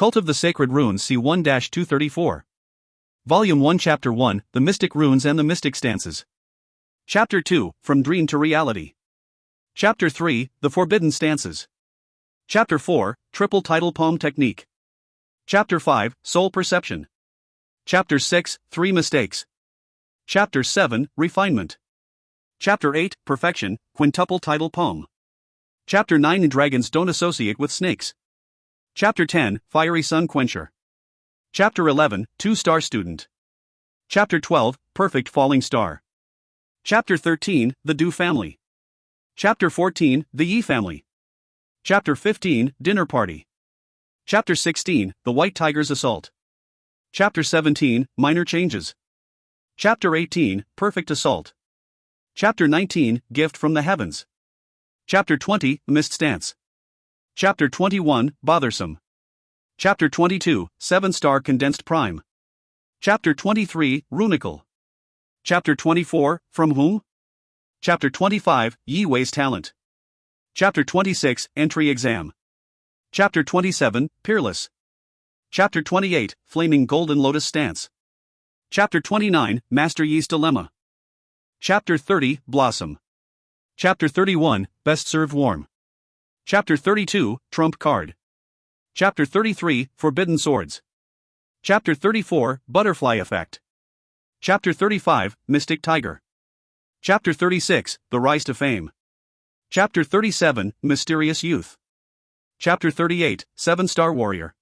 Cult of the Sacred Runes C1-234. Volume 1 Chapter 1, The Mystic Runes and the Mystic Stances. Chapter 2, From Dream to Reality. Chapter 3, The Forbidden Stances. Chapter 4, Triple Title Poem Technique. Chapter 5, Soul Perception. Chapter 6, 3 Mistakes. Chapter 7, Refinement. Chapter 8, Perfection, Quintuple Title Poem. Chapter 9, Dragons Don't Associate with Snakes. Chapter 10, Fiery Sun Quencher. Chapter 11, Two-Star Student. Chapter 12, Perfect Falling Star. Chapter 13, The Dew Family. Chapter 14, The Yi Family. Chapter 15, Dinner Party. Chapter 16, The White Tiger's Assault. Chapter 17, Minor Changes. Chapter 18, Perfect Assault. Chapter 19, Gift from the Heavens. Chapter 20, Mist Stance. Chapter 21, Bothersome. Chapter 22, 7-Star Condensed Prime. Chapter 23, Runical. Chapter 24, From Whom? Chapter 25, Yi Wei's Talent. Chapter 26, Entry Exam. Chapter 27, Peerless. Chapter 28, Flaming Golden Lotus Stance. Chapter 29, Master Yi's Dilemma. Chapter 30, Blossom. Chapter 31, Best Served Warm. Chapter 32, Trump Card. Chapter 33, Forbidden Swords. Chapter 34, Butterfly Effect. Chapter 35, Mystic Tiger. Chapter 36, The Rise to Fame. Chapter 37, Mysterious Youth. Chapter 38, 7-Star Warrior.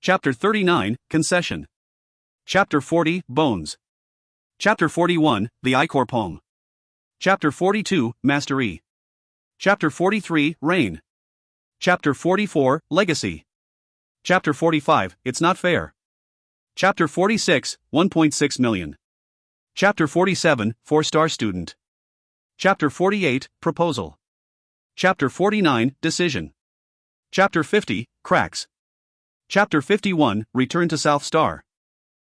Chapter 39, Concession. Chapter 40, Bones. Chapter 41, The Ichor Poem. Chapter 42, Mastery. Chapter 43, Rain. Chapter 44, Legacy. Chapter 45, It's Not Fair. Chapter 46, 1.6 million. Chapter 47, 4-Star Student. Chapter 48, Proposal. Chapter 49, Decision. Chapter 50, Cracks. Chapter 51, Return to South Star.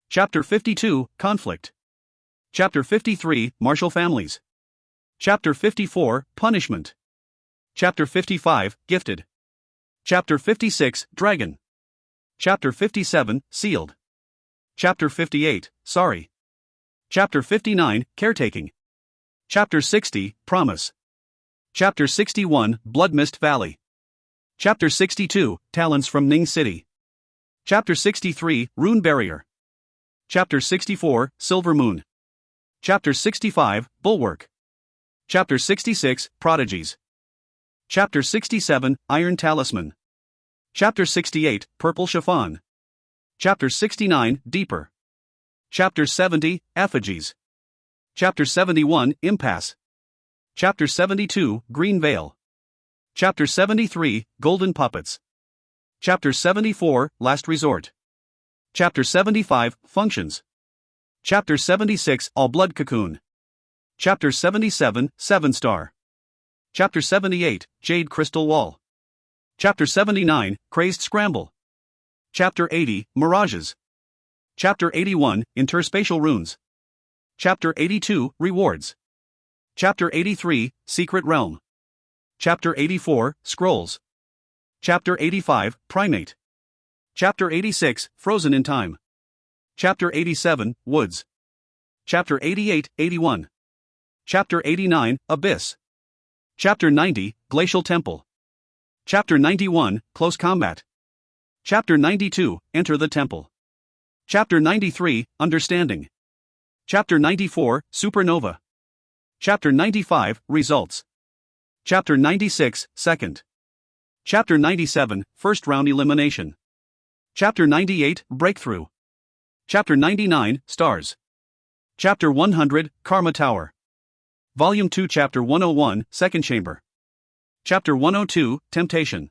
Chapter 52, Conflict. Chapter 53, Martial Families. Chapter 54, Punishment. Chapter 55, Gifted. Chapter 56, Dragon. Chapter 57, Sealed. Chapter 58, Sorry. Chapter 59, Caretaking. Chapter 60, Promise. Chapter 61, Blood Mist Valley. Chapter 62, Talents from Ning City. Chapter 63, Rune Barrier. Chapter 64, Silver Moon. Chapter 65, Bulwark. Chapter 66, Prodigies. Chapter 67, Iron Talisman. Chapter 68, Purple Chiffon. Chapter 69, Deeper. Chapter 70, Effigies. Chapter 71, Impasse. Chapter 72, Green Veil. Chapter 73, Golden Puppets. Chapter 74, Last Resort. Chapter 75, Functions. Chapter 76, All Blood Cocoon. Chapter 77, 7-Star. Chapter 78, Jade Crystal Wall. Chapter 79, Crazed Scramble. Chapter 80, Mirages. Chapter 81, Interspatial Runes. Chapter 82, Rewards. Chapter 83, Secret Realm. Chapter 84, Scrolls. Chapter 85, Primate. Chapter 86, Frozen in Time. Chapter 87, Woods. Chapter 88, 81. Chapter 89, Abyss. Chapter 90, Glacial Temple. Chapter 91, Close Combat. Chapter 92, Enter the Temple. Chapter 93, Understanding. Chapter 94, Supernova. Chapter 95, Results. Chapter 96, Second. Chapter 97, First Round Elimination. Chapter 98, Breakthrough. Chapter 99, Stars. Chapter 100, Karma Tower. Volume 2 Chapter 101, Second Chamber. Chapter 102, Temptation.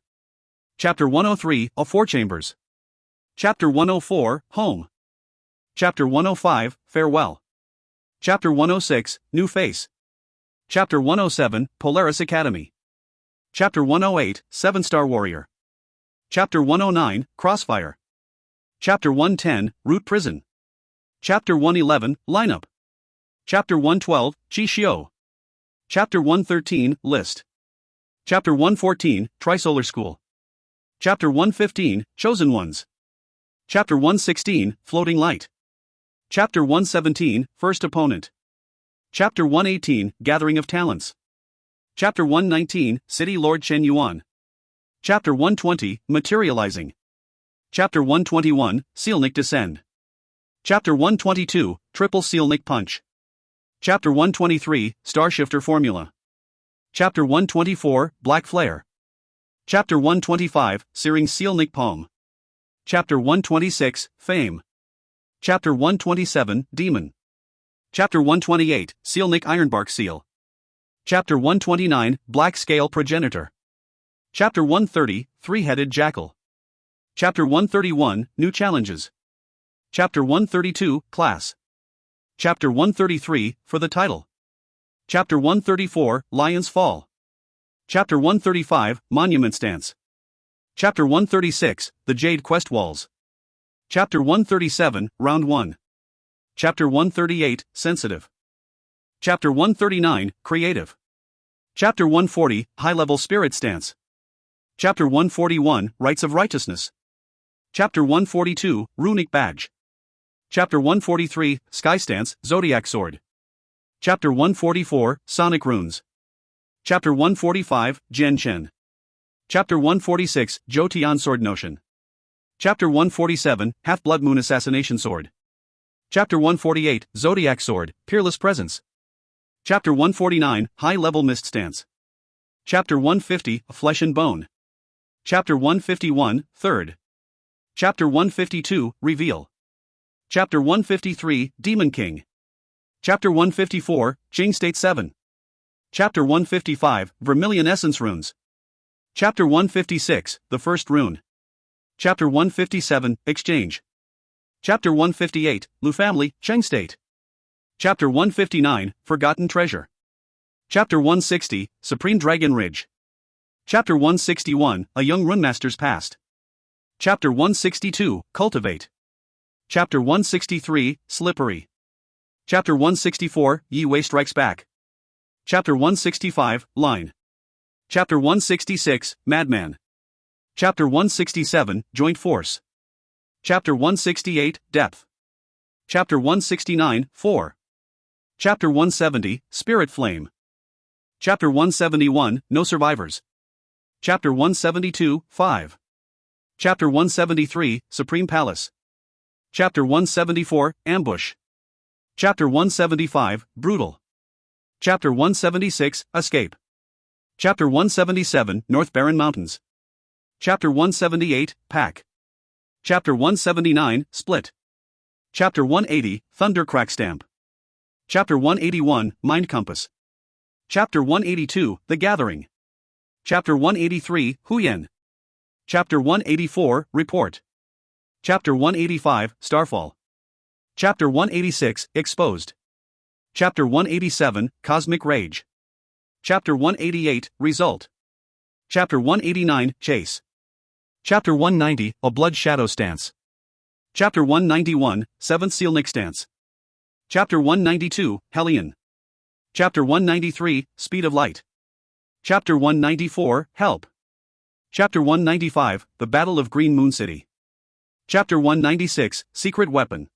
Chapter 103, A Four Chambers. Chapter 104, Home. Chapter 105, Farewell. Chapter 106, New Face. Chapter 107, Polaris Academy. Chapter 108, 7-Star Warrior. Chapter 109, Crossfire. Chapter 110, Root Prison. Chapter 111, Lineup. Chapter 112, Chi-Shio. Chapter 113, List. Chapter 114, Trisolar School. Chapter 115, Chosen Ones. Chapter 116, Floating Light. Chapter 117, First Opponent. Chapter 118, Gathering of Talents. Chapter 119, City Lord Chen Yuan. Chapter 120, Materializing. Chapter 121, Sealnick Descend. Chapter 122, Triple Sealnick Punch. Chapter 123, Starshifter Formula. Chapter 124, Black Flare. Chapter 125, Searing Sealnick Palm. Chapter 126, Fame. Chapter 127, Demon. Chapter 128, Sealnick Ironbark Seal. Chapter 129, Black Scale Progenitor. Chapter 130, Three-Headed Jackal. Chapter 131, New Challenges. Chapter 132, Class. Chapter 133, For the Title. Chapter 134, Lion's Fall. Chapter 135, Monument Stance. Chapter 136, The Jade Quest Walls. Chapter 137, Round 1. Chapter 138, Sensitive. Chapter 139, Creative. Chapter 140, High-Level Spirit Stance. Chapter 141, Rights of Righteousness. Chapter 142, Runic Badge. Chapter 143, Sky Stance, Zodiac Sword. Chapter 144, Sonic Runes. Chapter 145, Gen Chen. Chapter 146, Zhou Tian Sword Notion. Chapter 147, Half-Blood Moon Assassination Sword. Chapter 148, Zodiac Sword, Peerless Presence. Chapter 149, High-Level Mist Stance. Chapter 150, Flesh and Bone. Chapter 151, Third. Chapter 152, Reveal. Chapter 153, Demon King. Chapter 154, Jing State 7. Chapter 155, Vermilion Essence Runes. Chapter 156, The First Rune. Chapter 157, Exchange. Chapter 158, Lu Family, Cheng State. Chapter 159, Forgotten Treasure. Chapter 160, Supreme Dragon Ridge. Chapter 161, A Young Runemaster's Past. Chapter 162, Cultivate. Chapter 163, Slippery. Chapter 164, Yi Wei Strikes Back. Chapter 165, Line. Chapter 166, Madman. Chapter 167, Joint Force. Chapter 168, Depth. Chapter 169, 4. Chapter 170, Spirit Flame. Chapter 171, No Survivors. Chapter 172, 5. Chapter 173, Supreme Palace. Chapter 174, Ambush. Chapter 175, Brutal. Chapter 176, Escape. Chapter 177, North Barren Mountains. Chapter 178, Pack. Chapter 179, Split. Chapter 180, Thunder Crack Stamp. Chapter 181, Mind Compass. Chapter 182, The Gathering. Chapter 183, Huyen. Chapter 184, Report. Chapter 185, Starfall. Chapter 186, Exposed. Chapter 187, Cosmic Rage. Chapter 188, Result. Chapter 189, Chase. Chapter 190, A Blood Shadow Stance. Chapter 191, Seventh Sealnick Stance. Chapter 192, Hellion. Chapter 193, Speed of Light. Chapter 194, Help. Chapter 195, The Battle of Green Moon City. Chapter 196, Secret Weapon.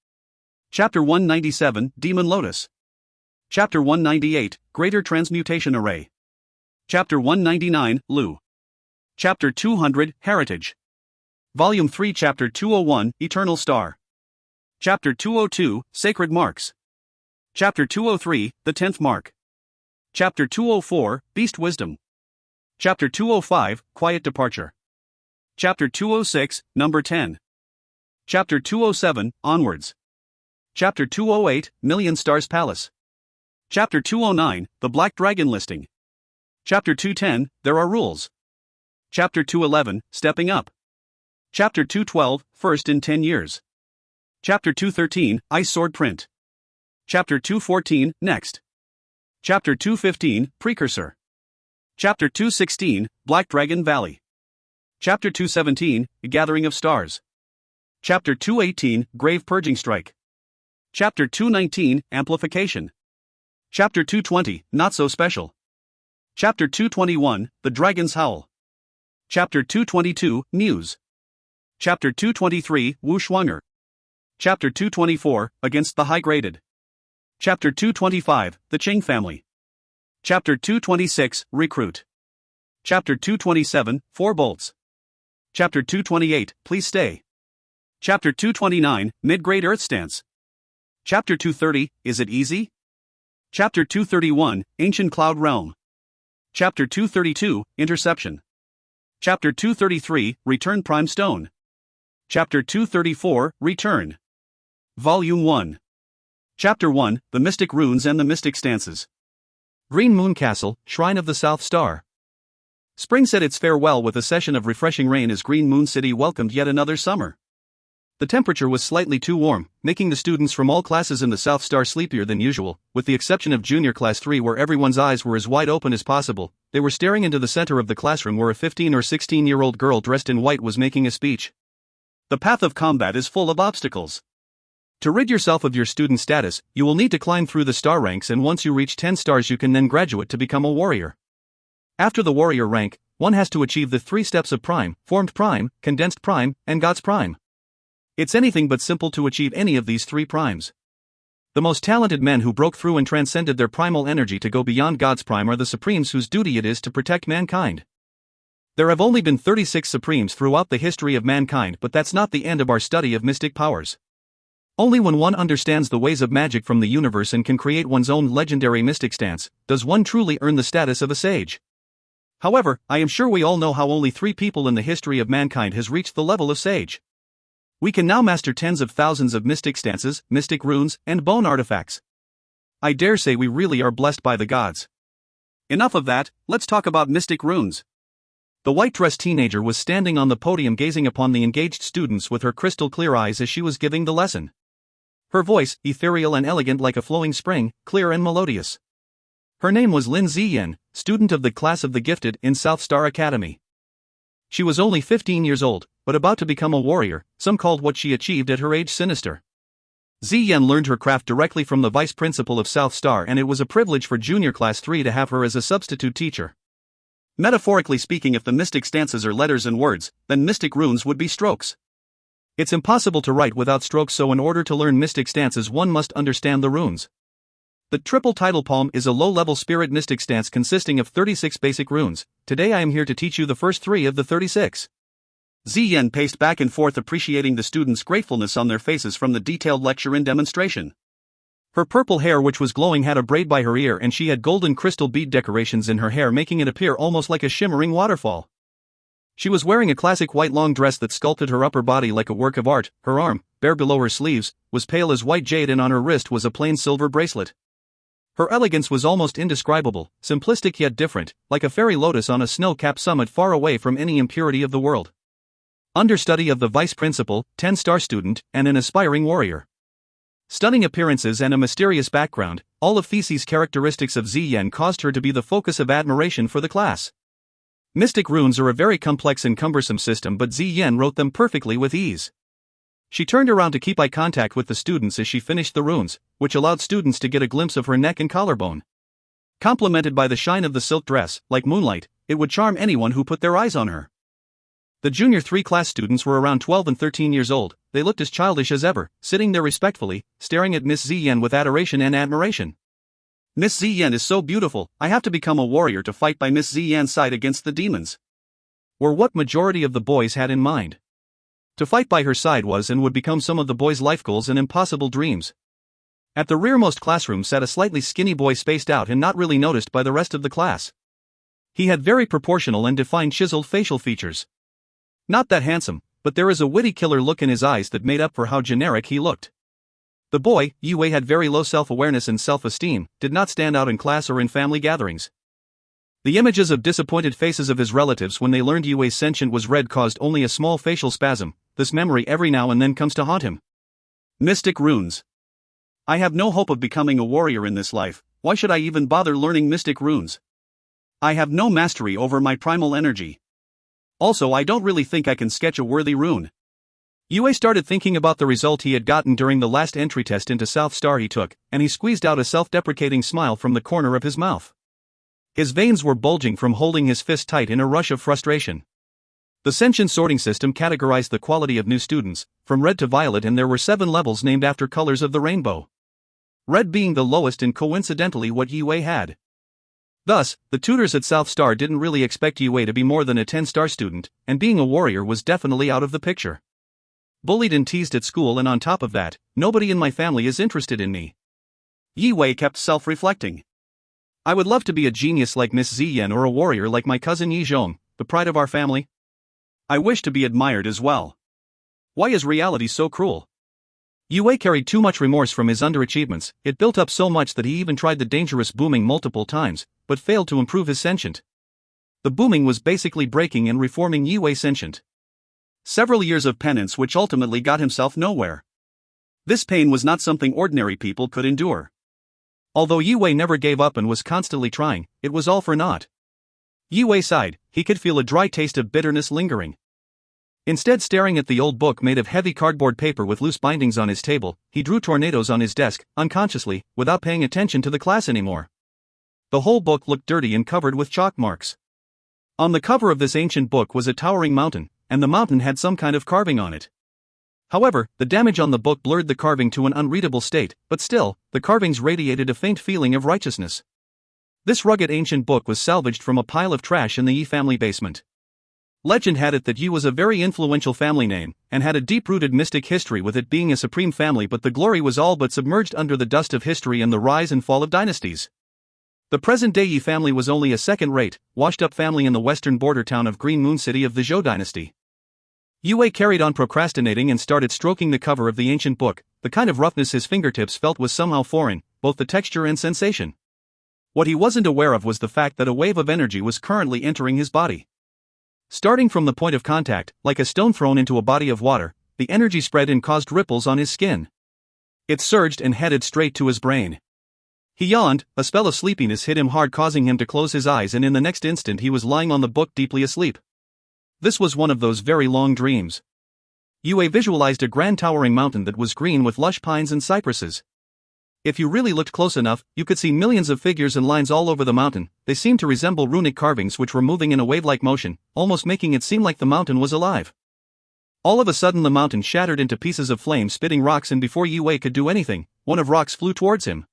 Chapter 197, Demon Lotus. Chapter 198, Greater Transmutation Array. Chapter 199, Lu. Chapter 200, Heritage. Volume 3 Chapter 201, Eternal Star. Chapter 202, Sacred Marks. Chapter 203, The 10th Mark. Chapter 204, Beast Wisdom. Chapter 205, Quiet Departure. Chapter 206, Number 10. Chapter 207, Onwards. Chapter 208, Million Stars Palace. Chapter 209, The Black Dragon Listing. Chapter 210, There Are Rules. Chapter 211, Stepping Up. Chapter 212, First in 10 Years. Chapter 213, Ice Sword Print. Chapter 214, Next. Chapter 215, Precursor. Chapter 216, Black Dragon Valley. Chapter 217, Gathering of Stars. Chapter 218, Grave Purging Strike. Chapter 219, Amplification. Chapter 220, Not So Special. Chapter 221, The Dragon's Howl. Chapter 222, Muse. Chapter 223, Wu Shuanger. Chapter 224, Against the High-Graded. Chapter 225, The Ching Family. Chapter 226, Recruit. Chapter 227, 4 Bolts. Chapter 228, Please Stay. Chapter 229, Mid-Grade Earth Stance. Chapter 230, Is It Easy? Chapter 231, Ancient Cloud Realm. Chapter 232, Interception. Chapter 233, Return Prime Stone. Chapter 234, Return. Volume 1. Chapter 1, The Mystic Runes and the Mystic Stances. Green Moon Castle, Shrine of the South Star. Spring said its farewell with a session of refreshing rain as Green Moon City welcomed yet another summer. The temperature was slightly too warm, making the students from all classes in the South Star sleepier than usual, with the exception of Junior Class 3 where everyone's eyes were as wide open as possible. They were staring into the center of the classroom where a 15 or 16-year-old girl dressed in white was making a speech. The path of combat is full of obstacles. To rid yourself of your student status, you will need to climb through the star ranks, and once you reach 10 stars you can then graduate to become a warrior. After the warrior rank, one has to achieve the 3 steps of Prime, Formed Prime, Condensed Prime, and God's Prime. It's anything but simple to achieve any of these 3 primes. The most talented men who broke through and transcended their primal energy to go beyond God's Prime are the Supremes whose duty it is to protect mankind. There have only been 36 Supremes throughout the history of mankind, but that's not the end of our study of mystic powers. Only when one understands the ways of magic from the universe and can create one's own legendary mystic stance, does one truly earn the status of a sage. However, I am sure we all know how only 3 people in the history of mankind has reached the level of sage. We can now master tens of thousands of mystic stances, mystic runes, and bone artifacts. I dare say we really are blessed by the gods. Enough of that, let's talk about mystic runes. The white-dressed teenager was standing on the podium gazing upon the engaged students with her crystal-clear eyes as she was giving the lesson. Her voice, ethereal and elegant like a flowing spring, clear and melodious. Her name was Lin Ziyan, student of the class of the gifted in South Star Academy. She was only 15 years old, but about to become a warrior. Some called what she achieved at her age sinister. Ziyan learned her craft directly from the vice principal of South Star, and it was a privilege for Junior Class 3 to have her as a substitute teacher. Metaphorically speaking, if the mystic stances are letters and words, then mystic runes would be strokes. It's impossible to write without strokes, so in order to learn mystic stances one must understand the runes. The triple title palm is a low-level spirit mystic stance consisting of 36 basic runes. Today I am here to teach you the first 3 of the 36. Ziyan paced back and forth, appreciating the students' gratefulness on their faces from the detailed lecture and demonstration. Her purple hair, which was glowing, had a braid by her ear, and she had golden crystal bead decorations in her hair, making it appear almost like a shimmering waterfall. She was wearing a classic white long dress that sculpted her upper body like a work of art. Her arm, bare below her sleeves, was pale as white jade, and on her wrist was a plain silver bracelet. Her elegance was almost indescribable, simplistic yet different, like a fairy lotus on a snow-capped summit far away from any impurity of the world. Understudy of the vice principal, 10-star student, and an aspiring warrior. Stunning appearances and a mysterious background, all of these characteristics of Ziyan caused her to be the focus of admiration for the class. Mystic runes are a very complex and cumbersome system, but Ziyan wrote them perfectly with ease. She turned around to keep eye contact with the students as she finished the runes, which allowed students to get a glimpse of her neck and collarbone. Complemented by the shine of the silk dress, like moonlight, it would charm anyone who put their eyes on her. The Junior 3 class students were around 12 and 13 years old. They looked as childish as ever, sitting there respectfully, staring at Miss Ziyan with adoration and admiration. Miss Ziyan is so beautiful, I have to become a warrior to fight by Miss Ziyan's side against the demons, were what majority of the boys had in mind. To fight by her side was and would become some of the boys' life goals and impossible dreams. At the rearmost classroom sat a slightly skinny boy, spaced out and not really noticed by the rest of the class. He had very proportional and defined chiseled facial features. Not that handsome, but there is a witty killer look in his eyes that made up for how generic he looked. The boy, Yue, had very low self-awareness and self-esteem, did not stand out in class or in family gatherings. The images of disappointed faces of his relatives when they learned Yue's sentient was red caused only a small facial spasm. This memory every now and then comes to haunt him. Mystic runes. I have no hope of becoming a warrior in this life. Why should I even bother learning mystic runes? I have no mastery over my primal energy. Also, I don't really think I can sketch a worthy rune. Yue started thinking about the result he had gotten during the last entry test into South Star he took, and he squeezed out a self-deprecating smile from the corner of his mouth. His veins were bulging from holding his fist tight in a rush of frustration. The sentient sorting system categorized the quality of new students, from red to violet, and there were 7 levels named after colors of the rainbow. Red being the lowest and coincidentally what Yue had. Thus, the tutors at South Star didn't really expect Yue to be more than a 10-star student, and being a warrior was definitely out of the picture. Bullied and teased at school, and on top of that, nobody in my family is interested in me. Yue kept self-reflecting. I would love to be a genius like Miss Ziyan or a warrior like my cousin Yi Zhong, the pride of our family. I wish to be admired as well. Why is reality so cruel? Yue carried too much remorse from his underachievements. It built up so much that he even tried the dangerous booming multiple times, but failed to improve his sentient. The booming was basically breaking and reforming Yue's sentient. Several years of penance which ultimately got himself nowhere. This pain was not something ordinary people could endure. Although Yue never gave up and was constantly trying, it was all for naught. Yue sighed. He could feel a dry taste of bitterness lingering. Instead, staring at the old book made of heavy cardboard paper with loose bindings on his table, he drew tornadoes on his desk, unconsciously, without paying attention to the class anymore. The whole book looked dirty and covered with chalk marks. On the cover of this ancient book was a towering mountain, and the mountain had some kind of carving on it. However, the damage on the book blurred the carving to an unreadable state, but still, the carvings radiated a faint feeling of righteousness. This rugged ancient book was salvaged from a pile of trash in the Yi family basement. Legend had it that Yi was a very influential family name, and had a deep-rooted mystic history with it being a supreme family, but the glory was all but submerged under the dust of history and the rise and fall of dynasties. The present-day Yi family was only a second-rate, washed-up family in the western border town of Green Moon City of the Zhou dynasty. Yue carried on procrastinating and started stroking the cover of the ancient book. The kind of roughness his fingertips felt was somehow foreign, both the texture and sensation. What he wasn't aware of was the fact that a wave of energy was currently entering his body. Starting from the point of contact, like a stone thrown into a body of water, the energy spread and caused ripples on his skin. It surged and headed straight to his brain. He yawned, a spell of sleepiness hit him hard, causing him to close his eyes, and in the next instant he was lying on the book deeply asleep. This was one of those very long dreams. Yue visualized a grand towering mountain that was green with lush pines and cypresses. If you really looked close enough, you could see millions of figures and lines all over the mountain. They seemed to resemble runic carvings which were moving in a wave-like motion, almost making it seem like the mountain was alive. All of a sudden the mountain shattered into pieces of flame, spitting rocks, and before Yue could do anything, one of rocks flew towards him.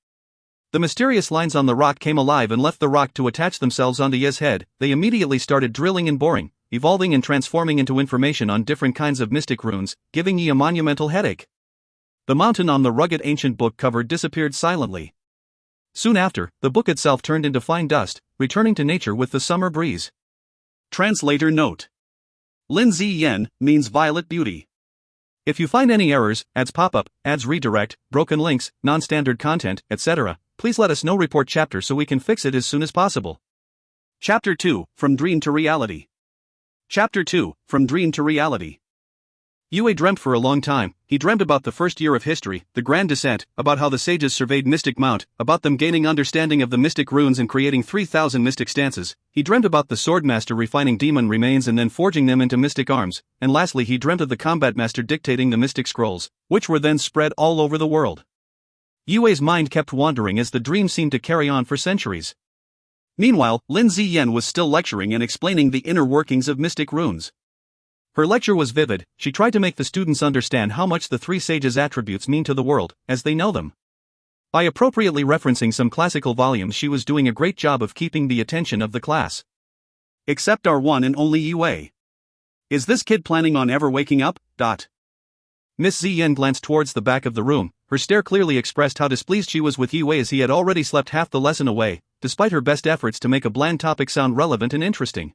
The mysterious lines on the rock came alive and left the rock to attach themselves onto Ye's head. They immediately started drilling and boring, evolving and transforming into information on different kinds of mystic runes, giving Yi a monumental headache. The mountain on the rugged ancient book cover disappeared silently. Soon after, the book itself turned into fine dust, returning to nature with the summer breeze. Translator note: Lin Ziyan means violet beauty. If you find any errors, ads pop up, ads redirect, broken links, non-standard content, etc., please let us know. Report chapter so we can fix it as soon as possible. Chapter 2, From Dream to Reality. Chapter 2, From Dream to Reality. Yue dreamt for a long time. He dreamt about the first year of history, the Grand Descent, about how the sages surveyed Mystic Mount, about them gaining understanding of the mystic runes and creating 3,000 mystic stances. He dreamt about the Swordmaster refining demon remains and then forging them into mystic arms, and lastly he dreamt of the Combat Master dictating the mystic scrolls, which were then spread all over the world. Yue's mind kept wandering as the dream seemed to carry on for centuries. Meanwhile, Lin Ziyan was still lecturing and explaining the inner workings of mystic runes. Her lecture was vivid. She tried to make the students understand how much the three sages' attributes mean to the world, as they know them. By appropriately referencing some classical volumes, she was doing a great job of keeping the attention of the class. Except our one and only Yue. Is this kid planning on ever waking up? Miss Ziyan glanced towards the back of the room. Her stare clearly expressed how displeased she was with Yue, as he had already slept half the lesson away, despite her best efforts to make a bland topic sound relevant and interesting.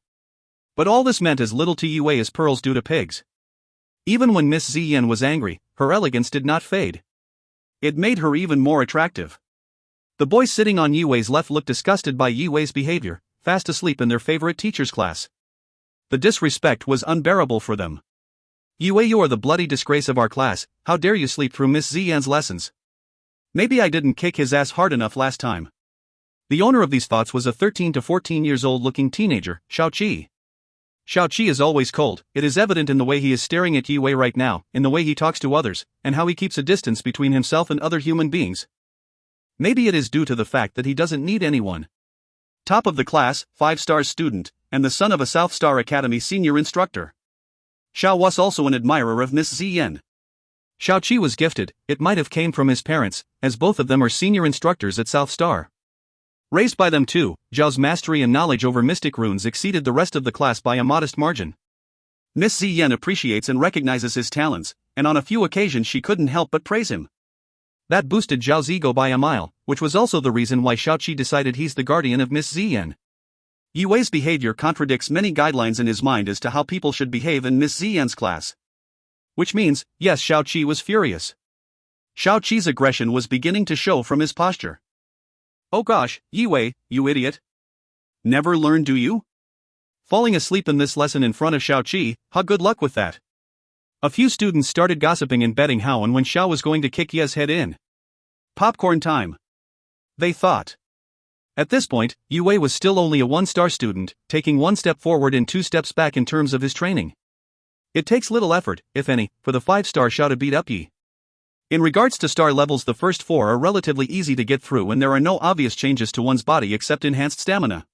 But all this meant as little to Yue as pearls do to pigs. Even when Miss Ziyan was angry, her elegance did not fade. It made her even more attractive. The boys sitting on Yue's left looked disgusted by Yue's behavior, fast asleep in their favorite teacher's class. The disrespect was unbearable for them. Yue, you are the bloody disgrace of our class. How dare you sleep through Miss Ziyan's lessons? Maybe I didn't kick his ass hard enough last time. The owner of these thoughts was a 13 to 14 years old looking teenager, Xiaoqi. Xiaoqi is always cold. It is evident in the way he is staring at Yue right now, in the way he talks to others, and how he keeps a distance between himself and other human beings. Maybe it is due to the fact that he doesn't need anyone. Top of the class, 5-star student, and the son of a South Star Academy senior instructor. Xiao was also an admirer of Miss Ziyan. Xiao Qi was gifted, it might have came from his parents, as both of them are senior instructors at South Star. Raised by them too, Zhao's mastery and knowledge over mystic runes exceeded the rest of the class by a modest margin. Miss Ziyan appreciates and recognizes his talents, and on a few occasions she couldn't help but praise him. That boosted Zhao's ego by a mile, which was also the reason why Xiao Qi decided he's the guardian of Miss Ziyan. Yu Wei's behavior contradicts many guidelines in his mind as to how people should behave in Miss Ziyan's class. Which means, yes, Xiao Qi was furious. Xiao Qi's aggression was beginning to show from his posture. Oh gosh, Yu Wei, you idiot. Never learn, do you? Falling asleep in this lesson in front of Xiao Qi, how good luck with that. A few students started gossiping and betting how and when Xiao was going to kick Ye's head in. Popcorn time. They thought. At this point, Yu Wei was still only a 1-star student, taking 1 step forward and 2 steps back in terms of his training. It takes little effort, if any, for the 5-star Xiao to beat up Yi. In regards to star levels, the first 4 are relatively easy to get through and there are no obvious changes to one's body except enhanced stamina.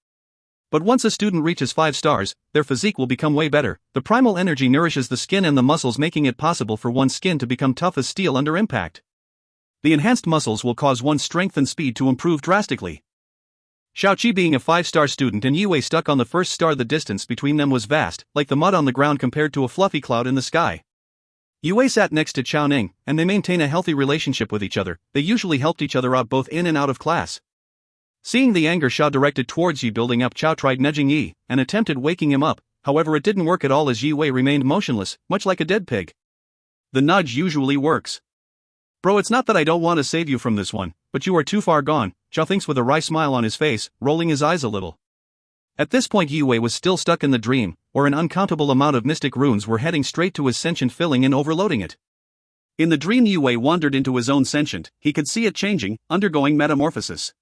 But once a student reaches 5 stars, their physique will become way better. The primal energy nourishes the skin and the muscles, making it possible for one's skin to become tough as steel under impact. The enhanced muscles will cause one's strength and speed to improve drastically. Xiao Qi being a 5-star student and Yu Wei stuck on the first star, the distance between them was vast, like the mud on the ground compared to a fluffy cloud in the sky. Yu Wei sat next to Chao Ning, and they maintain a healthy relationship with each other. They usually helped each other out both in and out of class. Seeing the anger Xiao directed towards Yi building up, Chao tried nudging Yi, and attempted waking him up, however it didn't work at all as Yu Wei remained motionless, much like a dead pig. The nudge usually works. Bro, it's not that I don't want to save you from this one, but you are too far gone, Chao thinks with a wry smile on his face, rolling his eyes a little. At this point Yu Wei was still stuck in the dream, where an uncountable amount of mystic runes were heading straight to his sentient, filling and overloading it. In the dream Yu Wei wandered into his own sentient, he could see it changing, undergoing metamorphosis.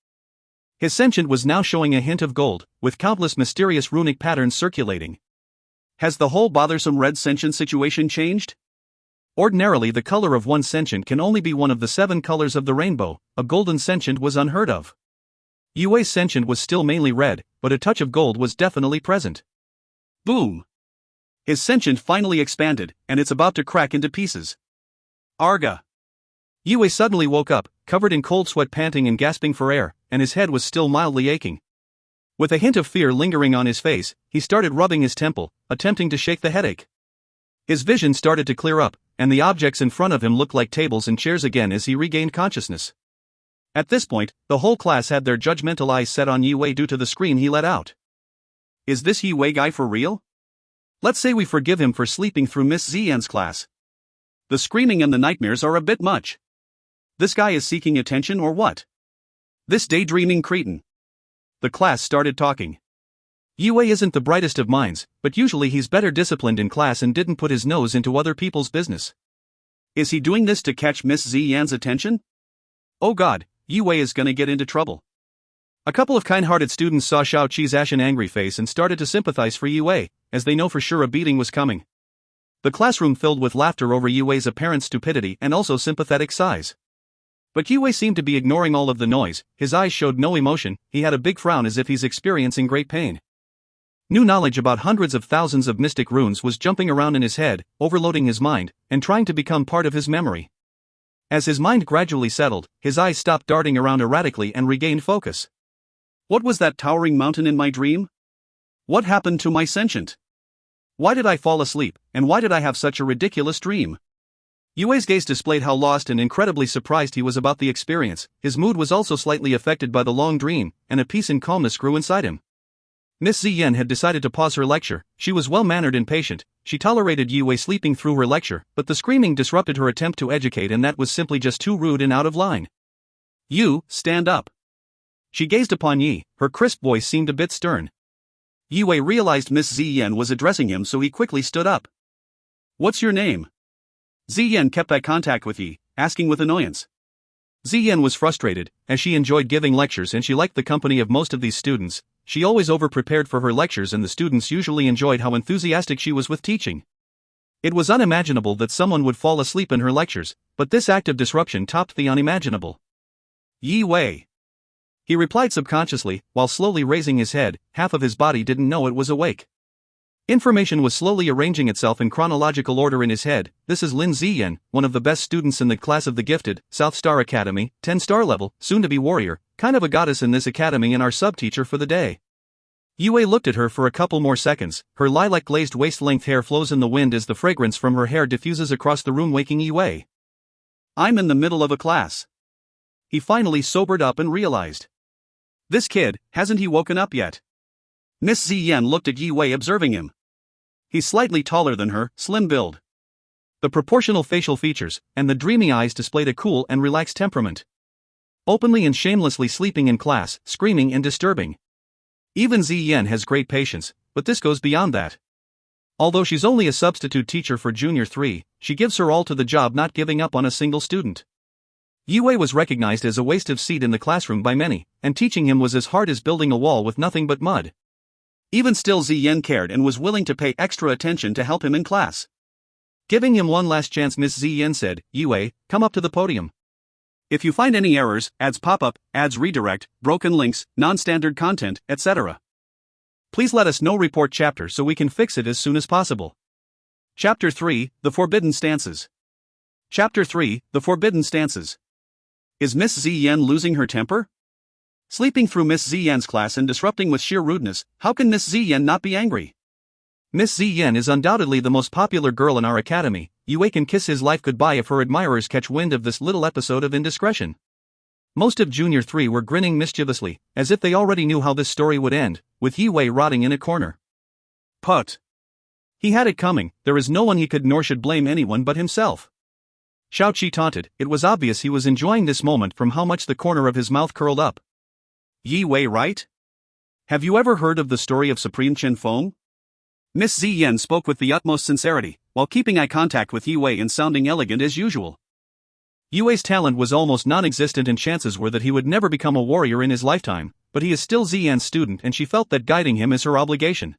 His sentient was now showing a hint of gold, with countless mysterious runic patterns circulating. Has the whole bothersome red sentient situation changed? Ordinarily the color of one sentient can only be one of the 7 colors of the rainbow. A golden sentient was unheard of. Yu Wei's sentient was still mainly red, but a touch of gold was definitely present. Boom! His sentient finally expanded, and it's about to crack into pieces. Arga! Yu Wei suddenly woke up, covered in cold sweat, panting and gasping for air, and his head was still mildly aching. With a hint of fear lingering on his face, he started rubbing his temple, attempting to shake the headache. His vision started to clear up, and the objects in front of him looked like tables and chairs again as he regained consciousness. At this point, the whole class had their judgmental eyes set on Yu Wei due to the scream he let out. Is this Yu Wei guy for real? Let's say we forgive him for sleeping through Miss Ziyan's class. The screaming and the nightmares are a bit much. This guy is seeking attention or what? This daydreaming cretin. The class started talking. Yu Wei isn't the brightest of minds, but usually he's better disciplined in class and didn't put his nose into other people's business. Is he doing this to catch Miss Ziyan's attention? Oh god, Yu Wei is gonna get into trouble. A couple of kind-hearted students saw Xiao Qi's ashen angry face and started to sympathize for Yu Wei, as they know for sure a beating was coming. The classroom filled with laughter over Yu Wei's apparent stupidity and also sympathetic sighs. But Yu Wei seemed to be ignoring all of the noise, his eyes showed no emotion, he had a big frown as if he's experiencing great pain. New knowledge about hundreds of thousands of mystic runes was jumping around in his head, overloading his mind, and trying to become part of his memory. As his mind gradually settled, his eyes stopped darting around erratically and regained focus. What was that towering mountain in my dream? What happened to my sentient? Why did I fall asleep, and why did I have such a ridiculous dream? Yu Wei's gaze displayed how lost and incredibly surprised he was about the experience. His mood was also slightly affected by the long dream, and a peace and calmness grew inside him. Miss Ziyan had decided to pause her lecture. She was well-mannered and patient. She tolerated Yu Wei sleeping through her lecture, but the screaming disrupted her attempt to educate, and that was simply just too rude and out of line. You, stand up. She gazed upon Yi, her crisp voice seemed a bit stern. Yu Wei realized Miss Ziyan was addressing him, so he quickly stood up. What's your name? Ziyan kept eye contact with Yi, asking with annoyance. Ziyan was frustrated, as she enjoyed giving lectures and she liked the company of most of these students. She always over-prepared for her lectures and the students usually enjoyed how enthusiastic she was with teaching. It was unimaginable that someone would fall asleep in her lectures, but this act of disruption topped the unimaginable. Yi Wei. He replied subconsciously, while slowly raising his head. Half of his body didn't know it was awake. Information was slowly arranging itself in chronological order in his head. This is Lin Ziyan, one of the best students in the class of the gifted, South Star Academy, 10-star level, soon to be warrior, kind of a goddess in this academy and our sub-teacher for the day. Yue looked at her for a couple more seconds. Her lilac-glazed waist-length hair flows in the wind as the fragrance from her hair diffuses across the room, waking Yue. I'm in the middle of a class. He finally sobered up and realized. This kid, hasn't he woken up yet? Miss Ziyan looked at Yue, observing him. He's slightly taller than her, slim build. The proportional facial features and the dreamy eyes displayed a cool and relaxed temperament. Openly and shamelessly sleeping in class, screaming and disturbing. Even Ziyan has great patience, but this goes beyond that. Although she's only a substitute teacher for Junior 3, she gives her all to the job, not giving up on a single student. Yue was recognized as a waste of seat in the classroom by many, and teaching him was as hard as building a wall with nothing but mud. Even still, Ziyan cared and was willing to pay extra attention to help him in class. Giving him one last chance, Miss Ziyan said, Yue, come up to the podium. If you find any errors, ads pop up, ads redirect, broken links, non-standard content, etc., please let us know. Report chapter so we can fix it as soon as possible. Chapter 3, The Forbidden Stances. Chapter 3, The Forbidden Stances. Is Miss Ziyan losing her temper? Sleeping through Miss Ziyan's class and disrupting with sheer rudeness, how can Miss Ziyan not be angry? Miss Ziyan is undoubtedly the most popular girl in our academy. Yue can kiss his life goodbye if her admirers catch wind of this little episode of indiscretion. Most of Junior 3 were grinning mischievously, as if they already knew how this story would end, with Yue rotting in a corner. Put. He had it coming. There is no one he could nor should blame anyone but himself. Xiaoqi taunted. It was obvious he was enjoying this moment from how much the corner of his mouth curled up. Yue, right? Have you ever heard of the story of Supreme Chen Feng? Miss Ziyan spoke with the utmost sincerity, while keeping eye contact with Yue and sounding elegant as usual. Yue's talent was almost non-existent and chances were that he would never become a warrior in his lifetime, but he is still Ziyan's student and she felt that guiding him is her obligation.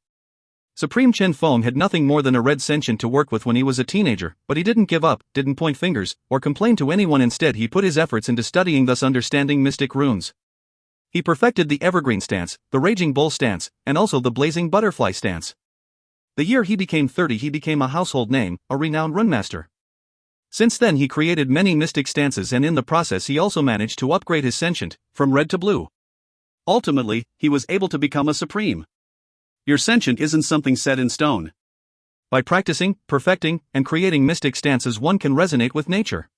Supreme Chen Feng had nothing more than a red sentient to work with when he was a teenager, but he didn't give up, didn't point fingers, or complain to anyone. Instead he put his efforts into studying, thus understanding mystic runes. He perfected the evergreen stance, the raging bull stance, and also the blazing butterfly stance. The year he became 30 he became a household name, a renowned runemaster. Since then he created many mystic stances and in the process he also managed to upgrade his sentient, from red to blue. Ultimately, he was able to become a supreme. Your sentient isn't something set in stone. By practicing, perfecting, and creating mystic stances one can resonate with nature.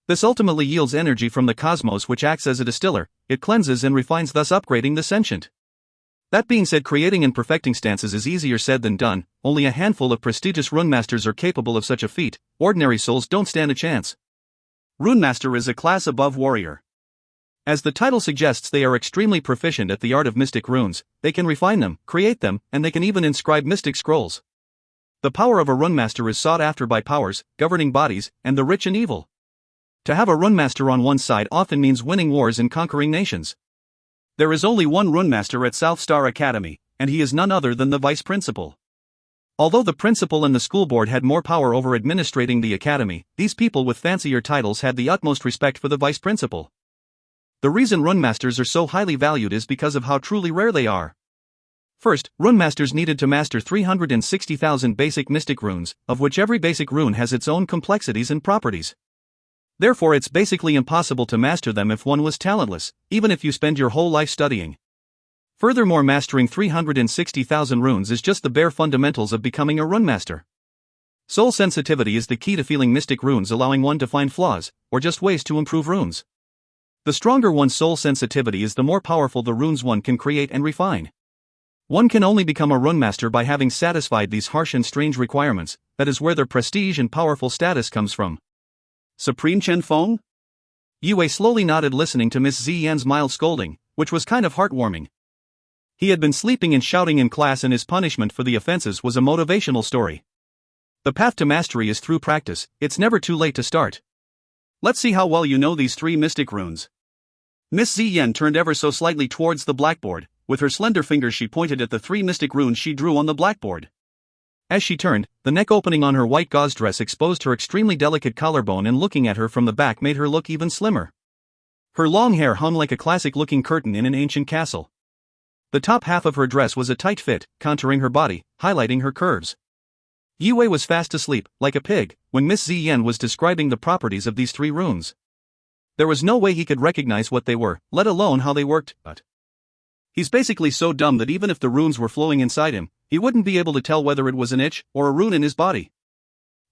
This ultimately yields energy from the cosmos which acts as a distiller, it cleanses and refines, thus upgrading the sentient. That being said, creating and perfecting stances is easier said than done. Only a handful of prestigious runemasters are capable of such a feat. Ordinary souls don't stand a chance. Runemaster is a class above warrior. As the title suggests, they are extremely proficient at the art of mystic runes. They can refine them, create them, and they can even inscribe mystic scrolls. The power of a runemaster is sought after by powers, governing bodies, and the rich and evil. To have a runemaster on one side often means winning wars and conquering nations. There is only one runemaster at South Star Academy, and he is none other than the vice principal. Although the principal and the school board had more power over administrating the academy, these people with fancier titles had the utmost respect for the vice principal. The reason runemasters are so highly valued is because of how truly rare they are. First, runemasters needed to master 360,000 basic mystic runes, of which every basic rune has its own complexities and properties. Therefore it's basically impossible to master them if one was talentless, even if you spend your whole life studying. Furthermore, mastering 360,000 runes is just the bare fundamentals of becoming a runemaster. Soul sensitivity is the key to feeling mystic runes, allowing one to find flaws, or just ways to improve runes. The stronger one's soul sensitivity is, the more powerful the runes one can create and refine. One can only become a runemaster by having satisfied these harsh and strange requirements. That is where their prestige and powerful status comes from. Supreme Chen Feng? Yue slowly nodded, listening to Miss Ziyan's mild scolding, which was kind of heartwarming. He had been sleeping and shouting in class, and his punishment for the offenses was a motivational story. The path to mastery is through practice. It's never too late to start. Let's see how well you know these 3 mystic runes. Miss Ziyan turned ever so slightly towards the blackboard. With her slender fingers she pointed at the 3 mystic runes she drew on the blackboard. As she turned, the neck opening on her white gauze dress exposed her extremely delicate collarbone, and looking at her from the back made her look even slimmer. Her long hair hung like a classic-looking curtain in an ancient castle. The top half of her dress was a tight fit, contouring her body, highlighting her curves. Yue was fast asleep, like a pig, when Miss Ziyan was describing the properties of these 3 runes. There was no way he could recognize what they were, let alone how they worked, but he's basically so dumb that even if the runes were flowing inside him, he wouldn't be able to tell whether it was an itch or a rune in his body.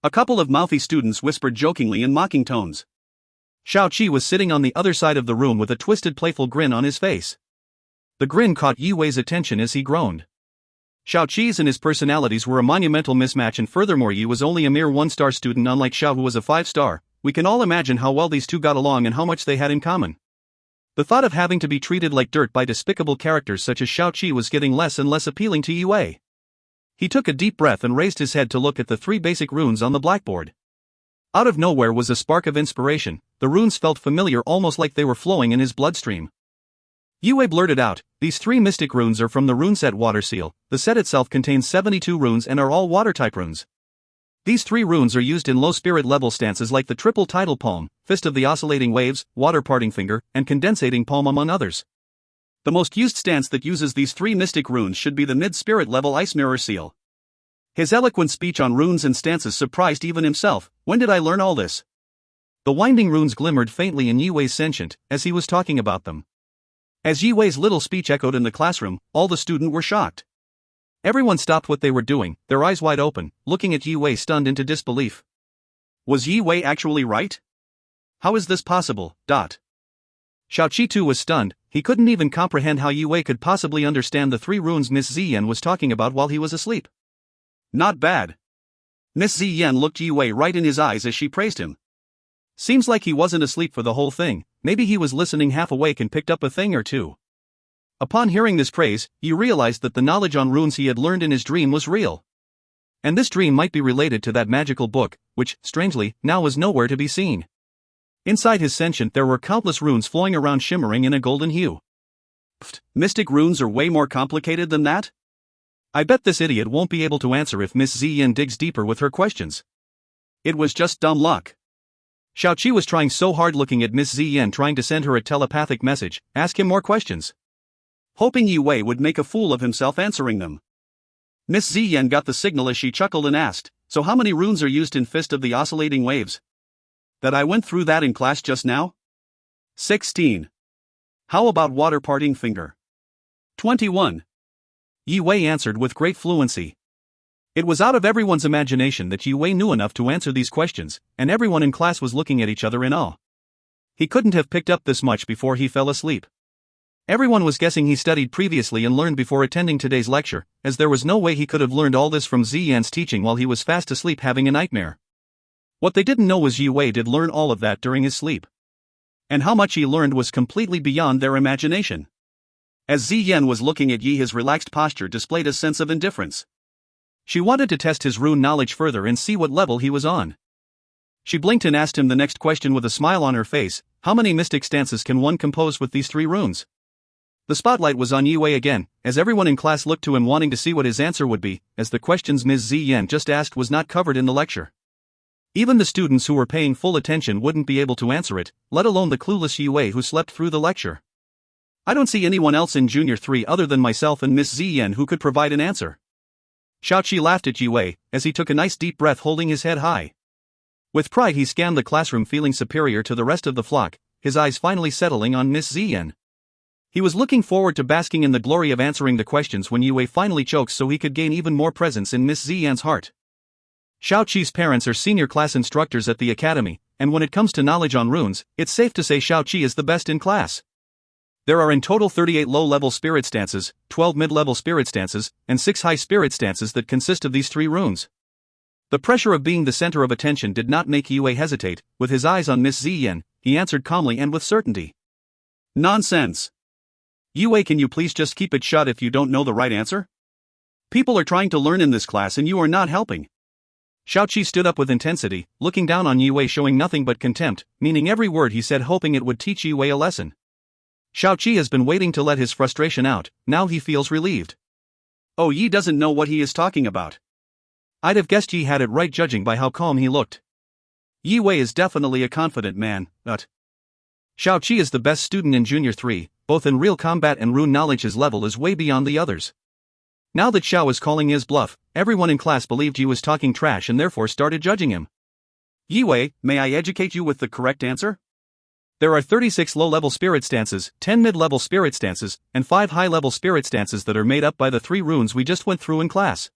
A couple of mouthy students whispered jokingly in mocking tones. Xiaoqi was sitting on the other side of the room with a twisted playful grin on his face. The grin caught Yue's attention as he groaned. Xiaoqi's and his personalities were a monumental mismatch, and furthermore Yi was only a mere 1-star student unlike Xiao who was a 5-star. We can all imagine how well these two got along and how much they had in common. The thought of having to be treated like dirt by despicable characters such as Xiaoqi was getting less and less appealing to Yue. He took a deep breath and raised his head to look at the 3 basic runes on the blackboard. Out of nowhere was a spark of inspiration. The runes felt familiar, almost like they were flowing in his bloodstream. Yue blurted out, "These 3 mystic runes are from the rune set Water Seal. The set itself contains 72 runes and are all water-type runes. These 3 runes are used in low spirit level stances like the Triple Tidal Palm, Fist of the Oscillating Waves, Water Parting Finger, and Condensating Palm among others. The most used stance that uses these 3 mystic runes should be the mid-spirit level Ice Mirror Seal." His eloquent speech on runes and stances surprised even himself. When did I learn all this? The winding runes glimmered faintly in Yue's sentient as he was talking about them. As Yue's little speech echoed in the classroom, all the students were shocked. Everyone stopped what they were doing, their eyes wide open, looking at Yue stunned into disbelief. Was Yue actually right? How is this possible? Xiaoqi too was stunned. He couldn't even comprehend how Yue could possibly understand the 3 runes Miss Ziyan was talking about while he was asleep. Not bad. Miss Ziyan looked Yue right in his eyes as she praised him. Seems like he wasn't asleep for the whole thing. Maybe he was listening half awake and picked up a thing or two. Upon hearing this praise, Yi realized that the knowledge on runes he had learned in his dream was real. And this dream might be related to that magical book, which, strangely, now was nowhere to be seen. Inside his sentient there were countless runes flowing around shimmering in a golden hue. Pfft, mystic runes are way more complicated than that? I bet this idiot won't be able to answer if Miss Ziyan digs deeper with her questions. It was just dumb luck. Xiaoqi was trying so hard looking at Miss Ziyan, trying to send her a telepathic message, ask him more questions, hoping Yue would make a fool of himself answering them. Miss Ziyan got the signal as she chuckled and asked, "So how many runes are used in Fist of the Oscillating Waves?" "That I went through that in class just now?" 16. "How about Water Parting Finger?" 21. Yue answered with great fluency. It was out of everyone's imagination that Yue knew enough to answer these questions, and everyone in class was looking at each other in awe. He couldn't have picked up this much before he fell asleep. Everyone was guessing he studied previously and learned before attending today's lecture, as there was no way he could have learned all this from Ziyan's teaching while he was fast asleep having a nightmare. What they didn't know was Yue did learn all of that during his sleep. And how much he learned was completely beyond their imagination. As Ziyan was looking at Yi, his relaxed posture displayed a sense of indifference. She wanted to test his rune knowledge further and see what level he was on. She blinked and asked him the next question with a smile on her face, "How many mystic stances can one compose with these 3 runes?" The spotlight was on Yue again, as everyone in class looked to him wanting to see what his answer would be, as the questions Ms. Ziyan just asked was not covered in the lecture. Even the students who were paying full attention wouldn't be able to answer it, let alone the clueless Yue who slept through the lecture. I don't see anyone else in Junior 3 other than myself and Miss Ziyan who could provide an answer. Xiaoqi laughed at Yue, as he took a nice deep breath holding his head high. With pride he scanned the classroom feeling superior to the rest of the flock, his eyes finally settling on Miss Ziyan. He was looking forward to basking in the glory of answering the questions when Yue finally choked so he could gain even more presence in Miss Ziyan's heart. Xiaoqi's parents are senior class instructors at the academy, and when it comes to knowledge on runes, it's safe to say Xiaoqi is the best in class. There are in total 38 low-level spirit stances, 12 mid-level spirit stances, and 6 high spirit stances that consist of these 3 runes. The pressure of being the center of attention did not make Yue hesitate. With his eyes on Miss Ziyan, he answered calmly and with certainty. "Nonsense. Yue, can you please just keep it shut if you don't know the right answer? People are trying to learn in this class and you are not helping." Xiaoqi stood up with intensity, looking down on Yue, showing nothing but contempt, meaning every word he said, hoping it would teach Yue a lesson. Xiaoqi has been waiting to let his frustration out, now he feels relieved. Oh, Yi doesn't know what he is talking about. I'd have guessed Yi had it right judging by how calm he looked. Yue is definitely a confident man, but Xiao Qi is the best student in Junior 3, both in real combat and rune knowledge. His level is way beyond the others. Now that Xiao is calling his bluff, everyone in class believed he was talking trash and therefore started judging him. Yiwei, may I educate you with the correct answer? There are 36 low-level spirit stances, 10 mid-level spirit stances, and 5 high-level spirit stances that are made up by the 3 runes we just went through in class.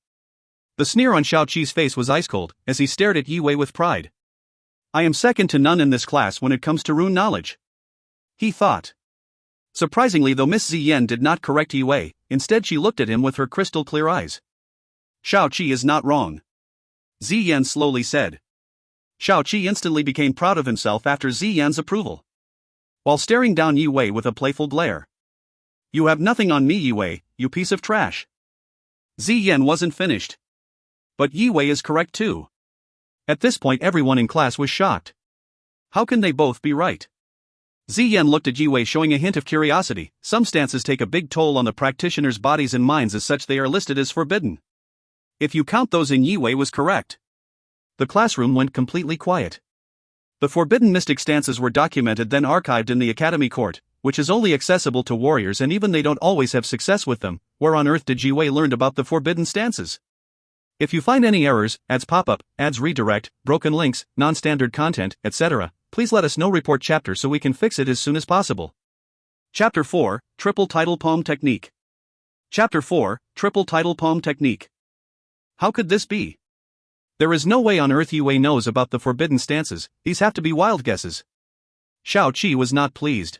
The sneer on Xiao Qi's face was ice-cold, as he stared at Yiwei with pride. I am second to none in this class when it comes to rune knowledge, he thought. Surprisingly though, Miss Ziyan did not correct Yiwei, instead she looked at him with her crystal-clear eyes. Xiao Qi is not wrong, Ziyan slowly said. Xiao Qi instantly became proud of himself after Ziyan's approval, while staring down Yiwei with a playful glare. You have nothing on me, Yiwei, you piece of trash. Ziyan wasn't finished. But Yiwei is correct too. At this point everyone in class was shocked. How can they both be right? Ziyan looked at Yiwei, showing a hint of curiosity. Some stances take a big toll on the practitioners' bodies and minds, as such they are listed as forbidden. If you count those in, Yiwei was correct. The classroom went completely quiet. The forbidden mystic stances were documented, then archived in the Academy Court, which is only accessible to warriors, and even they don't always have success with them. Where on earth did Yiwei learn about the forbidden stances? If you find any errors, ads pop up, ads redirect, broken links, non-standard content, etc., please let us know. Report chapter so we can fix it as soon as possible. Chapter 4, Triple Title Poem Technique. Chapter 4, Triple Title Poem Technique. How could this be? There is no way on earth Yiwei knows about the forbidden stances. These have to be wild guesses. Xiao Qi was not pleased,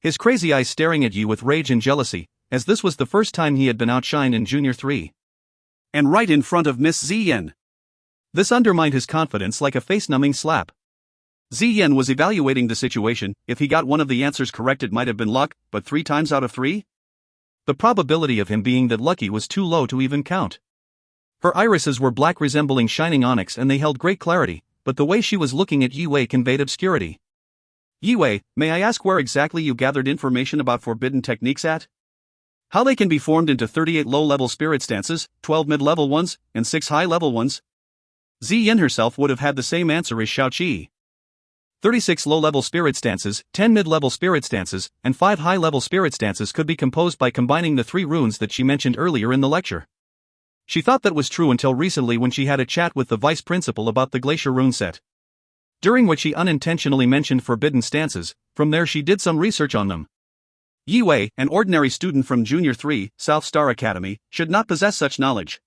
his crazy eyes staring at Yi with rage and jealousy, as this was the first time he had been outshined in Junior 3. And right in front of Miss Ziyan. This undermined his confidence like a face-numbing slap. Ziyan was evaluating the situation. If he got one of the answers correct it might have been luck, but 3 times out of 3? The probability of him being that lucky was too low to even count. Her irises were black, resembling shining onyx, and they held great clarity, but the way she was looking at Yiwei conveyed obscurity. Yiwei, may I ask where exactly you gathered information about forbidden techniques at? How they can be formed into 38 low-level spirit stances, 12 mid-level ones, and 6 high-level ones? Ziyan herself would have had the same answer as Xiao Qi. 36 low-level spirit stances, 10 mid-level spirit stances, and 5 high-level spirit stances could be composed by combining the 3 runes that she mentioned earlier in the lecture. She thought that was true until recently, when she had a chat with the vice principal about the Glacial rune set, during which he unintentionally mentioned forbidden stances. From there she did some research on them. Yiwei, an ordinary student from Junior 3, South Star Academy, should not possess such knowledge.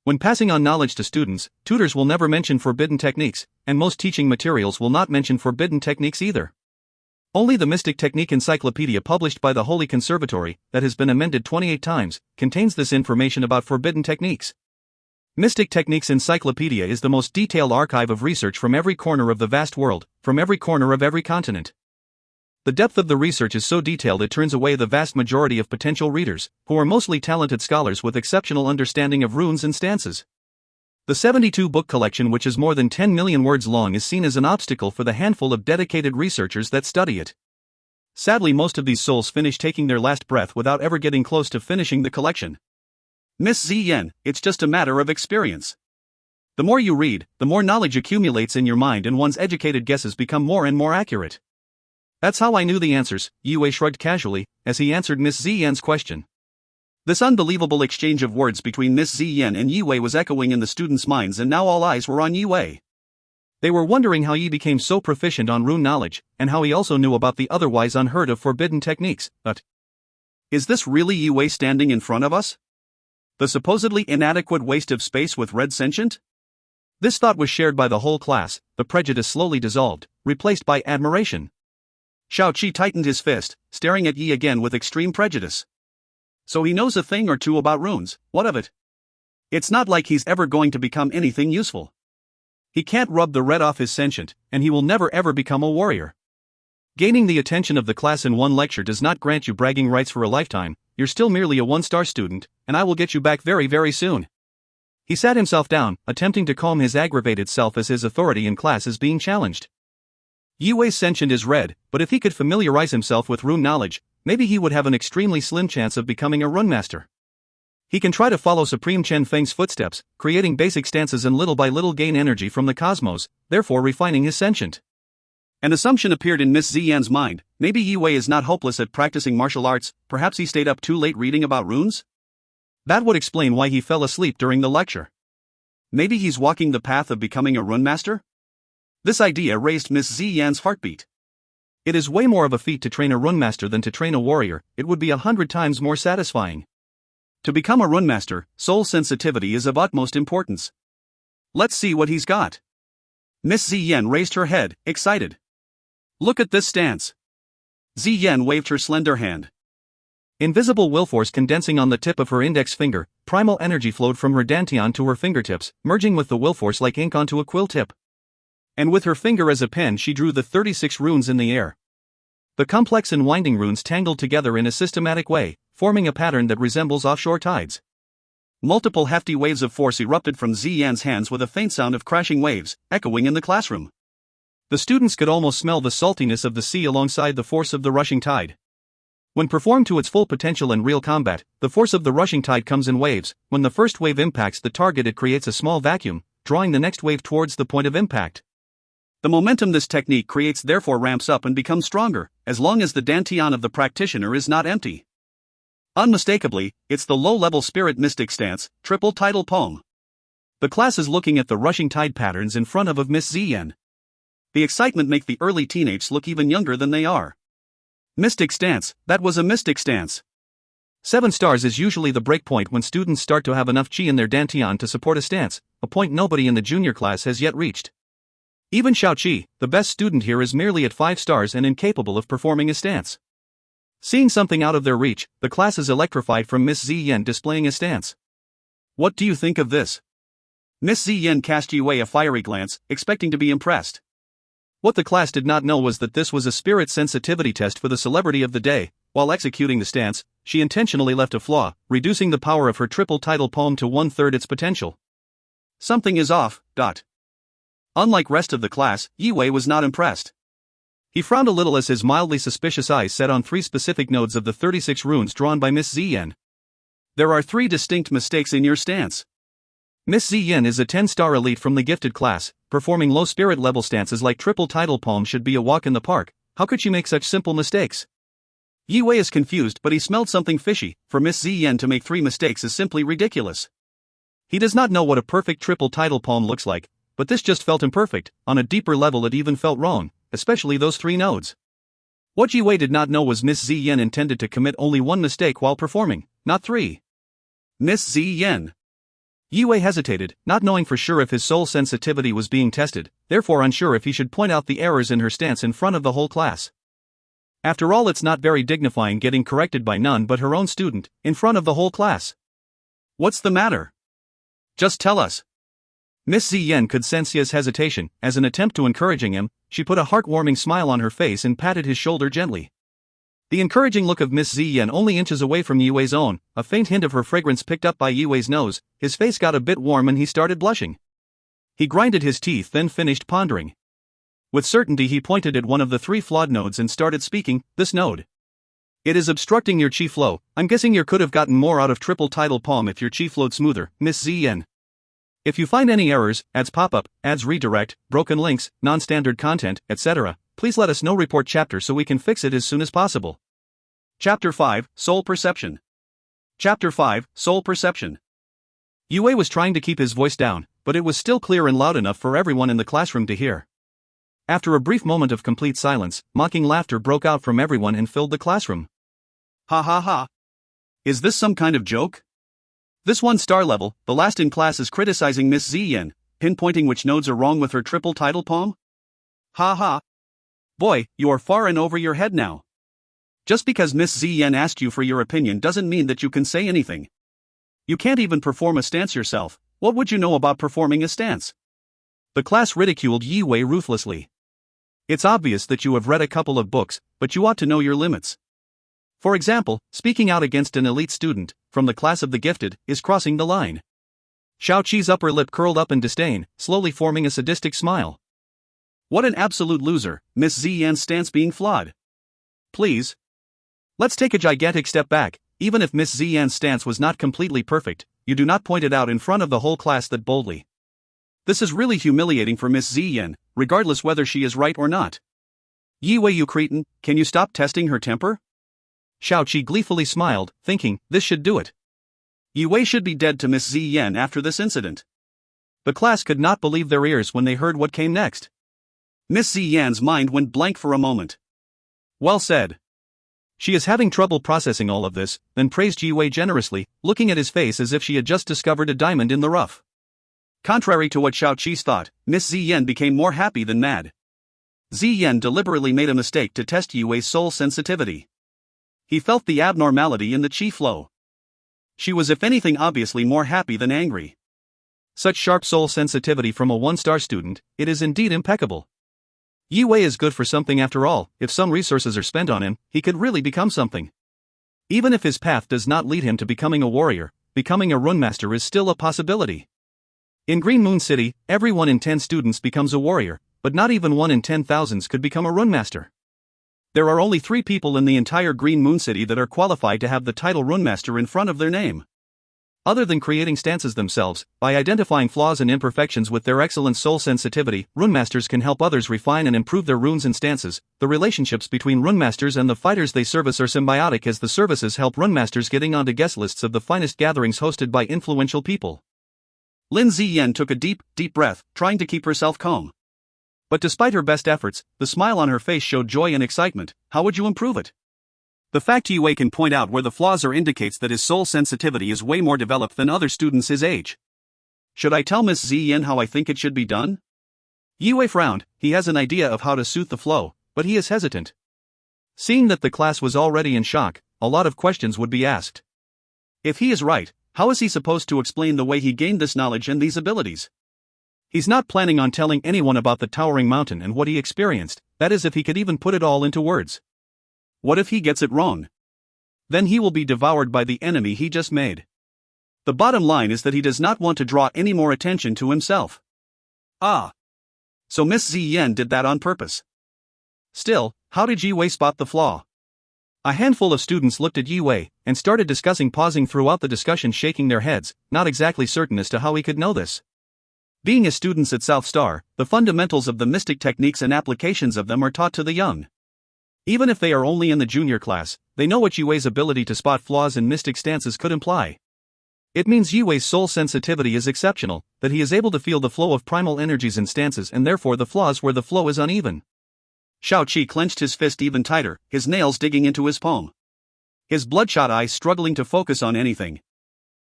When passing on knowledge to students, tutors will never mention forbidden techniques, and most teaching materials will not mention forbidden techniques either. Only the Mystic Technique Encyclopedia, published by the Holy Conservatory, that has been amended 28 times, contains this information about forbidden techniques. Mystic Techniques Encyclopedia is the most detailed archive of research from every corner of the vast world, from every corner of every continent. The depth of the research is so detailed it turns away the vast majority of potential readers, who are mostly talented scholars with exceptional understanding of runes and stances. The 72-book collection, which is more than 10 million words long, is seen as an obstacle for the handful of dedicated researchers that study it. Sadly, most of these souls finish taking their last breath without ever getting close to finishing the collection. Miss Ziyan, it's just a matter of experience. The more you read, the more knowledge accumulates in your mind, and one's educated guesses become more and more accurate. That's how I knew the answers, Yiwei shrugged casually, as he answered Miss Ziyan's question. This unbelievable exchange of words between Miss Ziyan and Yiwei was echoing in the students' minds, and now all eyes were on Yiwei. They were wondering how Yi became so proficient on rune knowledge, and how he also knew about the otherwise unheard of forbidden techniques. But is this really Yiwei standing in front of us? The supposedly inadequate waste of space with red sentient? This thought was shared by the whole class. The prejudice slowly dissolved, replaced by admiration. Xiao Qi tightened his fist, staring at Yi again with extreme prejudice. So he knows a thing or two about runes. What of it? It's not like he's ever going to become anything useful. He can't rub the red off his sentient, and he will never ever become a warrior. Gaining the attention of the class in one lecture does not grant you bragging rights for a lifetime. You're still merely a 1-star student, and I will get you back very, very soon. He sat himself down, attempting to calm his aggravated self as his authority in class is being challenged. Yiwei's sentient is red, but if he could familiarize himself with rune knowledge, maybe he would have an extremely slim chance of becoming a rune master. He can try to follow Supreme Chen Feng's footsteps, creating basic stances and little by little gain energy from the cosmos, therefore refining his sentient. An assumption appeared in Miss Ziyan's mind. Maybe Yi Wei is not hopeless at practicing martial arts, perhaps he stayed up too late reading about runes? That would explain why he fell asleep during the lecture. Maybe he's walking the path of becoming a rune master? This idea raised Miss Ziyan's heartbeat. It is way more of a feat to train a rune master than to train a warrior, it would be 100 times more satisfying. To become a rune master, soul sensitivity is of utmost importance. Let's see what he's got. Miss Ziyan raised her head, excited. Look at this stance. Ziyan waved her slender hand. Invisible will force condensing on the tip of her index finger, primal energy flowed from her dantian to her fingertips, merging with the will force like ink onto a quill tip. And with her finger as a pen she drew the 36 runes in the air. The complex and winding runes tangled together in a systematic way, forming a pattern that resembles offshore tides. Multiple hefty waves of force erupted from Ziyan's hands with a faint sound of crashing waves, echoing in the classroom. The students could almost smell the saltiness of the sea alongside the force of the rushing tide. When performed to its full potential in real combat, the force of the rushing tide comes in waves. When the first wave impacts the target, it creates a small vacuum, drawing the next wave towards the point of impact. The momentum this technique creates therefore ramps up and becomes stronger, as long as the dantian of the practitioner is not empty. Unmistakably, it's the low-level spirit mystic stance, triple tidal palm. The class is looking at the rushing tide patterns in front of Miss Ziyan. The excitement makes the early teenagers look even younger than they are. Mystic stance, that was a mystic stance. 7 stars is usually the breakpoint when students start to have enough chi in their dantian to support a stance, a point nobody in the junior class has yet reached. Even Xiaoqi, the best student here, is merely at 5 stars and incapable of performing a stance. Seeing something out of their reach, the class is electrified from Miss Ziyan displaying a stance. What do you think of this? Miss Ziyan cast Yi Wei a fiery glance, expecting to be impressed. What the class did not know was that this was a spirit sensitivity test for the celebrity of the day. While executing the stance, she intentionally left a flaw, reducing the power of her triple tidal palm to 1/3 its potential. Something is off. Unlike rest of the class, Yi Wei was not impressed. He frowned a little as his mildly suspicious eyes set on 3 specific nodes of the 36 runes drawn by Miss Ziyan. There are 3 distinct mistakes in your stance. Miss Ziyan is a 10-star elite from the gifted class. Performing low spirit level stances like triple tidal palm should be a walk in the park. How could she make such simple mistakes? Yi Wei is confused, but he smelled something fishy. For Miss Ziyan to make 3 mistakes is simply ridiculous. He does not know what a perfect triple tidal palm looks like, but this just felt imperfect. On a deeper level it even felt wrong, especially those 3 nodes. What Yi Wei did not know was Miss Ziyan intended to commit only 1 mistake while performing, not 3. Miss Ziyan. Yi Wei hesitated, not knowing for sure if his soul sensitivity was being tested, therefore unsure if he should point out the errors in her stance in front of the whole class. After all, it's not very dignifying getting corrected by none but her own student, in front of the whole class. What's the matter? Just tell us. Miss Ziyan could sense his hesitation. As an attempt to encouraging him, she put a heartwarming smile on her face and patted his shoulder gently. The encouraging look of Miss Ziyan only inches away from Yi Wei's own, a faint hint of her fragrance picked up by Yi Wei's nose. His face got a bit warm and he started blushing. He grinded his teeth, then finished pondering. With certainty he pointed at one of the 3 flawed nodes and started speaking. This node. It is obstructing your chi flow. I'm guessing you could have gotten more out of triple tidal palm if your chi flowed smoother, Miss Ziyan. If you find any errors, ads pop-up, ads redirect, broken links, non-standard content, etc., please let us know. Report chapter so we can fix it as soon as possible. Chapter 5, Soul Perception. Chapter 5, Soul Perception. Yi Wei was trying to keep his voice down, but it was still clear and loud enough for everyone in the classroom to hear. After a brief moment of complete silence, mocking laughter broke out from everyone and filled the classroom. Ha ha ha. Is this some kind of joke? This 1-star level, the last in class, is criticizing Miss Ziyan, pinpointing which nodes are wrong with her triple tidal palm? Ha ha. Boy, you are far and over your head now. Just because Miss Ziyan asked you for your opinion doesn't mean that you can say anything. You can't even perform a stance yourself. What would you know about performing a stance? The class ridiculed Yi Wei ruthlessly. It's obvious that you have read a couple of books, but you ought to know your limits. For example, speaking out against an elite student, from the class of the gifted, is crossing the line. Xiaoqi's upper lip curled up in disdain, slowly forming a sadistic smile. What an absolute loser, Miss Ziyan's stance being flawed. Please. Let's take a gigantic step back. Even if Miss Ziyan's stance was not completely perfect, you do not point it out in front of the whole class that boldly. This is really humiliating for Miss Ziyan, regardless whether she is right or not. Yi Wei, you cretin, can you stop testing her temper? Xiaoqi gleefully smiled, thinking, this should do it. Yi Wei should be dead to Miss Ziyan after this incident. The class could not believe their ears when they heard what came next. Miss Ziyan's mind went blank for a moment. Well said. She is having trouble processing all of this, then praised Yi Wei generously, looking at his face as if she had just discovered a diamond in the rough. Contrary to what Xiaoqi's thought, Miss Ziyan became more happy than mad. Ziyan deliberately made a mistake to test Yi Wei's soul sensitivity. He felt the abnormality in the chi flow. She was if anything obviously more happy than angry. Such sharp soul sensitivity from a one-star student, it is indeed impeccable. Yi Wei is good for something after all. If some resources are spent on him, he could really become something. Even if his path does not lead him to becoming a warrior, becoming a runemaster is still a possibility. In Green Moon City, every 1 in 10 students becomes a warrior, but not even 1 in 10,000 could become a runemaster. There are only 3 people in the entire Green Moon City that are qualified to have the title runemaster in front of their name. Other than creating stances themselves, by identifying flaws and imperfections with their excellent soul sensitivity, runemasters can help others refine and improve their runes and stances. The relationships between runemasters and the fighters they service are symbiotic, as the services help runemasters getting onto guest lists of the finest gatherings hosted by influential people. Lin Ziyan took a deep breath, trying to keep herself calm. But despite her best efforts, the smile on her face showed joy and excitement. How would you improve it? The fact Yi Wei can point out where the flaws are indicates that his soul sensitivity is way more developed than other students his age. Should I tell Miss Ziyan how I think it should be done? Yi Wei frowned. He has an idea of how to soothe the flow, but he is hesitant. Seeing that the class was already in shock, a lot of questions would be asked. If he is right, how is he supposed to explain the way he gained this knowledge and these abilities? He's not planning on telling anyone about the towering mountain and what he experienced, that is if he could even put it all into words. What if he gets it wrong? Then he will be devoured by the enemy he just made. The bottom line is that he does not want to draw any more attention to himself. Ah. So Miss Ziyan did that on purpose. Still, how did Yi Wei spot the flaw? A handful of students looked at Yi Wei and started discussing, pausing throughout the discussion, shaking their heads, not exactly certain as to how he could know this. Being as students at South Star, the fundamentals of the mystic techniques and applications of them are taught to the young. Even if they are only in the junior class, they know what Yi Wei's ability to spot flaws in mystic stances could imply. It means Yi Wei's soul sensitivity is exceptional, that he is able to feel the flow of primal energies in stances and therefore the flaws where the flow is uneven. Xiaoqi clenched his fist even tighter, his nails digging into his palm. His bloodshot eyes struggling to focus on anything.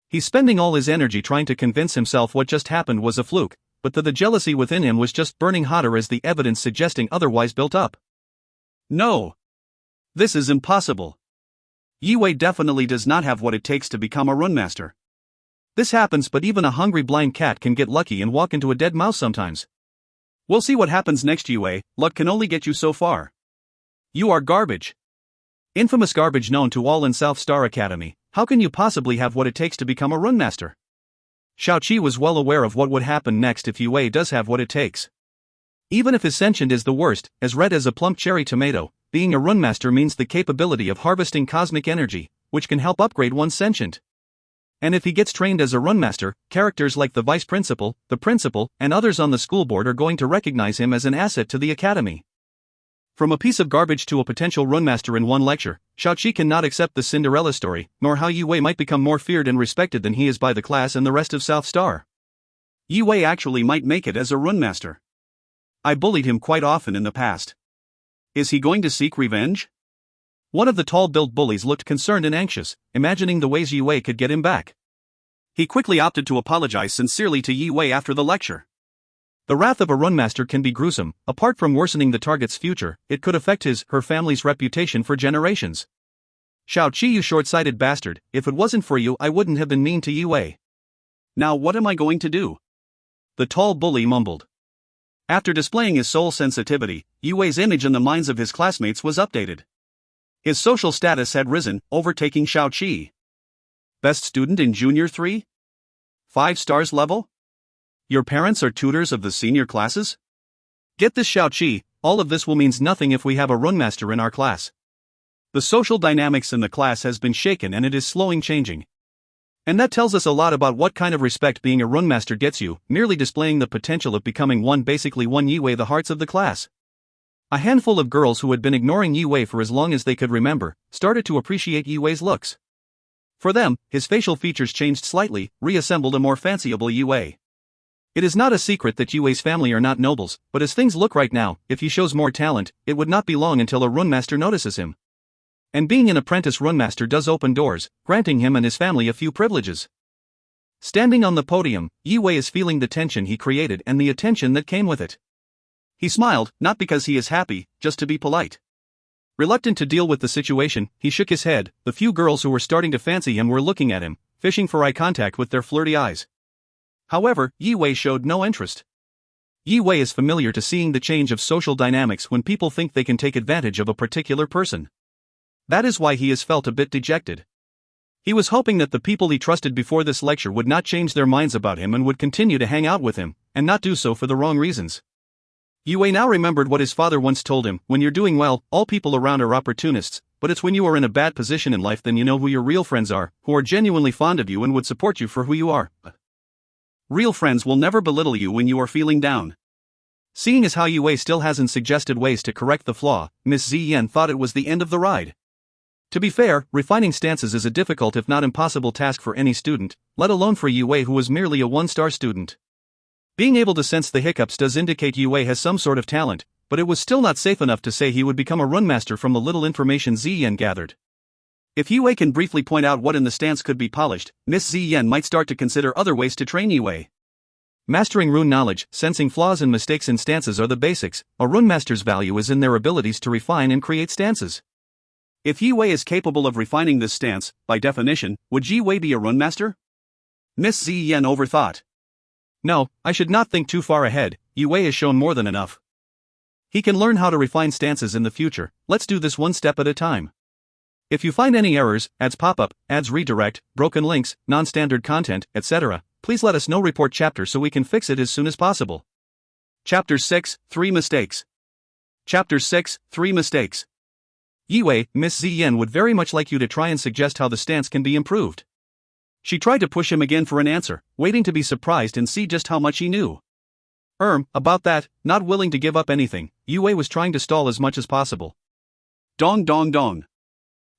He's spending all his energy trying to convince himself what just happened was a fluke, but the jealousy within him was just burning hotter as the evidence suggesting otherwise built up. No. This is impossible. Yi Wei definitely does not have what it takes to become a runemaster. This happens, but even a hungry blind cat can get lucky and walk into a dead mouse sometimes. We'll see what happens next, Yi Wei. Luck can only get you so far. You are garbage. Infamous garbage known to all in South Star Academy. How can you possibly have what it takes to become a runemaster? Xiaoqi was well aware of what would happen next if Yi Wei does have what it takes. Even if his sentient is the worst, as red as a plump cherry tomato, being a runemaster means the capability of harvesting cosmic energy, which can help upgrade one's sentient. And if he gets trained as a runemaster, characters like the vice principal, the principal, and others on the school board are going to recognize him as an asset to the academy. From a piece of garbage to a potential runemaster in one lecture, Xiaoqi cannot accept the Cinderella story, nor how Yi Wei might become more feared and respected than he is by the class and the rest of South Star. Yi Wei actually might make it as a runemaster. I bullied him quite often in the past. Is he going to seek revenge? One of the tall-built bullies looked concerned and anxious, imagining the ways Yi Wei could get him back. He quickly opted to apologize sincerely to Yi Wei after the lecture. The wrath of a runemaster can be gruesome. Apart from worsening the target's future, it could affect her family's reputation for generations. Xiaoqi, you short-sighted bastard, if it wasn't for you I wouldn't have been mean to Yi Wei. Now what am I going to do? The tall bully mumbled. After displaying his soul sensitivity, Yi Wei's image in the minds of his classmates was updated. His social status had risen, overtaking Xiaoqi. Best student in Junior 3? 5 stars level? Your parents are tutors of the senior classes? Get this, Xiaoqi, all of this will mean nothing if we have a runemaster in our class. The social dynamics in the class has been shaken and it is slowly changing. And that tells us a lot about what kind of respect being a runemaster gets you, merely displaying the potential of becoming one, basically one Yi Wei the hearts of the class. A handful of girls who had been ignoring Yi Wei for as long as they could remember started to appreciate Yi Wei's looks. For them, his facial features changed slightly, reassembled a more fanciable Yi Wei. It is not a secret that Yi Wei's family are not nobles, but as things look right now, if he shows more talent, it would not be long until a runemaster notices him. And being an apprentice runemaster does open doors, granting him and his family a few privileges. Standing on the podium, Yi Wei is feeling the tension he created and the attention that came with it. He smiled, not because he is happy, just to be polite. Reluctant to deal with the situation, he shook his head. The few girls who were starting to fancy him were looking at him, fishing for eye contact with their flirty eyes. However, Yi Wei showed no interest. Yi Wei is familiar to seeing the change of social dynamics when people think they can take advantage of a particular person. That is why he has felt a bit dejected. He was hoping that the people he trusted before this lecture would not change their minds about him and would continue to hang out with him, and not do so for the wrong reasons. Yi Wei now remembered what his father once told him: when you're doing well, all people around are opportunists, but it's when you are in a bad position in life then you know who your real friends are, who are genuinely fond of you and would support you for who you are. Real friends will never belittle you when you are feeling down. Seeing as how Yi Wei still hasn't suggested ways to correct the flaw, Miss Ziyan thought it was the end of the ride. To be fair, refining stances is a difficult if not impossible task for any student, let alone for Yi Wei who was merely a one-star student. Being able to sense the hiccups does indicate Yi Wei has some sort of talent, but it was still not safe enough to say he would become a runmaster from the little information Ziyan gathered. If Yi Wei can briefly point out what in the stance could be polished, Miss Ziyan might start to consider other ways to train Yi Wei. Mastering rune knowledge, sensing flaws and mistakes in stances are the basics. A runemaster's value is in their abilities to refine and create stances. If Yi Wei is capable of refining this stance, by definition, would Yi Wei be a runemaster? Miss Ziyan overthought. No, I should not think too far ahead. Yi Wei has shown more than enough. He can learn how to refine stances in the future. Let's do this one step at a time. If you find any errors, ads pop up, ads redirect, broken links, non-standard content, etc., please let us know. Report chapter so we can fix it as soon as possible. Chapter 6, 3 Mistakes. Chapter 6, 3 Mistakes. Yi Wei, Miss Ziyan would very much like you to try and suggest how the stance can be improved. She tried to push him again for an answer, waiting to be surprised and see just how much he knew. About that, not willing to give up anything, Yi Wei was trying to stall as much as possible. Dong dong dong.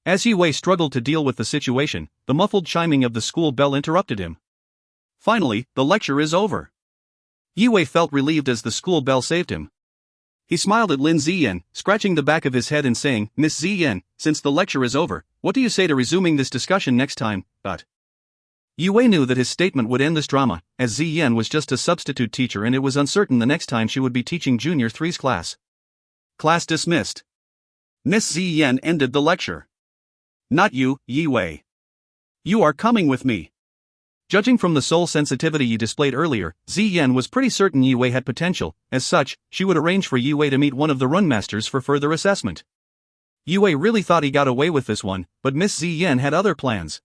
As Yi Wei struggled to deal with the situation, the muffled chiming of the school bell interrupted him. Finally, the lecture is over. Yi Wei felt relieved as the school bell saved him. He smiled at Lin Ziyan, scratching the back of his head and saying, Miss Ziyan, since the lecture is over, what do you say to resuming this discussion next time? Yi Wei knew that his statement would end this drama, as Ziyan was just a substitute teacher and it was uncertain the next time she would be teaching Junior 3's class. Class dismissed. Miss Ziyan ended the lecture. Not you, Yi Wei. You are coming with me. Judging from the soul sensitivity you displayed earlier, Ziyan was pretty certain Yi Wei had potential. As such, she would arrange for Yi Wei to meet one of the runmasters for further assessment. Yi Wei really thought he got away with this one, but Miss Ziyan had other plans.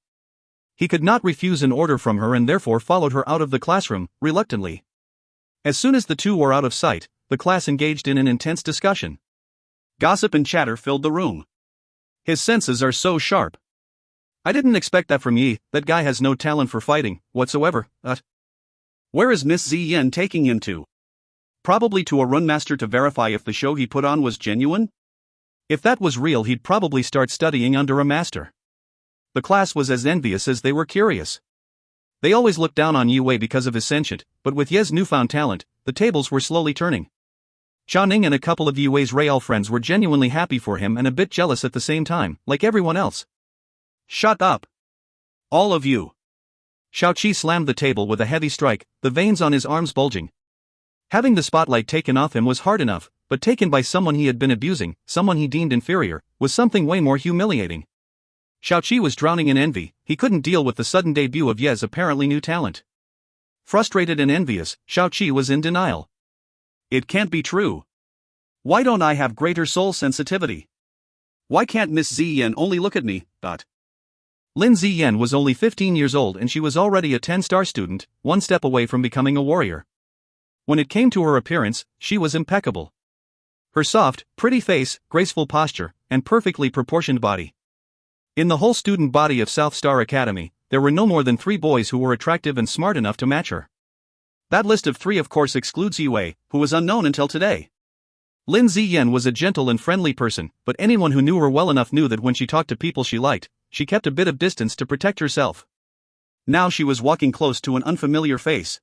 He could not refuse an order from her and therefore followed her out of the classroom, reluctantly. As soon as the two were out of sight, the class engaged in an intense discussion. Gossip and chatter filled the room. His senses are so sharp. I didn't expect that from Yi. That guy has no talent for fighting, whatsoever. Where is Miss Ziyan taking him to? Probably to a runmaster to verify if the show he put on was genuine? If that was real, he'd probably start studying under a master. The class was as envious as they were curious. They always looked down on Yi Wei because of his sentient, but with Ye's newfound talent, the tables were slowly turning. Xiaoning and a couple of Yi Wei's real friends were genuinely happy for him and a bit jealous at the same time, like everyone else. Shut up. All of you. Xiaoqi slammed the table with a heavy strike, the veins on his arms bulging. Having the spotlight taken off him was hard enough, but taken by someone he had been abusing, someone he deemed inferior, was something way more humiliating. Xiaoqi was drowning in envy. He couldn't deal with the sudden debut of Ye's apparently new talent. Frustrated and envious, Xiaoqi was in denial. It can't be true. Why don't I have greater soul sensitivity? Why can't Miss Ziyan only look at me? Lin Ziyan was only 15 years old and she was already a 10-star student, one step away from becoming a warrior. When it came to her appearance, she was impeccable. Her soft, pretty face, graceful posture, and perfectly proportioned body. In the whole student body of South Star Academy, there were no more than 3 boys who were attractive and smart enough to match her. That list of 3 of course excludes Yi Wei, who was unknown until today. Lin Ziyan was a gentle and friendly person, but anyone who knew her well enough knew that when she talked to people she liked, she kept a bit of distance to protect herself. Now she was walking close to an unfamiliar face.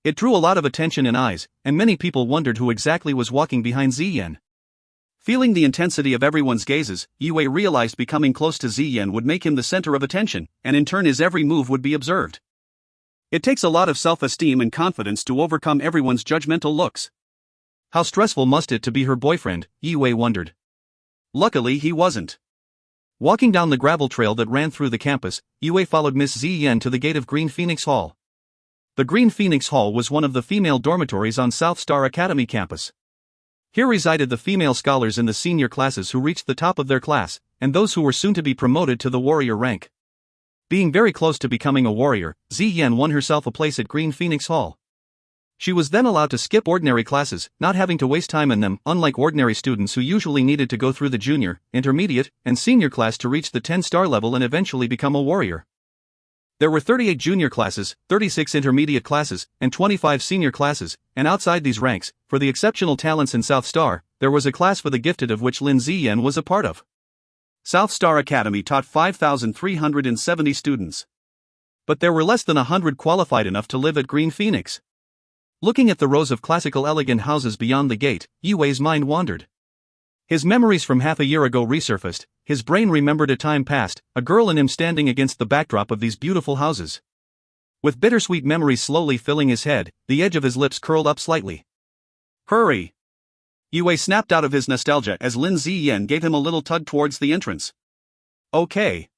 It drew a lot of attention and eyes, and many people wondered who exactly was walking behind Ziyan. Feeling the intensity of everyone's gazes, Yue realized becoming close to Ziyan would make him the center of attention, and in turn his every move would be observed. It takes a lot of self-esteem and confidence to overcome everyone's judgmental looks. How stressful must it to be her boyfriend, Yue wondered. Luckily he wasn't. Walking down the gravel trail that ran through the campus, Yue followed Miss Ziyan to the gate of Green Phoenix Hall. The Green Phoenix Hall was one of the female dormitories on South Star Academy campus. Here resided the female scholars in the senior classes who reached the top of their class, and those who were soon to be promoted to the warrior rank. Being very close to becoming a warrior, Ziyan won herself a place at Green Phoenix Hall. She was then allowed to skip ordinary classes, not having to waste time in them, unlike ordinary students who usually needed to go through the junior, intermediate, and senior class to reach the 10-star level and eventually become a warrior. There were 38 junior classes, 36 intermediate classes, and 25 senior classes, and outside these ranks, for the exceptional talents in South Star, there was a class for the gifted of which Lin Ziyan was a part of. South Star Academy taught 5,370 students. But there were less than 100 qualified enough to live at Green Phoenix. Looking at the rows of classical elegant houses beyond the gate, Yue's mind wandered. His memories from half a year ago resurfaced, his brain remembered a time past, a girl and him standing against the backdrop of these beautiful houses. With bittersweet memories slowly filling his head, the edge of his lips curled up slightly. Hurry! Yue snapped out of his nostalgia as Lin Ziyan gave him a little tug towards the entrance. Okay.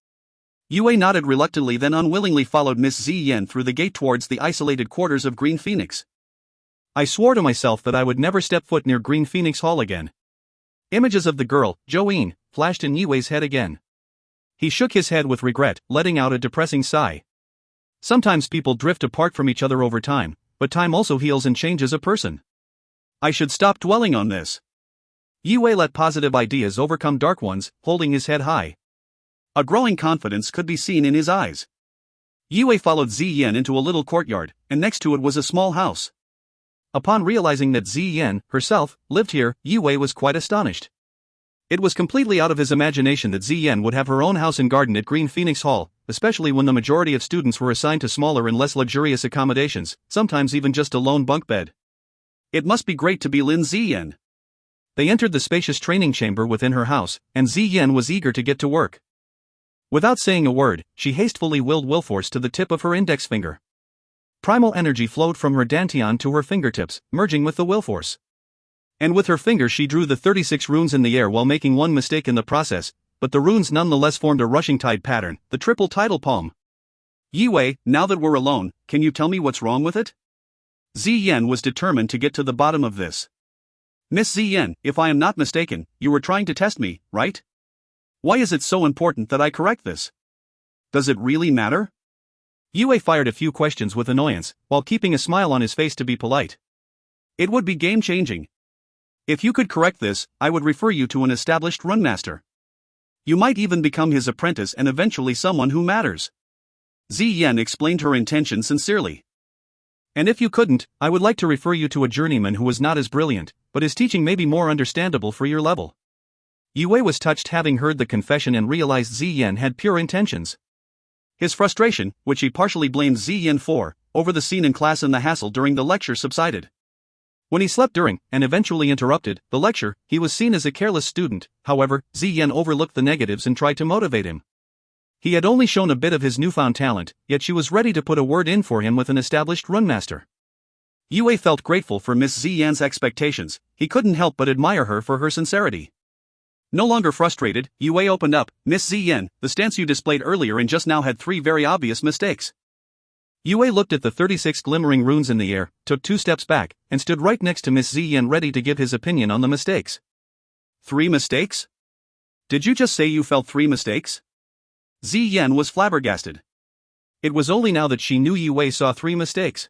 Yue nodded reluctantly, then unwillingly followed Miss Ziyan through the gate towards the isolated quarters of Green Phoenix. I swore to myself that I would never step foot near Green Phoenix Hall again. Images of the girl, Joanne, flashed in Yue's head again. He shook his head with regret, letting out a depressing sigh. Sometimes people drift apart from each other over time, but time also heals and changes a person. I should stop dwelling on this. Yue let positive ideas overcome dark ones, holding his head high. A growing confidence could be seen in his eyes. Yue followed Ziyan into a little courtyard, and next to it was a small house. Upon realizing that Ziyan, herself, lived here, Yue was quite astonished. It was completely out of his imagination that Ziyan would have her own house and garden at Green Phoenix Hall, especially when the majority of students were assigned to smaller and less luxurious accommodations, sometimes even just a lone bunk bed. It must be great to be Lin Ziyan. They entered the spacious training chamber within her house, and Ziyan was eager to get to work. Without saying a word, she hastily willed willforce to the tip of her index finger. Primal energy flowed from her dantian to her fingertips, merging with the willforce. And with her finger she drew the 36 runes in the air while making one mistake in the process, but the runes nonetheless formed a rushing tide pattern, the triple tidal palm. Yue, now that we're alone, can you tell me what's wrong with it? Ziyan was determined to get to the bottom of this. Miss Ziyan, if I am not mistaken, you were trying to test me, right? Why is it so important that I correct this? Does it really matter? Yue fired a few questions with annoyance, while keeping a smile on his face to be polite. It would be game-changing. If you could correct this, I would refer you to an established runemaster. You might even become his apprentice and eventually someone who matters. Ziyan explained her intention sincerely. And if you couldn't, I would like to refer you to a journeyman who was not as brilliant, but his teaching may be more understandable for your level. Yue was touched having heard the confession and realized Ziyan had pure intentions. His frustration, which he partially blamed Ziyan for, over the scene in class and the hassle during the lecture subsided. When he slept during, and eventually interrupted, the lecture, he was seen as a careless student. However, Ziyan overlooked the negatives and tried to motivate him. He had only shown a bit of his newfound talent, yet she was ready to put a word in for him with an established runmaster. Yue felt grateful for Miss Ziyan's expectations. He couldn't help but admire her for her sincerity. No longer frustrated, Yue opened up. Miss Ziyan, the stance you displayed earlier and just now had 3 very obvious mistakes. Yue looked at the 36 glimmering runes in the air, took 2 steps back, and stood right next to Miss Ziyan ready to give his opinion on the mistakes. 3 mistakes? Did you just say you felt 3 mistakes? Ziyan was flabbergasted. It was only now that she knew Yue saw 3 mistakes.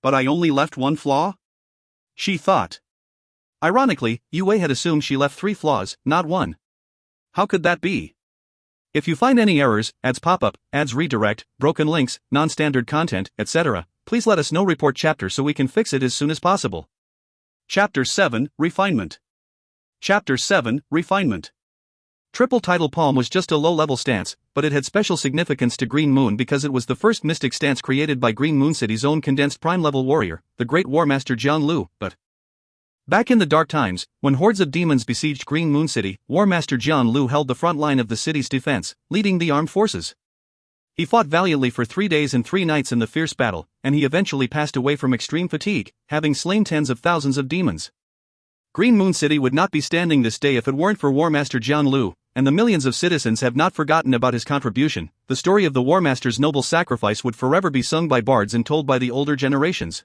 But I only left 1 flaw? She thought. Ironically, Yue had assumed she left 3 flaws, not 1. How could that be? If you find any errors, ads pop up, ads redirect, broken links, non-standard content, etc., please let us know. Report chapter so we can fix it as soon as possible. Chapter 7, Refinement. Chapter 7, Refinement. Triple Tidal Palm was just a low-level stance, but it had special significance to Green Moon because it was the first mystic stance created by Green Moon City's own condensed prime-level warrior, the Great War Master Jian Lu. But back in the dark times, when hordes of demons besieged Green Moon City, War Master Jian Lu held the front line of the city's defense, leading the armed forces. He fought valiantly for 3 days and 3 nights in the fierce battle, and he eventually passed away from extreme fatigue, having slain tens of thousands of demons. Green Moon City would not be standing this day if it weren't for War Master Jian Lu, and the millions of citizens have not forgotten about his contribution. The story of the War Master's noble sacrifice would forever be sung by bards and told by the older generations.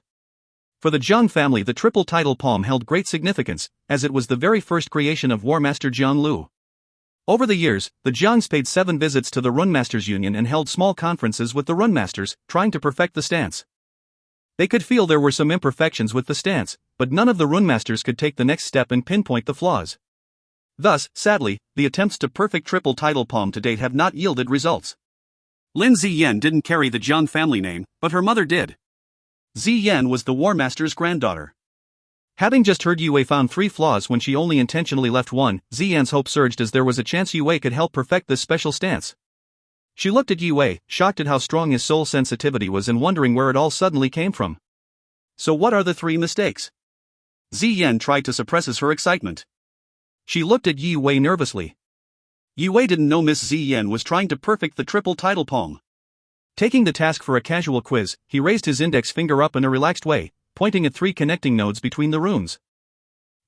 For the Jiang family, the Triple Tidal Palm held great significance, as it was the very first creation of War Master Jian Lu. Over the years, the Jiangs paid 7 visits to the Runmasters Union and held small conferences with the Runmasters, trying to perfect the stance. They could feel there were some imperfections with the stance, but none of the Runmasters could take the next step and pinpoint the flaws. Thus, sadly, the attempts to perfect Triple Tidal Palm to date have not yielded results. Lin Ziyan didn't carry the Jiang family name, but her mother did. Ziyan was the War Master's granddaughter. Having just heard Yue found 3 flaws when she only intentionally left one, Ziyan's hope surged as there was a chance Yue could help perfect this special stance. She looked at Yue, shocked at how strong his soul sensitivity was and wondering where it all suddenly came from. So what are the 3 mistakes? Ziyan tried to suppress her excitement. She looked at Yue nervously. Yue didn't know Miss Ziyan was trying to perfect the Triple Tidal Palm. Taking the task for a casual quiz, he raised his index finger up in a relaxed way, pointing at 3 connecting nodes between the runes.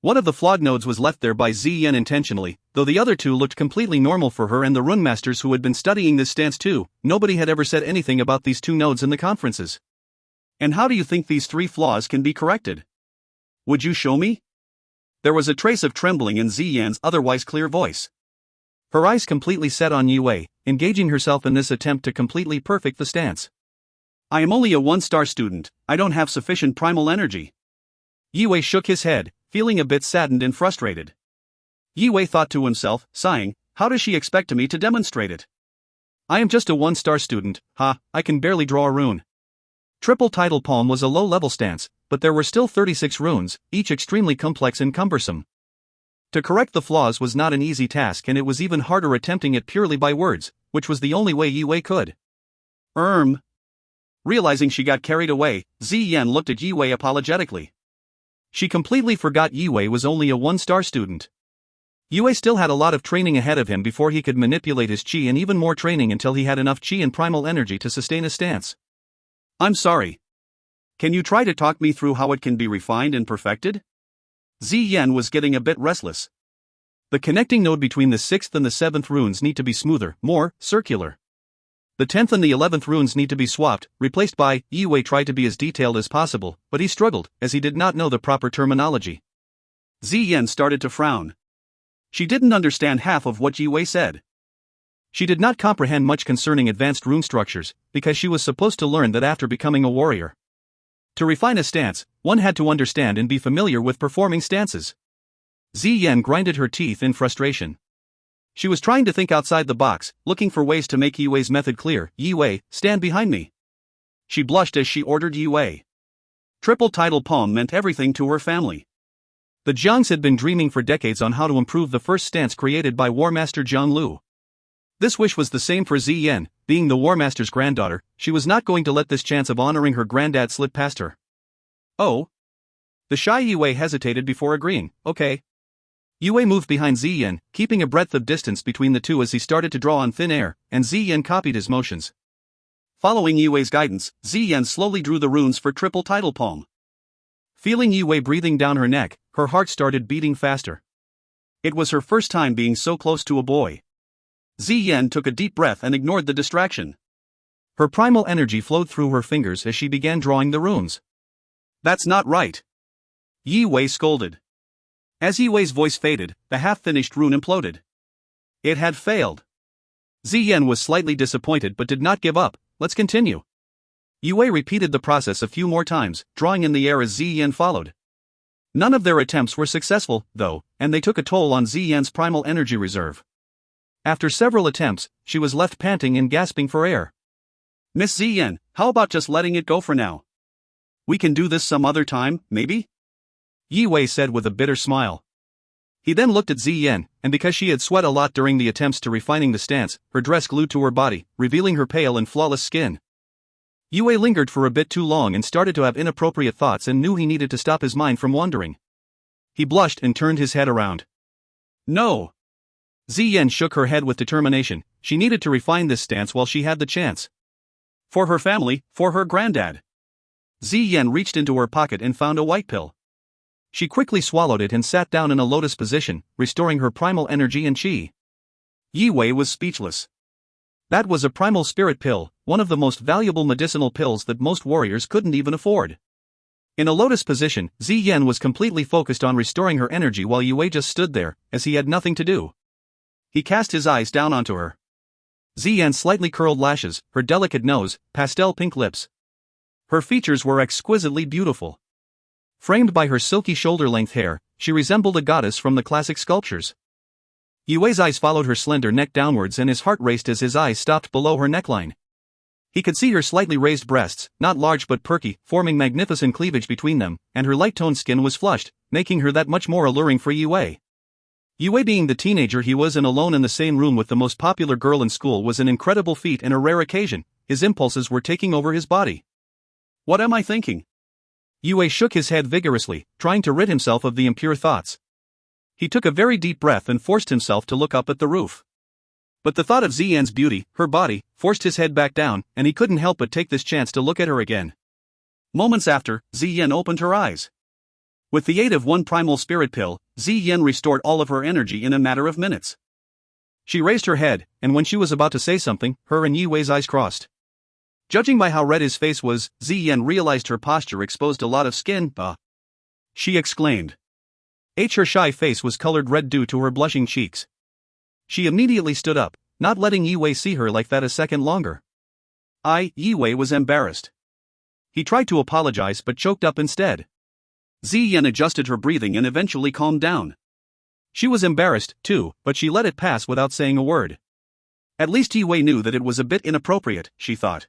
One of the flawed nodes was left there by Ziyan intentionally, though the other 2 looked completely normal for her and the Runmasters who had been studying this stance too. Nobody had ever said anything about these 2 nodes in the conferences. And how do you think these 3 flaws can be corrected? Would you show me? There was a trace of trembling in Ziyan's otherwise clear voice. Her eyes completely set on Yue, engaging herself in this attempt to completely perfect the stance. I am only a 1-star student, I don't have sufficient primal energy. Yue shook his head, feeling a bit saddened and frustrated. Yue thought to himself, sighing, how does she expect me to demonstrate it? I am just a 1-star student, I can barely draw a rune. Triple Tidal Palm was a low-level stance, but there were still 36 runes, each extremely complex and cumbersome. To correct the flaws was not an easy task, and it was even harder attempting it purely by words, which was the only way Yue could. Realizing she got carried away, Ziyan looked at Yue apologetically. She completely forgot Yue was only a 1-star student. Yue still had a lot of training ahead of him before he could manipulate his chi, and even more training until he had enough chi and primal energy to sustain a stance. I'm sorry. Can you try to talk me through how it can be refined and perfected? Ziyan was getting a bit restless. The connecting node between the 6th and the 7th runes need to be smoother, more circular. The 10th and the 11th runes need to be swapped, replaced by. Yue tried to be as detailed as possible, but he struggled, as he did not know the proper terminology. Ziyan started to frown. She didn't understand half of what Yue said. She did not comprehend much concerning advanced rune structures, because she was supposed to learn that after becoming a warrior. To refine a stance, one had to understand and be familiar with performing stances. Ziyan grinded her teeth in frustration. She was trying to think outside the box, looking for ways to make Yue's method clear. Yue, stand behind me. She blushed as she ordered Yue. Triple Tidal Palm meant everything to her family. The Jiangs had been dreaming for decades on how to improve the first stance created by War Master Jian Lu. This wish was the same for Ziyan. Being the War Master's granddaughter, she was not going to let this chance of honoring her granddad slip past her. Oh? The shy Yue hesitated before agreeing. Okay. Yue moved behind Ziyan, keeping a breadth of distance between the 2 as he started to draw on thin air, and Ziyan copied his motions. Following Yue's guidance, Ziyan slowly drew the runes for Triple Tidal Palm. Feeling Yue breathing down her neck, her heart started beating faster. It was her first time being so close to a boy. Ziyan took a deep breath and ignored the distraction. Her primal energy flowed through her fingers as she began drawing the runes. That's not right. Yue scolded. As Yue's voice faded, the half-finished rune imploded. It had failed. Ziyan was slightly disappointed but did not give up. Let's continue. Yue repeated the process a few more times, drawing in the air as Ziyan followed. None of their attempts were successful, though, and they took a toll on Ziyan's primal energy reserve. After several attempts, she was left panting and gasping for air. Miss Ziyan, how about just letting it go for now? We can do this some other time, maybe? Yi Wei said with a bitter smile. He then looked at Ziyan, and because she had sweat a lot during the attempts to refining the stance, her dress glued to her body, revealing her pale and flawless skin. Yi Wei lingered for a bit too long and started to have inappropriate thoughts and knew he needed to stop his mind from wandering. He blushed and turned his head around. No! Ziyan shook her head with determination. She needed to refine this stance while she had the chance. For her family, for her granddad. Ziyan reached into her pocket and found a white pill. She quickly swallowed it and sat down in a lotus position, restoring her primal energy and chi. Yi Wei was speechless. That was a primal spirit pill, one of the most valuable medicinal pills that most warriors couldn't even afford. In a lotus position, Ziyan was completely focused on restoring her energy while Yi Wei just stood there, as he had nothing to do. He cast his eyes down onto her. Ziyan's slightly curled lashes, her delicate nose, pastel pink lips. Her features were exquisitely beautiful. Framed by her silky shoulder-length hair, she resembled a goddess from the classic sculptures. Yi Wei's eyes followed her slender neck downwards and his heart raced as his eyes stopped below her neckline. He could see her slightly raised breasts, not large but perky, forming magnificent cleavage between them, and her light-toned skin was flushed, making her that much more alluring for Yi Wei. Yi Wei being the teenager he was and alone in the same room with the most popular girl in school was an incredible feat and a rare occasion. His impulses were taking over his body. What am I thinking? Yi Wei shook his head vigorously, trying to rid himself of the impure thoughts. He took a very deep breath and forced himself to look up at the roof. But the thought of Ziyan's beauty, her body, forced his head back down, and he couldn't help but take this chance to look at her again. Moments after, Ziyan opened her eyes. With the aid of one primal spirit pill, Ziyan restored all of her energy in a matter of minutes. She raised her head, and when she was about to say something, her and Yi Wei's eyes crossed. Judging by how red his face was, Ziyan realized her posture exposed a lot of skin. She exclaimed. Her shy face was colored red due to her blushing cheeks. She immediately stood up, not letting Yi Wei see her like that a second longer. Yi Wei was embarrassed. He tried to apologize but choked up instead. Ziyan adjusted her breathing and eventually calmed down. She was embarrassed, too, but she let it pass without saying a word. At least Yi Wei knew that it was a bit inappropriate, she thought.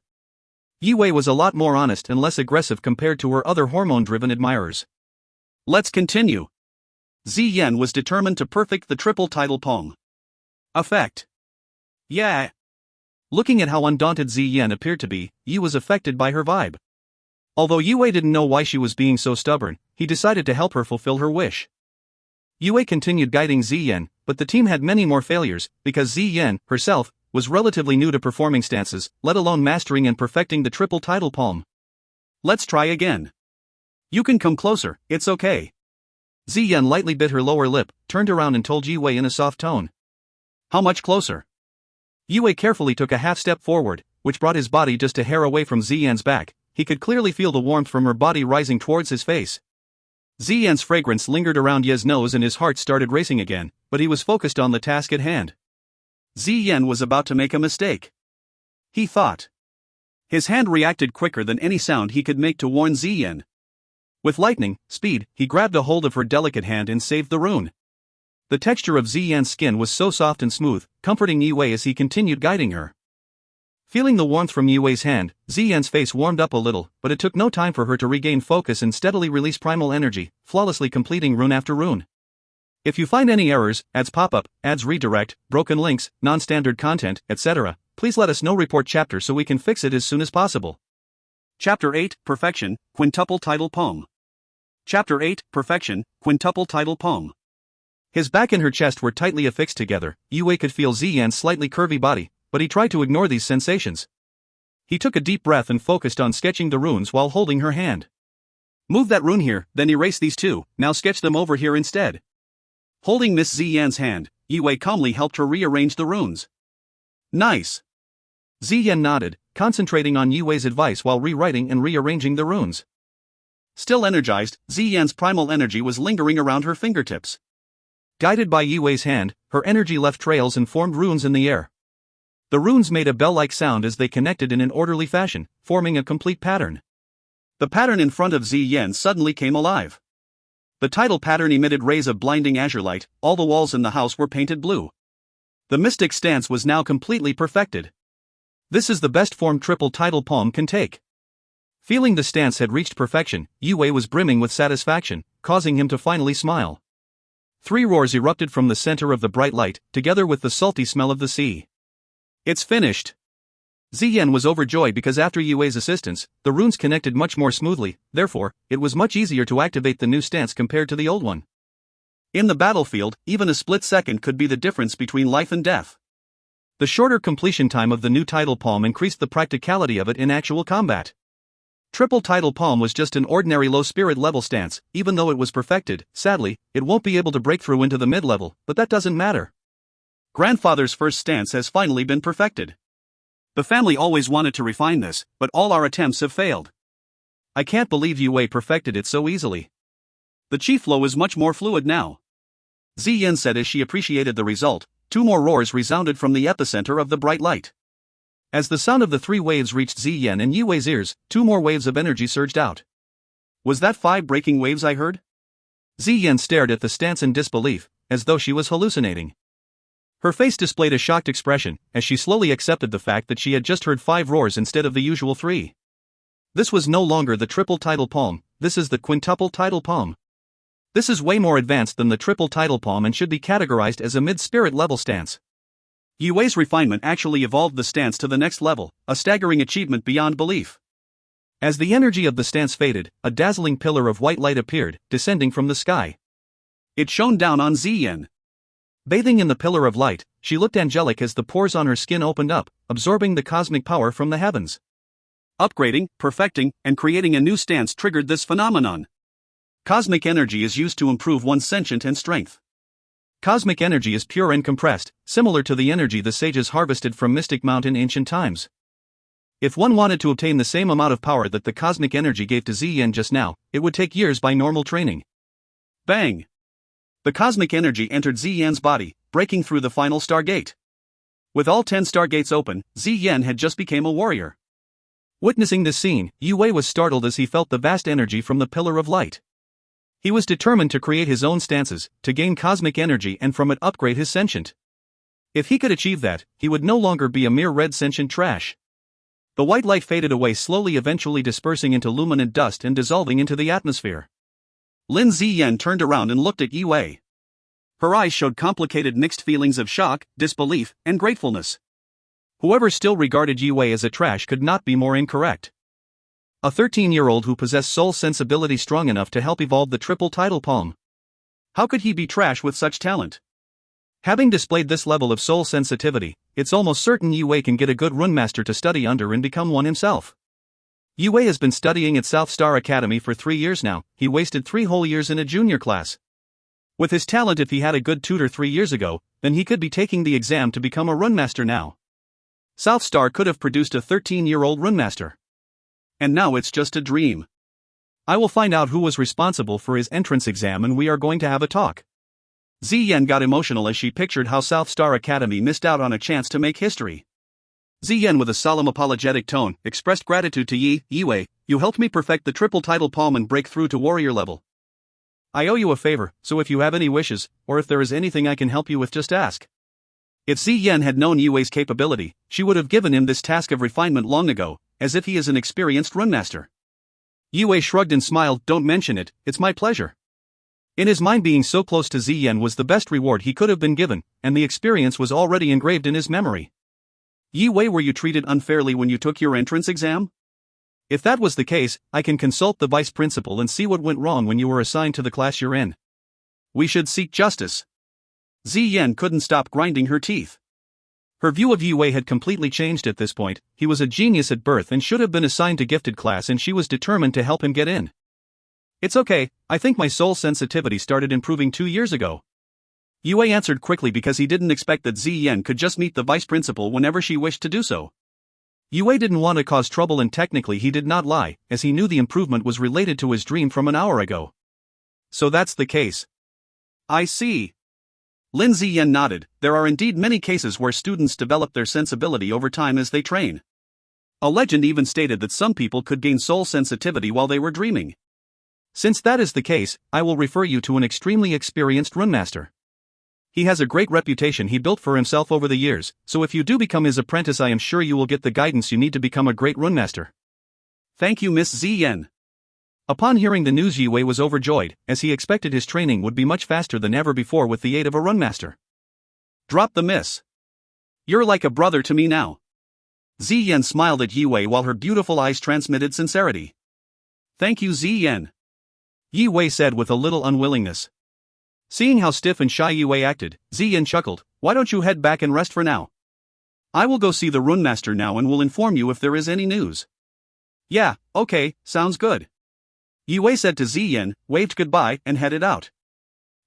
Yi Wei was a lot more honest and less aggressive compared to her other hormone-driven admirers. Let's continue. Ziyan was determined to perfect the triple tidal palm. Effect. Yeah. Looking at how undaunted Ziyan appeared to be, Yi was affected by her vibe. Although Yi Wei didn't know why she was being so stubborn, he decided to help her fulfill her wish. Yi Wei continued guiding Ziyan, but the team had many more failures, because Ziyan, herself, was relatively new to performing stances, let alone mastering and perfecting the triple tidal palm. Let's try again. You can come closer, it's okay. Ziyan lightly bit her lower lip, turned around and told Yi Wei in a soft tone. How much closer? Yi Wei carefully took a half step forward, which brought his body just a hair away from Ziyan's back. He could clearly feel the warmth from her body rising towards his face. Ziyan's fragrance lingered around Ye's nose and his heart started racing again, but he was focused on the task at hand. Ziyan was about to make a mistake. He thought. His hand reacted quicker than any sound he could make to warn Ziyan. With lightning speed, he grabbed a hold of her delicate hand and saved the rune. The texture of Ziyan's skin was so soft and smooth, comforting Yi Wei as he continued guiding her. Feeling the warmth from Yi Wei's hand, Ziyan's face warmed up a little, but it took no time for her to regain focus and steadily release primal energy, flawlessly completing rune after rune. If you find any errors, ads pop up, ads redirect, broken links, non-standard content, etc., please let us know. Report chapter so we can fix it as soon as possible. Chapter 8, Perfection, Quintuple Tidal Palm. Chapter 8, Perfection, Quintuple Tidal Palm. His back and her chest were tightly affixed together. Yi Wei could feel Ziyan's slightly curvy body, but he tried to ignore these sensations. He took a deep breath and focused on sketching the runes while holding her hand. Move that rune here, then erase these two, now sketch them over here instead. Holding Miss Ziyan's hand, Yi Wei calmly helped her rearrange the runes. Nice. Ziyan nodded, concentrating on Yi Wei's advice while rewriting and rearranging the runes. Still energized, Ziyan's primal energy was lingering around her fingertips. Guided by Yi Wei's hand, her energy left trails and formed runes in the air. The runes made a bell-like sound as they connected in an orderly fashion, forming a complete pattern. The pattern in front of Ziyan suddenly came alive. The tidal pattern emitted rays of blinding azure light. All the walls in the house were painted blue. The mystic stance was now completely perfected. This is the best form triple tidal palm can take. Feeling the stance had reached perfection, Yue was brimming with satisfaction, causing him to finally smile. 3 roars erupted from the center of the bright light, together with the salty smell of the sea. It's finished! Ziyan was overjoyed because after Yue's assistance, the runes connected much more smoothly, therefore, it was much easier to activate the new stance compared to the old one. In the battlefield, even a split second could be the difference between life and death. The shorter completion time of the new tidal palm increased the practicality of it in actual combat. Triple tidal palm was just an ordinary low spirit level stance, even though it was perfected. Sadly, it won't be able to break through into the mid-level, but that doesn't matter. Grandfather's first stance has finally been perfected. The family always wanted to refine this, but all our attempts have failed. I can't believe Yue perfected it so easily. The chi flow is much more fluid now. Ziyan said as she appreciated the result. 2 more roars resounded from the epicenter of the bright light. As the sound of the 3 waves reached Ziyan and Yue's ears, 2 more waves of energy surged out. Was that 5 breaking waves I heard? Ziyan stared at the stance in disbelief, as though she was hallucinating. Her face displayed a shocked expression, as she slowly accepted the fact that she had just heard 5 roars instead of the usual 3. This was no longer the triple tidal palm, this is the quintuple tidal palm. This is way more advanced than the triple tidal palm and should be categorized as a mid-spirit level stance. Yue's refinement actually evolved the stance to the next level, a staggering achievement beyond belief. As the energy of the stance faded, a dazzling pillar of white light appeared, descending from the sky. It shone down on Ziyan. Bathing in the pillar of light, she looked angelic as the pores on her skin opened up, absorbing the cosmic power from the heavens. Upgrading, perfecting, and creating a new stance triggered this phenomenon. Cosmic energy is used to improve one's sentience and strength. Cosmic energy is pure and compressed, similar to the energy the sages harvested from Mystic Mount in ancient times. If one wanted to obtain the same amount of power that the cosmic energy gave to Ziyan just now, it would take years by normal training. Bang! The cosmic energy entered Ziyan's body, breaking through the final stargate. With all 10 stargates open, Ziyan had just become a warrior. Witnessing this scene, Yue was startled as he felt the vast energy from the pillar of light. He was determined to create his own stances, to gain cosmic energy and from it upgrade his sentient. If he could achieve that, he would no longer be a mere red sentient trash. The white light faded away slowly, eventually dispersing into luminant dust and dissolving into the atmosphere. Lin Ziyan turned around and looked at Yue. Her eyes showed complicated mixed feelings of shock, disbelief, and gratefulness. Whoever still regarded Yue as a trash could not be more incorrect. A 13-year-old who possessed soul sensibility strong enough to help evolve the triple tidal palm. How could he be trash with such talent? Having displayed this level of soul sensitivity, it's almost certain Yue can get a good runemaster to study under and become one himself. Yue has been studying at South Star Academy for 3 years now. He wasted 3 whole years in a junior class. With his talent, if he had a good tutor 3 years ago, then he could be taking the exam to become a runemaster now. South Star could have produced a 13-year-old runemaster. And now it's just a dream. I will find out who was responsible for his entrance exam and we are going to have a talk. Ziyan got emotional as she pictured how South Star Academy missed out on a chance to make history. Ziyan, with a solemn apologetic tone, expressed gratitude to Yue. You helped me perfect the triple tidal palm and break through to warrior level. I owe you a favor, so if you have any wishes, or if there is anything I can help you with, just ask. If Ziyan had known Yue's capability, she would have given him this task of refinement long ago, as if he is an experienced runemaster. Yue shrugged and smiled. Don't mention it, it's my pleasure. In his mind, being so close to Ziyan was the best reward he could have been given, and the experience was already engraved in his memory. Yue, were you treated unfairly when you took your entrance exam? If that was the case, I can consult the vice principal and see what went wrong when you were assigned to the class you're in. We should seek justice. Ziyan couldn't stop grinding her teeth. Her view of Yue had completely changed at this point. He was a genius at birth and should have been assigned to gifted class, and she was determined to help him get in. It's okay, I think my soul sensitivity started improving 2 years ago. Yue answered quickly because he didn't expect that Ziyan could just meet the vice principal whenever she wished to do so. Yue didn't want to cause trouble, and technically he did not lie, as he knew the improvement was related to his dream from an hour ago. So that's the case. I see. Lin Ziyan nodded. There are indeed many cases where students develop their sensibility over time as they train. A legend even stated that some people could gain soul sensitivity while they were dreaming. Since that is the case, I will refer you to an extremely experienced runemaster. He has a great reputation he built for himself over the years, so if you do become his apprentice, I am sure you will get the guidance you need to become a great runemaster. Thank you, Miss Zhen. Upon hearing the news, Yue was overjoyed, as he expected his training would be much faster than ever before with the aid of a runmaster. Drop the miss. You're like a brother to me now. Zhen smiled at Yue while her beautiful eyes transmitted sincerity. Thank you, Zhen. Yue said with a little unwillingness. Seeing how stiff and shy Yue acted, Zhen chuckled. Why don't you head back and rest for now? I will go see the runmaster now and will inform you if there is any news. Yeah, okay, sounds good. Yue said to Zhen, waved goodbye, and headed out.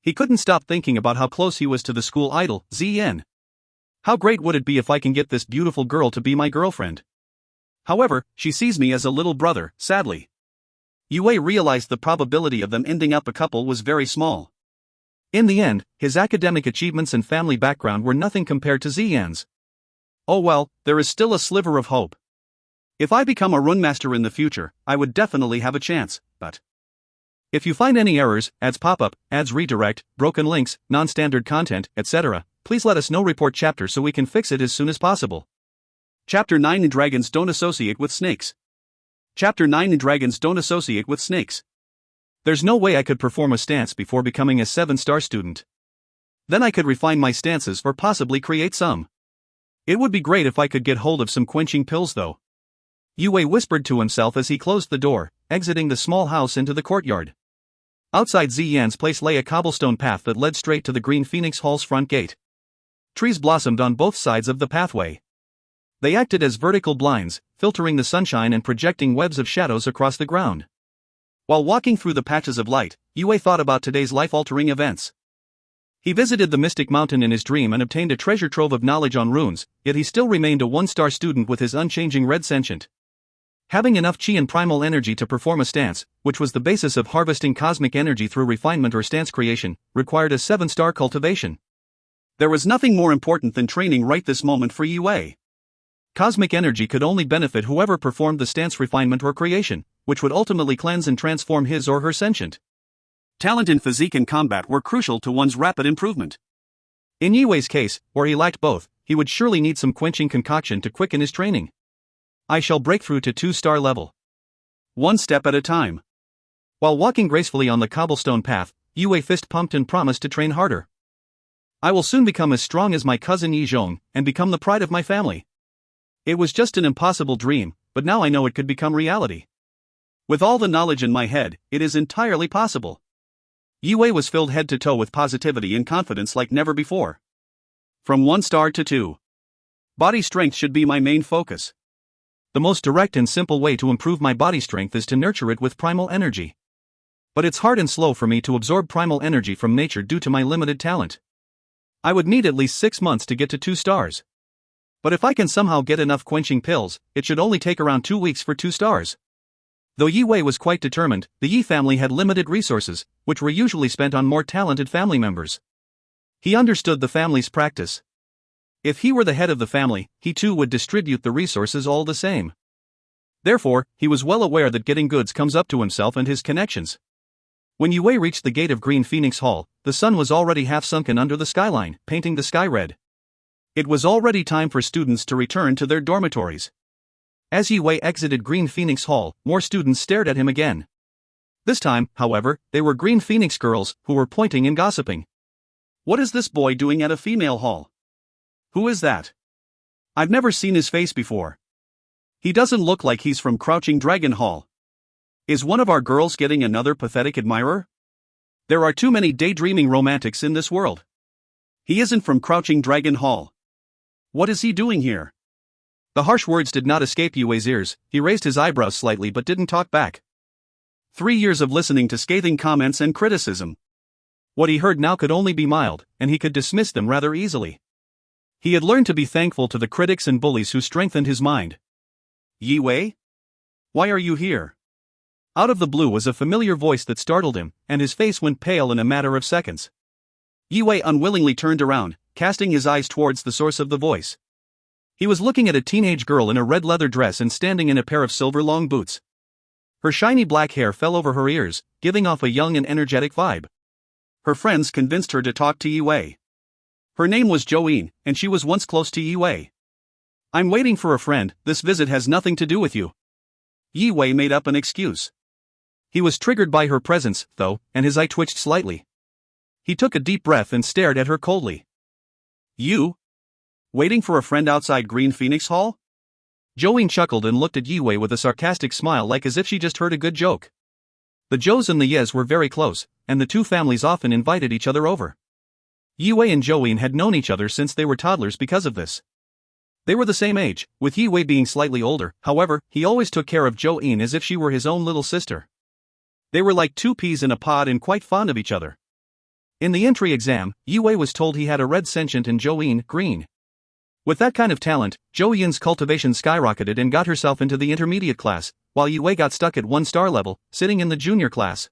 He couldn't stop thinking about how close he was to the school idol, Zhen. How great would it be if I can get this beautiful girl to be my girlfriend? However, she sees me as a little brother, sadly. Yue realized the probability of them ending up a couple was very small. In the end, his academic achievements and family background were nothing compared to Zhen's. Oh well, there is still a sliver of hope. If I become a runmaster in the future, I would definitely have a chance, but... If you find any errors, ads pop-up, ads redirect, broken links, non-standard content, etc., please let us know. Report chapter so we can fix it as soon as possible. Chapter 9 Dragons Don't Associate with Snakes. Chapter 9 Dragons Don't Associate with Snakes. There's no way I could perform a stance before becoming a 7-star student. Then I could refine my stances or possibly create some. It would be great if I could get hold of some quenching pills though. Yue whispered to himself as he closed the door, exiting the small house into the courtyard. Outside Zhen's place lay a cobblestone path that led straight to the Green Phoenix Hall's front gate. Trees blossomed on both sides of the pathway. They acted as vertical blinds, filtering the sunshine and projecting webs of shadows across the ground. While walking through the patches of light, Yue thought about today's life-altering events. He visited the Mystic Mountain in his dream and obtained a treasure trove of knowledge on runes, yet he still remained a 1-star student with his unchanging red sentient. Having enough chi and primal energy to perform a stance, which was the basis of harvesting cosmic energy through refinement or stance creation, required a 7-star cultivation. There was nothing more important than training right this moment for Yue. Cosmic energy could only benefit whoever performed the stance refinement or creation, which would ultimately cleanse and transform his or her sentient. Talent in physique and combat were crucial to one's rapid improvement. In Yue's case, where he lacked both, he would surely need some quenching concoction to quicken his training. I shall break through to 2-star level. One step at a time. While walking gracefully on the cobblestone path, Yue fist pumped and promised to train harder. I will soon become as strong as my cousin Yizhong, and become the pride of my family. It was just an impossible dream, but now I know it could become reality. With all the knowledge in my head, it is entirely possible. Yue was filled head to toe with positivity and confidence like never before. From 1 star to 2. Body strength should be my main focus. The most direct and simple way to improve my body strength is to nurture it with primal energy. But it's hard and slow for me to absorb primal energy from nature due to my limited talent. I would need at least 6 months to get to 2 stars. But if I can somehow get enough quenching pills, it should only take around 2 weeks for 2 stars. Though Yue was quite determined, the Yi family had limited resources, which were usually spent on more talented family members. He understood the family's practice. If he were the head of the family, he too would distribute the resources all the same. Therefore, he was well aware that getting goods comes up to himself and his connections. When Yue reached the gate of Green Phoenix Hall, the sun was already half sunken under the skyline, painting the sky red. It was already time for students to return to their dormitories. As Yue exited Green Phoenix Hall, more students stared at him again. This time, however, they were Green Phoenix girls, who were pointing and gossiping. What is this boy doing at a female hall? Who is that? I've never seen his face before. He doesn't look like he's from Crouching Dragon Hall. Is one of our girls getting another pathetic admirer? There are too many daydreaming romantics in this world. He isn't from Crouching Dragon Hall. What is he doing here? The harsh words did not escape Yue's ears. He raised his eyebrows slightly but didn't talk back. 3 years of listening to scathing comments and criticism. What he heard now could only be mild, and he could dismiss them rather easily. He had learned to be thankful to the critics and bullies who strengthened his mind. Yue? Why are you here? Out of the blue was a familiar voice that startled him, and his face went pale in a matter of seconds. Yue unwillingly turned around, casting his eyes towards the source of the voice. He was looking at a teenage girl in a red leather dress and standing in a pair of silver long boots. Her shiny black hair fell over her ears, giving off a young and energetic vibe. Her friends convinced her to talk to Yue. Her name was Joeen, and she was once close to Yue. I'm waiting for a friend, this visit has nothing to do with you. Yi Wei made up an excuse. He was triggered by her presence, though, and his eye twitched slightly. He took a deep breath and stared at her coldly. You? Waiting for a friend outside Green Phoenix Hall? Jolene chuckled and looked at Yi Wei with a sarcastic smile, like as if she just heard a good joke. The Zhous and the Yes were very close, and the two families often invited each other over. Yi Wei and Jolene had known each other since they were toddlers because of this. They were the same age, with Yi Wei being slightly older. However, he always took care of Jolene as if she were his own little sister. They were like two peas in a pod and quite fond of each other. In the entry exam, Yi Wei was told he had a red sentient and Jolene, green. With that kind of talent, Jolene's cultivation skyrocketed and got herself into the intermediate class, while Yi Wei got stuck at 1-star level, sitting in the junior class.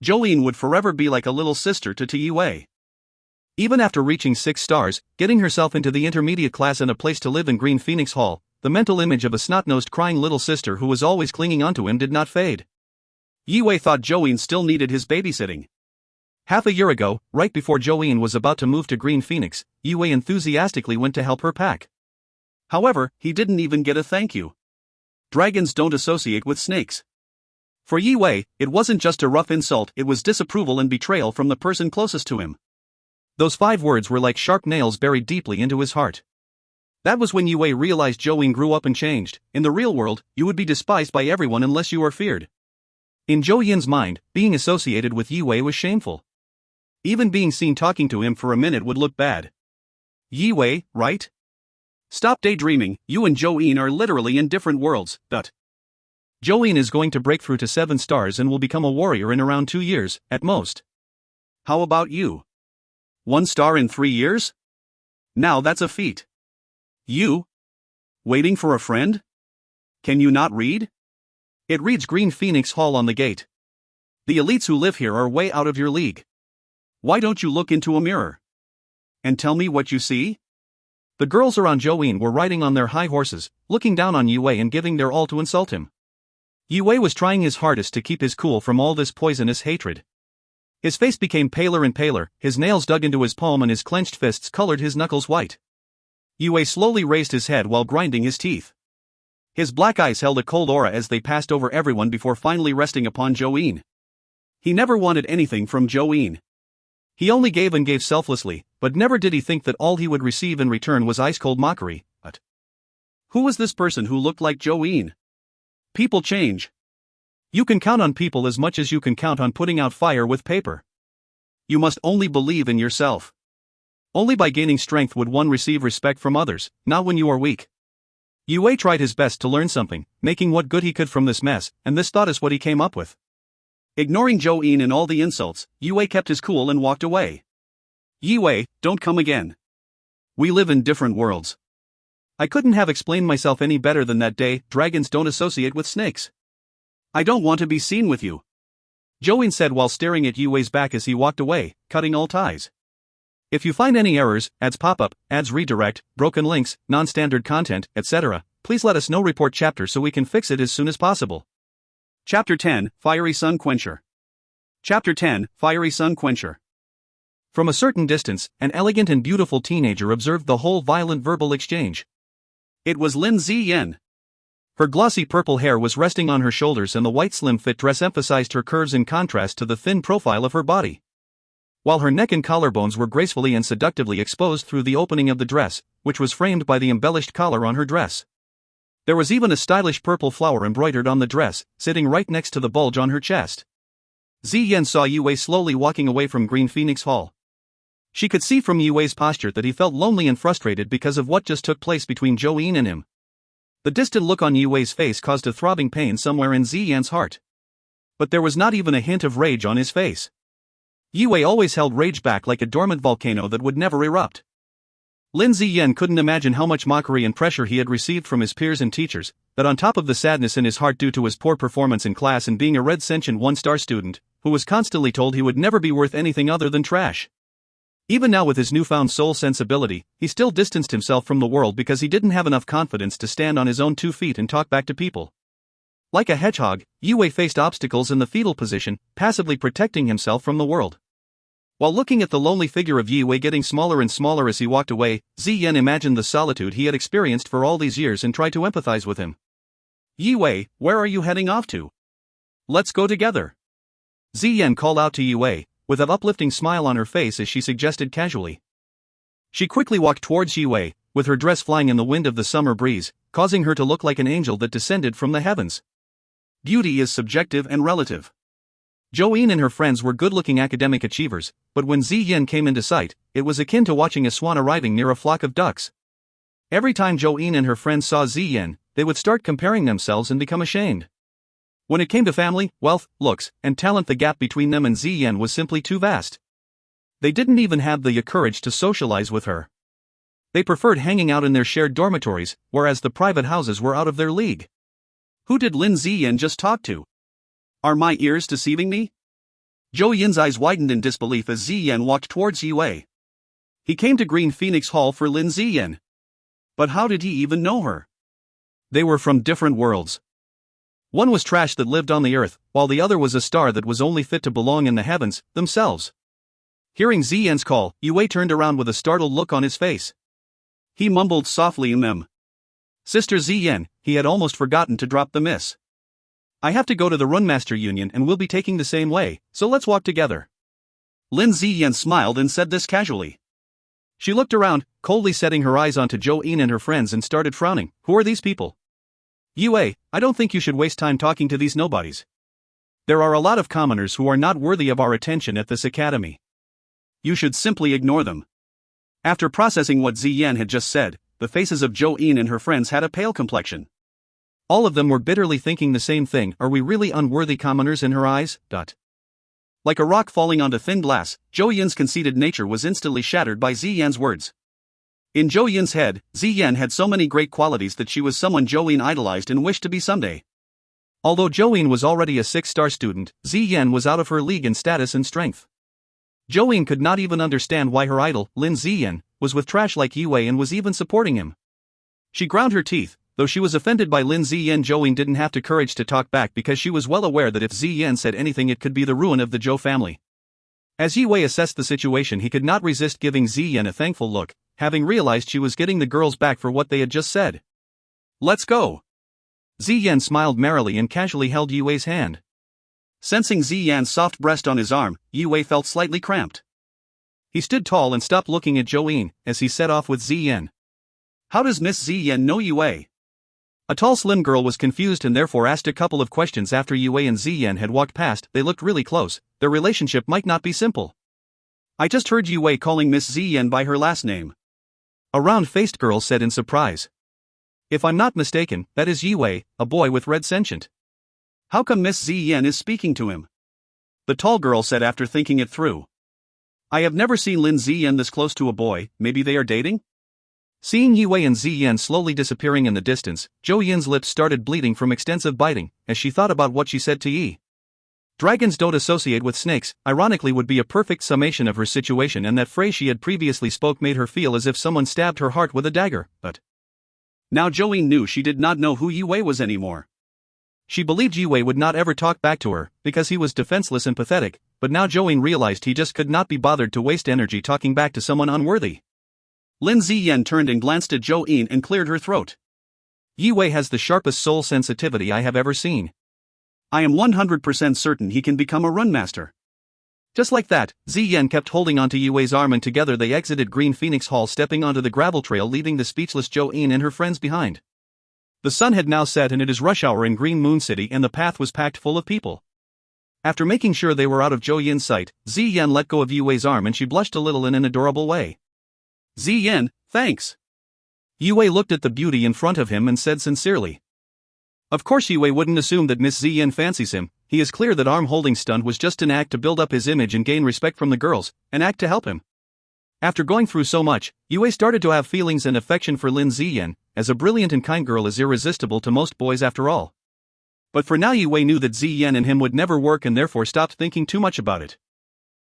Jolene would forever be like a little sister to Yi Wei. Even after reaching 6 stars, getting herself into the intermediate class and a place to live in Green Phoenix Hall, the mental image of a snot-nosed crying little sister who was always clinging onto him did not fade. Yi Wei thought Jolene still needed his babysitting. Half a year ago, right before Jolene was about to move to Green Phoenix, Yi Wei enthusiastically went to help her pack. However, he didn't even get a thank you. Dragons don't associate with snakes. For Yi Wei, it wasn't just a rough insult, it was disapproval and betrayal from the person closest to him. Those 5 words were like sharp nails buried deeply into his heart. That was when Yi Wei realized Jolene grew up and changed. In the real world, you would be despised by everyone unless you are feared. In Zhou Yin's mind, being associated with Yi Wei was shameful. Even being seen talking to him for a minute would look bad. Yi Wei, right? Stop daydreaming, you and Jolene are literally in different worlds, but Jolene is going to break through to 7 stars and will become a warrior in around 2 years, at most. How about you? 1 star in 3 years? Now that's a feat. You? Waiting for a friend? Can you not read? It reads Green Phoenix Hall on the gate. The elites who live here are way out of your league. Why don't you look into a mirror? And tell me what you see? The girls around Jolene were riding on their high horses, looking down on Yi Wei and giving their all to insult him. Yi Wei was trying his hardest to keep his cool from all this poisonous hatred. His face became paler and paler, his nails dug into his palm and his clenched fists colored his knuckles white. Yi Wei slowly raised his head while grinding his teeth. His black eyes held a cold aura as they passed over everyone before finally resting upon Jolene. He never wanted anything from Jolene. He only gave and gave selflessly, but never did he think that all he would receive in return was ice-cold mockery. But who was this person who looked like Jolene? People change. You can count on people as much as you can count on putting out fire with paper. You must only believe in yourself. Only by gaining strength would one receive respect from others, not when you are weak. Yi Wei tried his best to learn something, making what good he could from this mess, and this thought is what he came up with. Ignoring Jolene and all the insults, Yi Wei kept his cool and walked away. Yi Wei, don't come again. We live in different worlds. I couldn't have explained myself any better than that day. Dragons don't associate with snakes. I don't want to be seen with you, Jolene said while staring at Yi Wei's back as he walked away, cutting all ties. If you find any errors, ads pop up, ads redirect, broken links, non-standard content, etc., please let us know. Report chapter so we can fix it as soon as possible. Chapter 10, Fiery Sun Quencher. Chapter 10, Fiery Sun Quencher. From a certain distance, an elegant and beautiful teenager observed the whole violent verbal exchange. It was Lin Ziyan. Her glossy purple hair was resting on her shoulders and the white slim-fit dress emphasized her curves in contrast to the thin profile of her body. While her neck and collarbones were gracefully and seductively exposed through the opening of the dress, which was framed by the embellished collar on her dress. There was even a stylish purple flower embroidered on the dress, sitting right next to the bulge on her chest. Ziyan saw Yi Wei slowly walking away from Green Phoenix Hall. She could see from Yi Wei's posture that he felt lonely and frustrated because of what just took place between Jolene and him. The distant look on Yi Wei's face caused a throbbing pain somewhere in Ziyan's heart. But there was not even a hint of rage on his face. Yi Wei always held rage back like a dormant volcano that would never erupt. Lin Ziyan couldn't imagine how much mockery and pressure he had received from his peers and teachers, that on top of the sadness in his heart due to his poor performance in class and being a red sentient 1-star student, who was constantly told he would never be worth anything other than trash. Even now with his newfound soul sensibility, he still distanced himself from the world because he didn't have enough confidence to stand on his own 2 feet and talk back to people. Like a hedgehog, Yi Wei faced obstacles in the fetal position, passively protecting himself from the world. While looking at the lonely figure of Yi Wei getting smaller and smaller as he walked away, Ziyan imagined the solitude he had experienced for all these years and tried to empathize with him. Yi, where are you heading off to? Let's go together. Ziyan called out to Yi, with an uplifting smile on her face as she suggested casually. She quickly walked towards Yi, with her dress flying in the wind of the summer breeze, causing her to look like an angel that descended from the heavens. Beauty is subjective and relative. Joanne and her friends were good-looking academic achievers, but when Ziyan came into sight, it was akin to watching a swan arriving near a flock of ducks. Every time Joanne and her friends saw Ziyan, they would start comparing themselves and become ashamed. When it came to family, wealth, looks, and talent, the gap between them and Ziyan was simply too vast. They didn't even have the courage to socialize with her. They preferred hanging out in their shared dormitories, whereas the private houses were out of their league. Who did Lin Ziyan just talk to? Are my ears deceiving me? Zhou Yin's eyes widened in disbelief as Ziyan walked towards Yue. He came to Green Phoenix Hall for Lin Ziyan. But how did he even know her? They were from different worlds. One was trash that lived on the earth, while the other was a star that was only fit to belong in the heavens, themselves. Hearing Ziyan's call, Yue turned around with a startled look on his face. He mumbled softly in them. Sister Ziyan, he had almost forgotten to drop the miss. I have to go to the Runmaster Union and we'll be taking the same way, so let's walk together. Lin Ziyan smiled and said this casually. She looked around, coldly setting her eyes onto Joanne and her friends, and started frowning. Who are these people? Yue, I don't think you should waste time talking to these nobodies. There are a lot of commoners who are not worthy of our attention at this academy. You should simply ignore them. After processing what Ziyan had just said, the faces of Joanne and her friends had a pale complexion. All of them were bitterly thinking the same thing. Are we really unworthy commoners in her eyes? Like a rock falling onto thin glass, Zhou Yin's conceited nature was instantly shattered by Ziyan's words. In Zhou Yin's head, Ziyan had so many great qualities that she was someone Joanne idolized and wished to be someday. Although Joanne was already a 6-star student, Ziyan was out of her league in status and strength. Joanne could not even understand why her idol, Lin Ziyan, was with trash like Yue and was even supporting him. She ground her teeth. Though she was offended by Lin Ziyan, Joanne didn't have the courage to talk back because she was well aware that if Ziyan said anything it could be the ruin of the Zhou family. As Yue assessed the situation, he could not resist giving Ziyan a thankful look, having realized she was getting the girls back for what they had just said. Let's go. Ziyan smiled merrily and casually held Yue's hand. Sensing Ziyan's soft breast on his arm, Yue felt slightly cramped. He stood tall and stopped looking at Joanne as he set off with Ziyan. How does Miss Ziyan know Yue? A tall slim girl was confused and therefore asked a couple of questions. After Yue and Ziyan had walked past, they looked really close. Their relationship might not be simple. I just heard Yue calling Miss Ziyan by her last name. A round-faced girl said in surprise. If I'm not mistaken, that is Yue, a boy with red sentient. How come Miss Ziyan is speaking to him? The tall girl said after thinking it through. I have never seen Lin Ziyan this close to a boy. Maybe they are dating? Seeing Yue and Ziyan slowly disappearing in the distance, Zhou Yin's lips started bleeding from extensive biting, as she thought about what she said to Yi. Dragons don't associate with snakes, ironically would be a perfect summation of her situation, and that phrase she had previously spoke made her feel as if someone stabbed her heart with a dagger, but now Joanne knew she did not know who Yue was anymore. She believed Yue would not ever talk back to her, because he was defenseless and pathetic, but now Joanne realized he just could not be bothered to waste energy talking back to someone unworthy. Lin Ziyan turned and glanced at Joanne and cleared her throat. Yue has the sharpest soul sensitivity I have ever seen. I am 100% certain he can become a runmaster. Just like that, Ziyan kept holding onto Yue's arm and together they exited Green Phoenix Hall, stepping onto the gravel trail, leaving the speechless Joanne and her friends behind. The sun had now set and it is rush hour in Green Moon City and the path was packed full of people. After making sure they were out of Zhou Yin's sight, Ziyan let go of Yue's arm and she blushed a little in an adorable way. Ziyan, thanks. Yue looked at the beauty in front of him and said sincerely. Of course Yue wouldn't assume that Miss Ziyan fancies him. He is clear that arm-holding stunt was just an act to build up his image and gain respect from the girls, an act to help him. After going through so much, Yue started to have feelings and affection for Lin Ziyan, as a brilliant and kind girl is irresistible to most boys after all. But for now Yue knew that Ziyan and him would never work and therefore stopped thinking too much about it.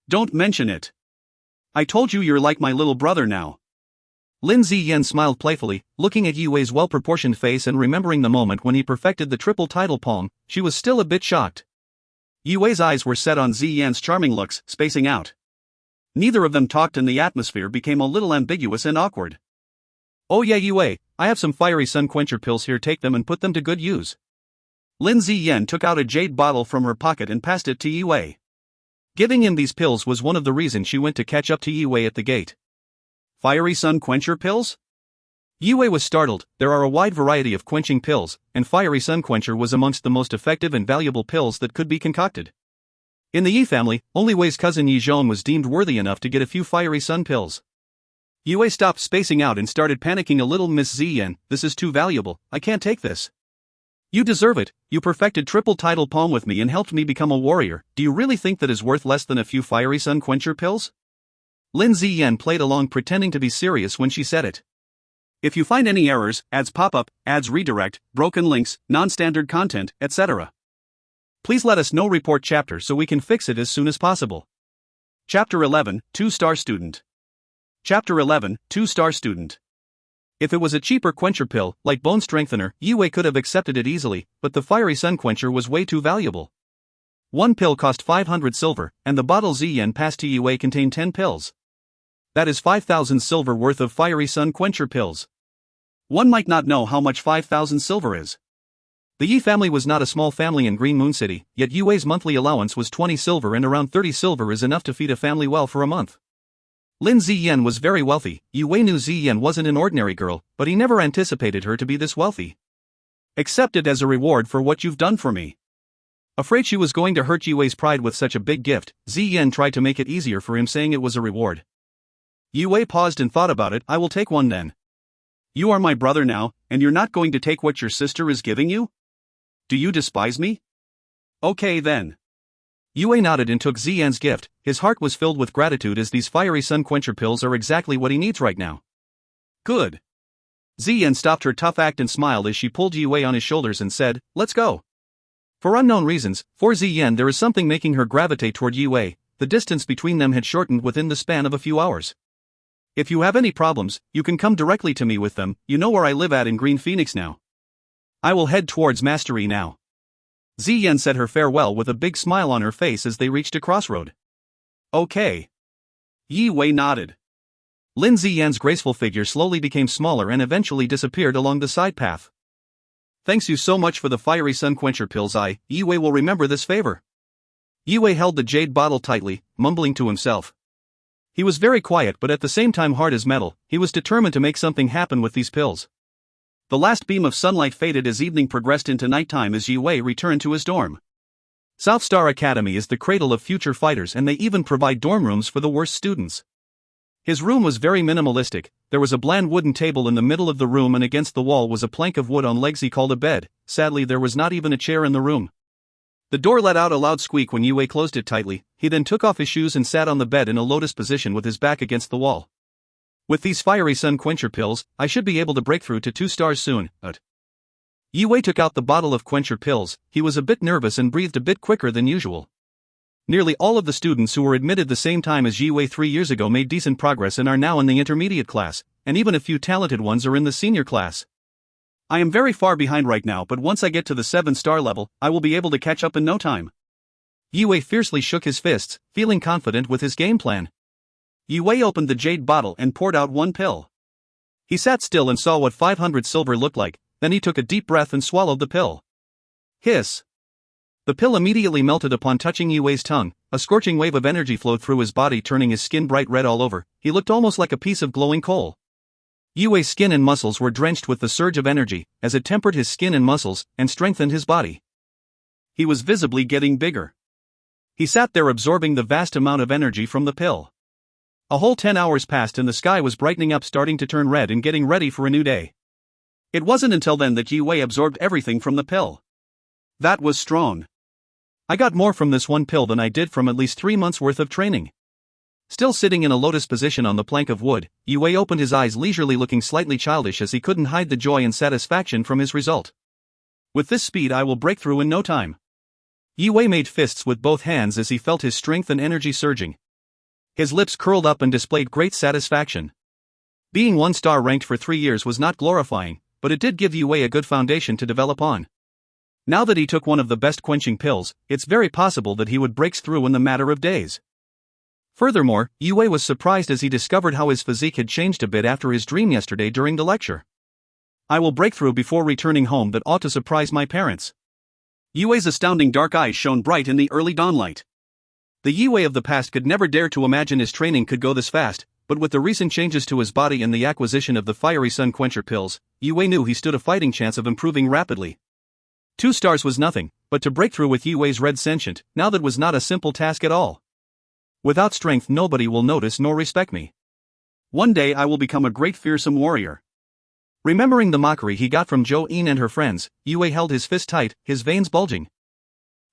Don't mention it. I told you you're like my little brother now. Lin Ziyan smiled playfully, looking at Yue's well-proportioned face and remembering the moment when he perfected the triple tidal palm. She was still a bit shocked. Yue's eyes were set on Ziyan's charming looks, spacing out. Neither of them talked and the atmosphere became a little ambiguous and awkward. Oh yeah Yue, I have some fiery sun quencher pills here, take them and put them to good use. Lin Ziyan took out a jade bottle from her pocket and passed it to Yue. Giving him these pills was one of the reasons she went to catch up to Yue at the gate. Fiery Sun Quencher pills? Yue was startled. There are a wide variety of quenching pills, and Fiery Sun Quencher was amongst the most effective and valuable pills that could be concocted. In the Yi family, only Wei's cousin Yi Zhong was deemed worthy enough to get a few Fiery Sun pills. Yue stopped spacing out and started panicking a little. Miss Ziyan, this is too valuable, I can't take this. You deserve it, you perfected triple tidal palm with me and helped me become a warrior, do you really think that is worth less than a few Fiery Sun Quencher pills? Lin Ziyan played along pretending to be serious when she said it. If you find any errors, ads pop up, ads redirect, broken links, non-standard content, etc. Please let us know. Report chapter so we can fix it as soon as possible. Chapter 11, 2-star student. Chapter 11, 2-star student. If it was a cheaper quencher pill, like Bone Strengthener, Yue could have accepted it easily, but the Fiery Sun Quencher was way too valuable. One pill cost 500 silver, and the bottle Ziyan passed to Yue contained 10 pills. That is 5,000 silver worth of Fiery Sun Quencher pills. One might not know how much 5,000 silver is. The Yi family was not a small family in Green Moon City, yet Yue's monthly allowance was 20 silver, and around 30 silver is enough to feed a family well for a month. Lin Ziyan was very wealthy. Yue knew Ziyan wasn't an ordinary girl, but he never anticipated her to be this wealthy. Accept it as a reward for what you've done for me. Afraid she was going to hurt Yue's pride with such a big gift, Ziyan tried to make it easier for him, saying it was a reward. Yue paused and thought about it. I will take one then. You are my brother now, and you're not going to take what your sister is giving you? Do you despise me? Okay then. Yue nodded and took Ziyan's gift. His heart was filled with gratitude as these Fiery Sun Quencher pills are exactly what he needs right now. Good. Ziyan stopped her tough act and smiled as she pulled Yue on his shoulders and said, let's go. For unknown reasons, for Ziyan there is something making her gravitate toward Yue. The distance between them had shortened within the span of a few hours. If you have any problems, you can come directly to me with them. You know where I live at in Green Phoenix now. I will head towards Mastery now. Ziyan said her farewell with a big smile on her face as they reached a crossroad. Okay. Yue nodded. Lin Ziyan's graceful figure slowly became smaller and eventually disappeared along the side path. Thanks you so much for the Fiery Sun Quencher pills. Yue will remember this favor. Yue held the jade bottle tightly, mumbling to himself. He was very quiet but at the same time hard as metal. He was determined to make something happen with these pills. The last beam of sunlight faded as evening progressed into nighttime as Yue returned to his dorm. South Star Academy is the cradle of future fighters, and they even provide dorm rooms for the worst students. His room was very minimalistic. There was a bland wooden table in the middle of the room, and against the wall was a plank of wood on legs he called a bed. Sadly, there was not even a chair in the room. The door let out a loud squeak when Yue closed it tightly. He then took off his shoes and sat on the bed in a lotus position with his back against the wall. With these Fiery Sun Quencher pills, I should be able to break through to 2 stars soon. Yue took out the bottle of Quencher pills. He was a bit nervous and breathed a bit quicker than usual. Nearly all of the students who were admitted the same time as Yue 3 years ago made decent progress and are now in the intermediate class, and even a few talented ones are in the senior class. I am very far behind right now, but once I get to the 7-star level, I will be able to catch up in no time. Yue fiercely shook his fists, feeling confident with his game plan. Yue opened the jade bottle and poured out one pill. He sat still and saw what 500 silver looked like, then he took a deep breath and swallowed the pill. Hiss! The pill immediately melted upon touching Yue's tongue. A scorching wave of energy flowed through his body, turning his skin bright red all over. He looked almost like a piece of glowing coal. Yue's skin and muscles were drenched with the surge of energy, as it tempered his skin and muscles, and strengthened his body. He was visibly getting bigger. He sat there absorbing the vast amount of energy from the pill. A whole 10 hours passed and the sky was brightening up, starting to turn red and getting ready for a new day. It wasn't until then that Yue absorbed everything from the pill. That was strong. I got more from this one pill than I did from at least 3 months worth of training. Still sitting in a lotus position on the plank of wood, Yue opened his eyes leisurely, looking slightly childish as he couldn't hide the joy and satisfaction from his result. With this speed I will break through in no time. Yue made fists with both hands as he felt his strength and energy surging. His lips curled up and displayed great satisfaction. Being 1-star ranked for 3 years was not glorifying, but it did give Yue a good foundation to develop on. Now that he took one of the best quenching pills, it's very possible that he would break through in the matter of days. Furthermore, Yue was surprised as he discovered how his physique had changed a bit after his dream yesterday during the lecture. I will break through before returning home. That ought to surprise my parents. Yue's astounding dark eyes shone bright in the early dawnlight. The Yue of the past could never dare to imagine his training could go this fast, but with the recent changes to his body and the acquisition of the fiery sun quencher pills, Yue knew he stood a fighting chance of improving rapidly. 2 stars was nothing, but to break through with Yue's red sentient, now that was not a simple task at all. Without strength nobody will notice nor respect me. One day I will become a great fearsome warrior. Remembering the mockery he got from Jo-in and her friends, Yue held his fist tight, his veins bulging.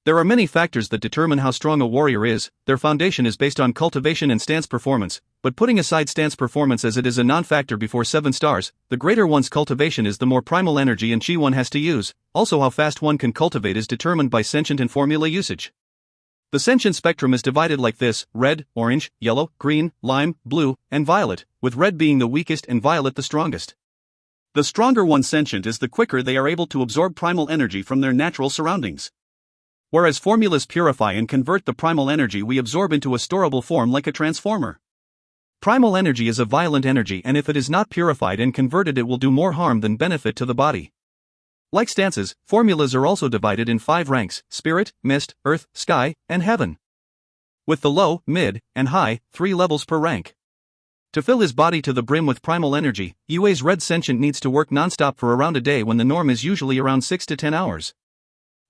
There are many factors that determine how strong a warrior is. Their foundation is based on cultivation and stance performance, but putting aside stance performance as it is a non-factor before 7 stars, the greater one's cultivation is the more primal energy and chi one has to use. Also how fast one can cultivate is determined by sentient and formula usage. The sentient spectrum is divided like this: red, orange, yellow, green, lime, blue, and violet, with red being the weakest and violet the strongest. The stronger one's sentient is, the quicker they are able to absorb primal energy from their natural surroundings. Whereas formulas purify and convert the primal energy we absorb into a storable form like a transformer. Primal energy is a violent energy, and if it is not purified and converted it will do more harm than benefit to the body. Like stances, formulas are also divided in 5 ranks: spirit, mist, earth, sky, and heaven. With the low, mid, and high, 3 levels per rank. To fill his body to the brim with primal energy, Yue's red sentient needs to work non-stop for around a day when the norm is usually around 6 to 10 hours.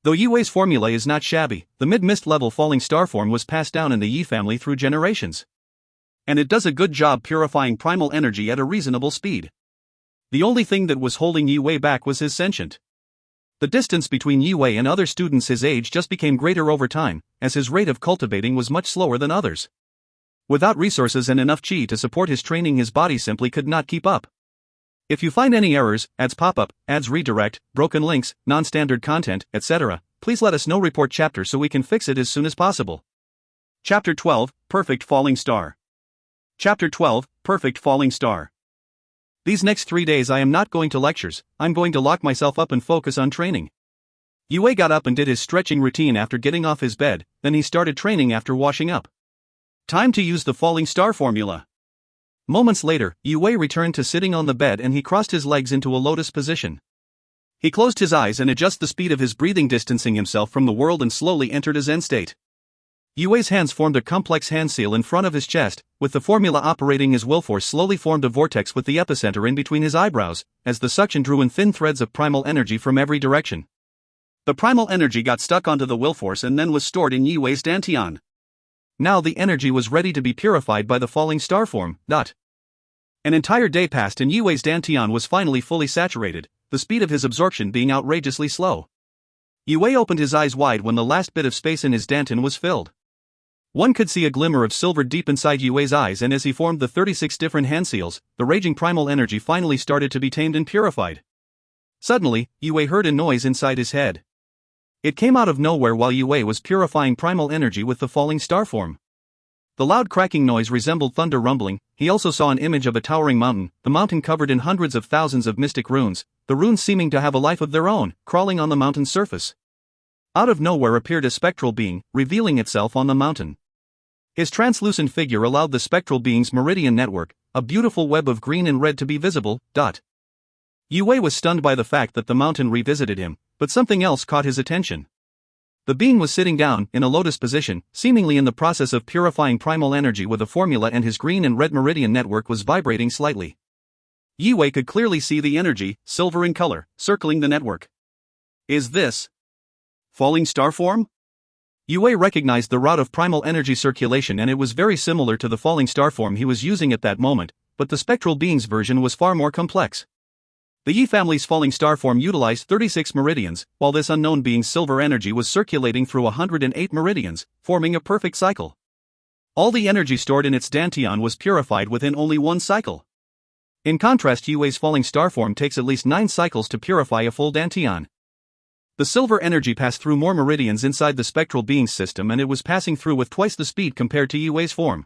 Though Yue's formula is not shabby, the mid-mist level falling star form was passed down in the Yi family through generations. And it does a good job purifying primal energy at a reasonable speed. The only thing that was holding Yue back was his sentient. The distance between Yue and other students his age just became greater over time, as his rate of cultivating was much slower than others. Without resources and enough chi to support his training, his body simply could not keep up. If you find any errors, ads pop up, ads redirect, broken links, non-standard content, etc., please let us know. Report chapter so we can fix it as soon as possible. Chapter 12, Perfect Falling Star. Chapter 12, Perfect Falling Star. These next 3 days I am not going to lectures, I'm going to lock myself up and focus on training. Yue got up and did his stretching routine after getting off his bed, then he started training after washing up. Time to use the falling star formula. Moments later, Yue returned to sitting on the bed and he crossed his legs into a lotus position. He closed his eyes and adjusted the speed of his breathing, distancing himself from the world, and slowly entered a Zen state. Yue's hands formed a complex hand seal in front of his chest, with the formula operating his will force slowly formed a vortex with the epicenter in between his eyebrows, as the suction drew in thin threads of primal energy from every direction. The primal energy got stuck onto the will force and then was stored in Yue's dantian. Now the energy was ready to be purified by the falling star form. An entire day passed and Yue's dantian was finally fully saturated, the speed of his absorption being outrageously slow. Yue opened his eyes wide when the last bit of space in his dantian was filled. One could see a glimmer of silver deep inside Yue's eyes, and as he formed the 36 different hand seals, the raging primal energy finally started to be tamed and purified. Suddenly, Yue heard a noise inside his head. It came out of nowhere while Yue was purifying primal energy with the falling star form. The loud cracking noise resembled thunder rumbling. He also saw an image of a towering mountain, the mountain covered in hundreds of thousands of mystic runes, the runes seeming to have a life of their own, crawling on the mountain's surface. Out of nowhere appeared a spectral being, revealing itself on the mountain. His translucent figure allowed the spectral being's meridian network, a beautiful web of green and red, to be visible. Yue was stunned by the fact that the mountain revisited him, but something else caught his attention. The being was sitting down, in a lotus position, seemingly in the process of purifying primal energy with a formula, and his green and red meridian network was vibrating slightly. Yue could clearly see the energy, silver in color, circling the network. Is this falling star form? Yue recognized the route of primal energy circulation, and it was very similar to the falling star form he was using at that moment, but the spectral being's version was far more complex. The Yi family's falling star form utilized 36 meridians, while this unknown being's silver energy was circulating through 108 meridians, forming a perfect cycle. All the energy stored in its dantian was purified within only one cycle. In contrast, Yue's falling star form takes at least 9 cycles to purify a full dantian. The silver energy passed through more meridians inside the spectral being's system, and it was passing through with twice the speed compared to Yue's form.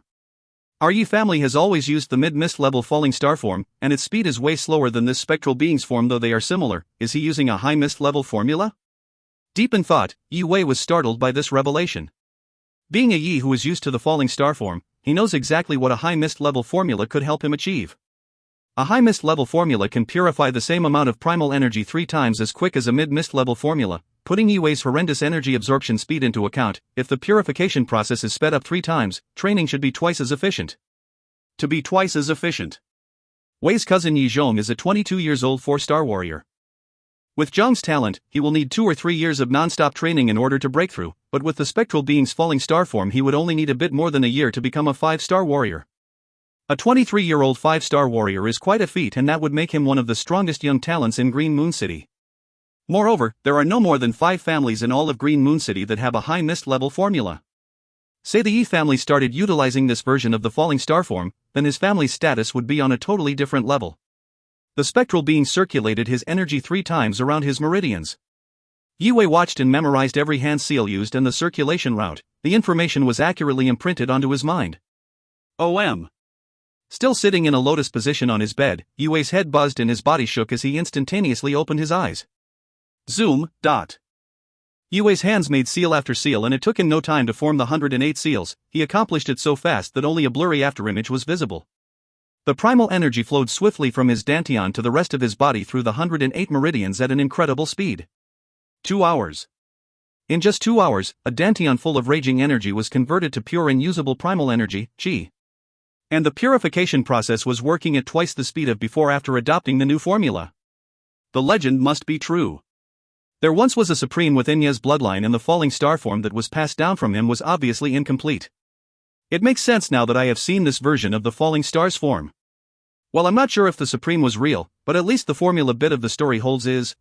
Our Yi family has always used the mid-mist level falling star form, and its speed is way slower than this spectral being's form, though they are similar. Is he using a high mist level formula? Deep in thought, Yue was startled by this revelation. Being a Yi who is used to the falling star form, he knows exactly what a high mist level formula could help him achieve. A high mist level formula can purify the same amount of primal energy 3 times as quick as a mid-mist level formula, putting Yui's horrendous energy absorption speed into account, if the purification process is sped up 3 times, training should be twice as efficient. To be twice as efficient. Wei's cousin Yi Zhong is a 22 years old 4-star warrior. With Zhong's talent, he will need 2 or 3 years of non-stop training in order to break through, but with the spectral being's falling star form he would only need a bit more than a year to become a 5-star warrior. A 23-year-old 5-star warrior is quite a feat, and that would make him one of the strongest young talents in Green Moon City. Moreover, there are no more than 5 families in all of Green Moon City that have a high mist level formula. Say the Yi family started utilizing this version of the falling star form, then his family's status would be on a totally different level. The spectral being circulated his energy 3 times around his meridians. Yue watched and memorized every hand seal used and the circulation route. The information was accurately imprinted onto his mind. OM. Still sitting in a lotus position on his bed, Yue's head buzzed and his body shook as he instantaneously opened his eyes. Zoom. Yue's hands made seal after seal, and it took him no time to form the 108 seals. He accomplished it so fast that only a blurry afterimage was visible. The primal energy flowed swiftly from his dantian to the rest of his body through the 108 meridians at an incredible speed. 2 hours. In just 2 hours, a dantian full of raging energy was converted to pure and usable primal energy, Qi. And the purification process was working at twice the speed of before after adopting the new formula. The legend must be true. There once was a supreme within Ye's bloodline, and the falling star form that was passed down from him was obviously incomplete. It makes sense now that I have seen this version of the falling star's form. Well, I'm not sure if the supreme was real, but at least the formula bit of the story holds is,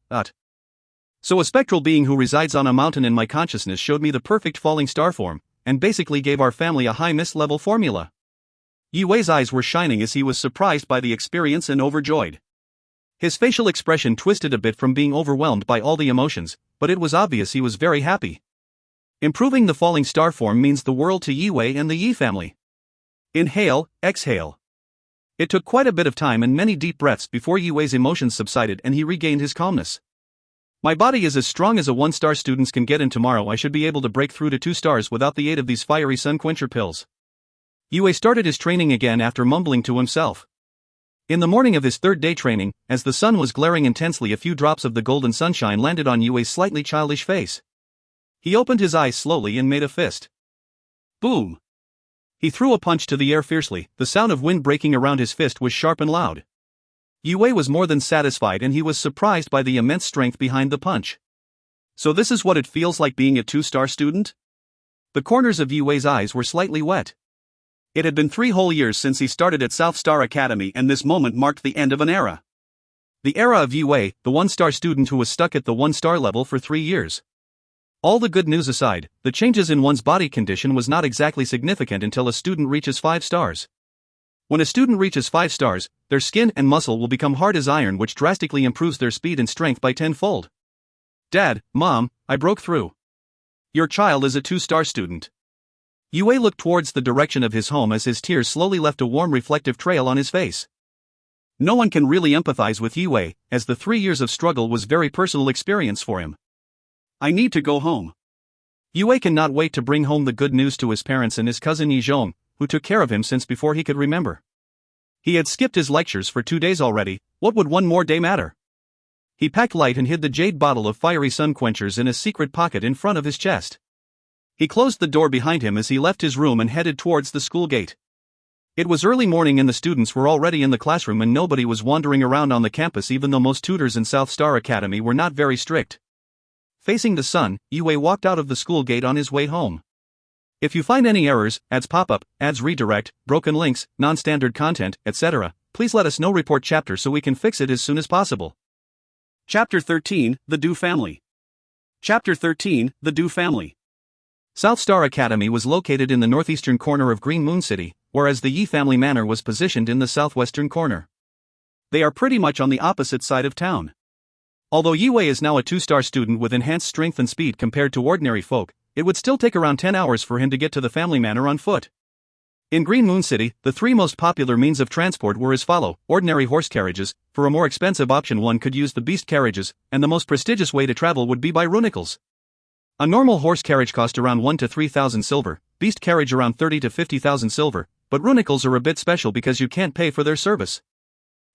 So a spectral being who resides on a mountain in my consciousness showed me the perfect falling star form, and basically gave our family a high mist level formula. Yue's eyes were shining as he was surprised by the experience and overjoyed. His facial expression twisted a bit from being overwhelmed by all the emotions, but it was obvious he was very happy. Improving the falling star form means the world to Yue and the Yi family. Inhale, exhale. It took quite a bit of time and many deep breaths before Yue's emotions subsided and he regained his calmness. My body is as strong as a 1-star student's can get, and tomorrow I should be able to break through to 2 stars without the aid of these fiery sun quencher pills. Yue started his training again after mumbling to himself. In the morning of his 3rd day training, as the sun was glaring intensely, a few drops of the golden sunshine landed on Yue's slightly childish face. He opened his eyes slowly and made a fist. Boom! He threw a punch to the air fiercely. The sound of wind breaking around his fist was sharp and loud. Yue was more than satisfied, and he was surprised by the immense strength behind the punch. So this is what it feels like being a 2-star student? The corners of Yue's eyes were slightly wet. It had been 3 whole years since he started at South Star Academy, and this moment marked the end of an era. The era of Yue, the 1-star student who was stuck at the 1-star level for 3 years. All the good news aside, the changes in one's body condition was not exactly significant until a student reaches 5 stars. When a student reaches 5 stars, their skin and muscle will become hard as iron, which drastically improves their speed and strength by 10-fold. Dad, Mom, I broke through. Your child is a 2-star student. Yue looked towards the direction of his home as his tears slowly left a warm reflective trail on his face. No one can really empathize with Yue, as the 3 years of struggle was very personal experience for him. I need to go home. Yue cannot wait to bring home the good news to his parents and his cousin Yi Zhong, who took care of him since before he could remember. He had skipped his lectures for 2 days already. What would one more day matter? He packed light and hid the jade bottle of fiery sun quenchers in a secret pocket in front of his chest. He closed the door behind him as he left his room and headed towards the school gate. It was early morning and the students were already in the classroom, and nobody was wandering around on the campus, even though most tutors in South Star Academy were not very strict. Facing the sun, Yue walked out of the school gate on his way home. If you find any errors, ads pop up, ads redirect, broken links, non-standard content, etc., please let us know. Report chapter so we can fix it as soon as possible. Chapter 13, The Du Family. Chapter 13, The Du Family. South Star Academy was located in the northeastern corner of Green Moon City, whereas the Yi family manor was positioned in the southwestern corner. They are pretty much on the opposite side of town. Although Yue is now a 2-star student with enhanced strength and speed compared to ordinary folk, it would still take around 10 hours for him to get to the family manor on foot. In Green Moon City, the 3 most popular means of transport were as follow: ordinary horse carriages. For a more expensive option, one could use the beast carriages, and the most prestigious way to travel would be by runicles. A normal horse carriage cost around 1 to 3,000 silver, beast carriage around 30 to 50,000 silver, but runicles are a bit special because you can't pay for their service.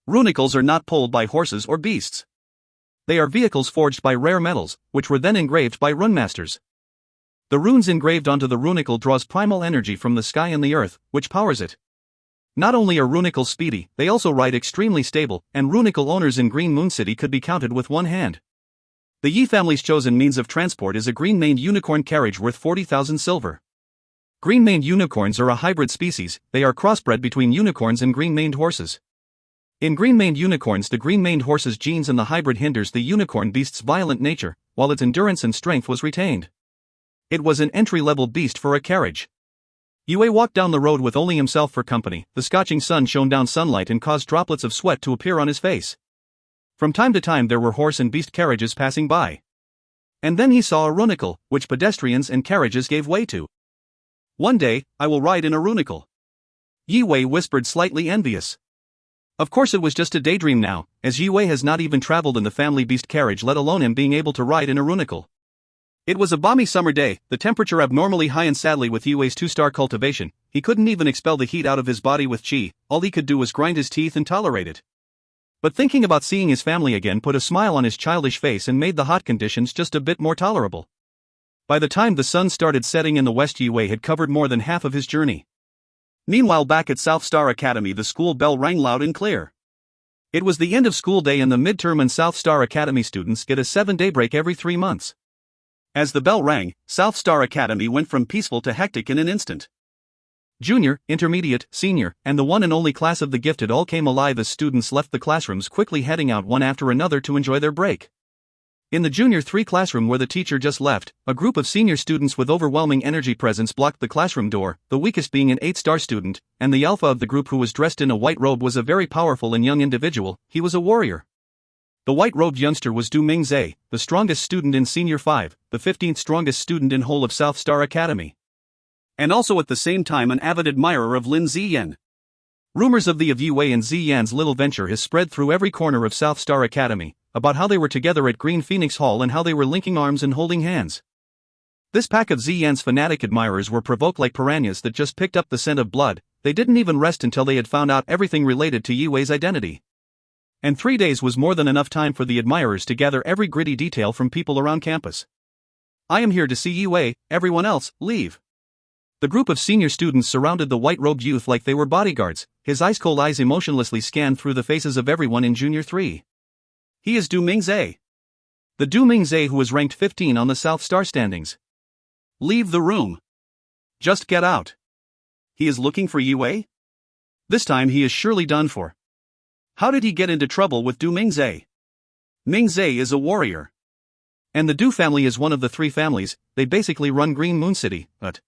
Runicles are not pulled by horses or beasts. They are vehicles forged by rare metals, which were then engraved by runemasters. The runes engraved onto the runicle draws primal energy from the sky and the earth, which powers it. Not only are runicles speedy, they also ride extremely stable, and runicle owners in Green Moon City could be counted with one hand. The Yi family's chosen means of transport is a green-maned unicorn carriage worth 40,000 silver. Green-maned unicorns are a hybrid species. They are crossbred between unicorns and green-maned horses. In green-maned unicorns, the green-maned horse's genes and the hybrid hinders the unicorn beast's violent nature, while its endurance and strength was retained. It was an entry-level beast for a carriage. Yue walked down the road with only himself for company. The scorching sun shone down sunlight and caused droplets of sweat to appear on his face. From time to time there were horse and beast carriages passing by. And then he saw a runicle, which pedestrians and carriages gave way to. One day, I will ride in a runicle. Yue whispered, slightly envious. Of course it was just a daydream now, as Yue has not even traveled in the family beast carriage, let alone him being able to ride in a runicle. It was a balmy summer day, the temperature abnormally high, and sadly with Yue's 2-star cultivation, he couldn't even expel the heat out of his body with qi. All he could do was grind his teeth and tolerate it. But thinking about seeing his family again put a smile on his childish face and made the hot conditions just a bit more tolerable. By the time the sun started setting in the west, Yue had covered more than half of his journey. Meanwhile, back at South Star Academy, the school bell rang loud and clear. It was the end of school day and the midterm, and South Star Academy students get a 7-day break every 3 months. As the bell rang, South Star Academy went from peaceful to hectic in an instant. Junior, intermediate, senior, and the one and only class of the gifted all came alive as students left the classrooms, quickly heading out one after another to enjoy their break. In the Junior 3 classroom where the teacher just left, a group of senior students with overwhelming energy presence blocked the classroom door, the weakest being an 8-star student, and the alpha of the group, who was dressed in a white robe, was a very powerful and young individual. He was a warrior. The white-robed youngster was Du Mingzhe, the strongest student in Senior 5, the 15th strongest student in whole of South Star Academy. And also at the same time an avid admirer of Lin Ziyan. Rumors of Yue and Ziyan's little venture has spread through every corner of South Star Academy, about how they were together at Green Phoenix Hall and how they were linking arms and holding hands. This pack of Ziyan's fanatic admirers were provoked like piranhas that just picked up the scent of blood. They didn't even rest until they had found out everything related to Yue's identity. And 3 days was more than enough time for the admirers to gather every gritty detail from people around campus. I am here to see Yue, everyone else, leave. The group of senior students surrounded the white-robed youth like they were bodyguards. His ice-cold eyes emotionlessly scanned through the faces of everyone in Junior 3. He is Du Mingzhe. The Du Mingzhe who was ranked 15 on the South Star standings. Leave the room. Just get out. He is looking for Yue? This time he is surely done for. How did he get into trouble with Du Mingzhe? Mingzhe is a warrior. And the Du family is one of the 3 families. They basically run Green Moon City, but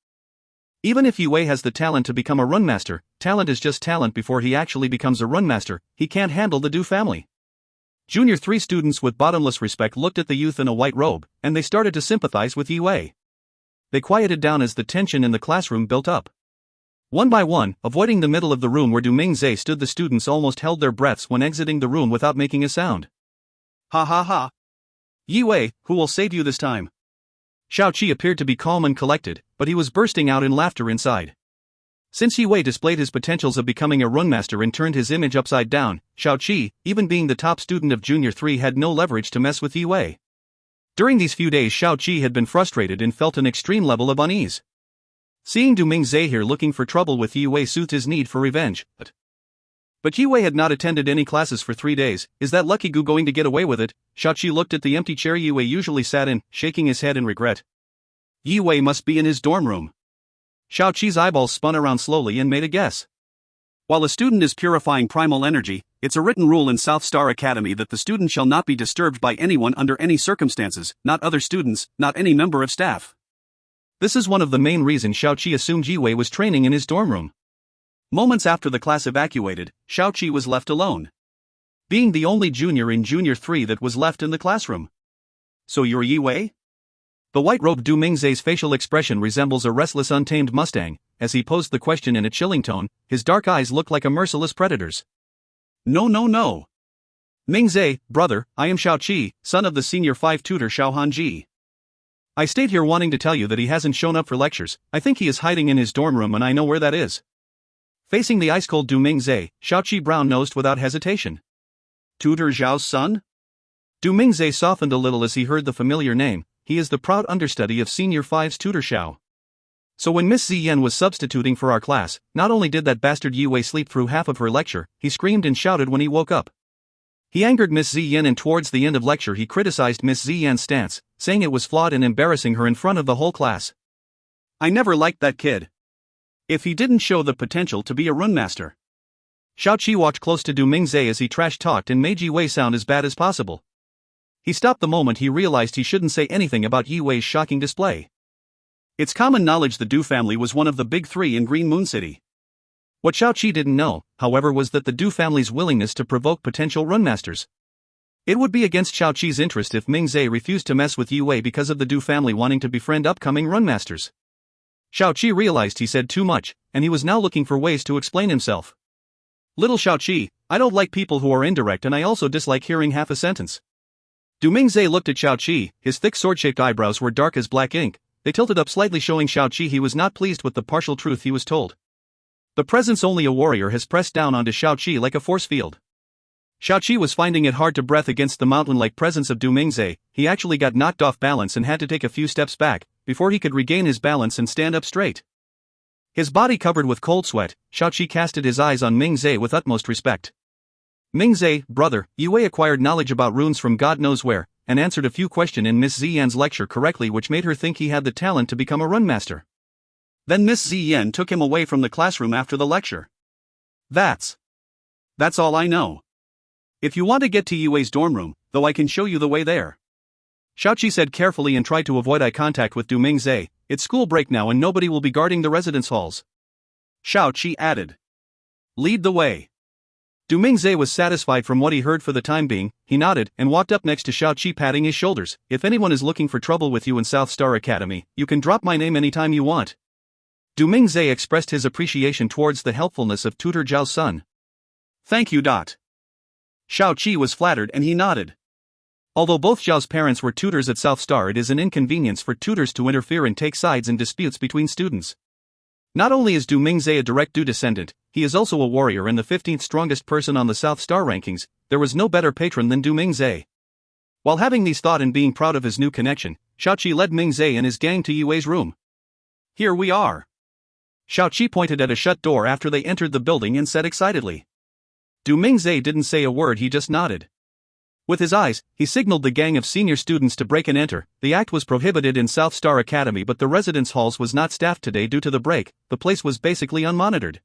even if Yue has the talent to become a runmaster, talent is just talent before he actually becomes a runmaster. He can't handle the Du family. Junior 3 students with bottomless respect looked at the youth in a white robe, and they started to sympathize with Yue. They quieted down as the tension in the classroom built up. One by one, avoiding the middle of the room where Du Mingzhe stood, the students almost held their breaths when exiting the room without making a sound. Ha ha ha. Yue, who will save you this time? Xiao Qi appeared to be calm and collected, but he was bursting out in laughter inside. Since Yue displayed his potentials of becoming a runmaster and turned his image upside down, Xiao Qi, even being the top student of Junior 3, had no leverage to mess with Yue. During these few days, Xiao Qi had been frustrated and felt an extreme level of unease. Seeing Du Mingzhe here looking for trouble with Yue soothed his need for revenge. But Yue had not attended any classes for 3 days. Is that Lucky Gu going to get away with it? Xiao Qi looked at the empty chair Yue usually sat in, shaking his head in regret. Yue must be in his dorm room. Xiao Qi's eyeballs spun around slowly and made a guess. While a student is purifying primal energy, it's a written rule in South Star Academy that the student shall not be disturbed by anyone under any circumstances, not other students, not any member of staff. This is one of the main reasons Xiao Qi assumed Yue was training in his dorm room. Moments after the class evacuated, Xiao Qi was left alone. Being the only junior in Junior 3 that was left in the classroom. So you're Yue? The white-robed Du Mingzhe's facial expression resembles a restless untamed Mustang. As he posed the question in a chilling tone, his dark eyes looked like a merciless predator's. No. Mingzhe, brother, I am Xiao Qi, son of the Senior 5 tutor Xiao Hanji. I stayed here wanting to tell you that he hasn't shown up for lectures. I think he is hiding in his dorm room and I know where that is. Facing the ice-cold Du Mingzhe, Xiao Qi brown-nosed without hesitation. Tutor Zhao's son? Du Mingze softened a little as he heard the familiar name. He is the proud understudy of Senior 5's tutor Xiao. So when Miss Ziyan was substituting for our class, not only did that bastard Yi Wei sleep through half of her lecture, he screamed and shouted when he woke up. He angered Miss Ziyan, and towards the end of lecture he criticized Miss Ziyan's stance, saying it was flawed and embarrassing her in front of the whole class. I never liked that kid. If he didn't show the potential to be a runemaster. Xiao Qi walked close to Du Mingze as he trash-talked and made Yi Wei sound as bad as possible. He stopped the moment he realized he shouldn't say anything about Yi Wei's shocking display. It's common knowledge the Du family was one of the big three in Green Moon City. What Xiao Qi didn't know, however, was that the Du family's willingness to provoke potential runmasters. It would be against Xiao Qi's interest if Mingze refused to mess with Yi Wei because of the Du family wanting to befriend upcoming runmasters. Xiao Qi realized he said too much, and he was now looking for ways to explain himself. Little Xiao Qi, I don't like people who are indirect, and I also dislike hearing half a sentence. Du Mingze looked at Xiao Qi. His thick sword-shaped eyebrows were dark as black ink. They tilted up slightly, showing Xiao Qi he was not pleased with the partial truth he was told. The presence only a warrior has pressed down onto Xiao Qi like a force field. Xiao Qi was finding it hard to breathe against the mountain-like presence of Du Mingze. He actually got knocked off balance and had to take a few steps back before he could regain his balance and stand up straight. His body covered with cold sweat, Xiao Qi casted his eyes on Mingze with utmost respect. Mingze, brother, Yi Wei acquired knowledge about runes from God knows where, and answered a few questions in Miss Ziyan's lecture correctly, which made her think he had the talent to become a runmaster. Then Miss Ziyan took him away from the classroom after the lecture. That's all I know. If you want to get to Yi Wei's dorm room, though, I can show you the way there. Xiao Qi said carefully and tried to avoid eye contact with Du Mingze. It's school break now and nobody will be guarding the residence halls. Xiao Qi added. Lead the way. Du Mingze was satisfied from what he heard for the time being. He nodded and walked up next to Xiao Qi, patting his shoulders. If anyone is looking for trouble with you in South Star Academy, you can drop my name anytime you want. Du Mingze expressed his appreciation towards the helpfulness of tutor Zhao's son. Thank you. Xiao Qi was flattered and he nodded. Although both Zhao's parents were tutors at South Star, it is an inconvenience for tutors to interfere and take sides in disputes between students. Not only is Du Mingze a direct Du descendant, he is also a warrior and the 15th strongest person on the South Star rankings. There was no better patron than Du Mingze. While having these thoughts and being proud of his new connection, Xiao Qi led Mingze and his gang to Yi Wei's room. Here we are. Xiao Qi pointed at a shut door after they entered the building and said excitedly. Du Mingze didn't say a word, he just nodded. With his eyes, he signaled the gang of senior students to break and enter. The act was prohibited in South Star Academy, but the residence halls was not staffed today due to the break. The place was basically unmonitored.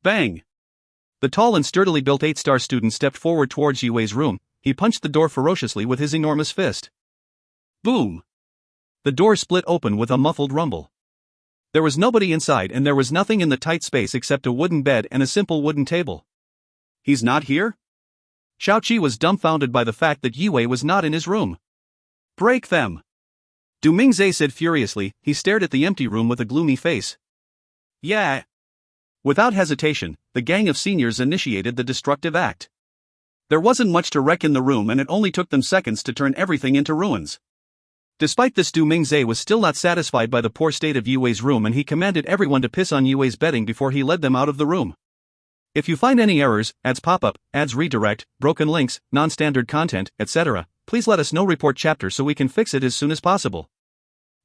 Bang! The tall and sturdily built 8-star student stepped forward towards Yi Wei's room. He punched the door ferociously with his enormous fist. Boom! The door split open with a muffled rumble. There was nobody inside and there was nothing in the tight space except a wooden bed and a simple wooden table. He's not here? Xiao Qi was dumbfounded by the fact that Yi Wei was not in his room. Break them! Du Mingze said furiously. He stared at the empty room with a gloomy face. Yeah. Without hesitation, the gang of seniors initiated the destructive act. There wasn't much to wreck in the room and it only took them seconds to turn everything into ruins. Despite this, Du Mingze was still not satisfied by the poor state of Yi Wei's room and he commanded everyone to piss on Yi Wei's bedding before he led them out of the room. If you find any errors, ads pop up, ads redirect, broken links, non-standard content, etc., please let us know. Report chapter so we can fix it as soon as possible.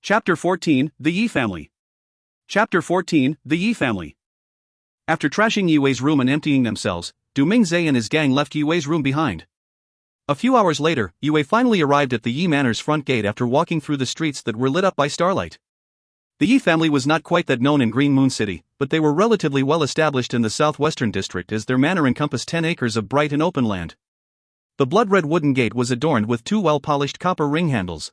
Chapter 14, The Yi Family. Chapter 14, The Yi Family. After trashing Yi Wei's room and emptying themselves, Du Mingze and his gang left Yi Wei's room behind. A few hours later, Yi Wei finally arrived at the Yi Manor's front gate after walking through the streets that were lit up by starlight. The Yi family was not quite that known in Green Moon City, but they were relatively well established in the southwestern district as their manor encompassed 10 acres of bright and open land. The blood-red wooden gate was adorned with 2 well-polished copper ring handles.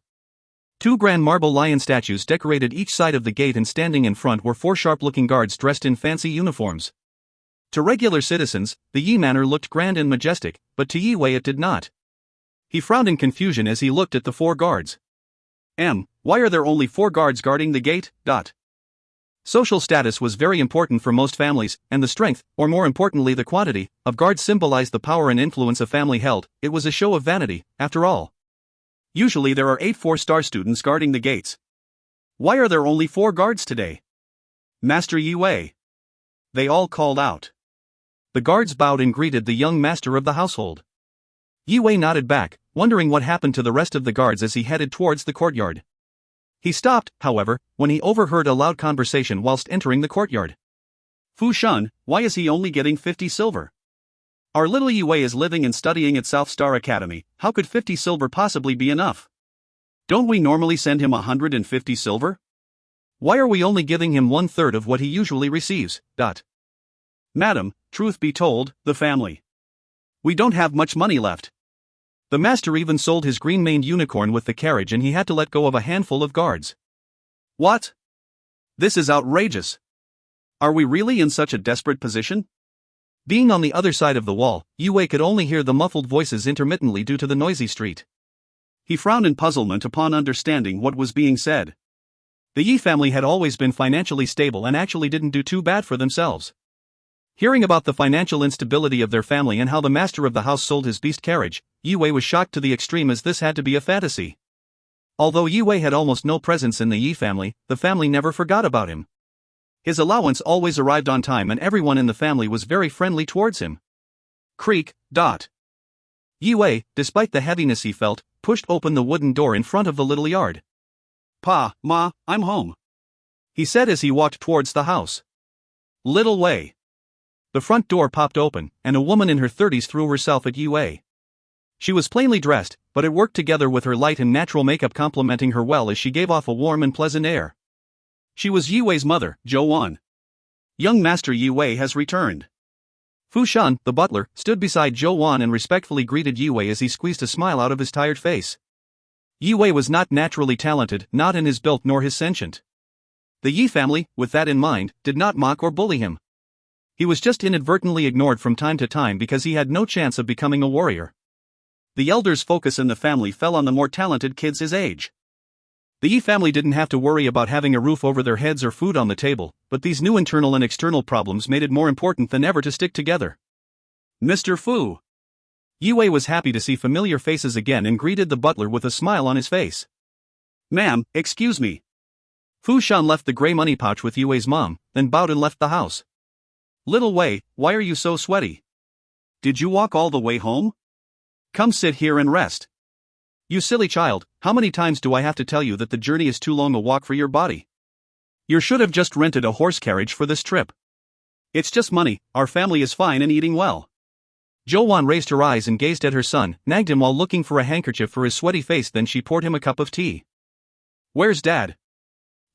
2 grand marble lion statues decorated each side of the gate, and standing in front were 4 sharp-looking guards dressed in fancy uniforms. To regular citizens, the Yi Manor looked grand and majestic, but to Yi Wei it did not. He frowned in confusion as he looked at the 4 guards. Why are there only 4 guards guarding the gate? Social status was very important for most families, and the strength, or more importantly the quantity, of guards symbolized the power and influence a family held. It was a show of vanity, after all. Usually there are 8 4-star students guarding the gates. Why are there only 4 guards today? Master Yi Wei. They all called out. The guards bowed and greeted the young master of the household. Yi Wei nodded back, wondering what happened to the rest of the guards as he headed towards the courtyard. He stopped, however, when he overheard a loud conversation whilst entering the courtyard. Fu Shan, why is he only getting 50 silver? Our little Yue is living and studying at South Star Academy, how could 50 silver possibly be enough? Don't we normally send him 150 silver? Why are we only giving him 1/3 of what he usually receives? Madam, truth be told, the family. We don't have much money left. The master even sold his green-maned unicorn with the carriage and he had to let go of a handful of guards. What? This is outrageous. Are we really in such a desperate position? Being on the other side of the wall, Yue could only hear the muffled voices intermittently due to the noisy street. He frowned in puzzlement upon understanding what was being said. The Yi family had always been financially stable and actually didn't do too bad for themselves. Hearing about the financial instability of their family and how the master of the house sold his beast carriage, Yue was shocked to the extreme as this had to be a fantasy. Although Yue had almost no presence in the Yi family, the family never forgot about him. His allowance always arrived on time and everyone in the family was very friendly towards him. Creak. Yue, despite the heaviness he felt, pushed open the wooden door in front of the little yard. Pa, Ma, I'm home, he said as he walked towards the house. Little Wei. The front door popped open, and a woman in her 30s threw herself at Yue. She was plainly dressed, but it worked together with her light and natural makeup complementing her well as she gave off a warm and pleasant air. She was Yue's mother, Zhou Wan. Young Master Yue has returned. Fu Shan, the butler, stood beside Zhou Wan and respectfully greeted Yue as he squeezed a smile out of his tired face. Yue was not naturally talented, not in his build nor his sentient. The Yi family, with that in mind, did not mock or bully him. He was just inadvertently ignored from time to time because he had no chance of becoming a warrior. The elders' focus in the family fell on the more talented kids his age. The Yi family didn't have to worry about having a roof over their heads or food on the table, but these new internal and external problems made it more important than ever to stick together. Mr. Fu. Yue was happy to see familiar faces again and greeted the butler with a smile on his face. Ma'am, excuse me. Fu Shan left the gray money pouch with Yue's mom, then bowed and left the house. Little Wei, why are you so sweaty? Did you walk all the way home? Come sit here and rest. You silly child, how many times do I have to tell you that the journey is too long a walk for your body? You should have just rented a horse carriage for this trip. It's just money, our family is fine and eating well. Zhou Wan raised her eyes and gazed at her son, nagged him while looking for a handkerchief for his sweaty face, then she poured him a cup of tea. Where's Dad?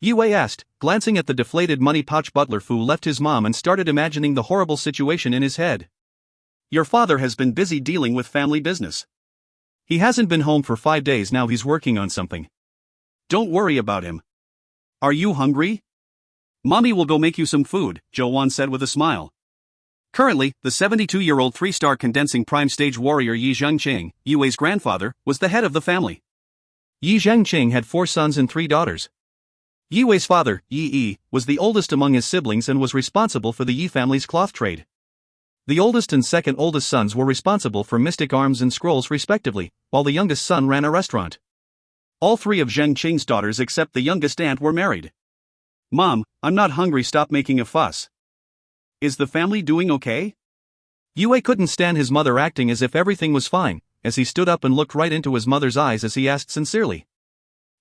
Yue asked, glancing at the deflated money pouch. Butler Fu left his mom and started imagining the horrible situation in his head. Your father has been busy dealing with family business. He hasn't been home for 5 days now, he's working on something. Don't worry about him. Are you hungry? Mommy will go make you some food, Zhou Wan said with a smile. Currently, the 72-year-old 3-star condensing prime stage warrior Yi Zhengqing, Yue's grandfather, was the head of the family. Yi Zhengqing had 4 sons and 3 daughters. Yue's father, Yi Yi, was the oldest among his siblings and was responsible for the Yi family's cloth trade. The oldest and second oldest sons were responsible for mystic arms and scrolls respectively, while the youngest son ran a restaurant. All 3 of Zhengqing's daughters except the youngest aunt were married. Mom, I'm not hungry, stop making a fuss. Is the family doing okay? Yue couldn't stand his mother acting as if everything was fine, as he stood up and looked right into his mother's eyes as he asked sincerely.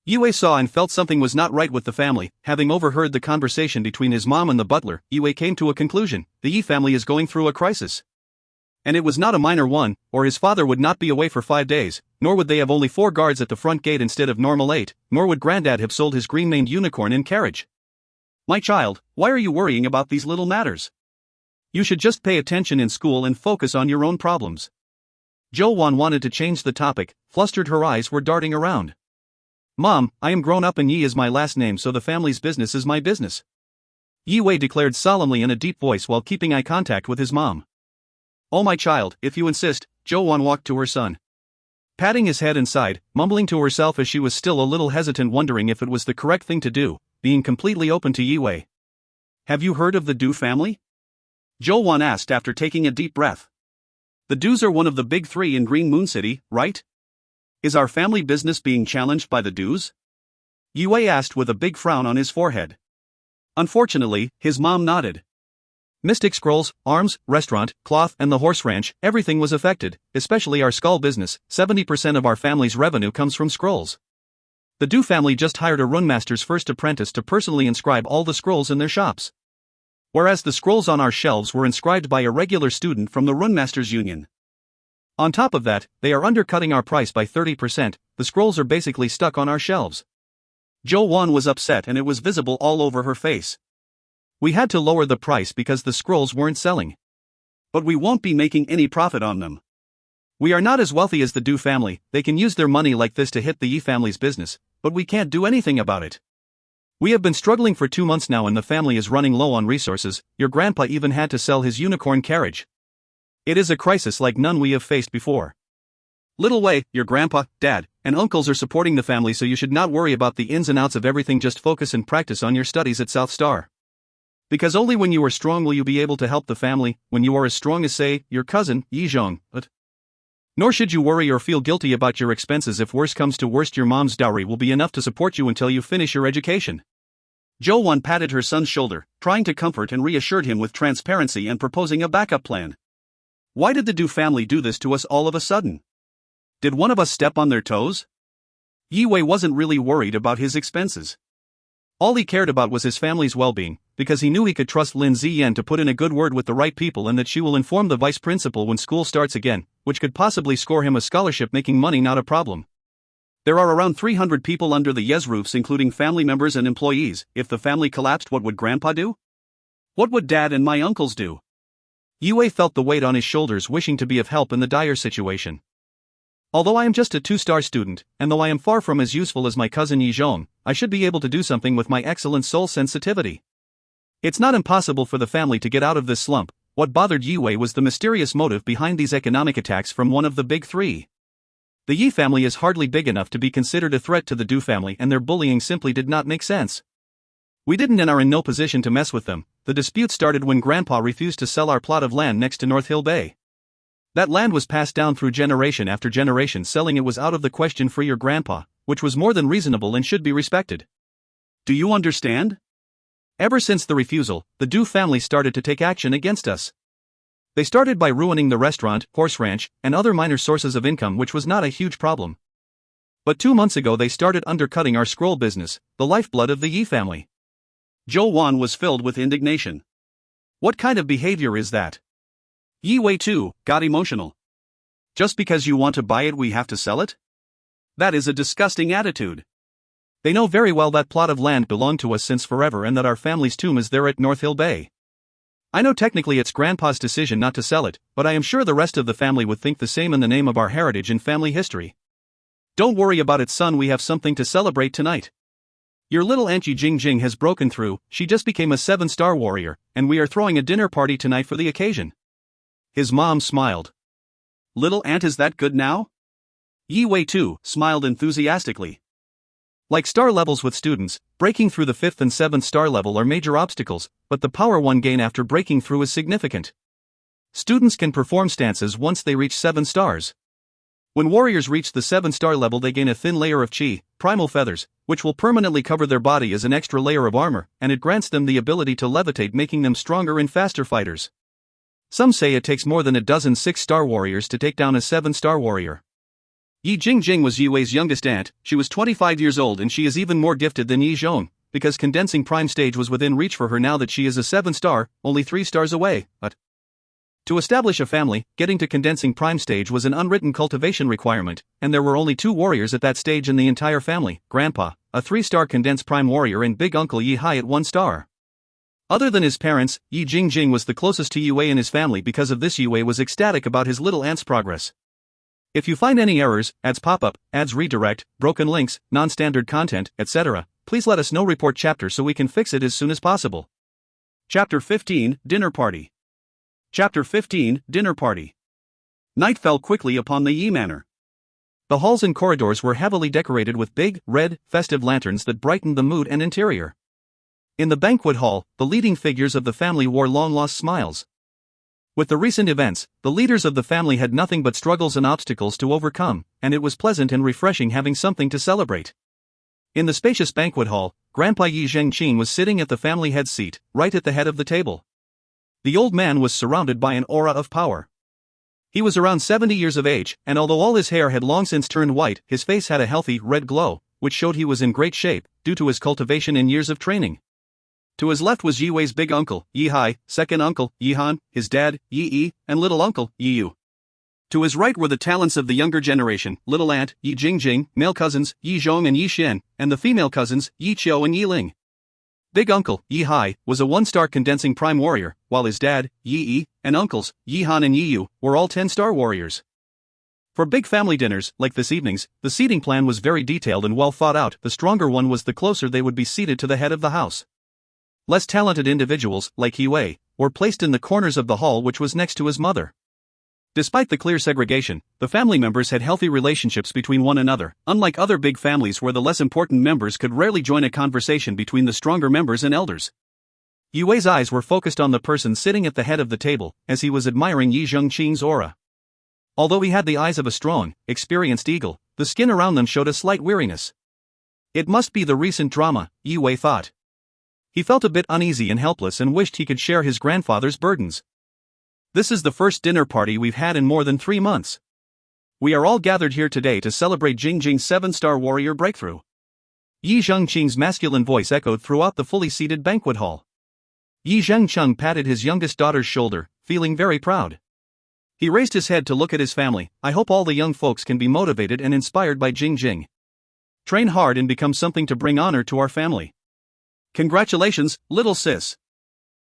Yue saw and felt something was not right with the family. Having overheard the conversation between his mom and the butler, Yue came to a conclusion: the Yi family is going through a crisis. And it was not a minor one, or his father would not be away for 5 days, nor would they have only 4 guards at the front gate instead of normal 8, nor would Granddad have sold his green-maned unicorn in carriage. My child, why are you worrying about these little matters? You should just pay attention in school and focus on your own problems. Zhou Wan wanted to change the topic, flustered, her eyes were darting around. Mom, I am grown up and Yi is my last name, so the family's business is my business. Yue declared solemnly in a deep voice while keeping eye contact with his mom. Oh my child, if you insist, Zhou Wan walked to her son. Patting his head and sighed, mumbling to herself as she was still a little hesitant, wondering if it was the correct thing to do, being completely open to Yue. Have you heard of the Du family? Zhou Wan asked after taking a deep breath. The Du's are one of the big 3 in Green Moon City, right? Is our family business being challenged by the Du's? Yue asked with a big frown on his forehead. Unfortunately, his mom nodded. Mystic scrolls, arms, restaurant, cloth, and the horse ranch, everything was affected, especially our skull business. 70% of our family's revenue comes from scrolls. The Du family just hired a runemaster's first apprentice to personally inscribe all the scrolls in their shops. Whereas the scrolls on our shelves were inscribed by a regular student from the runemaster's union. On top of that, they are undercutting our price by 30%, the scrolls are basically stuck on our shelves. Jo-won was upset and it was visible all over her face. We had to lower the price because the scrolls weren't selling. But we won't be making any profit on them. We are not as wealthy as the Du family, they can use their money like this to hit the Yi family's business, but we can't do anything about it. We have been struggling for 2 months now and the family is running low on resources. Your grandpa even had to sell his unicorn carriage. It is a crisis like none we have faced before. Little Wei, your grandpa, dad, and uncles are supporting the family, so you should not worry about the ins and outs of everything, just focus and practice on your studies at South Star. Because only when you are strong will you be able to help the family, when you are as strong as, say, your cousin, Yi Zhong. Nor should you worry or feel guilty about your expenses. If worse comes to worst, your mom's dowry will be enough to support you until you finish your education. Jo-won patted her son's shoulder, trying to comfort and reassured him with transparency and proposing a backup plan. Why did the Du family do this to us all of a sudden? Did one of us step on their toes? Yi Wei wasn't really worried about his expenses. All he cared about was his family's well-being, because he knew he could trust Lin Ziyan to put in a good word with the right people and that she will inform the vice principal when school starts again, which could possibly score him a scholarship. Making money not a problem. There are around 300 people under the Yes roofs, including family members and employees. If the family collapsed, what would Grandpa do? What would Dad and my uncles do? Yi Wei felt the weight on his shoulders, wishing to be of help in the dire situation. Although I am just a 2-star student, and though I am far from as useful as my cousin Yi Zhong, I should be able to do something with my excellent soul sensitivity. It's not impossible for the family to get out of this slump. What bothered Yi Wei was the mysterious motive behind these economic attacks from one of the big three. The Yi family is hardly big enough to be considered a threat to the Du family, and their bullying simply did not make sense. We didn't and are in no position to mess with them. The dispute started when Grandpa refused to sell our plot of land next to North Hill Bay. That land was passed down through generation after generation. Selling it was out of the question for your grandpa, which was more than reasonable and should be respected. Do you understand? Ever since the refusal, the Du family started to take action against us. They started by ruining the restaurant, horse ranch, and other minor sources of income, which was not a huge problem. But 2 months ago they started undercutting our scroll business, the lifeblood of the Yi family. Jo-won was filled with indignation. What kind of behavior is that? Yi Wei too got emotional. Just because you want to buy it we have to sell it? That is a disgusting attitude. They know very well that plot of land belonged to us since forever and that our family's tomb is there at North Hill Bay. I know technically it's Grandpa's decision not to sell it, but I am sure the rest of the family would think the same in the name of our heritage and family history. Don't worry about it, son, we have something to celebrate tonight. Your little Aunt Yi Jingjing has broken through. She just became a 7-star warrior, and we are throwing a dinner party tonight for the occasion. His mom smiled. Little Aunt is that good now? Yi Wei too smiled enthusiastically. Like star levels with students, breaking through the 5th and 7th star level are major obstacles, but the power one gain after breaking through is significant. Students can perform stances once they reach 7 stars. When warriors reach the 7-star level they gain a thin layer of chi, primal feathers, which will permanently cover their body as an extra layer of armor, and it grants them the ability to levitate, making them stronger and faster fighters. Some say it takes more than a dozen 6-star warriors to take down a 7-star warrior. Yi Jingjing was Yi Wei's youngest aunt. She was 25 years old and she is even more gifted than Yi Zhong, because condensing prime stage was within reach for her now that she is a 7-star, only 3 stars away. But to establish a family, getting to condensing prime stage was an unwritten cultivation requirement, and there were only 2 warriors at that stage in the entire family: Grandpa, a 3-star condensed prime warrior, and Big Uncle Yi Hai at 1 star. Other than his parents, Yi Jingjing was the closest to Yi Wei in his family. Because of this, Yi Wei was ecstatic about his little aunt's progress. If you find any errors, ads pop up, ads redirect, broken links, non-standard content, etc., please let us know. Report chapter so we can fix it as soon as possible. Chapter 15, Dinner Party. Chapter 15, Dinner Party. Night fell quickly upon the Yi Manor. The halls and corridors were heavily decorated with big, red, festive lanterns that brightened the mood and interior. In the banquet hall, the leading figures of the family wore long-lost smiles. With the recent events, the leaders of the family had nothing but struggles and obstacles to overcome, and it was pleasant and refreshing having something to celebrate. In the spacious banquet hall, Grandpa Yi Zhengqin was sitting at the family head seat, right at the head of the table. The old man was surrounded by an aura of power. He was around 70 years of age, and although all his hair had long since turned white, his face had a healthy, red glow, which showed he was in great shape, due to his cultivation and years of training. To his left was Yi Wei's big uncle, Yi Hai, second uncle, Yi Han, his dad, Yi Yi, and little uncle, Yi Yu. To his right were the talents of the younger generation, little aunt, Yi Jingjing, male cousins, Yi Zhong and Yi Xian, and the female cousins, Yi Qiu and Yi Ling. Big uncle, Yi Hai, was a 1-star condensing prime warrior, while his dad, Yi Yi, and uncles, Yi Han and Yi Yu, were all 10-star warriors. For big family dinners, like this evening's, the seating plan was very detailed and well thought out. The stronger one was the closer they would be seated to the head of the house. Less talented individuals, like Yi Wei, were placed in the corners of the hall which was next to his mother. Despite the clear segregation, the family members had healthy relationships between one another, unlike other big families where the less important members could rarely join a conversation between the stronger members and elders. Yi Wei's eyes were focused on the person sitting at the head of the table, as he was admiring Yi Zhengqing's aura. Although he had the eyes of a strong, experienced eagle, the skin around them showed a slight weariness. It must be the recent drama, Yi Wei thought. He felt a bit uneasy and helpless and wished he could share his grandfather's burdens. This is the first dinner party we've had in more than 3 months. We are all gathered here today to celebrate Jingjing's 7-star warrior breakthrough. Yi Zhengqing's masculine voice echoed throughout the fully seated banquet hall. Yi Zhengqing patted his youngest daughter's shoulder, feeling very proud. He raised his head to look at his family. I hope all the young folks can be motivated and inspired by Jingjing. Train hard and become something to bring honor to our family. Congratulations, little sis.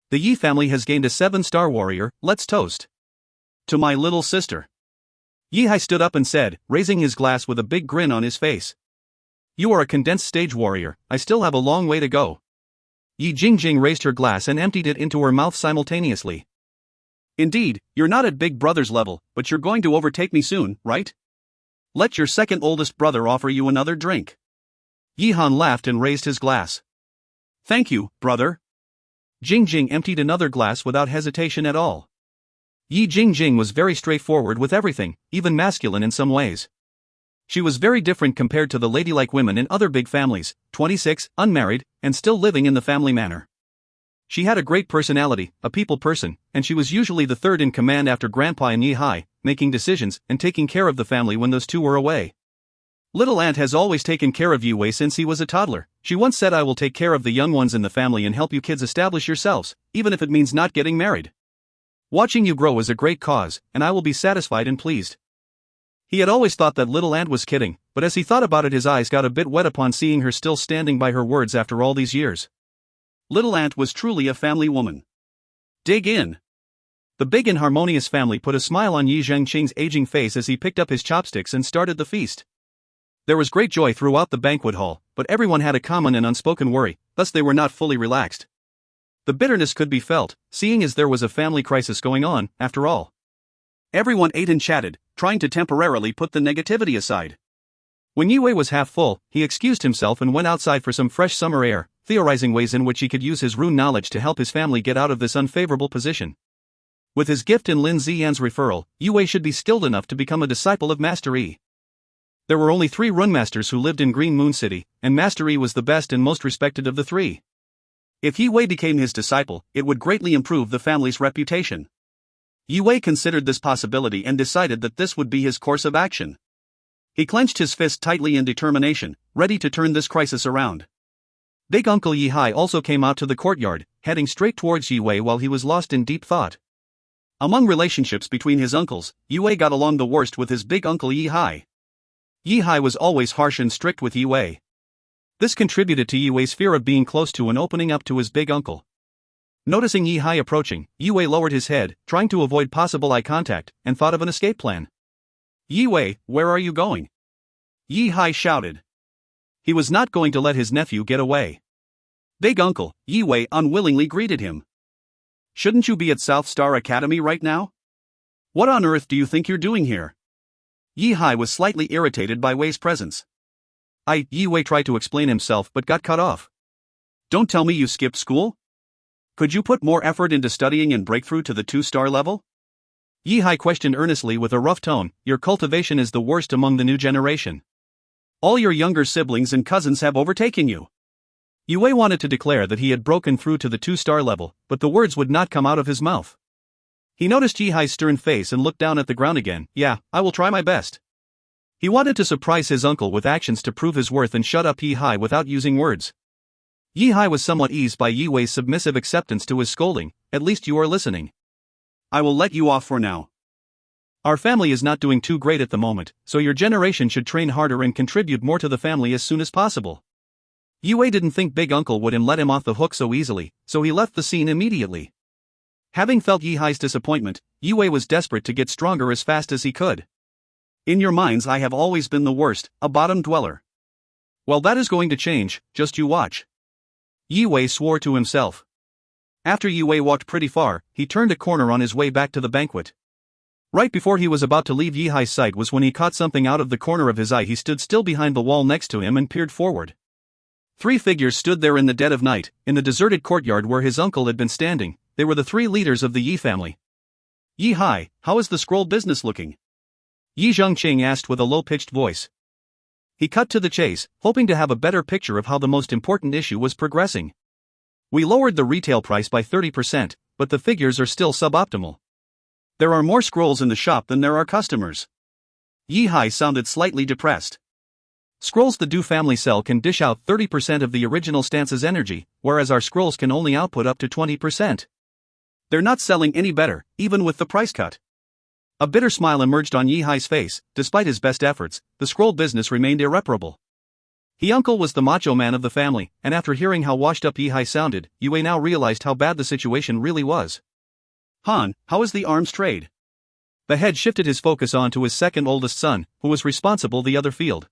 The Yi family has gained a 7-star warrior. Let's toast. To my little sister. Yi Hai stood up and said, raising his glass with a big grin on his face. You are a condensed stage warrior. I still have a long way to go. Yi Jingjing raised her glass and emptied it into her mouth simultaneously. Indeed, you're not at Big Brother's level, but you're going to overtake me soon, right? Let your second oldest brother offer you another drink. Yi Han laughed and raised his glass. Thank you, brother. Jingjing emptied another glass without hesitation at all. Yi Jingjing was very straightforward with everything, even masculine in some ways. She was very different compared to the ladylike women in other big families, 26, unmarried, and still living in the family manner. She had a great personality, a people person, and she was usually the third in command after Grandpa and Yi Hai, making decisions and taking care of the family when those two were away. Little Aunt has always taken care of Yi Wei since he was a toddler. She once said, I will take care of the young ones in the family and help you kids establish yourselves, even if it means not getting married. Watching you grow is a great cause, and I will be satisfied and pleased. He had always thought that Little Aunt was kidding, but as he thought about it his eyes got a bit wet upon seeing her still standing by her words after all these years. Little Aunt was truly a family woman. Dig in. The big and harmonious family put a smile on Yi Zhengqing's aging face as he picked up his chopsticks and started the feast. There was great joy throughout the banquet hall, but everyone had a common and unspoken worry, thus they were not fully relaxed. The bitterness could be felt, seeing as there was a family crisis going on, after all. Everyone ate and chatted, trying to temporarily put the negativity aside. When Yi Wei was half full, he excused himself and went outside for some fresh summer air, theorizing ways in which he could use his rune knowledge to help his family get out of this unfavorable position. With his gift and Lin Ziyan's referral, Yi Wei should be skilled enough to become a disciple of Master Yi. There were only 3 rune masters who lived in Green Moon City, and Master Yi was the best and most respected of the 3. If Yi Wei became his disciple, it would greatly improve the family's reputation. Yi Wei considered this possibility and decided that this would be his course of action. He clenched his fist tightly in determination, ready to turn this crisis around. Big Uncle Yi Hai also came out to the courtyard, heading straight towards Yi Wei while he was lost in deep thought. Among relationships between his uncles, Yi Wei got along the worst with his big uncle Yi Hai. Yi Hai was always harsh and strict with Yi Wei. This contributed to Yi Wei's fear of being close to and opening up to his big uncle. Noticing Yi Hai approaching, Yi Wei lowered his head, trying to avoid possible eye contact, and thought of an escape plan. Yi Wei, where are you going? Yi Hai shouted. He was not going to let his nephew get away. Big uncle, Yi Wei unwillingly greeted him. Shouldn't you be at South Star Academy right now? What on earth do you think you're doing here? Yi Hai was slightly irritated by Wei's presence. Yi Wei tried to explain himself but got cut off. Don't tell me you skipped school? Could you put more effort into studying and break through to the 2-star level? Yi Hai questioned earnestly with a rough tone. Your cultivation is the worst among the new generation. All your younger siblings and cousins have overtaken you. Yue wanted to declare that he had broken through to the 2-star level, but the words would not come out of his mouth. He noticed Yihai's stern face and looked down at the ground again. Yeah, I will try my best. He wanted to surprise his uncle with actions to prove his worth and shut up Yihai without using words. Yihai was somewhat eased by Yue's submissive acceptance to his scolding. At least you are listening. I will let you off for now. Our family is not doing too great at the moment, so your generation should train harder and contribute more to the family as soon as possible. Yue didn't think Big Uncle would let him off the hook so easily, so he left the scene immediately. Having felt Yihai's disappointment, Yue was desperate to get stronger as fast as he could. In your minds I have always been the worst, a bottom dweller. Well, that is going to change, just you watch. Yue swore to himself. After Yue walked pretty far, he turned a corner on his way back to the banquet. Right before he was about to leave Yihai's sight was when he caught something out of the corner of his eye. He stood still behind the wall next to him and peered forward. 3 figures stood there in the dead of night, in the deserted courtyard where his uncle had been standing. They were the 3 leaders of the Yi family. Yihai, how is the scroll business looking? Yi Zhengqing asked with a low-pitched voice. He cut to the chase, hoping to have a better picture of how the most important issue was progressing. We lowered the retail price by 30%, but the figures are still suboptimal. There are more scrolls in the shop than there are customers. Yihai sounded slightly depressed. Scrolls the Du family sell can dish out 30% of the original stance's energy, whereas our scrolls can only output up to 20%. They're not selling any better, even with the price cut. A bitter smile emerged on Yihai's face. Despite his best efforts, the scroll business remained irreparable. He uncle was the macho man of the family, and after hearing how washed up Yihai sounded, Yue now realized how bad the situation really was. Han, how is the arms trade? The head shifted his focus on to his second oldest son, who was responsible the other field.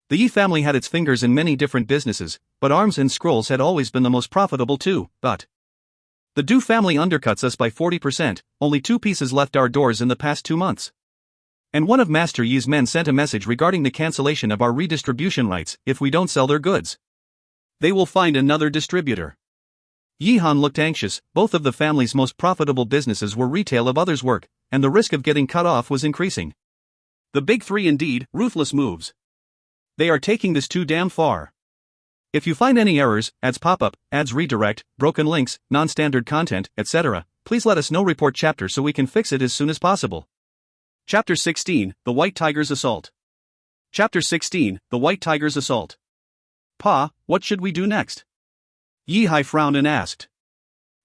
The Yi family had its fingers in many different businesses, but arms and scrolls had always been the most profitable too. But the Du family undercuts us by 40%, only 2 pieces left our doors in the past 2 months. And one of Master Yi's men sent a message regarding the cancellation of our redistribution rights if we don't sell their goods. They will find another distributor. Yi Han looked anxious. Both of the family's most profitable businesses were retail of others' work, and the risk of getting cut off was increasing. The big 3 indeed, ruthless moves. They are taking this too damn far. If you find any errors, ads pop up, ads redirect, broken links, non-standard content, etc., please let us know. Report chapter so we can fix it as soon as possible. Chapter 16, The White Tiger's Assault. Chapter 16, The White Tiger's Assault. Pa, what should we do next? Yihai frowned and asked.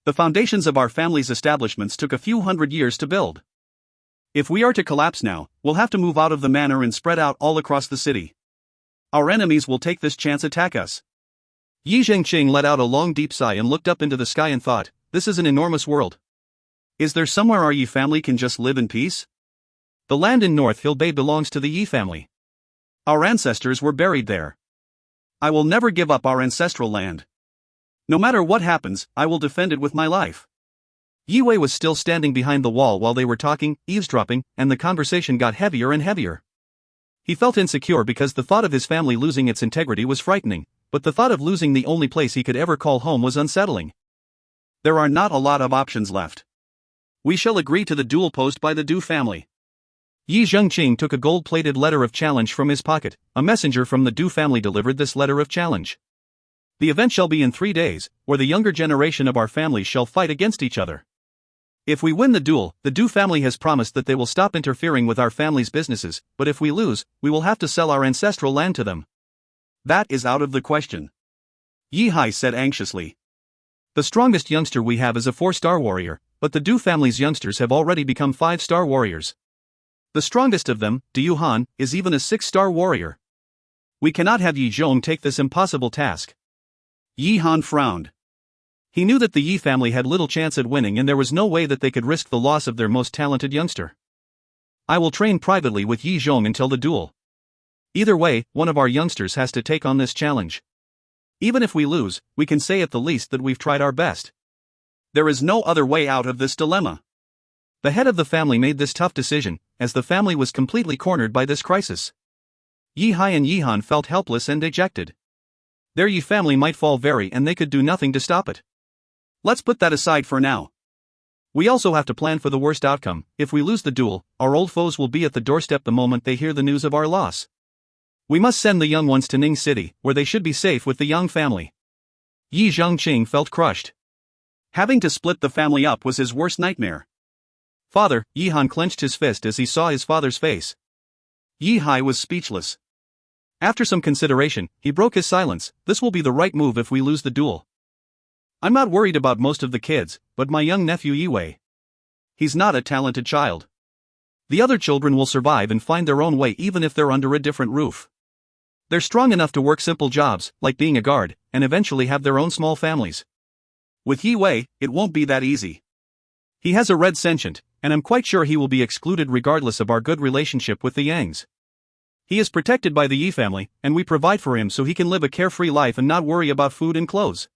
The foundations of our family's establishments took a few hundred years to build. If we are to collapse now, we'll have to move out of the manor and spread out all across the city. Our enemies will take this chance attack us. Yi Zhengqing let out a long deep sigh and looked up into the sky and thought, this is an enormous world. Is there somewhere our Yi family can just live in peace? The land in North Hill Bay belongs to the Yi family. Our ancestors were buried there. I will never give up our ancestral land. No matter what happens, I will defend it with my life. Yue was still standing behind the wall while they were talking, eavesdropping, and the conversation got heavier and heavier. He felt insecure because the thought of his family losing its integrity was frightening, but the thought of losing the only place he could ever call home was unsettling. There are not a lot of options left. We shall agree to the duel posed by the Du family. Yi Zhengqing took a gold-plated letter of challenge from his pocket. A messenger from the Du family delivered this letter of challenge. The event shall be in 3 days, where the younger generation of our families shall fight against each other. If we win the duel, the Du family has promised that they will stop interfering with our family's businesses, but if we lose, we will have to sell our ancestral land to them. That is out of the question. Yihai said anxiously. The strongest youngster we have is a 4-star warrior, but the Du family's youngsters have already become 5-star warriors. The strongest of them, Du Han, is even a 6-star warrior. We cannot have Yi Zhong take this impossible task. Yi Han frowned. He knew that the Yi family had little chance at winning and there was no way that they could risk the loss of their most talented youngster. I will train privately with Yi Zhong until the duel. Either way, one of our youngsters has to take on this challenge. Even if we lose, we can say at the least that we've tried our best. There is no other way out of this dilemma. The head of the family made this tough decision, as the family was completely cornered by this crisis. Yihai and Yihan felt helpless and dejected. Their Yi family might fall very and they could do nothing to stop it. Let's put that aside for now. We also have to plan for the worst outcome. If we lose the duel, our old foes will be at the doorstep the moment they hear the news of our loss. We must send the young ones to Ning City, where they should be safe with the Yang family. Yi Zhongqing felt crushed. Having to split the family up was his worst nightmare. Father, Yi Han clenched his fist as he saw his father's face. Yi Hai was speechless. After some consideration, he broke his silence. This will be the right move if we lose the duel. I'm not worried about most of the kids, but my young nephew Yi Wei. He's not a talented child. The other children will survive and find their own way even if they're under a different roof. They're strong enough to work simple jobs, like being a guard, and eventually have their own small families. With Yi Wei, it won't be that easy. He has a red sentient, and I'm quite sure he will be excluded regardless of our good relationship with the Yangs. He is protected by the Yi family, and we provide for him so he can live a carefree life and not worry about food and clothes.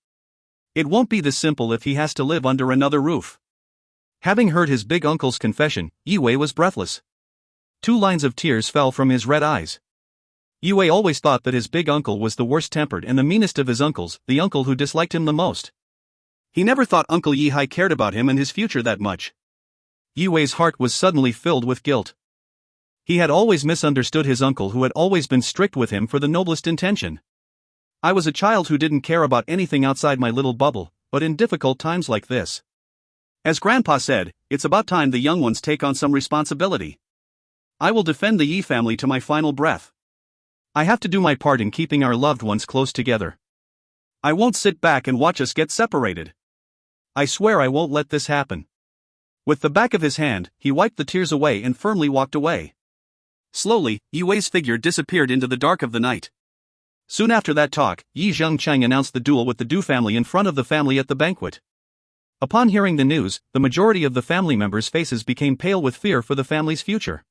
It won't be this simple if he has to live under another roof. Having heard his big uncle's confession, Yi Wei was breathless. 2 lines of tears fell from his red eyes. Yi Wei always thought that his big uncle was the worst-tempered and the meanest of his uncles, the uncle who disliked him the most. He never thought Uncle Yi Hai cared about him and his future that much. Yi Wei's heart was suddenly filled with guilt. He had always misunderstood his uncle who had always been strict with him for the noblest intention. I was a child who didn't care about anything outside my little bubble, but in difficult times like this. As Grandpa said, it's about time the young ones take on some responsibility. I will defend the Yi family to my final breath. I have to do my part in keeping our loved ones close together. I won't sit back and watch us get separated. I swear I won't let this happen. With the back of his hand, he wiped the tears away and firmly walked away. Slowly, Yi Wei's figure disappeared into the dark of the night. Soon after that talk, Yi Zhongcheng announced the duel with the Du family in front of the family at the banquet. Upon hearing the news, the majority of the family members' faces became pale with fear for the family's future.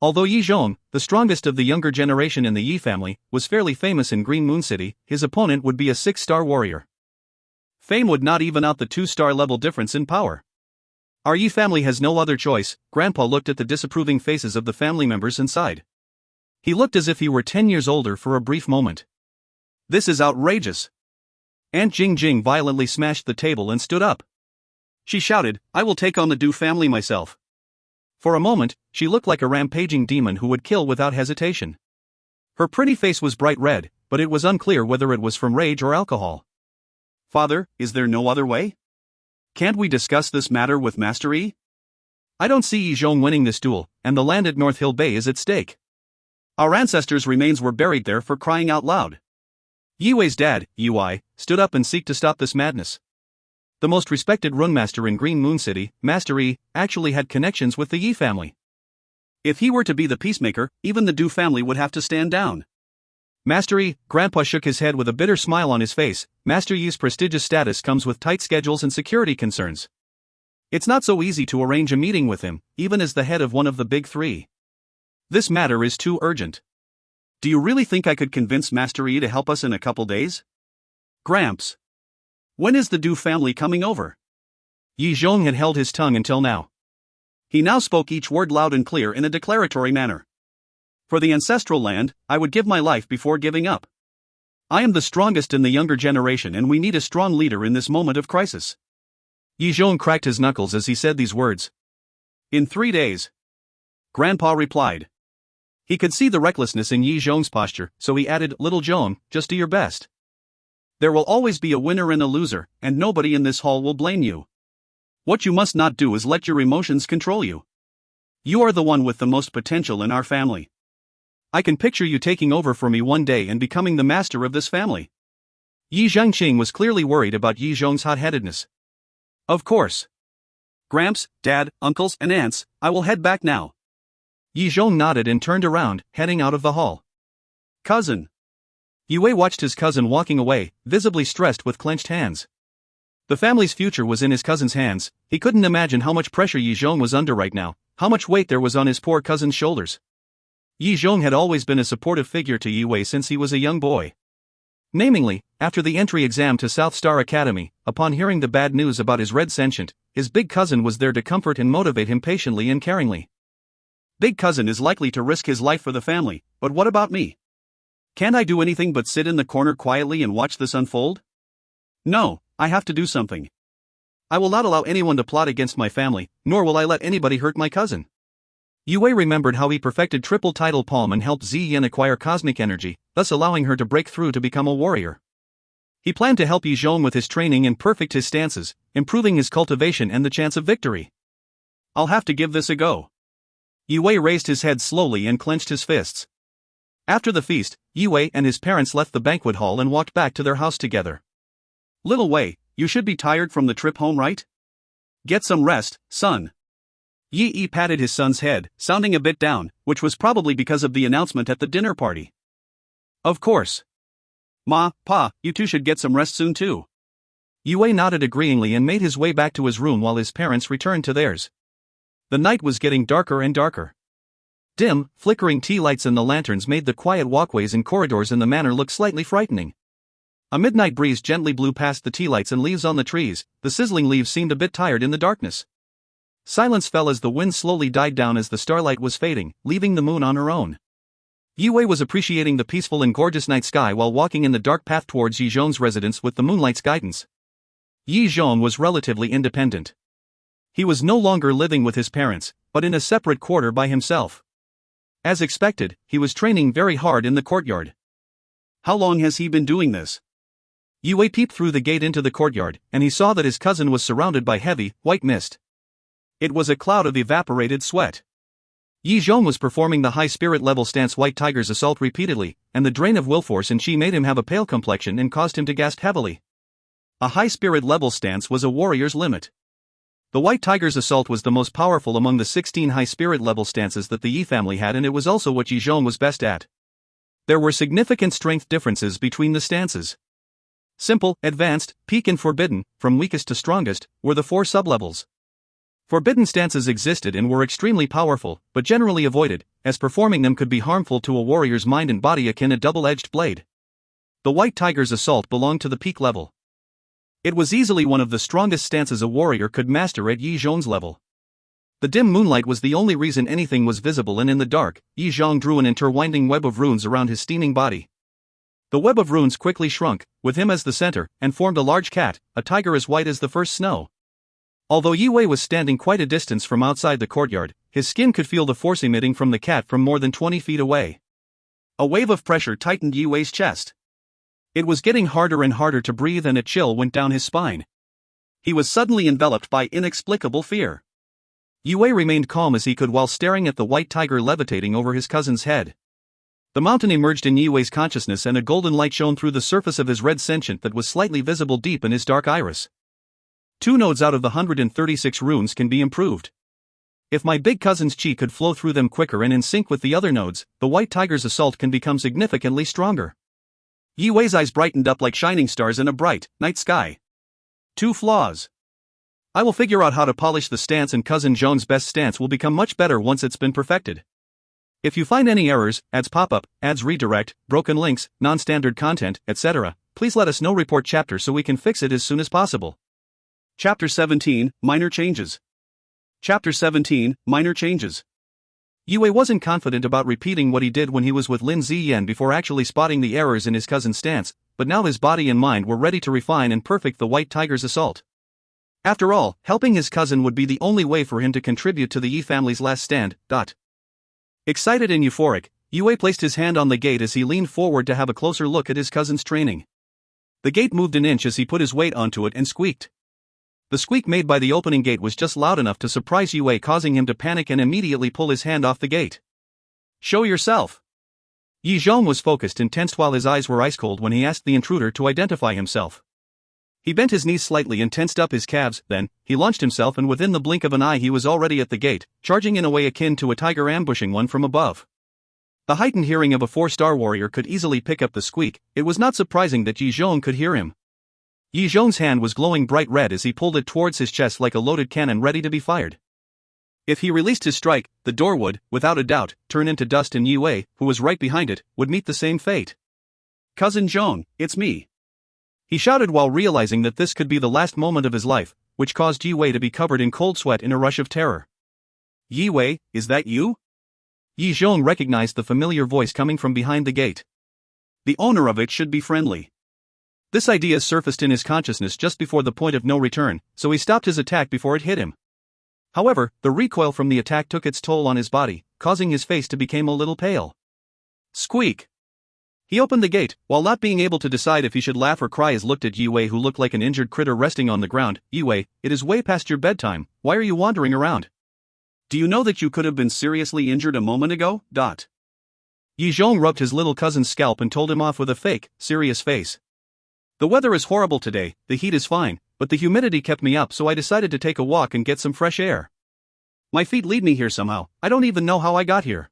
Although Yi Zhong, the strongest of the younger generation in the Yi family, was fairly famous in Green Moon City, his opponent would be a 6-star warrior. Fame would not even out the 2-star level difference in power. Our Yi family has no other choice. Grandpa looked at the disapproving faces of the family members and sighed. He looked as if he were 10 years older for a brief moment. This is outrageous. Aunt Jing violently smashed the table and stood up. She shouted, I will take on the Du family myself. For a moment, she looked like a rampaging demon who would kill without hesitation. Her pretty face was bright red, but it was unclear whether it was from rage or alcohol. Father, is there no other way? Can't we discuss this matter with Master Yi? I don't see Yi Zhong winning this duel, and the land at North Hill Bay is at stake. Our ancestors' remains were buried there, for crying out loud. Yi Wei's dad, Yi Wei, stood up and sought to stop this madness. The most respected runemaster in Green Moon City, Master Yi, actually had connections with the Yi family. If he were to be the peacemaker, even the Du family would have to stand down. Master Yi, Grandpa shook his head with a bitter smile on his face. Master Yi's prestigious status comes with tight schedules and security concerns. It's not so easy to arrange a meeting with him, even as the head of one of the big 3. This matter is too urgent. Do you really think I could convince Master Yi to help us in a couple days? Gramps. When is the Du family coming over? Yi Zhong had held his tongue until now. He now spoke each word loud and clear in a declaratory manner. For the ancestral land, I would give my life before giving up. I am the strongest in the younger generation and we need a strong leader in this moment of crisis. Yi Zhong cracked his knuckles as he said these words. In 3 days. Grandpa replied. He could see the recklessness in Yi Zhong's posture, so he added, Little Zhong, just do your best. There will always be a winner and a loser, and nobody in this hall will blame you. What you must not do is let your emotions control you. You are the one with the most potential in our family. I can picture you taking over for me one day and becoming the master of this family. Yi Zhongqing was clearly worried about Yi Zhong's hot-headedness. Of course. Gramps, Dad, uncles, and aunts, I will head back now. Yi Zhong nodded and turned around, heading out of the hall. Cousin. Yi Wei watched his cousin walking away, visibly stressed with clenched hands. The family's future was in his cousin's hands. He couldn't imagine how much pressure Yi Zhong was under right now, how much weight there was on his poor cousin's shoulders. Yi Zhong had always been a supportive figure to Yi Wei since he was a young boy. Namely, after the entry exam to South Star Academy, upon hearing the bad news about his red sentient, his big cousin was there to comfort and motivate him patiently and caringly. Big cousin is likely to risk his life for the family, but what about me? Can't I do anything but sit in the corner quietly and watch this unfold? No, I have to do something. I will not allow anyone to plot against my family, nor will I let anybody hurt my cousin. Yi Wei remembered how he perfected triple tidal palm and helped Ziyin acquire cosmic energy, thus allowing her to break through to become a warrior. He planned to help Yi Zhong with his training and perfect his stances, improving his cultivation and the chance of victory. I'll have to give this a go. Yi Wei raised his head slowly and clenched his fists. After the feast, Yi Wei and his parents left the banquet hall and walked back to their house together. Little Wei, you should be tired from the trip home, right? Get some rest, son. Yi patted his son's head, sounding a bit down, which was probably because of the announcement at the dinner party. Of course. Ma, Pa, you two should get some rest soon too. Yi Wei nodded agreeingly and made his way back to his room while his parents returned to theirs. The night was getting darker and darker. Dim, flickering tea lights and the lanterns made the quiet walkways and corridors in the manor look slightly frightening. A midnight breeze gently blew past the tea lights and leaves on the trees. The sizzling leaves seemed a bit tired in the darkness. Silence fell as the wind slowly died down as the starlight was fading, leaving the moon on her own. Yi Wei was appreciating the peaceful and gorgeous night sky while walking in the dark path towards Yi Zhong's residence with the moonlight's guidance. Yi Zhong was relatively independent. He was no longer living with his parents, but in a separate quarter by himself. As expected, he was training very hard in the courtyard. How long has he been doing this? Yi Wei peeped through the gate into the courtyard, and he saw that his cousin was surrounded by heavy, white mist. It was a cloud of evaporated sweat. Yi Zhong was performing the high spirit level stance White Tiger's Assault repeatedly, and the drain of will force and chi made him have a pale complexion and caused him to gasp heavily. A high spirit level stance was a warrior's limit. The White Tiger's Assault was the most powerful among the 16 high spirit level stances that the Yi family had, and it was also what Yi Zhong was best at. There were significant strength differences between the stances. Simple, Advanced, Peak and Forbidden, from weakest to strongest, were the 4 sublevels. Forbidden stances existed and were extremely powerful, but generally avoided, as performing them could be harmful to a warrior's mind and body akin a double-edged blade. The White Tiger's Assault belonged to the peak level. It was easily one of the strongest stances a warrior could master at Yi Zhong's level. The dim moonlight was the only reason anything was visible, and in the dark, Yi Zhong drew an intertwining web of runes around his steaming body. The web of runes quickly shrunk, with him as the center, and formed a large cat, a tiger as white as the first snow. Although Yi Wei was standing quite a distance from outside the courtyard, his skin could feel the force emitting from the cat from more than 20 feet away. A wave of pressure tightened Yi Wei's chest. It was getting harder and harder to breathe, and a chill went down his spine. He was suddenly enveloped by inexplicable fear. Yi Wei remained calm as he could while staring at the white tiger levitating over his cousin's head. The mountain emerged in Yi Wei's consciousness, and a golden light shone through the surface of his red sentient that was slightly visible deep in his dark iris. 2 nodes out of the 136 runes can be improved. If my big cousin's chi could flow through them quicker and in sync with the other nodes, the White Tiger's Assault can become significantly stronger. Yi Wei's eyes brightened up like shining stars in a bright night sky. 2 flaws. I will figure out how to polish the stance, and Cousin Zhong's best stance will become much better once it's been perfected. If you find any errors, ads pop up, ads redirect, broken links, non-standard content, etc., please let us know. Report chapter so we can fix it as soon as possible. Chapter 17, Minor Changes. Chapter 17, Minor Changes. Yi Wei wasn't confident about repeating what he did when he was with Lin Ziyan before actually spotting the errors in his cousin's stance, but now his body and mind were ready to refine and perfect the White Tiger's Assault. After all, helping his cousin would be the only way for him to contribute to the Yi family's last stand. Excited and euphoric, Yi Wei placed his hand on the gate as he leaned forward to have a closer look at his cousin's training. The gate moved an inch as he put his weight onto it and squeaked. The squeak made by the opening gate was just loud enough to surprise Yi Wei, causing him to panic and immediately pull his hand off the gate. Show yourself. Yi Zhong was focused and tensed while his eyes were ice cold when he asked the intruder to identify himself. He bent his knees slightly and tensed up his calves, then, he launched himself, and within the blink of an eye he was already at the gate, charging in a way akin to a tiger ambushing one from above. The heightened hearing of a 4-star warrior could easily pick up the squeak. It was not surprising that Yi Zhong could hear him. Yi Zhong's hand was glowing bright red as he pulled it towards his chest like a loaded cannon ready to be fired. If he released his strike, the door would, without a doubt, turn into dust, and Yi Wei, who was right behind it, would meet the same fate. Cousin Zhong, it's me. He shouted while realizing that this could be the last moment of his life, which caused Yi Wei to be covered in cold sweat in a rush of terror. Yi Wei, is that you? Yi Zhong recognized the familiar voice coming from behind the gate. The owner of it should be friendly. This idea surfaced in his consciousness just before the point of no return, so he stopped his attack before it hit him. However, the recoil from the attack took its toll on his body, causing his face to become a little pale. Squeak! He opened the gate, while not being able to decide if he should laugh or cry as looked at Yue, who looked like an injured critter resting on the ground. Yue, it is way past your bedtime, why are you wandering around? Do you know that you could have been seriously injured a moment ago? Yi Zhong rubbed his little cousin's scalp and told him off with a fake, serious face. The weather is horrible today, the heat is fine, but the humidity kept me up, so I decided to take a walk and get some fresh air. My feet lead me here somehow, I don't even know how I got here.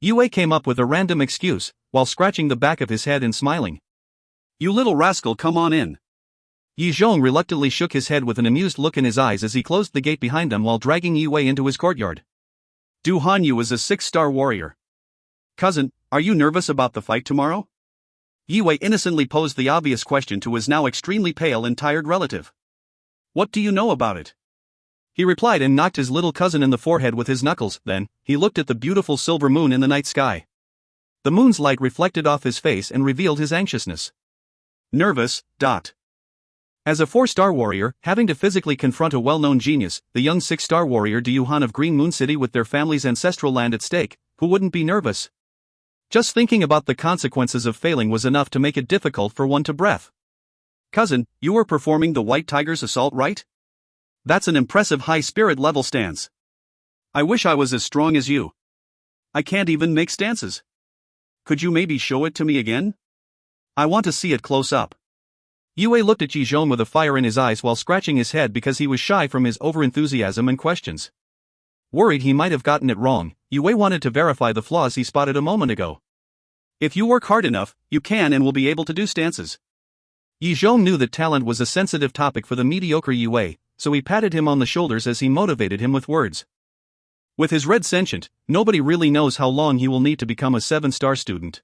Yue came up with a random excuse, while scratching the back of his head and smiling. You little rascal, come on in. Yi Zhong reluctantly shook his head with an amused look in his eyes as he closed the gate behind them while dragging Yue into his courtyard. Du Hanyu is a 6-star warrior. Cousin, are you nervous about the fight tomorrow? Yue innocently posed the obvious question to his now extremely pale and tired relative. What do you know about it? He replied and knocked his little cousin in the forehead with his knuckles. Then, he looked at the beautiful silver moon in the night sky. The moon's light reflected off his face and revealed his anxiousness. Nervous. As a 4-star warrior, having to physically confront a well-known genius, the young 6-star warrior Du Han of Green Moon City with their family's ancestral land at stake, who wouldn't be nervous? Just thinking about the consequences of failing was enough to make it difficult for one to breathe. Cousin, you were performing the White Tiger's assault, right? That's an impressive high spirit level stance. I wish I was as strong as you. I can't even make stances. Could you maybe show it to me again? I want to see it close up. Yue looked at Yi Zhong with a fire in his eyes while scratching his head because he was shy from his overenthusiasm and questions. Worried he might have gotten it wrong, Yue wanted to verify the flaws he spotted a moment ago. If you work hard enough, you can and will be able to do stances. Yi Zhong knew that talent was a sensitive topic for the mediocre Yue, so he patted him on the shoulders as he motivated him with words. With his red sentient, nobody really knows how long he will need to become a 7-star student.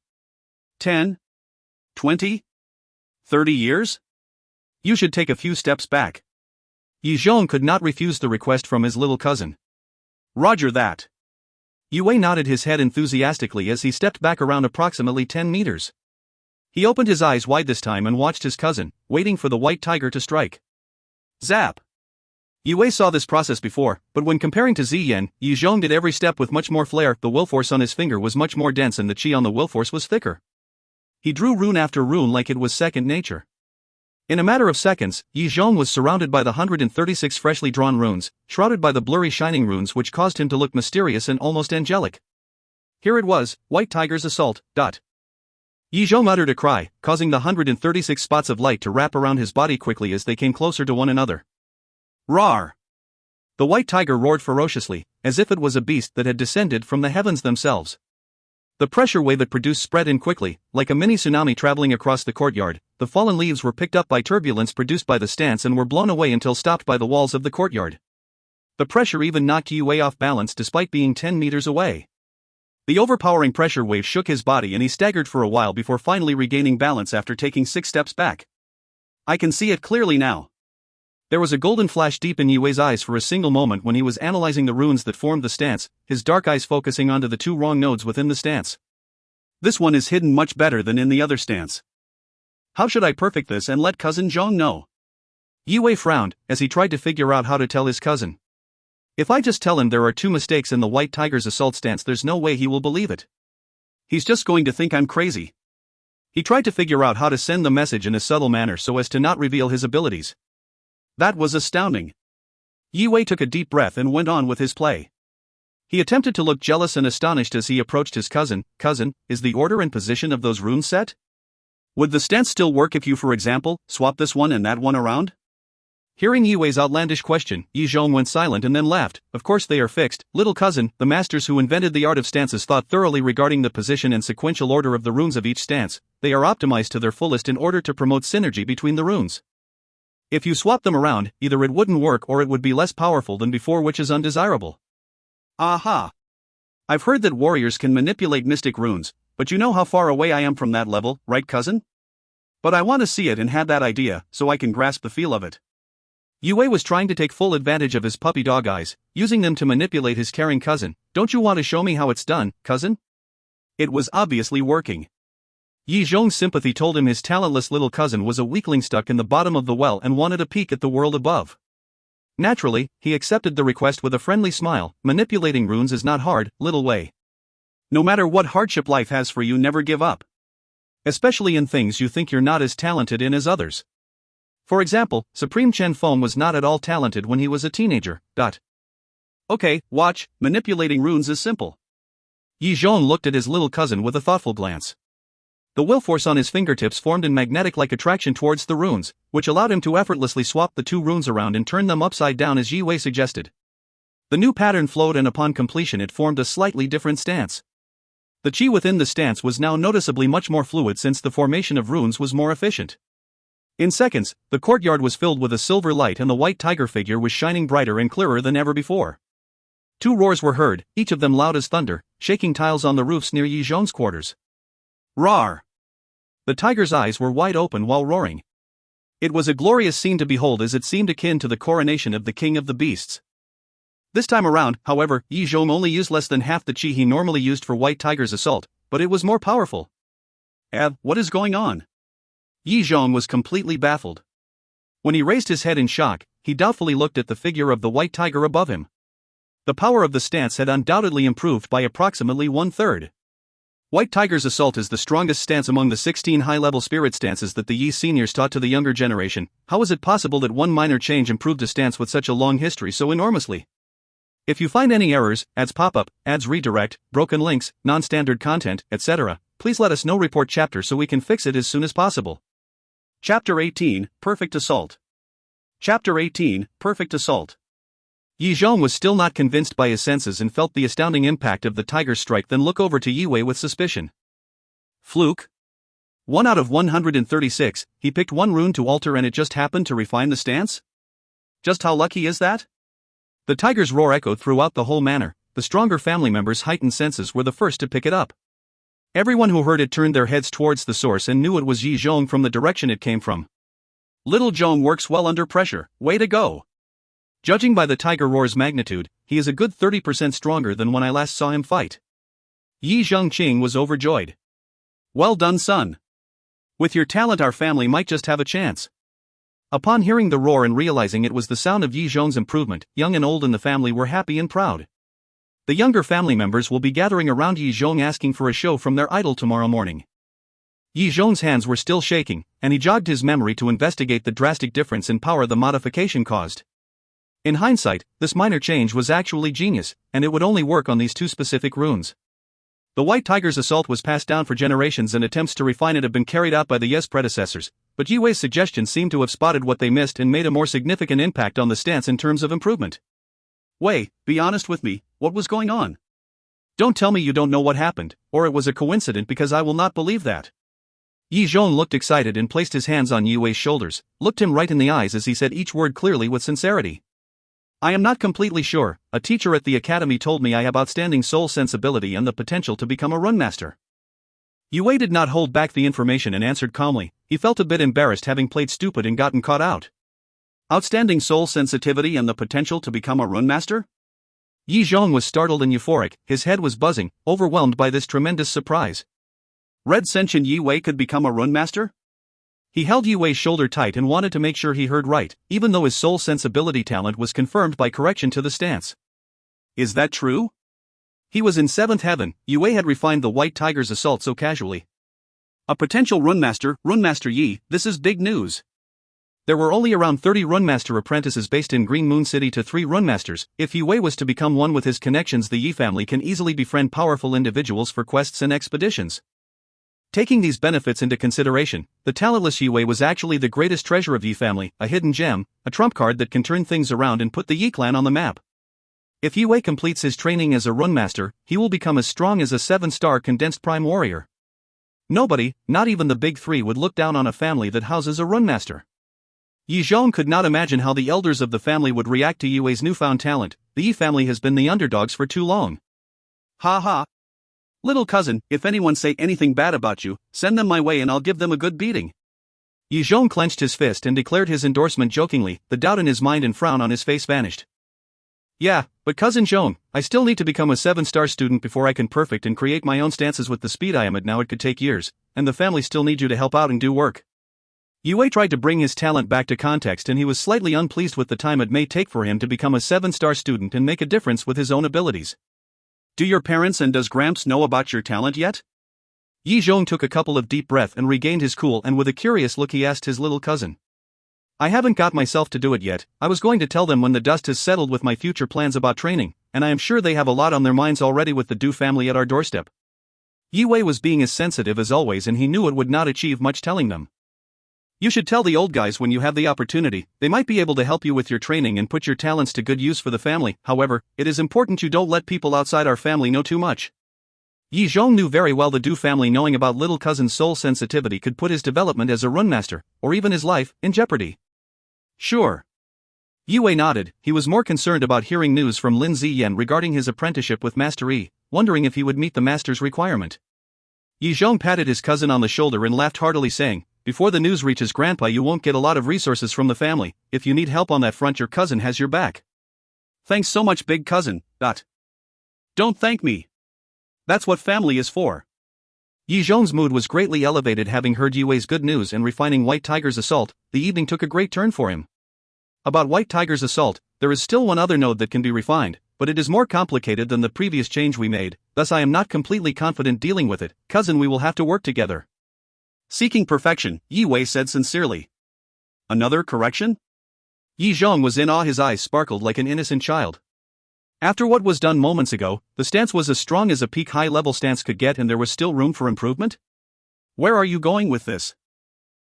10? 20? 30 years? You should take a few steps back. Yi Zhong could not refuse the request from his little cousin. Roger that. Yue nodded his head enthusiastically as he stepped back around approximately 10 meters. He opened his eyes wide this time and watched his cousin, waiting for the white tiger to strike. Zap! Yue saw this process before, but when comparing to Ziyan, Yi Zhong did every step with much more flair. The will force on his finger was much more dense and the chi on the will force was thicker. He drew rune after rune like it was second nature. In a matter of seconds, Yi Zhong was surrounded by the 136 freshly drawn runes, shrouded by the blurry shining runes which caused him to look mysterious and almost angelic. Here it was, White Tiger's assault. Yi Zhong uttered a cry, causing the 136 spots of light to wrap around his body quickly as they came closer to one another. Roar! The white tiger roared ferociously, as if it was a beast that had descended from the heavens themselves. The pressure wave it produced spread in quickly, like a mini tsunami traveling across the courtyard. The fallen leaves were picked up by turbulence produced by the stance and were blown away until stopped by the walls of the courtyard. The pressure even knocked Yue off balance despite being 10 meters away. The overpowering pressure wave shook his body and he staggered for a while before finally regaining balance after taking 6 steps back. I can see it clearly now. There was a golden flash deep in Yue's eyes for a single moment when he was analyzing the runes that formed the stance, his dark eyes focusing onto the 2 wrong nodes within the stance. This one is hidden much better than in the other stance. How should I perfect this and let cousin Zhong know? Yue frowned, as he tried to figure out how to tell his cousin. If I just tell him there are 2 mistakes in the White Tiger's assault stance, there's no way he will believe it. He's just going to think I'm crazy. He tried to figure out how to send the message in a subtle manner so as to not reveal his abilities. That was astounding. Yue took a deep breath and went on with his play. He attempted to look jealous and astonished as he approached his cousin. Cousin, is the order and position of those runes set? Would the stance still work if you, for example, swap this one and that one around? Hearing Yue's outlandish question, Yi Zhong went silent and then laughed. Of course they are fixed, little cousin. The masters who invented the art of stances thought thoroughly regarding the position and sequential order of the runes of each stance. They are optimized to their fullest in order to promote synergy between the runes. If you swap them around, either it wouldn't work or it would be less powerful than before, which is undesirable. Aha! I've heard that warriors can manipulate mystic runes, but you know how far away I am from that level, right cousin? But I want to see it and have that idea, so I can grasp the feel of it. Yue was trying to take full advantage of his puppy dog eyes, using them to manipulate his caring cousin. Don't you want to show me how it's done, cousin? It was obviously working. Yi Zhong's sympathy told him his talentless little cousin was a weakling stuck in the bottom of the well and wanted a peek at the world above. Naturally, he accepted the request with a friendly smile. Manipulating runes is not hard, little Wei. No matter what hardship life has for you, never give up. especially in things you think you're not as talented in as others. For example, Supreme Chen Feng was not at all talented when he was a teenager. Okay, watch, manipulating runes is simple. Yi Zhong looked at his little cousin with a thoughtful glance. The will force on his fingertips formed in magnetic-like attraction towards the runes, which allowed him to effortlessly swap the two runes around and turn them upside down as Yi Wei suggested. The new pattern flowed, and upon completion it formed a slightly different stance. The qi within the stance was now noticeably much more fluid since the formation of runes was more efficient. In seconds, the courtyard was filled with a silver light and the white tiger figure was shining brighter and clearer than ever before. Two roars were heard, each of them loud as thunder, shaking tiles on the roofs near Yi Zhong's quarters. Roar! The tiger's eyes were wide open while roaring. It was a glorious scene to behold, as it seemed akin to the coronation of the king of the beasts. This time around, however, Yi Zhong only used less than half the qi he normally used for White Tiger's assault, but it was more powerful. What is going on? Yi Zhong was completely baffled. When he raised his head in shock, he doubtfully looked at the figure of the White Tiger above him. The power of the stance had undoubtedly improved by approximately 1/3. White Tiger's assault is the strongest stance among the 16 high-level spirit stances that the Yi seniors taught to the younger generation. How is it possible that one minor change improved a stance with such a long history so enormously? If you find any errors, ads pop-up, ads redirect, broken links, non-standard content, etc., please let us know. Report chapter so we can fix it as soon as possible. Chapter 18, Perfect Assault. Chapter 18, Perfect Assault. Yi Zhong was still not convinced by his senses and felt the astounding impact of the tiger's strike, then look over to Yi Wei with suspicion. Fluke? 1 out of 136, he picked one rune to alter and it just happened to refine the stance? Just how lucky is that? The tiger's roar echoed throughout the whole manor. The stronger family members' heightened senses were the first to pick it up. Everyone who heard it turned their heads towards the source and knew it was Yi Zhong from the direction it came from. Little Zhong works well under pressure, way to go! Judging by the tiger roar's magnitude, he is a good 30% stronger than when I last saw him fight. Yi Zhongqing was overjoyed. Well done, son. With your talent our family might just have a chance. Upon hearing the roar and realizing it was the sound of Yi Zhong's improvement, young and old in the family were happy and proud. The younger family members will be gathering around Yi Zhong asking for a show from their idol tomorrow morning. Yi Zhong's hands were still shaking, and he jogged his memory to investigate the drastic difference in power the modification caused. In hindsight, this minor change was actually genius, and it would only work on these two specific runes. The White Tiger's assault was passed down for generations and attempts to refine it have been carried out by the Yes predecessors, but Yi Wei's suggestion seemed to have spotted what they missed and made a more significant impact on the stance in terms of improvement. Wei, be honest with me, what was going on? Don't tell me you don't know what happened, or it was a coincidence, because I will not believe that. Yi Zhong looked excited and placed his hands on Yi Wei's shoulders, looked him right in the eyes as he said each word clearly with sincerity. I am not completely sure. A teacher at the academy told me I have outstanding soul sensibility and the potential to become a runemaster. Yi Wei did not hold back the information and answered calmly. He felt a bit embarrassed having played stupid and gotten caught out. Outstanding soul sensitivity and the potential to become a runemaster? Yi Zhong was startled and euphoric, his head was buzzing, overwhelmed by this tremendous surprise. Red Sentient Yi Wei could become a runemaster? He held Yi Wei's shoulder tight and wanted to make sure he heard right, even though his soul sensibility talent was confirmed by correction to the stance. Is that true? He was in seventh heaven. Yi Wei had refined the White Tiger's assault so casually. A potential runemaster Yi, this is big news. There were only around 30 runmaster apprentices based in Green Moon City to 3 runmasters. If Yi Wei was to become one with his connections, the Yi family can easily befriend powerful individuals for quests and expeditions. Taking these benefits into consideration, the talentless Yi Wei was actually the greatest treasure of Yi family, a hidden gem, a trump card that can turn things around and put the Yi clan on the map. If Yi Wei completes his training as a runmaster, he will become as strong as a 7-star condensed prime warrior. Nobody, not even the big 3, would look down on a family that houses a runmaster. Yi Zhong could not imagine how the elders of the family would react to Yi Wei's newfound talent. The Yi family has been the underdogs for too long. Ha ha. Little cousin, if anyone say anything bad about you, send them my way and I'll give them a good beating. Yi Zhong clenched his fist and declared his endorsement jokingly. The doubt in his mind and frown on his face vanished. Yeah, but cousin Zhong, I still need to become a 7-star student before I can perfect and create my own stances with the speed I am at now. It could take years, and the family still needs you to help out and do work. Yi Wei tried to bring his talent back to context, and he was slightly unpleased with the time it may take for him to become a 7-star student and make a difference with his own abilities. Do your parents and does Gramps know about your talent yet? Yi Zhong took a couple of deep breaths and regained his cool, and with a curious look he asked his little cousin. I haven't got myself to do it yet. I was going to tell them when the dust has settled with my future plans about training, and I am sure they have a lot on their minds already with the Du family at our doorstep. Yi Wei was being as sensitive as always, and he knew it would not achieve much telling them. You should tell the old guys when you have the opportunity. They might be able to help you with your training and put your talents to good use for the family. However, it is important you don't let people outside our family know too much. Yi Zhong knew very well the Du family knowing about little cousin's soul sensitivity could put his development as a runemaster, or even his life, in jeopardy. Sure. Yi Wei nodded. He was more concerned about hearing news from Lin Ziyan regarding his apprenticeship with Master Yi, wondering if he would meet the master's requirement. Yi Zhong patted his cousin on the shoulder and laughed heartily, saying, Before the news reaches Grandpa, you won't get a lot of resources from the family. If you need help on that front, your cousin has your back. Thanks so much, big cousin. Don't thank me. That's what family is for. Yi Zhong's mood was greatly elevated having heard Yi Wei's good news and refining White Tiger's assault. The evening took a great turn for him. About White Tiger's assault, there is still one other node that can be refined, but it is more complicated than the previous change we made, thus I am not completely confident dealing with it. Cousin, we will have to work together. Seeking perfection, Yi Wei said sincerely. Another correction? Yi Zhong was in awe, his eyes sparkled like an innocent child. After what was done moments ago, the stance was as strong as a peak high-level stance could get, and there was still room for improvement? Where are you going with this?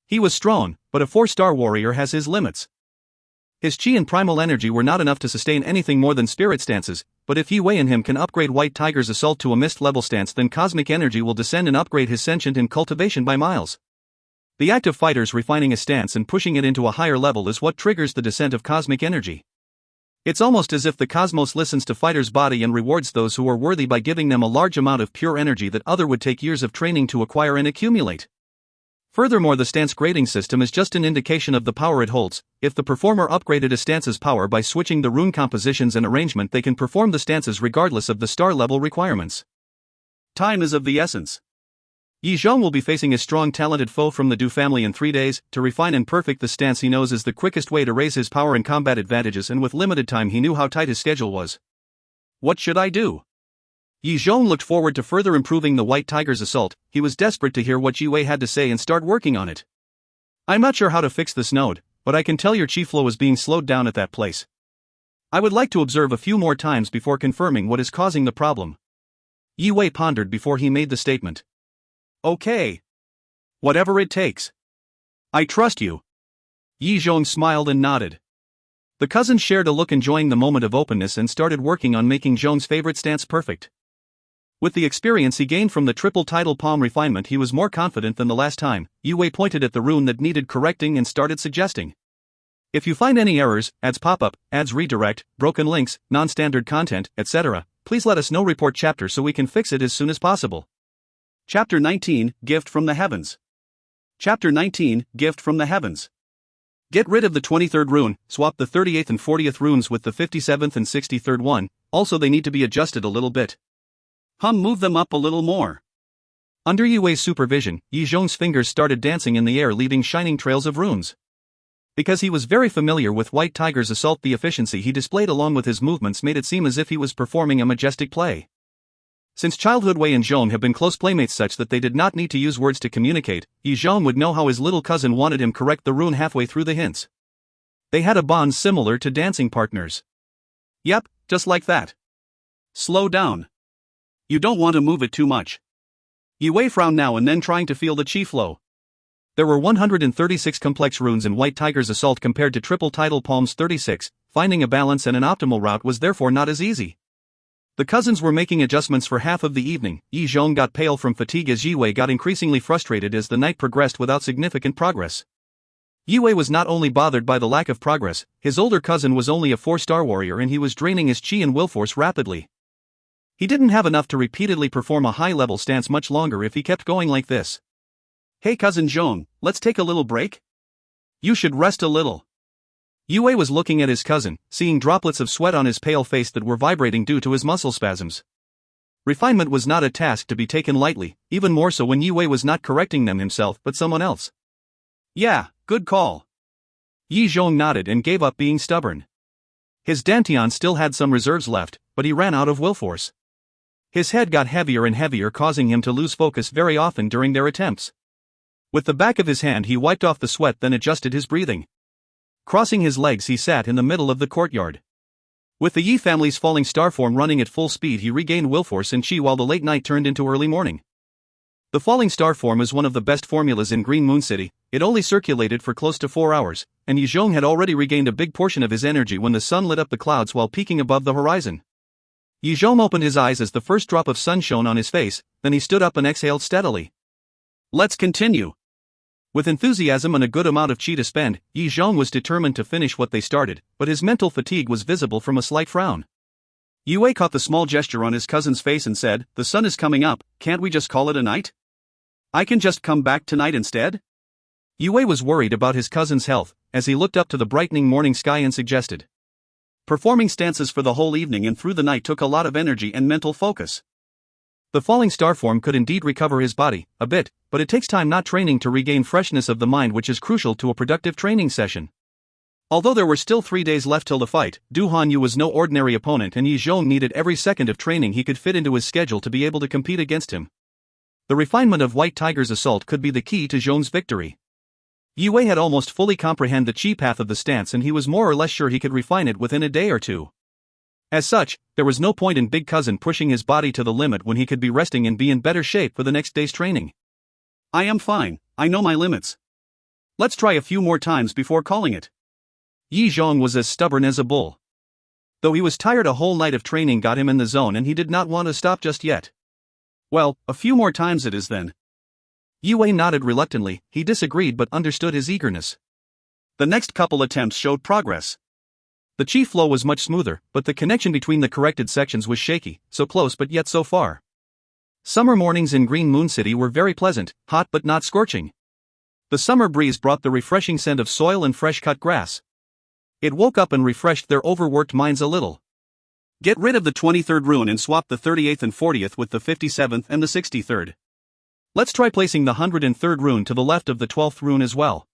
He was strong, but a 4-star warrior has his limits. His chi and primal energy were not enough to sustain anything more than spirit stances, but if Yi Wei and him can upgrade White Tiger's assault to a mist-level stance, then cosmic energy will descend and upgrade his sentient and cultivation by miles. The act of fighters refining a stance and pushing it into a higher level is what triggers the descent of cosmic energy. It's almost as if the cosmos listens to fighters' body and rewards those who are worthy by giving them a large amount of pure energy that other would take years of training to acquire and accumulate. Furthermore, the stance grading system is just an indication of the power it holds. If the performer upgraded a stance's power by switching the rune compositions and arrangement, they can perform the stances regardless of the star level requirements. Time is of the essence. Yi Zhong will be facing a strong, talented foe from the Du family in 3 days. To refine and perfect the stance he knows is the quickest way to raise his power and combat advantages, and with limited time he knew how tight his schedule was. What should I do? Yi Zhong looked forward to further improving the White Tiger's assault. He was desperate to hear what Yi Wei had to say and start working on it. I'm not sure how to fix this node, but I can tell your chi flow is being slowed down at that place. I would like to observe a few more times before confirming what is causing the problem. Yi Wei pondered before he made the statement. Okay. Whatever it takes. I trust you. Yi Zhong smiled and nodded. The cousins shared a look, enjoying the moment of openness, and started working on making Zhong's favorite stance perfect. With the experience he gained from the triple tidal palm refinement, he was more confident than the last time. Yi Wei pointed at the rune that needed correcting and started suggesting. If you find any errors, ads pop up, ads redirect, broken links, non-standard content, etc., please let us know. Report chapter so we can fix it as soon as possible. Chapter 19, Gift from the Heavens. Chapter 19, Gift from the Heavens. Get rid of the 23rd rune, swap the 38th and 40th runes with the 57th and 63rd one, also they need to be adjusted a little bit. Move them up a little more. Under Yi Wei's supervision, Yi Zhong's fingers started dancing in the air, leaving shining trails of runes. Because he was very familiar with White Tiger's assault, the efficiency he displayed along with his movements made it seem as if he was performing a majestic play. Since childhood, Wei and Zhong have been close playmates such that they did not need to use words to communicate, Yi Zhong would know how his little cousin wanted him correct the rune halfway through the hints. They had a bond similar to dancing partners. Yep, just like that. Slow down. You don't want to move it too much. Yi Wei frowned now and then, trying to feel the chi flow. There were 136 complex runes in White Tiger's assault compared to triple tidal palm's 36, finding a balance and an optimal route was therefore not as easy. The cousins were making adjustments for half of the evening. Yi Zhong got pale from fatigue as Yi Wei got increasingly frustrated as the night progressed without significant progress. Yi Wei was not only bothered by the lack of progress, his older cousin was only a 4-star warrior and he was draining his chi and will force rapidly. He didn't have enough to repeatedly perform a high-level stance much longer if he kept going like this. Hey cousin Zhong, let's take a little break? You should rest a little. Yi Wei was looking at his cousin, seeing droplets of sweat on his pale face that were vibrating due to his muscle spasms. Refinement was not a task to be taken lightly, even more so when Yi Wei was not correcting them himself but someone else. Yeah, good call. Yi Zhong nodded and gave up being stubborn. His dantian still had some reserves left, but he ran out of will force. His head got heavier and heavier, causing him to lose focus very often during their attempts. With the back of his hand he wiped off the sweat, then adjusted his breathing. Crossing his legs he sat in the middle of the courtyard. With the Yi family's falling star form running at full speed, he regained willforce and chi while the late night turned into early morning. The falling star form is one of the best formulas in Green Moon City. It only circulated for close to 4 hours, and Yi Zhong had already regained a big portion of his energy when the sun lit up the clouds while peaking above the horizon. Yi Zhong opened his eyes as the first drop of sun shone on his face, then he stood up and exhaled steadily. Let's continue. With enthusiasm and a good amount of chi to spend, Yi Zhong was determined to finish what they started, but his mental fatigue was visible from a slight frown. Yue caught the small gesture on his cousin's face and said, "The sun is coming up, can't we just call it a night? I can just come back tonight instead?" Yue was worried about his cousin's health, as he looked up to the brightening morning sky and suggested. Performing stances for the whole evening and through the night took a lot of energy and mental focus. The falling star form could indeed recover his body, a bit, but it takes time not training to regain freshness of the mind, which is crucial to a productive training session. Although there were still 3 days left till the fight, Du Hanyu was no ordinary opponent and Yi Zhong needed every second of training he could fit into his schedule to be able to compete against him. The refinement of White Tiger's assault could be the key to Zhong's victory. Yue had almost fully comprehended the chi path of the stance and he was more or less sure he could refine it within a day or two. As such, there was no point in Big Cousin pushing his body to the limit when he could be resting and be in better shape for the next day's training. "I am fine, I know my limits. Let's try a few more times before calling it." Yi Zhong was as stubborn as a bull. Though he was tired, a whole night of training got him in the zone and he did not want to stop just yet. "Well, a few more times it is then." Yue nodded reluctantly. He disagreed but understood his eagerness. The next couple attempts showed progress. The chi flow was much smoother, but the connection between the corrected sections was shaky, so close but yet so far. Summer mornings in Green Moon City were very pleasant, hot but not scorching. The summer breeze brought the refreshing scent of soil and fresh-cut grass. It woke up and refreshed their overworked minds a little. Get rid of the 23rd rune and swap the 38th and 40th with the 57th and the 63rd. Let's try placing the 103rd rune to the left of the 12th rune as well.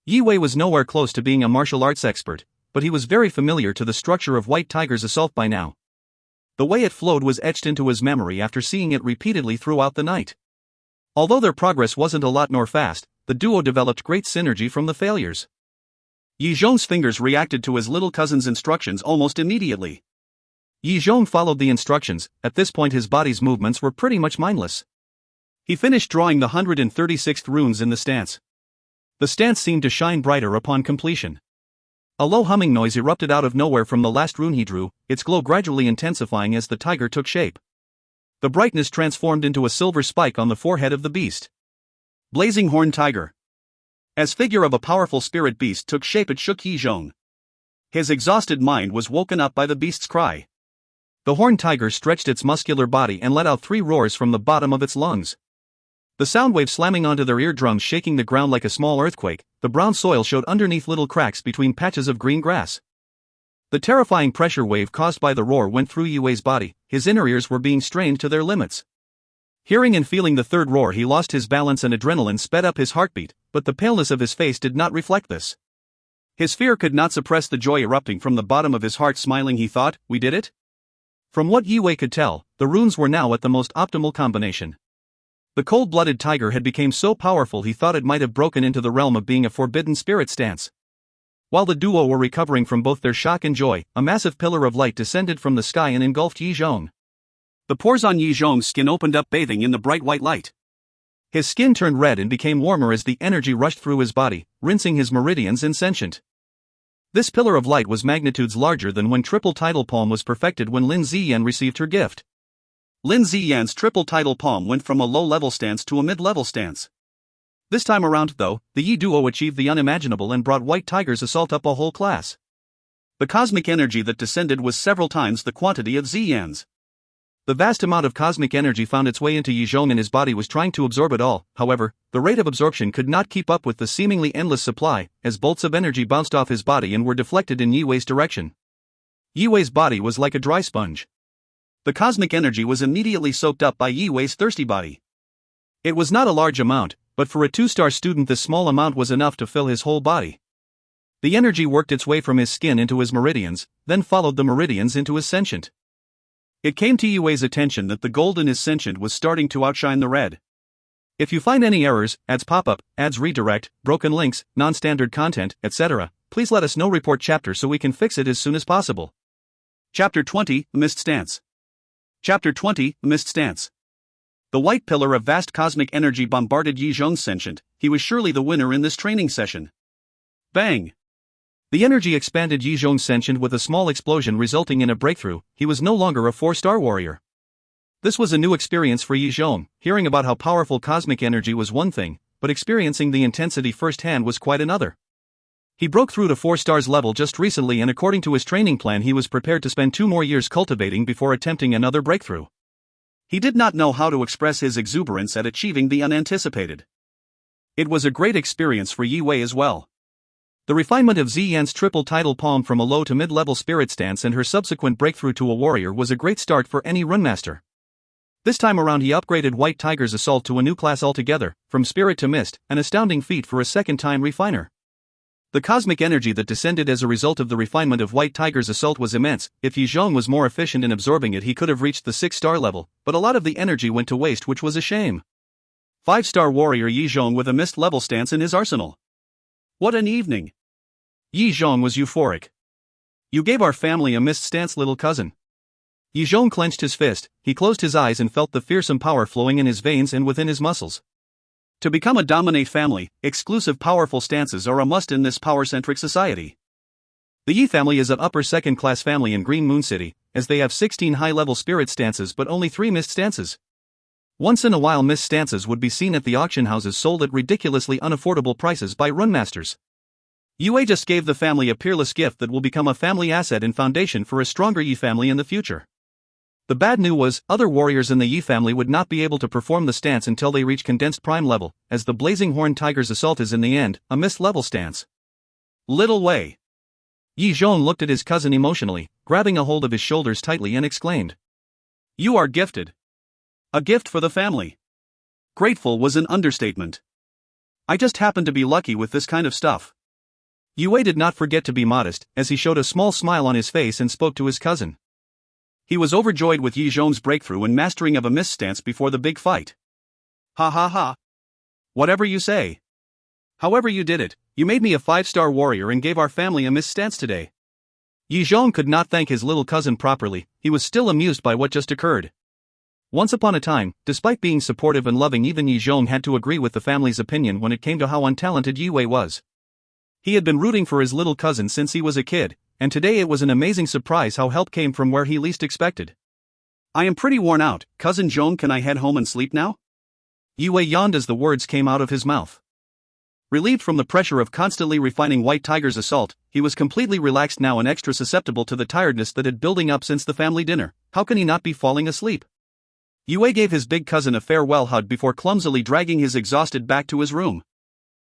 Yue was nowhere close to being a martial arts expert, but he was very familiar to the structure of White Tiger's assault by now. The way it flowed was etched into his memory after seeing it repeatedly throughout the night. Although their progress wasn't a lot nor fast, the duo developed great synergy from the failures. Yi Zhong's fingers reacted to his little cousin's instructions almost immediately. Yi Zhong followed the instructions. At this point his body's movements were pretty much mindless. He finished drawing the 136th runes in the stance. The stance seemed to shine brighter upon completion. A low humming noise erupted out of nowhere from the last rune he drew, its glow gradually intensifying as the tiger took shape. The brightness transformed into a silver spike on the forehead of the beast. Blazing Horn Tiger. As figure of a powerful spirit beast took shape, it shook Yi Zhong. His exhausted mind was woken up by the beast's cry. The horned tiger stretched its muscular body and let out 3 roars from the bottom of its lungs. The sound wave slamming onto their eardrums, shaking the ground like a small earthquake. The brown soil showed underneath little cracks between patches of green grass. The terrifying pressure wave caused by the roar went through Yue's body. His inner ears were being strained to their limits. Hearing and feeling the third roar, he lost his balance and adrenaline sped up his heartbeat, but the paleness of his face did not reflect this. His fear could not suppress the joy erupting from the bottom of his heart. Smiling, he thought, "We did it?" From what Yue could tell, the runes were now at the most optimal combination. The cold-blooded tiger had become so powerful he thought it might have broken into the realm of being a forbidden spirit stance. While the duo were recovering from both their shock and joy, a massive pillar of light descended from the sky and engulfed Yi Zhong. The pores on Yi Zhong's skin opened up, bathing in the bright white light. His skin turned red and became warmer as the energy rushed through his body, rinsing his meridians insentient. This pillar of light was magnitudes larger than when triple tidal palm was perfected when Lin Ziyan received her gift. Lin Ziyan's triple tidal palm went from a low-level stance to a mid-level stance. This time around, though, the Yi duo achieved the unimaginable and brought White Tiger's assault up a whole class. The cosmic energy that descended was several times the quantity of Ziyan's. The vast amount of cosmic energy found its way into Yi Zhong and his body was trying to absorb it all. However, the rate of absorption could not keep up with the seemingly endless supply, as bolts of energy bounced off his body and were deflected in Yue's direction. Yue's body was like a dry sponge. The cosmic energy was immediately soaked up by Yue's thirsty body. It was not a large amount, but for a 2-star student this small amount was enough to fill his whole body. The energy worked its way from his skin into his meridians, then followed the meridians into his sentient. It came to Yue's attention that the gold in his sentient was starting to outshine the red. If you find any errors, ads pop-up, ads redirect, broken links, non-standard content, etc., please let us know. Report chapter so we can fix it as soon as possible. Chapter 20, Mist Stance. Chapter 20, Mist Stance. The white pillar of vast cosmic energy bombarded Yi Zhong's sentient. He was surely the winner in this training session. Bang! The energy expanded Yi Zhong's sentient with a small explosion, resulting in a breakthrough. He was no longer a 4-star warrior. This was a new experience for Yi Zhong. Hearing about how powerful cosmic energy was one thing, but experiencing the intensity firsthand was quite another. He broke through to 4 stars level just recently, and according to his training plan he was prepared to spend 2 more years cultivating before attempting another breakthrough. He did not know how to express his exuberance at achieving the unanticipated. It was a great experience for Yi Wei as well. The refinement of Ziyan's triple tidal palm from a low to mid-level spirit stance and her subsequent breakthrough to a warrior was a great start for any runemaster. This time around he upgraded White Tiger's Assault to a new class altogether, from Spirit to Mist, an astounding feat for a second-time refiner. The cosmic energy that descended as a result of the refinement of White Tiger's Assault was immense. If Yi Zhong was more efficient in absorbing it he could have reached the 6-star level, but a lot of the energy went to waste, which was a shame. 5-star warrior Yi Zhong with a Mist level stance in his arsenal. What an evening! Yi Zhong was euphoric. You gave our family a Mist stance, little cousin. Yi Zhong clenched his fist, he closed his eyes and felt the fearsome power flowing in his veins and within his muscles. To become a dominate family, exclusive powerful stances are a must in this power-centric society. The Yi family is an upper second-class family in Green Moon City, as they have 16 high-level spirit stances but only 3 Mist stances. Once in a while Mist stances would be seen at the auction houses sold at ridiculously unaffordable prices by runmasters. Yue just gave the family a peerless gift that will become a family asset and foundation for a stronger Yi family in the future. The bad news was, other warriors in the Yi family would not be able to perform the stance until they reach condensed prime level, as the Blazing Horn Tiger's Assault is in the end, a Mist level stance. Little Wei. Yi Zhong looked at his cousin emotionally, grabbing a hold of his shoulders tightly and exclaimed. You are gifted. A gift for the family. Grateful was an understatement. I just happen to be lucky with this kind of stuff. Yue did not forget to be modest, as he showed a small smile on his face and spoke to his cousin. He was overjoyed with Yi Zhong's breakthrough and mastering of a Mist stance before the big fight. Ha ha ha. Whatever you say. However you did it, you made me a 5-star warrior and gave our family a Mist stance today. Yi Zhong could not thank his little cousin properly, he was still amused by what just occurred. Once upon a time, despite being supportive and loving, even Yi Zhong had to agree with the family's opinion when it came to how untalented Yue was. He had been rooting for his little cousin since he was a kid, and today it was an amazing surprise how help came from where he least expected. I am pretty worn out, Cousin Zhong, can I head home and sleep now? Yue yawned as the words came out of his mouth. Relieved from the pressure of constantly refining White Tiger's Assault, he was completely relaxed now and extra susceptible to the tiredness that had building up since the family dinner. How can he not be falling asleep? Yue gave his big cousin a farewell hug before clumsily dragging his exhausted back to his room.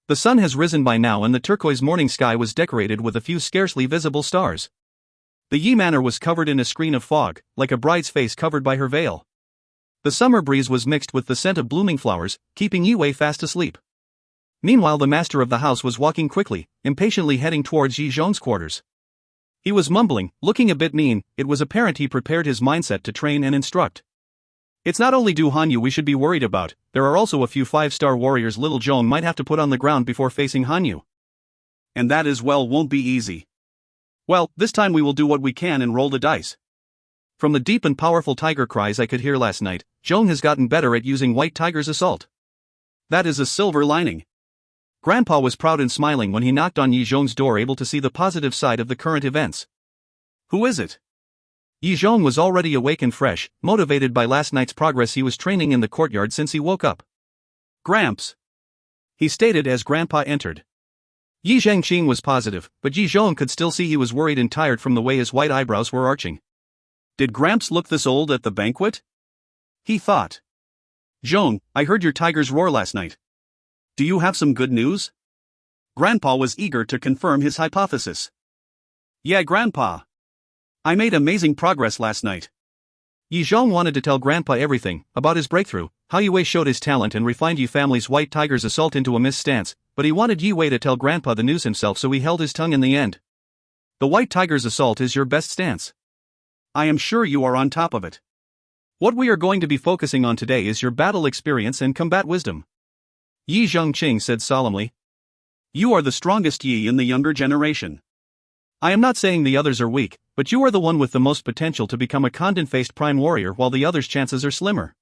The sun has risen by now and the turquoise morning sky was decorated with a few scarcely visible stars. The Yi manor was covered in a screen of fog, like a bride's face covered by her veil. The summer breeze was mixed with the scent of blooming flowers, keeping Yue fast asleep. Meanwhile the master of the house was walking quickly, impatiently heading towards Yi Zhong's quarters. He was mumbling, looking a bit mean. It was apparent he prepared his mindset to train and instruct. It's not only Du Hanyu we should be worried about, there are also a few 5-star warriors little Zhong might have to put on the ground before facing Hanyu. And that as well won't be easy. Well, this time we will do what we can and roll the dice. From the deep and powerful tiger cries I could hear last night, Zhong has gotten better at using White Tiger's Assault. That is a silver lining. Grandpa was proud and smiling when he knocked on Yi Zhong's door, able to see the positive side of the current events. Who is it? Yi Zhong was already awake and fresh, motivated by last night's progress. He was training in the courtyard since he woke up. Gramps, he stated as Grandpa entered. Yi Zhengqing was positive, but Yi Zhong could still see he was worried and tired from the way his white eyebrows were arching. Did Gramps look this old at the banquet? He thought. Zhong, I heard your tigers roar last night. Do you have some good news? Grandpa was eager to confirm his hypothesis. Yeah, Grandpa. I made amazing progress last night. Yi Zhong wanted to tell Grandpa everything, about his breakthrough, how Yue showed his talent and refined Yi family's White Tiger's Assault into a Mist stance, but he wanted Yue to tell Grandpa the news himself, so he held his tongue in the end. The White Tiger's Assault is your best stance. I am sure you are on top of it. What we are going to be focusing on today is your battle experience and combat wisdom. Yi Zhongqing said solemnly. You are the strongest Yi in the younger generation. I am not saying the others are weak, but you are the one with the most potential to become a condon-faced prime warrior while the others' chances are slimmer.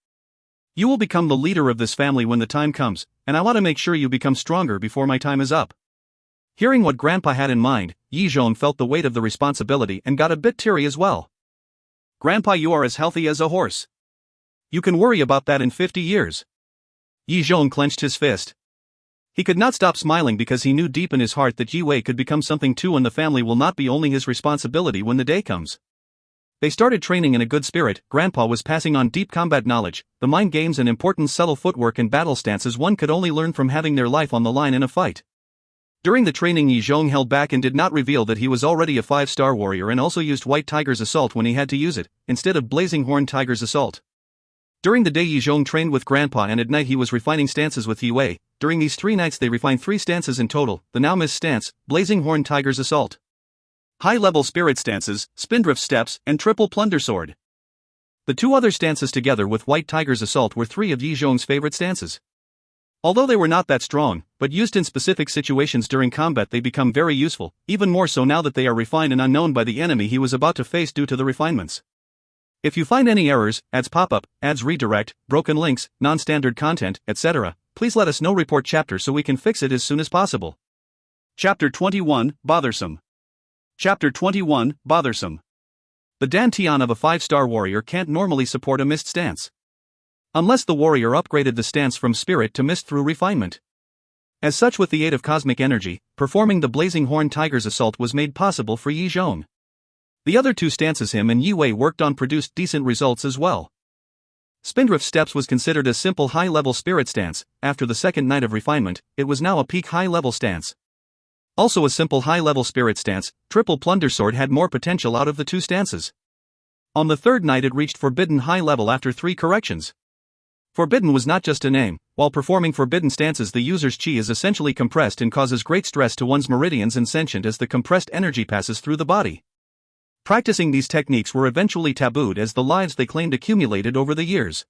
You will become the leader of this family when the time comes, and I want to make sure you become stronger before my time is up. Hearing what Grandpa had in mind, Yi Zhong felt the weight of the responsibility and got a bit teary as well. Grandpa, you are as healthy as a horse. You can worry about that in 50 years. Yi Zhong clenched his fist. He could not stop smiling because he knew deep in his heart that Yi Wei could become something too, and the family will not be only his responsibility when the day comes. They started training in a good spirit. Grandpa was passing on deep combat knowledge, the mind games and important subtle footwork and battle stances one could only learn from having their life on the line in a fight. During the training, Yi Zhong held back and did not reveal that he was already a 5-star warrior and also used White Tiger's Assault when he had to use it, instead of Blazing Horn Tiger's Assault. During the day, Yi Zhong trained with Grandpa, and at night he was refining stances with Yi Wei. During these 3 nights they refined 3 stances in total: the now missed stance, Blazing Horn Tiger's Assault, high-level spirit stances, Spindrift Steps, and Triple Plunder Sword. The 2 other stances together with White Tiger's Assault were 3 of Yi Zhong's favorite stances. Although they were not that strong, but used in specific situations during combat they become very useful, even more so now that they are refined and unknown by the enemy he was about to face due to the refinements. If you find any errors, ads pop up, ads redirect, broken links, non-standard content, etc., please let us know. Report chapter so we can fix it as soon as possible. Chapter 21, Bothersome. Chapter 21, Bothersome. The Dantian of a 5-star warrior can't normally support a missed stance. Unless the warrior upgraded the stance from spirit to mist through refinement. As such, with the aid of cosmic energy, performing the Blazing Horn Tiger's Assault was made possible for Yi Zhong. The other 2 stances him and Yi Wei worked on produced decent results as well. Spindrift Steps was considered a simple high-level spirit stance. After the 2nd night of refinement, it was now a peak high-level stance. Also a simple high-level spirit stance, Triple Plunder Sword had more potential out of the 2 stances. On the 3rd night it reached Forbidden high level after 3 corrections. Forbidden was not just a name. While performing forbidden stances, the user's chi is essentially compressed and causes great stress to one's meridians and sentient as the compressed energy passes through the body. Practicing these techniques were eventually tabooed as the lives they claimed accumulated over the years.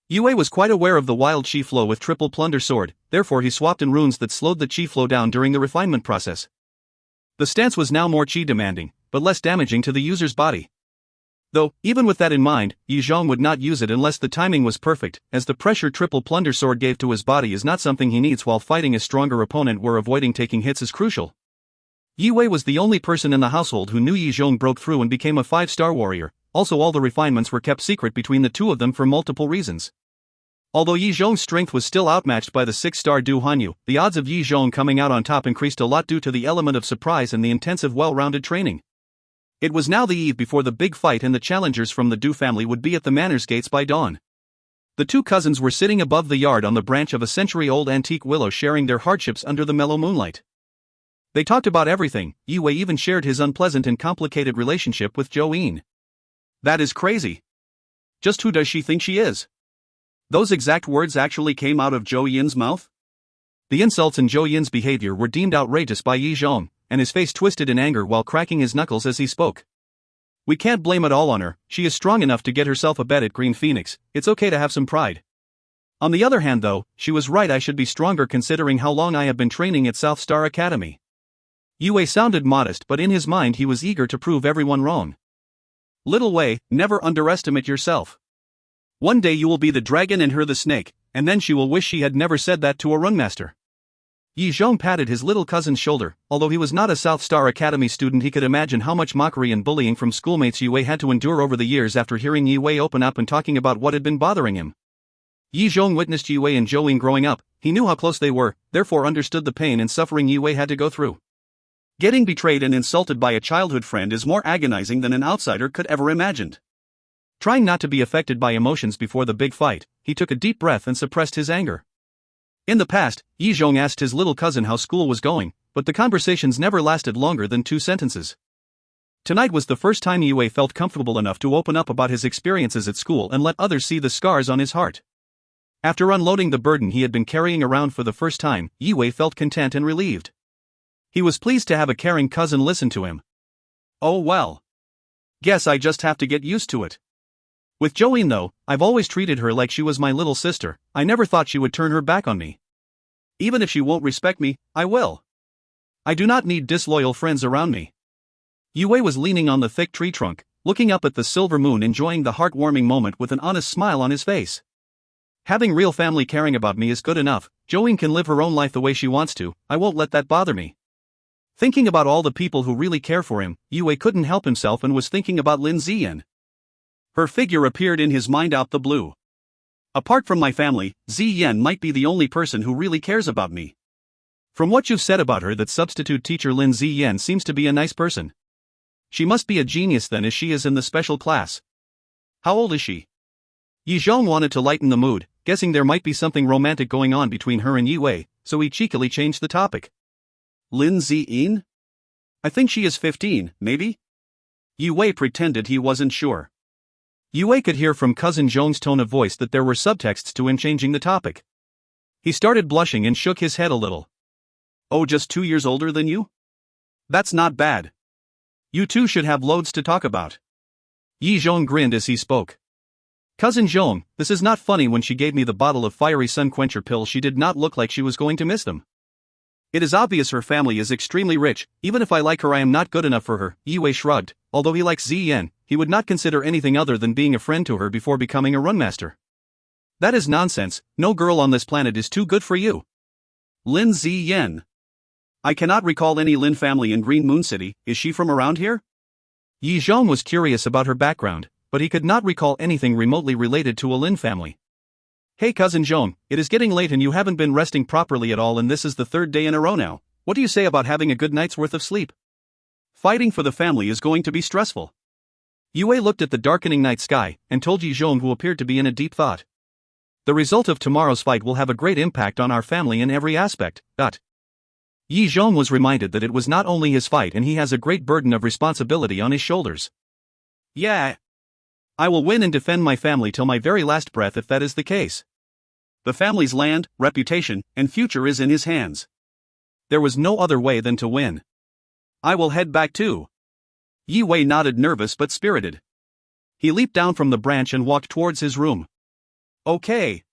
Yi Wei was quite aware of the wild chi flow with Triple Plunder Sword, therefore he swapped in runes that slowed the chi flow down during the refinement process. The stance was now more chi demanding, but less damaging to the user's body. Though, even with that in mind, Yi Zhong would not use it unless the timing was perfect, as the pressure Triple Plunder Sword gave to his body is not something he needs while fighting a stronger opponent, where avoiding taking hits is crucial. Yi Wei was the only person in the household who knew Yi Zhong broke through and became a 5-star warrior. Also, all the refinements were kept secret between the 2 of them for multiple reasons. Although Yi Zhong's strength was still outmatched by the 6-star Du Hanyu, the odds of Yi Zhong coming out on top increased a lot due to the element of surprise and the intensive well-rounded training. It was now the eve before the big fight, and the challengers from the Du family would be at the manor's gates by dawn. The 2 cousins were sitting above the yard on the branch of a century-old antique willow, sharing their hardships under the mellow moonlight. They talked about everything. Yi Wei even shared his unpleasant and complicated relationship with Zhou Yin. That is crazy. Just who does she think she is? Those exact words actually came out of Zhou Yin's mouth? The insults in Zhou Yin's behavior were deemed outrageous by Yi Zhong, and his face twisted in anger while cracking his knuckles as he spoke. We can't blame it all on her. She is strong enough to get herself a bed at Green Phoenix. It's okay to have some pride. On the other hand though, she was right. I should be stronger considering how long I have been training at South Star Academy. Yi Wei sounded modest, but in his mind he was eager to prove everyone wrong. Little Wei, never underestimate yourself. One day you will be the dragon and her the snake, and then she will wish she had never said that to a runmaster. Yi Zhong patted his little cousin's shoulder. Although he was not a South Star Academy student, he could imagine how much mockery and bullying from schoolmates Yi Wei had to endure over the years after hearing Yi Wei open up and talking about what had been bothering him. Yi Zhong witnessed Yi Wei and Zhou Yin growing up. He knew how close they were, therefore understood the pain and suffering Yi Wei had to go through. Getting betrayed and insulted by a childhood friend is more agonizing than an outsider could ever imagine. Trying not to be affected by emotions before the big fight, he took a deep breath and suppressed his anger. In the past, Yi Zhong asked his little cousin how school was going, but the conversations never lasted longer than 2 sentences. Tonight was the first time Yi Wei felt comfortable enough to open up about his experiences at school and let others see the scars on his heart. After unloading the burden he had been carrying around for the first time, Yi Wei felt content and relieved. He was pleased to have a caring cousin listen to him. Oh well. Guess I just have to get used to it. With Jolene though, I've always treated her like she was my little sister. I never thought she would turn her back on me. Even if she won't respect me, I will. I do not need disloyal friends around me. Yue was leaning on the thick tree trunk, looking up at the silver moon, enjoying the heartwarming moment with an honest smile on his face. Having real family caring about me is good enough. Jolene can live her own life the way she wants to. I won't let that bother me. Thinking about all the people who really care for him, Yue couldn't help himself and was thinking about Lin Ziyan. Her figure appeared in his mind out the blue. Apart from my family, Ziyan might be the only person who really cares about me. From what you've said about her, that substitute teacher Lin Ziyan seems to be a nice person. She must be a genius then, as she is in the special class. How old is she? Yi Zhong wanted to lighten the mood, guessing there might be something romantic going on between her and Yue, so he cheekily changed the topic. Lin Ziyin? I think she is 15, maybe? Yue pretended he wasn't sure. Yue could hear from Cousin Zhong's tone of voice that there were subtexts to him changing the topic. He started blushing and shook his head a little. Oh, just 2 years older than you? That's not bad. You two should have loads to talk about. Yi Zhong grinned as he spoke. Cousin Zhong, this is not funny. When she gave me the bottle of fiery sun quencher pill, she did not look like she was going to miss them. It is obvious her family is extremely rich. Even if I like her, I am not good enough for her. Yue shrugged. Although he likes Ziyan, he would not consider anything other than being a friend to her before becoming a runmaster. That is nonsense. No girl on this planet is too good for you. Lin Ziyan. I cannot recall any Lin family in Green Moon City. Is she from around here? Yi Zhong was curious about her background, but he could not recall anything remotely related to a Lin family. Hey Cousin Zhong, it is getting late and you haven't been resting properly at all, and this is the 3rd day in a row now. What do you say about having a good night's worth of sleep? Fighting for the family is going to be stressful. Yue looked at the darkening night sky and told Yi Zhong, who appeared to be in a deep thought. The result of tomorrow's fight will have a great impact on our family in every aspect. Yi Zhong was reminded that it was not only his fight and he has a great burden of responsibility on his shoulders. Yeah. I will win and defend my family till my very last breath if that is the case. The family's land, reputation, and future is in his hands. There was no other way than to win. I will head back too. Yue nodded, nervous but spirited. He leaped down from the branch and walked towards his room. Okay.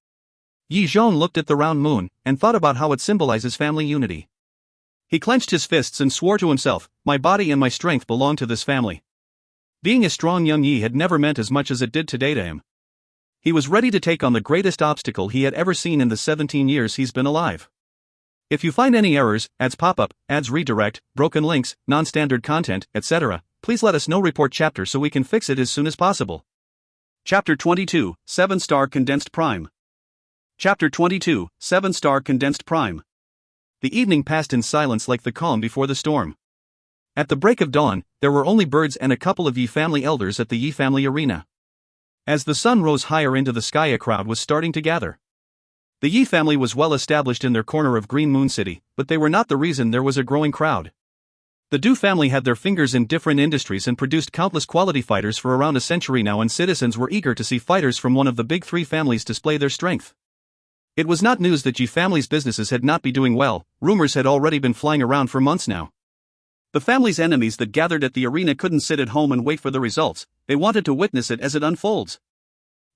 Yi Zhong looked at the round moon and thought about how it symbolizes family unity. He clenched his fists and swore to himself, my body and my strength belong to this family. Being a strong young Yi had never meant as much as it did today to him. He was ready to take on the greatest obstacle he had ever seen in the 17 years he's been alive. If you find any errors, ads pop up, ads redirect, broken links, non-standard content, etc., please let us know. Report chapter so we can fix it as soon as possible. Chapter 22, 7-star condensed prime. Chapter 22, 7-star condensed prime. The evening passed in silence like the calm before the storm. At the break of dawn, there were only birds and a couple of Yi family elders at the Yi family arena. As the sun rose higher into the sky, a crowd was starting to gather. The Yi family was well established in their corner of Green Moon City, but they were not the reason there was a growing crowd. The Du family had their fingers in different industries and produced countless quality fighters for around a century now, and citizens were eager to see fighters from one of the big 3 families display their strength. It was not news that Yi family's businesses had not been doing well. Rumors had already been flying around for months now. The family's enemies that gathered at the arena couldn't sit at home and wait for the results. They wanted to witness it as it unfolds.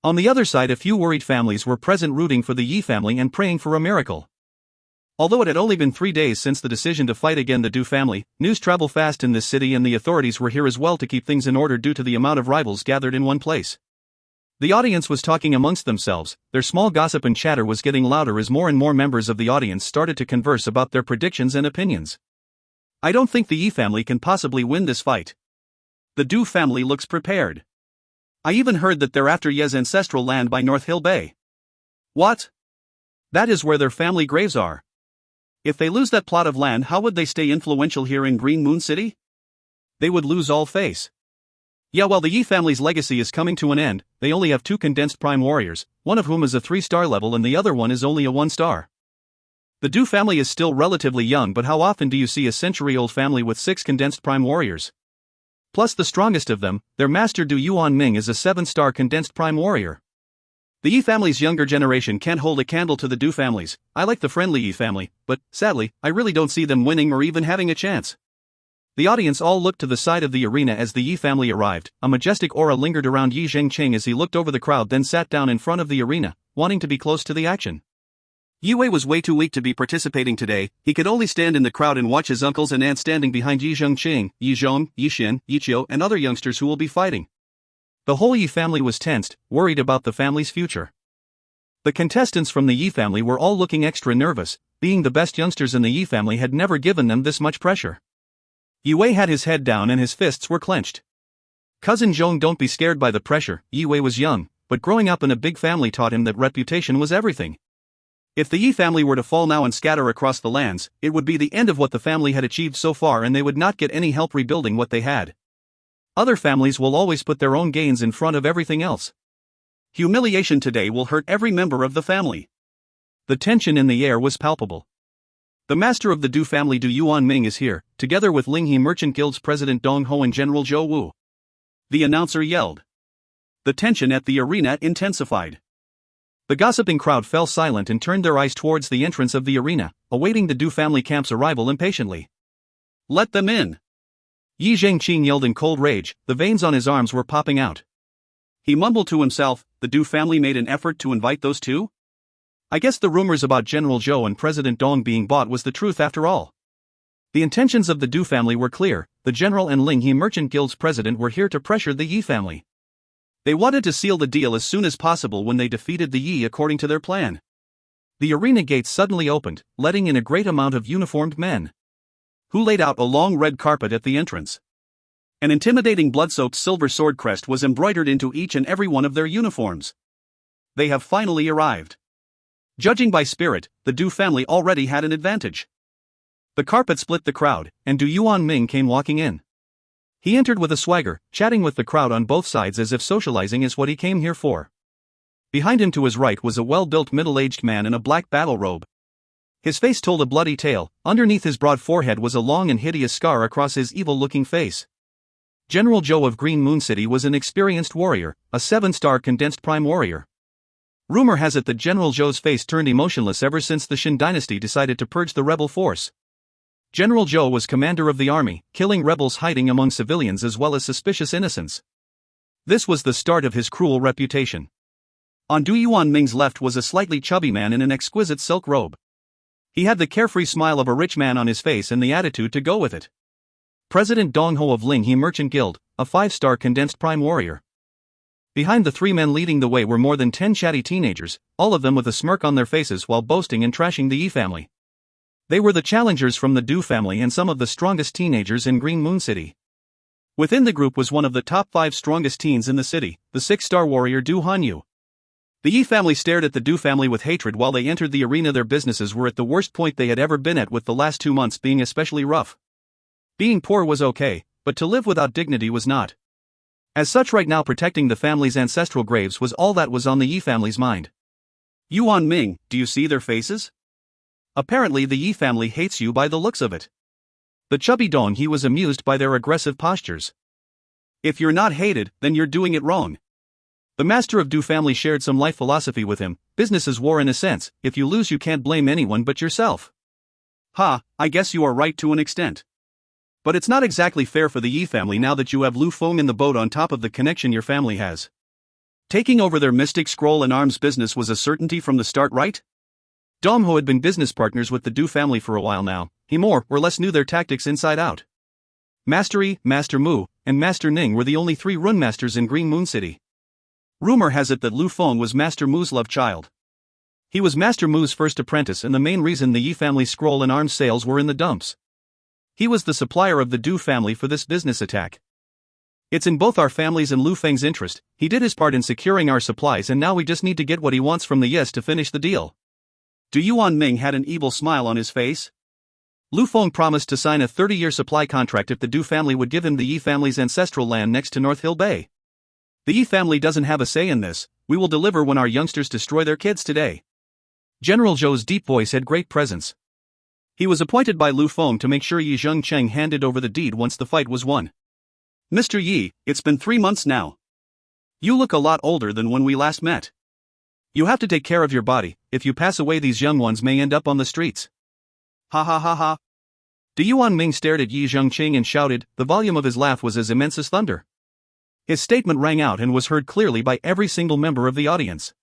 On the other side, a few worried families were present, rooting for the Yi family and praying for a miracle. Although it had only been 3 days since the decision to fight again the Du family, news traveled fast in this city and the authorities were here as well to keep things in order due to the amount of rivals gathered in one place. The audience was talking amongst themselves. Their small gossip and chatter was getting louder as more and more members of the audience started to converse about their predictions and opinions. I don't think the Yi family can possibly win this fight. The Du family looks prepared. I even heard that they're after Ye's ancestral land by North Hill Bay. What? That is where their family graves are. If they lose that plot of land, how would they stay influential here in Green Moon City? They would lose all face. Yeah, well, the Yi family's legacy is coming to an end. They only have 2 condensed prime warriors, one of whom is a 3-star level and the other one is only a 1-star. The Du family is still relatively young, but how often do you see a century-old family with 6 condensed prime warriors? Plus the strongest of them, their master Du Yuanming, is a 7-star condensed prime warrior. The Yi family's younger generation can't hold a candle to the Du family's. I like the friendly Yi family, but, sadly, I really don't see them winning or even having a chance. The audience all looked to the side of the arena as the Yi family arrived. A majestic aura lingered around Yi Zhengqing as he looked over the crowd, then sat down in front of the arena, wanting to be close to the action. Yue was way too weak to be participating today. He could only stand in the crowd and watch his uncles and aunts standing behind Yi Zhengqing, Yi Zhong, Yi Xin, Yi Qiu, and other youngsters who will be fighting. The whole Yi family was tensed, worried about the family's future. The contestants from the Yi family were all looking extra nervous. Being the best youngsters in the Yi family had never given them this much pressure. Yue had his head down and his fists were clenched. Cousin Zhong, don't be scared by the pressure. Yue was young, but growing up in a big family taught him that reputation was everything. If the Yi family were to fall now and scatter across the lands, it would be the end of what the family had achieved so far, and they would not get any help rebuilding what they had. Other families will always put their own gains in front of everything else. Humiliation today will hurt every member of the family. The tension in the air was palpable. The master of the Du family, Du Yuanming, is here, together with Linghe Merchant Guild's president Dong Ho and General Zhou Wu. The announcer yelled. The tension at the arena intensified. The gossiping crowd fell silent and turned their eyes towards the entrance of the arena, awaiting the Du family camp's arrival impatiently. Let them in! Yi Zhengqing yelled in cold rage. The veins on his arms were popping out. He mumbled to himself, the Du family made an effort to invite those two? I guess the rumors about General Zhou and President Dong being bought was the truth after all. The intentions of the Du family were clear. The general and Linghe Merchant Guild's president were here to pressure the Yi family. They wanted to seal the deal as soon as possible when they defeated the Yi according to their plan. The arena gates suddenly opened, letting in a great amount of uniformed men, who laid out a long red carpet at the entrance. An intimidating blood-soaked silver sword crest was embroidered into each and every one of their uniforms. They have finally arrived. Judging by spirit, the Du family already had an advantage. The carpet split the crowd, and Du Yuanming came walking in. He entered with a swagger, chatting with the crowd on both sides as if socializing is what he came here for. Behind him to his right was a well-built middle-aged man in a black battle robe. His face told a bloody tale. Underneath his broad forehead was a long and hideous scar across his evil-looking face. General Zhou of Green Moon City was an experienced warrior, a 7-star condensed prime warrior. Rumor has it that General Zhou's face turned emotionless ever since the Shin dynasty decided to purge the rebel force. General Zhou was commander of the army, killing rebels hiding among civilians as well as suspicious innocents. This was the start of his cruel reputation. On Du Yuanming's left was a slightly chubby man in an exquisite silk robe. He had the carefree smile of a rich man on his face and the attitude to go with it. President Dong Ho of Linghe Merchant Guild, a 5-star condensed prime warrior. Behind the three men leading the way were more than 10 chatty teenagers, all of them with a smirk on their faces while boasting and trashing the Yi family. They were the challengers from the Du family and some of the strongest teenagers in Green Moon City. Within the group was one of the top 5 strongest teens in the city, the 6-star warrior Du Hanyu. The Yi family stared at the Du family with hatred while they entered the arena. Their businesses were at the worst point they had ever been at, with the last 2 months being especially rough. Being poor was okay, but to live without dignity was not. As such, right now protecting the family's ancestral graves was all that was on the Yi family's mind. Yuanming, do you see their faces? Apparently the Yi family hates you by the looks of it. The chubby Dong He was amused by their aggressive postures. If you're not hated, then you're doing it wrong. The master of Du family shared some life philosophy with him. Business is war in a sense. If you lose you can't blame anyone but yourself. Ha, I guess you are right to an extent. But it's not exactly fair for the Yi family now that you have Lu Feng in the boat on top of the connection your family has. Taking over their mystic scroll and arms business was a certainty from the start, right? Dong Ho had been business partners with the Du family for a while now. He more or less knew their tactics inside out. Master Yi, Master Mu, and Master Ning were the only 3 rune masters in Green Moon City. Rumor has it that Lu Feng was Master Mu's love child. He was Master Mu's first apprentice and the main reason the Yi family's scroll and arms sales were in the dumps. He was the supplier of the Du family for this business attack. It's in both our family's and Lu Feng's interest. He did his part in securing our supplies and now we just need to get what he wants from the Yes to finish the deal. Du Yuanming had an evil smile on his face. Lu Feng promised to sign a 30-year supply contract if the Du family would give him the Yi family's ancestral land next to North Hill Bay. The Yi family doesn't have a say in this. We will deliver when our youngsters destroy their kids today. General Zhou's deep voice had great presence. He was appointed by Lu Feng to make sure Yi Zhengqing handed over the deed once the fight was won. Mr. Yi, it's been 3 months now. You look a lot older than when we last met. You have to take care of your body. If you pass away, these young ones may end up on the streets. Ha ha ha ha. Du Yuanming stared at Yi Zhengqing and shouted. The volume of his laugh was as immense as thunder. His statement rang out and was heard clearly by every single member of the audience.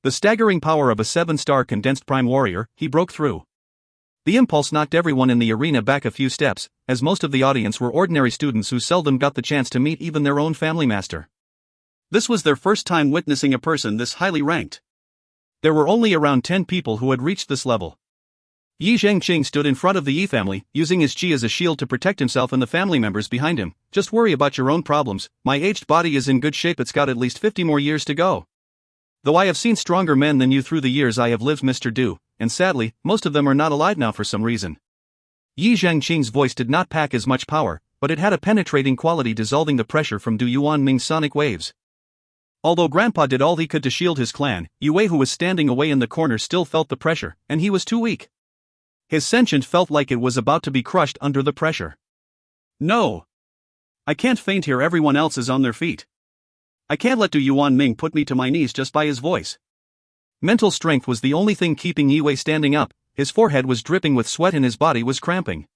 The staggering power of a 7-star condensed prime warrior, he broke through. The impulse knocked everyone in the arena back a few steps, as most of the audience were ordinary students who seldom got the chance to meet even their own family master. This was their first time witnessing a person this highly ranked. There were only around 10 people who had reached this level. Yi Zhengqing stood in front of the Yi family, using his qi as a shield to protect himself and the family members behind him. Just worry about your own problems. My aged body is in good shape, it's got at least 50 more years to go. Though I have seen stronger men than you through the years I have lived, Mr. Du, and sadly, most of them are not alive now for some reason. Yi Zhengqing's voice did not pack as much power, but it had a penetrating quality, dissolving the pressure from Du Yuanming's sonic waves. Although Grandpa did all he could to shield his clan, Yue, who was standing away in the corner, still felt the pressure, and he was too weak. His sentient felt like it was about to be crushed under the pressure. No! I can't faint here, everyone else is on their feet. I can't let Du Yuanming put me to my knees just by his voice. Mental strength was the only thing keeping Yue standing up. His forehead was dripping with sweat and his body was cramping.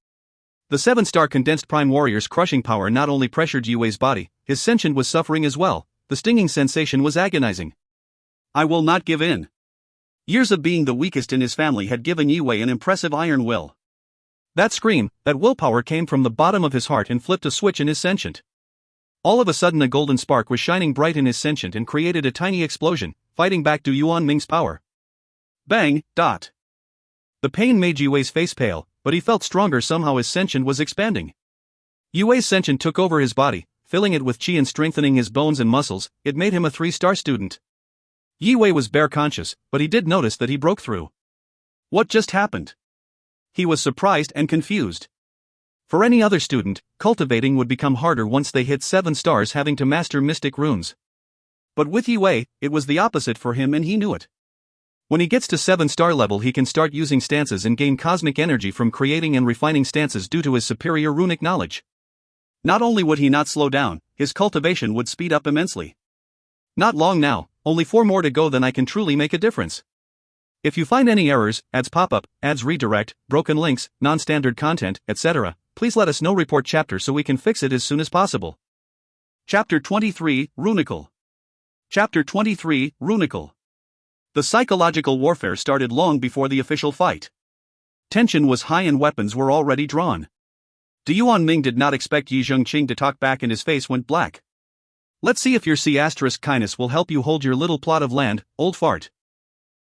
The 7-star condensed prime warrior's crushing power not only pressured Yue's body, his sentient was suffering as well. The stinging sensation was agonizing. I will not give in. Years of being the weakest in his family had given Yue an impressive iron will. That scream, that willpower came from the bottom of his heart and flipped a switch in his sentient. All of a sudden a golden spark was shining bright in his sentient and created a tiny explosion, fighting back Du Yuanming's power. Bang, dot. The pain made Yue's face pale, but he felt stronger somehow. His sentient was expanding. Yue's sentient took over his body, filling it with qi and strengthening his bones and muscles. It made him a 3-star student. Yue was bare conscious, but he did notice that he broke through. What just happened? He was surprised and confused. For any other student, cultivating would become harder once they hit 7 stars, having to master mystic runes. But with Yue, it was the opposite for him, and he knew it. When he gets to 7-star level, he can start using stances and gain cosmic energy from creating and refining stances due to his superior runic knowledge. Not only would he not slow down, his cultivation would speed up immensely. Not long now, only 4 more to go, then I can truly make a difference. If you find any errors, ads pop up, ads redirect, broken links, non-standard content, etc., please let us know. Report chapter so we can fix it as soon as possible. Chapter 23, Runical. Chapter 23, Runical. The psychological warfare started long before the official fight. Tension was high and weapons were already drawn. Du Yuanming did not expect Yi Zhengqing to talk back, and his face went black. Let's see if your C**kindness will help you hold your little plot of land, old fart.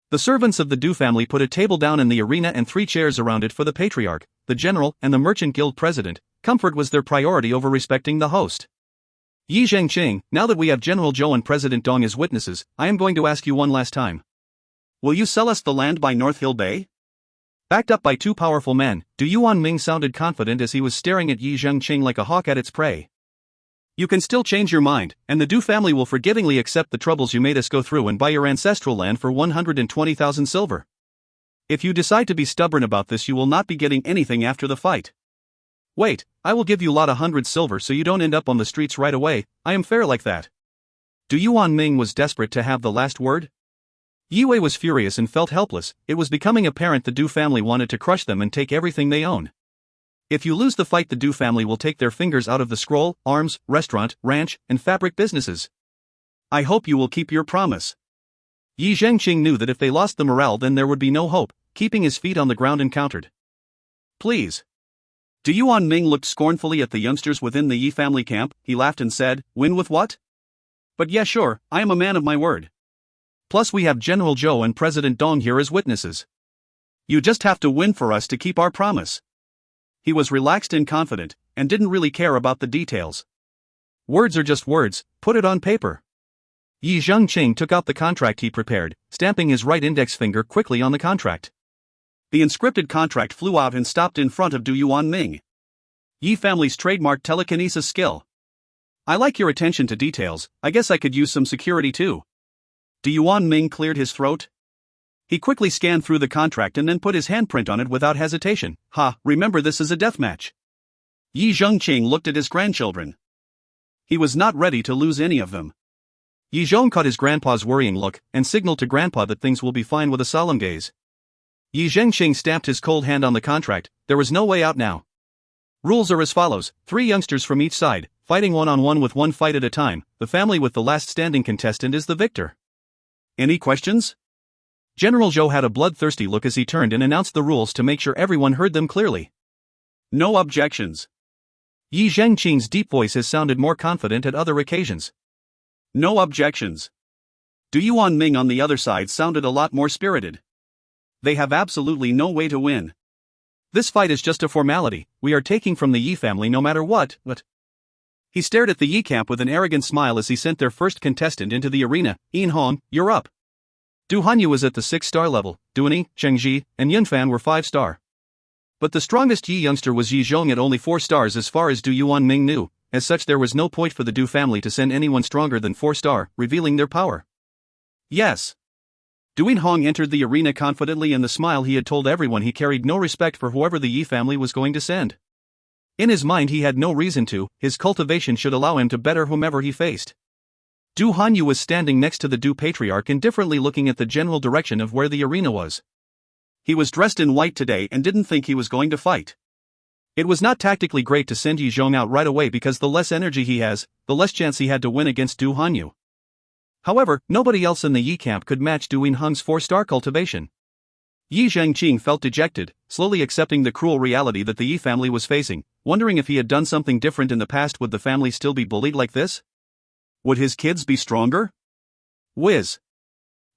The servants of the Du family put a table down in the arena and 3 chairs around it for the patriarch, the general, and the merchant guild president. Comfort was their priority over respecting the host. Yi Zhengqing, now that we have General Zhou and President Dong as witnesses, I am going to ask you one last time. Will you sell us the land by North Hill Bay? Backed up by 2 powerful men, Du Yuanming sounded confident as he was staring at Yi Zhengqing like a hawk at its prey. You can still change your mind, and the Du family will forgivingly accept the troubles you made us go through and buy your ancestral land for 120,000 silver. If you decide to be stubborn about this, you will not be getting anything after the fight. Wait, I will give you lot 100 silver so you don't end up on the streets right away. I am fair like that. Du Yuanming was desperate to have the last word. Yue was furious and felt helpless. It was becoming apparent the Du family wanted to crush them and take everything they own. If you lose the fight, the Du family will take their fingers out of the scroll, arms, restaurant, ranch, and fabric businesses. I hope you will keep your promise. Yi Zhengqing knew that if they lost the morale, then there would be no hope. Keeping his feet on the ground and countered. Please. Du Yuanming looked scornfully at the youngsters within the Yi family camp. He laughed and said, win with what? But yeah, sure, I am a man of my word. Plus we have General Zhou and President Dong here as witnesses. You just have to win for us to keep our promise. He was relaxed and confident, and didn't really care about the details. Words are just words, put it on paper. Yi Zhengqing took out the contract he prepared, stamping his right index finger quickly on the contract. The inscripted contract flew out and stopped in front of Du Yuanming. Yi family's trademark telekinesis skill. I like your attention to details. I guess I could use some security too. Du Yuanming cleared his throat. He quickly scanned through the contract and then put his handprint on it without hesitation. Remember, this is a deathmatch. Yi Zhengqing looked at his grandchildren. He was not ready to lose any of them. Yi Zhong caught his grandpa's worrying look and signaled to grandpa that things will be fine with a solemn gaze. Yi Zhengqing stamped his cold hand on the contract. There was no way out now. Rules are as follows: 3 youngsters from each side, fighting one-on-one with one fight at a time. The family with the last standing contestant is the victor. Any questions? General Zhou had a bloodthirsty look as he turned and announced the rules to make sure everyone heard them clearly. No objections. Yi Zhengqing's deep voice has sounded more confident at other occasions. No objections. Du Yuanming on the other side sounded a lot more spirited. They have absolutely no way to win. This fight is just a formality. We are taking from the Yi family no matter what. He stared at the Yi camp with an arrogant smile as he sent their first contestant into the arena. Yin Hong, you're up. Du Hanyu was at the 6-star level, Duani, Chengji, and Yunfan were 5-star. But the strongest Yi youngster was Yi Zhong at only 4 stars as far as Du Yuanming knew. As such, there was no point for the Du family to send anyone stronger than 4-star, revealing their power. Yes. Yin Hong entered the arena confidently, and the smile he had told everyone he carried no respect for whoever the Yi family was going to send. In his mind he had no reason to, his cultivation should allow him to better whomever he faced. Du Hanyu was standing next to the Du Patriarch, indifferently looking at the general direction of where the arena was. He was dressed in white today and didn't think he was going to fight. It was not tactically great to send Yi Zhong out right away, because the less energy he has, the less chance he had to win against Du Hanyu. However, nobody else in the Yi camp could match Du Yinheng's 4-star cultivation. Yi Zhengqing felt dejected, slowly accepting the cruel reality that the Yi family was facing, wondering if he had done something different in the past. Would the family still be bullied like this? Would his kids be stronger? Whiz!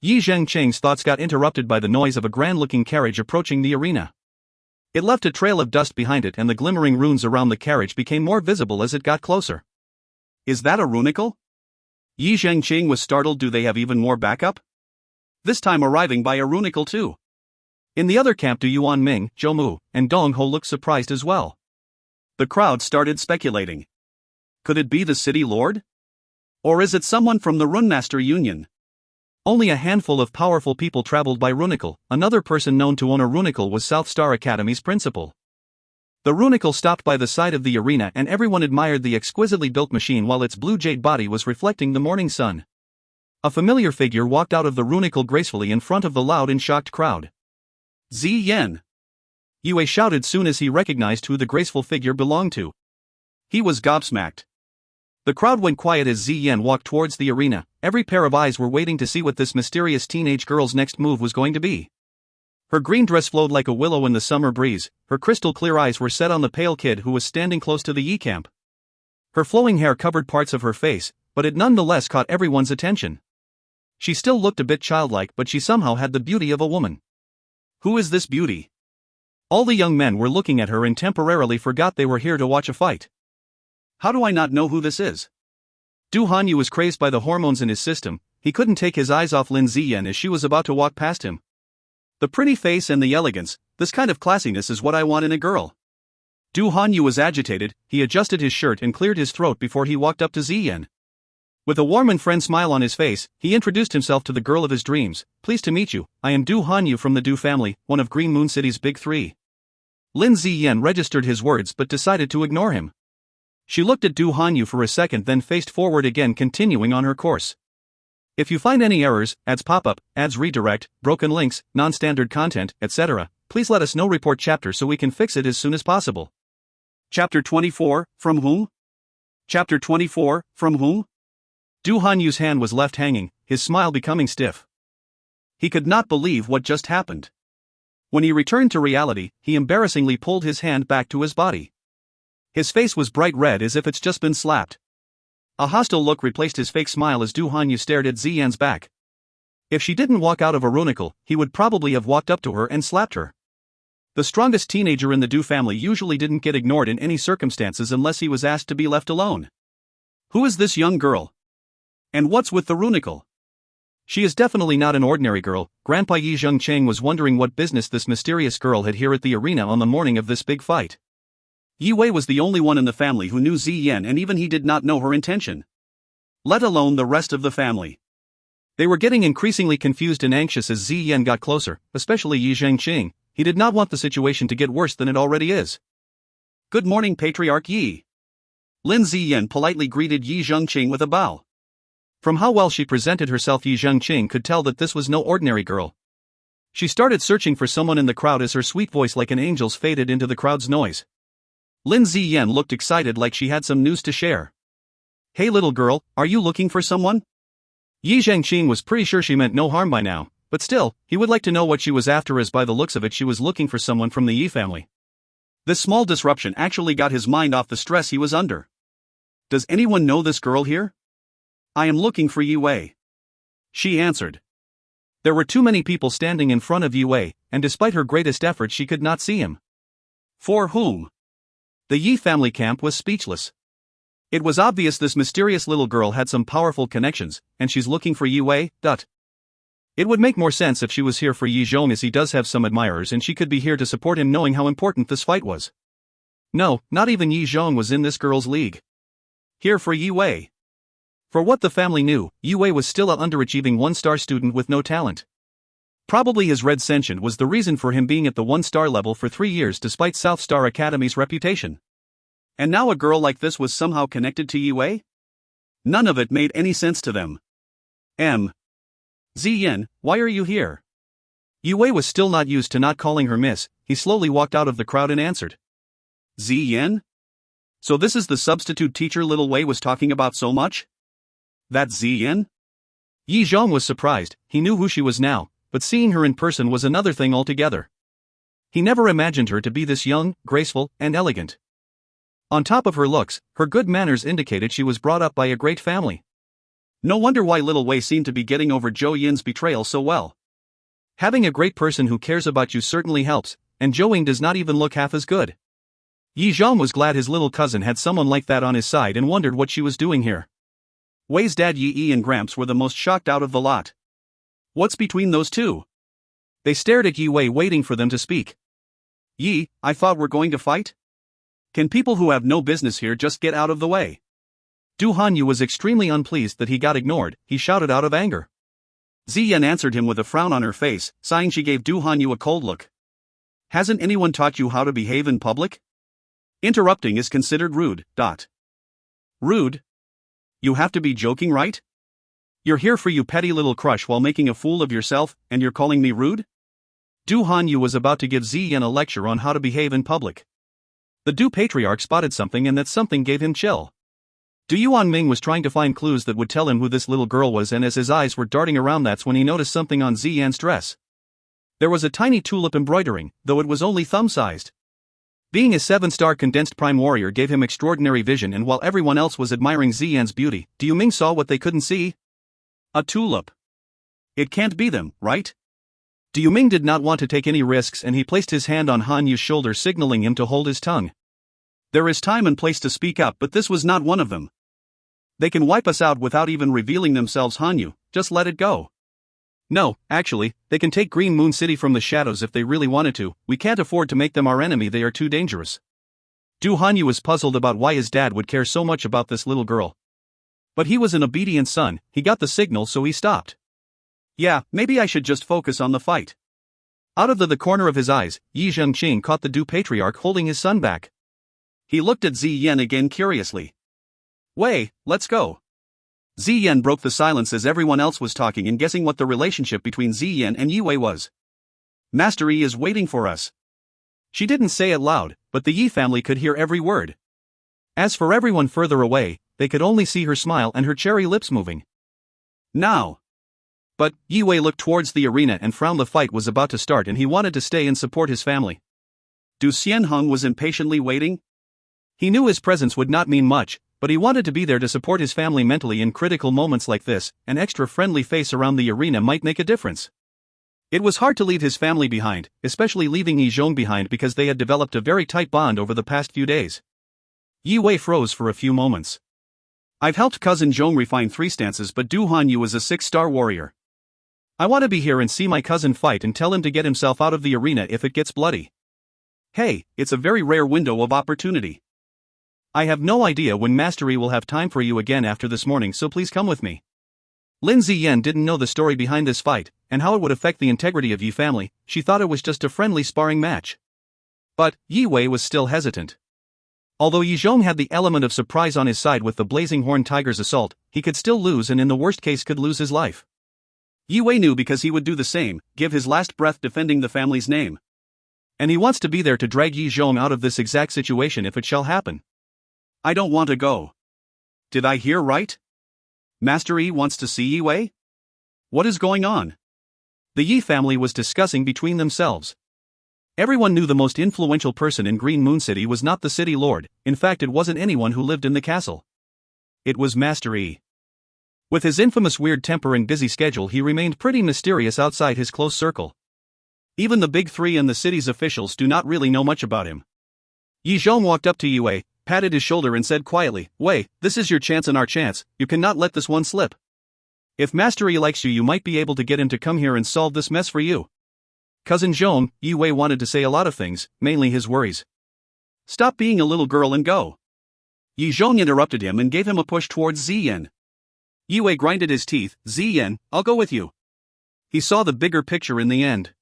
Yi Zhengqing's thoughts got interrupted by the noise of a grand-looking carriage approaching the arena. It left a trail of dust behind it, and the glimmering runes around the carriage became more visible as it got closer. Is that a runicle? Yi Zhengqing was startled. Do they have even more backup? This time arriving by a runicle too. In the other camp, Du Yuanming, Zhou Mu, and Dong Ho looked surprised as well. The crowd started speculating. Could it be the city lord? Or is it someone from the Runemaster Union? Only a handful of powerful people traveled by runicle. Another person known to own a runicle was South Star Academy's principal. The runicle stopped by the side of the arena, and everyone admired the exquisitely built machine while its blue jade body was reflecting the morning sun. A familiar figure walked out of the runicle gracefully in front of the loud and shocked crowd. Zi Yan! Yue shouted soon as he recognized who the graceful figure belonged to. He was gobsmacked. The crowd went quiet as Zi Yan walked towards the arena. Every pair of eyes were waiting to see what this mysterious teenage girl's next move was going to be. Her green dress flowed like a willow in the summer breeze. Her crystal clear eyes were set on the pale kid who was standing close to the Yi camp. Her flowing hair covered parts of her face, but it nonetheless caught everyone's attention. She still looked a bit childlike, but she somehow had the beauty of a woman. Who is this beauty? All the young men were looking at her and temporarily forgot they were here to watch a fight. How do I not know who this is? Du Hanyu was crazed by the hormones in his system. He couldn't take his eyes off Lin Ziyan as she was about to walk past him. The pretty face and the elegance, this kind of classiness is what I want in a girl. Du Hanyu was agitated. He adjusted his shirt and cleared his throat before he walked up to Ziyan. With a warm and friendly smile on his face, he introduced himself to the girl of his dreams. Pleased to meet you, I am Du Hanyu from the Du family, one of Green Moon City's big 3. Lin Ziyan registered his words but decided to ignore him. She looked at Du Hanyu for a second, then faced forward again, continuing on her course. If you find any errors, ads pop up, ads redirect, broken links, non-standard content, etc., please let us know. Report chapter so we can fix it as soon as possible. Chapter 24, From Whom? Chapter 24, From Whom? Du Hanyu's hand was left hanging, his smile becoming stiff. He could not believe what just happened. When he returned to reality, he embarrassingly pulled his hand back to his body. His face was bright red as if it's just been slapped. A hostile look replaced his fake smile as Du Hanyu stared at Ziyan's back. If she didn't walk out of a runicle, he would probably have walked up to her and slapped her. The strongest teenager in the Du family usually didn't get ignored in any circumstances unless he was asked to be left alone. Who is this young girl? And what's with the runicle? She is definitely not an ordinary girl. Grandpa Yi Zhengqing was wondering what business this mysterious girl had here at the arena on the morning of this big fight. Yi Wei was the only one in the family who knew Ziyan, and even he did not know her intention. Let alone the rest of the family. They were getting increasingly confused and anxious as Ziyan got closer, especially Yi Zhengqing. He did not want the situation to get worse than it already is. Good morning, Patriarch Yi. Lin Ziyan politely greeted Yi Zhengqing with a bow. From how well she presented herself, Yi Zhengqing could tell that this was no ordinary girl. She started searching for someone in the crowd as her sweet voice like an angel's faded into the crowd's noise. Lin Ziyan looked excited like she had some news to share. Hey little girl, are you looking for someone? Yi Zhangqing was pretty sure she meant no harm by now, but still, he would like to know what she was after, as by the looks of it she was looking for someone from the Yi family. This small disruption actually got his mind off the stress he was under. Does anyone know this girl here? I am looking for Yi Wei. She answered. There were too many people standing in front of Yi Wei, and despite her greatest efforts she could not see him. For whom? The Yi family camp was speechless. It was obvious this mysterious little girl had some powerful connections, and she's looking for Yi Wei. It would make more sense if she was here for Yi Zhong, as he does have some admirers and she could be here to support him, knowing how important this fight was. No, not even Yi Zhong was in this girl's league. Here for Yi Wei. For what the family knew, Yi Wei was still an underachieving one-star student with no talent. Probably his red sentient was the reason for him being at the one-star level for 3 years despite South Star Academy's reputation. And now a girl like this was somehow connected to Yi Wei? None of it made any sense to them. Ziyan, why are you here? Yi Wei was still not used to not calling her miss. He slowly walked out of the crowd and answered. Ziyan? So this is the substitute teacher little Wei was talking about so much? That's Ziyan? Yi Zhong was surprised. He knew who she was now, but seeing her in person was another thing altogether. He never imagined her to be this young, graceful, and elegant. On top of her looks, her good manners indicated she was brought up by a great family. No wonder why little Wei seemed to be getting over Zhou Yin's betrayal so well. Having a great person who cares about you certainly helps, and Zhou Ying does not even look half as good. Yi Zhong was glad his little cousin had someone like that on his side and wondered what she was doing here. Wei's dad Yi Yi and Gramps were the most shocked out of the lot. What's between those two? They stared at Yi Wei, waiting for them to speak. Yi, I thought we're going to fight? Can people who have no business here just get out of the way? Du Hanyu was extremely unpleased that he got ignored. He shouted out of anger. Ziyan answered him with a frown on her face, sighing. She gave Du Hanyu a cold look. Hasn't anyone taught you how to behave in public? Interrupting is considered rude. Rude? You have to be joking, right? You're here for your petty little crush while making a fool of yourself, and you're calling me rude? Du Hanyu was about to give Ziyan a lecture on how to behave in public. The Du Patriarch spotted something, and that something gave him chill. Du Yuanming was trying to find clues that would tell him who this little girl was, and as his eyes were darting around, that's when he noticed something on Ziyan's dress. There was a tiny tulip embroidering, though it was only thumb-sized. Being a 7-star condensed prime warrior gave him extraordinary vision, and while everyone else was admiring Ziyan's beauty, Du Yuming saw what they couldn't see. A tulip. It can't be them, right? Du Yuming did not want to take any risks, and he placed his hand on Han Yu's shoulder, signaling him to hold his tongue. There is time and place to speak up, but this was not one of them. They can wipe us out without even revealing themselves, Han Yu, just let it go. No, actually, they can take Green Moon City from the shadows if they really wanted to. We can't afford to make them our enemy, they are too dangerous. Du Hanyu was puzzled about why his dad would care so much about this little girl. But he was an obedient son. He got the signal, so he stopped. Yeah, maybe I should just focus on the fight. Out of the corner of his eyes, Yi Zhengqing caught the Du Patriarch holding his son back. He looked at Ziyan again curiously. Wei, let's go. Ziyan broke the silence as everyone else was talking and guessing what the relationship between Ziyan and Yi Wei was. Master Yi is waiting for us. She didn't say it loud, but the Yi family could hear every word. As for everyone further away, they could only see her smile and her cherry lips moving. Now. But Yi Wei looked towards the arena and frowned. The fight was about to start and he wanted to stay and support his family. Du Xianheng was impatiently waiting. He knew his presence would not mean much, but he wanted to be there to support his family mentally in critical moments like this. An extra friendly face around the arena might make a difference. It was hard to leave his family behind, especially leaving Yi Zhong behind, because they had developed a very tight bond over the past few days. Yi Wei froze for a few moments. I've helped cousin Zhong refine 3 stances, but Du Hanyu is a 6-star warrior. I want to be here and see my cousin fight and tell him to get himself out of the arena if it gets bloody. Hey, it's a very rare window of opportunity. I have no idea when Master Yi will have time for you again after this morning, so please come with me. Lin Ziyan didn't know the story behind this fight, and how it would affect the integrity of Yi family. She thought it was just a friendly sparring match. But Yi Wei was still hesitant. Although Yi Zhong had the element of surprise on his side with the Blazing Horn Tiger's assault, he could still lose, and in the worst case could lose his life. Yi Wei knew because he would do the same, give his last breath defending the family's name. And he wants to be there to drag Yi Zhong out of this exact situation if it shall happen. I don't want to go. Did I hear right? Master Yi wants to see Yi Wei? What is going on? The Yi family was discussing between themselves. Everyone knew the most influential person in Green Moon City was not the city lord, in fact it wasn't anyone who lived in the castle. It was Master Yi. With his infamous weird temper and busy schedule he remained pretty mysterious outside his close circle. Even the big three and the city's officials do not really know much about him. Yi Zhong walked up to Yi Wei, patted his shoulder and said quietly, Wei, this is your chance and our chance, you cannot let this one slip. If Master Yi likes you might be able to get him to come here and solve this mess for you. Cousin Zhong, Yi Wei wanted to say a lot of things, mainly his worries. Stop being a little girl and go. Yi Zhong interrupted him and gave him a push towards Ziyan. Yi Wei grinded his teeth, Ziyan, I'll go with you. He saw the bigger picture in the end.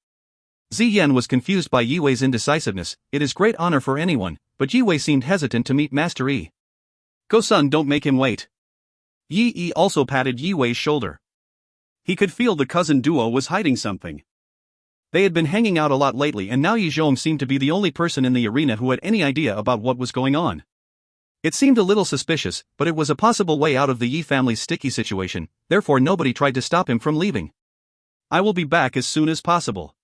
Ziyan was confused by Yi Wei's indecisiveness. It is great honor for anyone, but Yi Wei seemed hesitant to meet Master Yi. Go son, don't make him wait. Yi also patted Yi Wei's shoulder. He could feel the cousin duo was hiding something. They had been hanging out a lot lately and now Yi Zhong seemed to be the only person in the arena who had any idea about what was going on. It seemed a little suspicious, but it was a possible way out of the Yi family's sticky situation, therefore nobody tried to stop him from leaving. I will be back as soon as possible.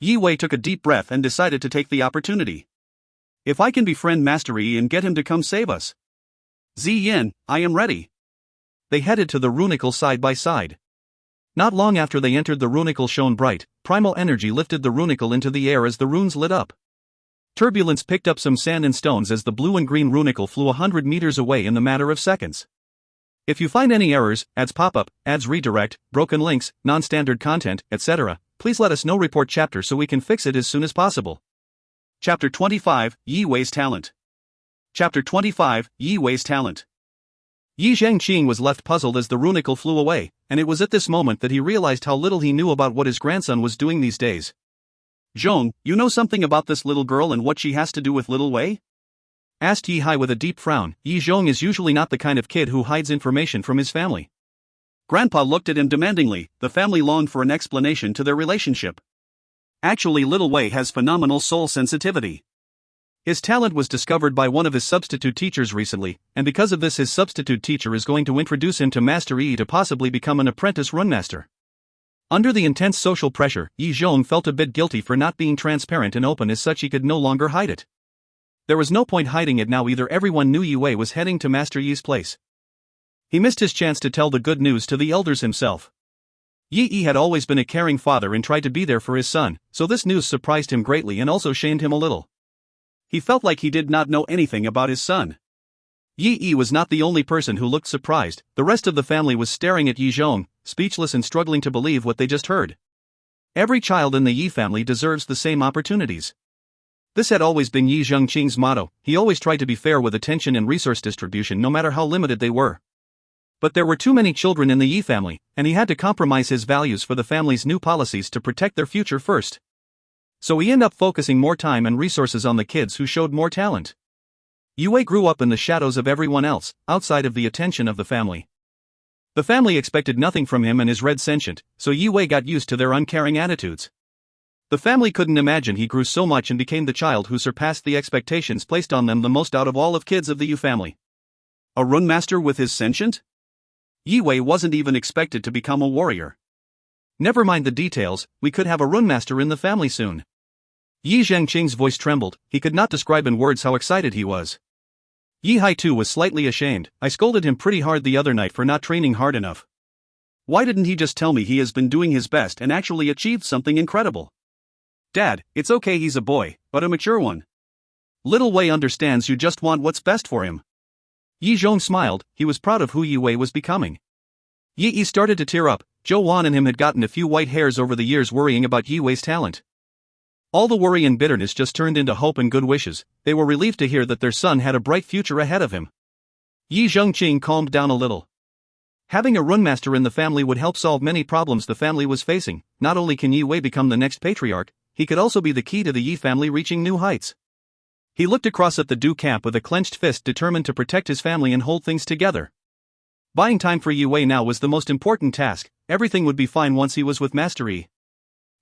Yi Wei took a deep breath and decided to take the opportunity. If I can befriend Master Yi and get him to come save us. Ziyan, I am ready. They headed to the runicle side by side. Not long after they entered the runicle shone bright, primal energy lifted the runicle into the air as the runes lit up. Turbulence picked up some sand and stones as the blue and green runicle flew 100 meters away in the matter of seconds. If you find any errors, ads pop up, ads redirect, broken links, non-standard content, etc., please let us know. Report chapter so we can fix it as soon as possible. Chapter 25, Yi Wei's Talent. Chapter 25, Yi Wei's Talent. Yi Zhangqing was left puzzled as the runicle flew away, and it was at this moment that he realized how little he knew about what his grandson was doing these days. Zhong, you know something about this little girl and what she has to do with little Wei? Asked Yi Hai with a deep frown. Yi Zhong is usually not the kind of kid who hides information from his family. Grandpa looked at him demandingly. The family longed for an explanation to their relationship. Actually, little Wei has phenomenal soul sensitivity. His talent was discovered by one of his substitute teachers recently, and because of this his substitute teacher is going to introduce him to Master Yi to possibly become an apprentice runemaster. Under the intense social pressure, Yi Zhong felt a bit guilty for not being transparent and open as such he could no longer hide it. There was no point hiding it now either. Everyone knew Yi Wei was heading to Master Yi's place. He missed his chance to tell the good news to the elders himself. Yi had always been a caring father and tried to be there for his son, so this news surprised him greatly and also shamed him a little. He felt like he did not know anything about his son. Yi was not the only person who looked surprised. The rest of the family was staring at Yi Zhong, speechless and struggling to believe what they just heard. Every child in the Yi family deserves the same opportunities. This had always been Yi Zhangqing's motto. He always tried to be fair with attention and resource distribution no matter how limited they were. But there were too many children in the Yi family, and he had to compromise his values for the family's new policies to protect their future first. So he ended up focusing more time and resources on the kids who showed more talent. Yi Wei grew up in the shadows of everyone else, outside of the attention of the family. The family expected nothing from him and his red sentient, so Yi Wei got used to their uncaring attitudes. The family couldn't imagine he grew so much and became the child who surpassed the expectations placed on them the most out of all of kids of the Yu family. A runemaster with his sentient? Yi Wei wasn't even expected to become a warrior. Never mind the details, we could have a runemaster in the family soon. Yi Zhangqing's voice trembled. He could not describe in words how excited he was. Yi Hai too was slightly ashamed. I scolded him pretty hard the other night for not training hard enough. Why didn't he just tell me he has been doing his best and actually achieved something incredible? Dad, it's okay he's a boy, but a mature one. Little Wei understands you just want what's best for him. Yi Zhong smiled. He was proud of who Yi Wei was becoming. Yi started to tear up. Zhou Wan and him had gotten a few white hairs over the years worrying about Yi Wei's talent. All the worry and bitterness just turned into hope and good wishes. They were relieved to hear that their son had a bright future ahead of him. Yi Zhangqing calmed down a little. Having a runemaster in the family would help solve many problems the family was facing. Not only can Yi Wei become the next patriarch, he could also be the key to the Yi family reaching new heights. He looked across at the Du camp with a clenched fist, determined to protect his family and hold things together. Buying time for Yi Wei now was the most important task. Everything would be fine once he was with Master Yi.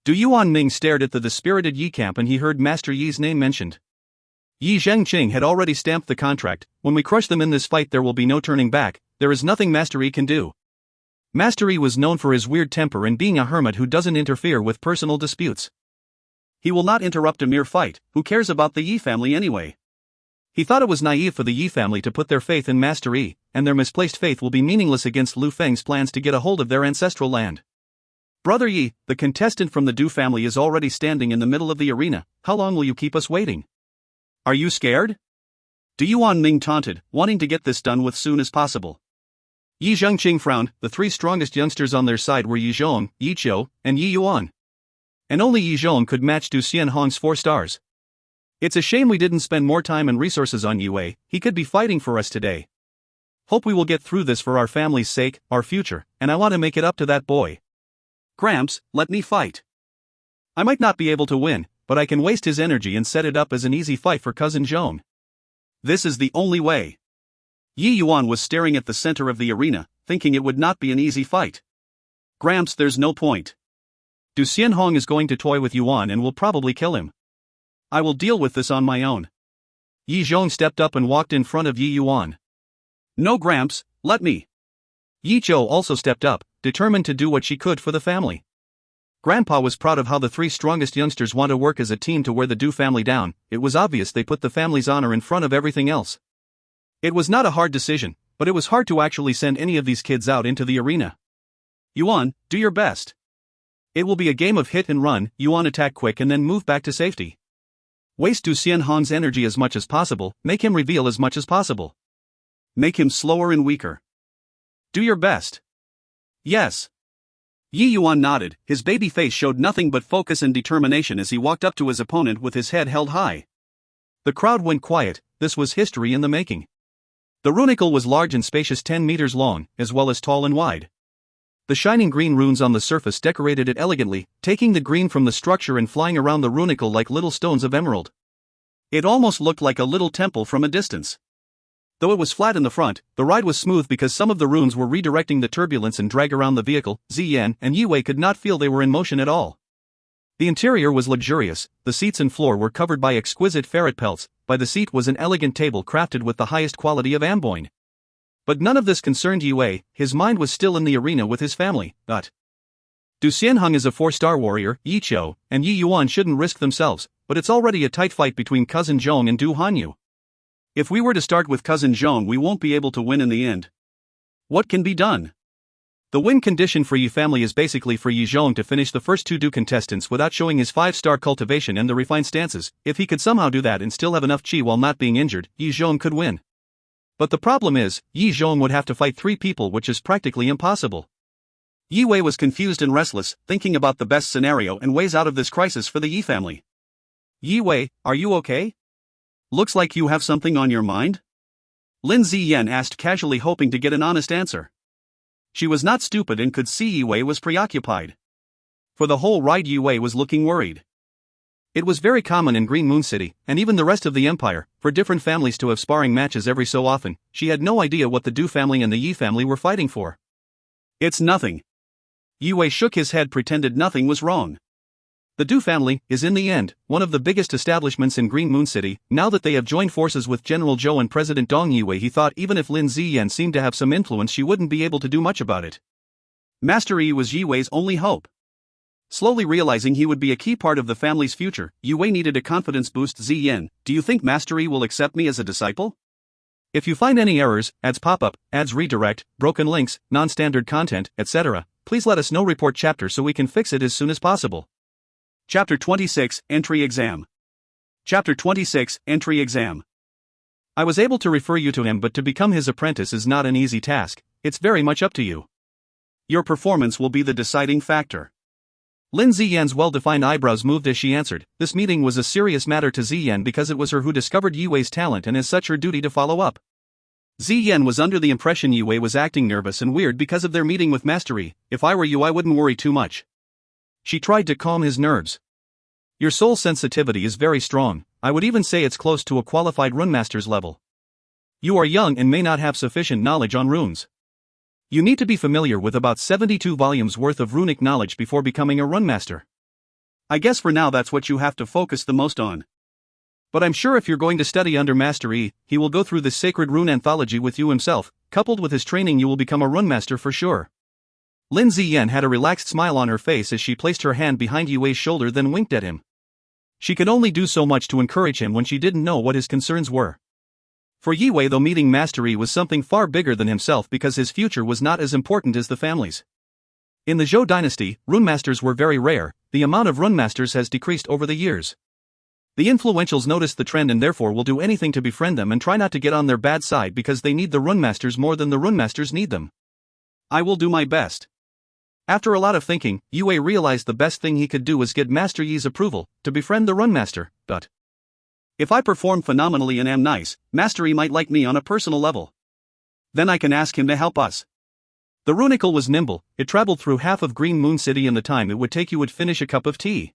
Du Yuanming stared at the dispirited Yi camp and he heard Master Yi's name mentioned. Yi Zhengqing had already stamped the contract. When we crush them in this fight there will be no turning back, there is nothing Master Yi can do. Master Yi was known for his weird temper and being a hermit who doesn't interfere with personal disputes. He will not interrupt a mere fight, who cares about the Yi family anyway? He thought it was naive for the Yi family to put their faith in Master Yi, and their misplaced faith will be meaningless against Lu Feng's plans to get a hold of their ancestral land. Brother Yi, the contestant from the Du family is already standing in the middle of the arena. How long will you keep us waiting? Are you scared? Du Yuanming taunted, wanting to get this done with soon as possible. Yi Zhengqing frowned. The three strongest youngsters on their side were Yi Zhong, Yi Qiu, and Yi Yuan. And only Yi Zhong could match Du Xianhong's 4 stars. It's a shame we didn't spend more time and resources on Yi Wei, he could be fighting for us today. Hope we will get through this for our family's sake, our future, and I want to make it up to that boy. Gramps, let me fight. I might not be able to win, but I can waste his energy and set it up as an easy fight for Cousin Zhong. This is the only way. Yi Yuan was staring at the center of the arena, thinking it would not be an easy fight. Gramps, there's no point. Du Xianhong is going to toy with Yuan and will probably kill him. I will deal with this on my own. Yi Zhong stepped up and walked in front of Yi Yuan. No Gramps, let me. Yi Qiu also stepped up, determined to do what she could for the family. Grandpa was proud of how the 3 strongest youngsters want to work as a team to wear the Du family down. It was obvious they put the family's honor in front of everything else. It was not a hard decision, but it was hard to actually send any of these kids out into the arena. Yuan, do your best. It will be a game of hit and run. Yuan attack quick and then move back to safety. Waste Du Xianhong's energy as much as possible, make him reveal as much as possible. Make him slower and weaker. Do your best. Yes. Yi Yuan nodded, his baby face showed nothing but focus and determination as he walked up to his opponent with his head held high. The crowd went quiet. This was history in the making. The runicle was large and spacious, 10 meters long, as well as tall and wide. The shining green runes on the surface decorated it elegantly, taking the green from the structure and flying around the runicle like little stones of emerald. It almost looked like a little temple from a distance. Though it was flat in the front, the ride was smooth because some of the runes were redirecting the turbulence and drag around the vehicle. Ziyan and Yi Wei could not feel they were in motion at all. The interior was luxurious, the seats and floor were covered by exquisite ferret pelts. By the seat was an elegant table crafted with the highest quality of amboin. But none of this concerned Yi Wei, his mind was still in the arena with his family. Du Xianhong is a 4-star warrior, Yi Qiu, and Yi Yuan shouldn't risk themselves, but it's already a tight fight between Cousin Zhong and Du Hanyu. If we were to start with Cousin Zhong we won't be able to win in the end. What can be done? The win condition for Yi family is basically for Yi Zhong to finish the first 2 Du contestants without showing his 5-star cultivation and the refined stances. If he could somehow do that and still have enough chi while not being injured, Yi Zhong could win. But the problem is, Yi Zhong would have to fight 3 people, which is practically impossible. Yi Wei was confused and restless, thinking about the best scenario and ways out of this crisis for the Yi family. Yi Wei, are you okay? Looks like you have something on your mind? Lin Ziyan asked casually, hoping to get an honest answer. She was not stupid and could see Yi Wei was preoccupied. For the whole ride Yi Wei was looking worried. It was very common in Green Moon City, and even the rest of the empire, for different families to have sparring matches every so often. She had no idea what the Du family and the Yi family were fighting for. It's nothing. Yi Wei shook his head, pretended nothing was wrong. The Du family is in the end one of the biggest establishments in Green Moon City. Now that they have joined forces with General Zhou and President Dong, Yi Wei he thought even if Lin Ziyan seemed to have some influence she wouldn't be able to do much about it. Master Yi was Yi Wei's only hope. Slowly realizing he would be a key part of the family's future, Yi Wei needed a confidence boost. Ziyan, do you think Master Yi will accept me as a disciple? If you find any errors, ads pop up, ads redirect, broken links, non-standard content, etc., please let us know. Report chapter so we can fix it as soon as possible. Chapter 26, Entry Exam. Chapter 26, Entry Exam. I was able to refer you to him, but to become his apprentice is not an easy task. It's very much up to you. Your performance will be the deciding factor. Lin Ziyan's well-defined eyebrows moved as she answered. This meeting was a serious matter to Ziyan because it was her who discovered Yi Wei's talent and as such her duty to follow up. Ziyan was under the impression Yi Wei was acting nervous and weird because of their meeting with Master Yi. If I were you I wouldn't worry too much. She tried to calm his nerves. Your soul sensitivity is very strong. I would even say it's close to a qualified runemaster's level. You are young and may not have sufficient knowledge on runes. You need to be familiar with about 72 volumes worth of runic knowledge before becoming a runemaster. I guess for now that's what you have to focus the most on. But I'm sure if you're going to study under Master Yi, he will go through this sacred rune anthology with you himself. Coupled with his training, you will become a rune master for sure. Lin Ziyan had a relaxed smile on her face as she placed her hand behind Yi Wei's shoulder, then winked at him. She could only do so much to encourage him when she didn't know what his concerns were. For Yi Wei, though, meeting Master Yi was something far bigger than himself because his future was not as important as the family's. In the Zhou dynasty, rune masters were very rare. The amount of rune masters has decreased over the years. The influentials noticed the trend and therefore will do anything to befriend them and try not to get on their bad side because they need the rune masters more than the rune masters need them. I will do my best. After a lot of thinking, Yi Wei realized the best thing he could do was get Master Yi's approval to befriend the rune master, but if I perform phenomenally and am nice, Master Yi might like me on a personal level. Then I can ask him to help us. The runicle was nimble. It traveled through half of Green Moon City in the time it would take you would finish a cup of tea.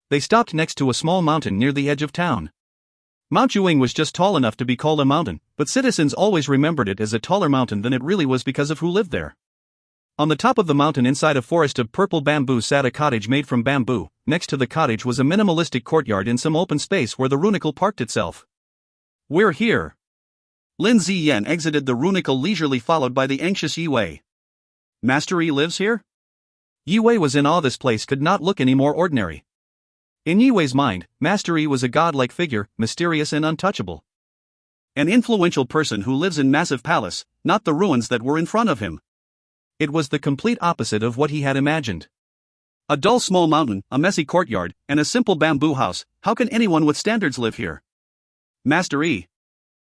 They stopped next to a small mountain near the edge of town. Mount Yuing was just tall enough to be called a mountain, but citizens always remembered it as a taller mountain than it really was because of who lived there. On the top of the mountain, inside a forest of purple bamboo, sat a cottage made from bamboo. Next to the cottage was a minimalistic courtyard in some open space where the runicle parked itself. We're here. Lin Ziyan exited the runicle leisurely, followed by the anxious Yi Wei. Master Yi lives here? Yi Wei was in awe. This place could not look any more ordinary. In Yi Wei's mind, Master Yi was a godlike figure, mysterious and untouchable. An influential person who lives in massive palace, not the ruins that were in front of him. It was the complete opposite of what he had imagined. A dull small mountain, a messy courtyard, and a simple bamboo house. How can anyone with standards live here? Master Yi.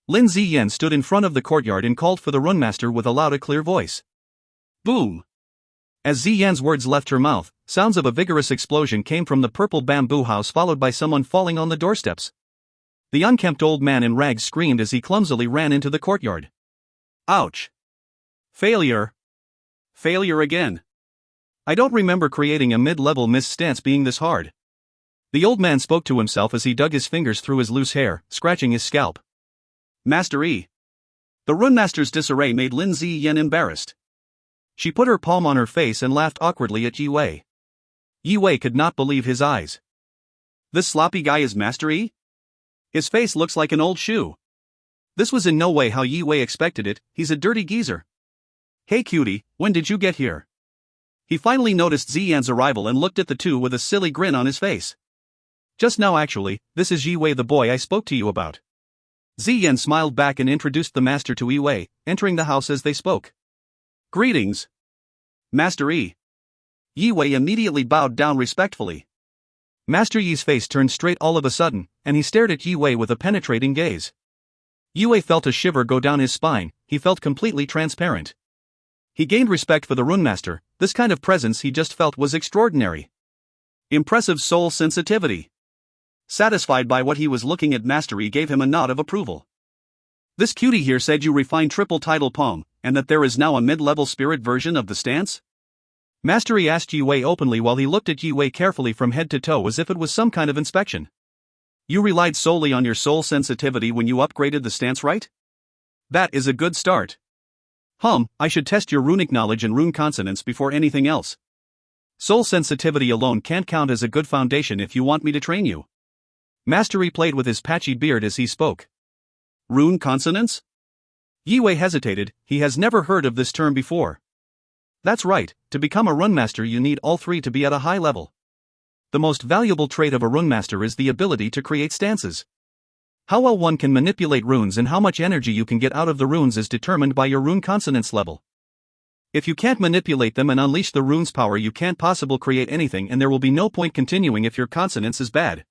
Lin Ziyan stood in front of the courtyard and called for the rune master with a loud and clear voice. Boom! As Ziyan's words left her mouth, sounds of a vigorous explosion came from the purple bamboo house, followed by someone falling on the doorsteps. The unkempt old man in rags screamed as he clumsily ran into the courtyard. Ouch! Failure! Failure again. I don't remember creating a mid-level mist stance being this hard. The old man spoke to himself as he dug his fingers through his loose hair, scratching his scalp. Master Yi. The rune master's disarray made Lin Ziyan embarrassed. She put her palm on her face and laughed awkwardly at Yi Wei. Yi Wei could not believe his eyes. This sloppy guy is Master Yi? His face looks like an old shoe. This was in no way how Yi Wei expected it. He's a dirty geezer. Hey cutie, when did you get here? He finally noticed Ziyan's arrival and looked at the two with a silly grin on his face. Just now actually, this is Yi Wei, the boy I spoke to you about. Ziyan smiled back and introduced the master to Yi Wei, entering the house as they spoke. Greetings. Master Yi. Yi Wei immediately bowed down respectfully. Master Yi's face turned straight all of a sudden, and he stared at Yi Wei with a penetrating gaze. Yi Wei felt a shiver go down his spine. He felt completely transparent. He gained respect for the rune master. This kind of presence he just felt was extraordinary. Impressive soul sensitivity. Satisfied by what he was looking at, Master Yi gave him a nod of approval. This cutie here said you refined triple tidal palm, and that there is now a mid-level spirit version of the stance? Master Yi asked Yi Wei openly while he looked at Yi Wei carefully from head to toe as if it was some kind of inspection. You relied solely on your soul sensitivity when you upgraded the stance, right? That is a good start. I should test your runic knowledge and rune consonants before anything else. Soul sensitivity alone can't count as a good foundation if you want me to train you. Master Yi played with his patchy beard as he spoke. Rune consonants? Yi Wei hesitated. He has never heard of this term before. That's right, to become a rune master you need all three to be at a high level. The most valuable trait of a rune master is the ability to create stances. How well one can manipulate runes and how much energy you can get out of the runes is determined by your rune consonance level. If you can't manipulate them and unleash the rune's power, you can't possibly create anything, and there will be no point continuing if your consonance is bad.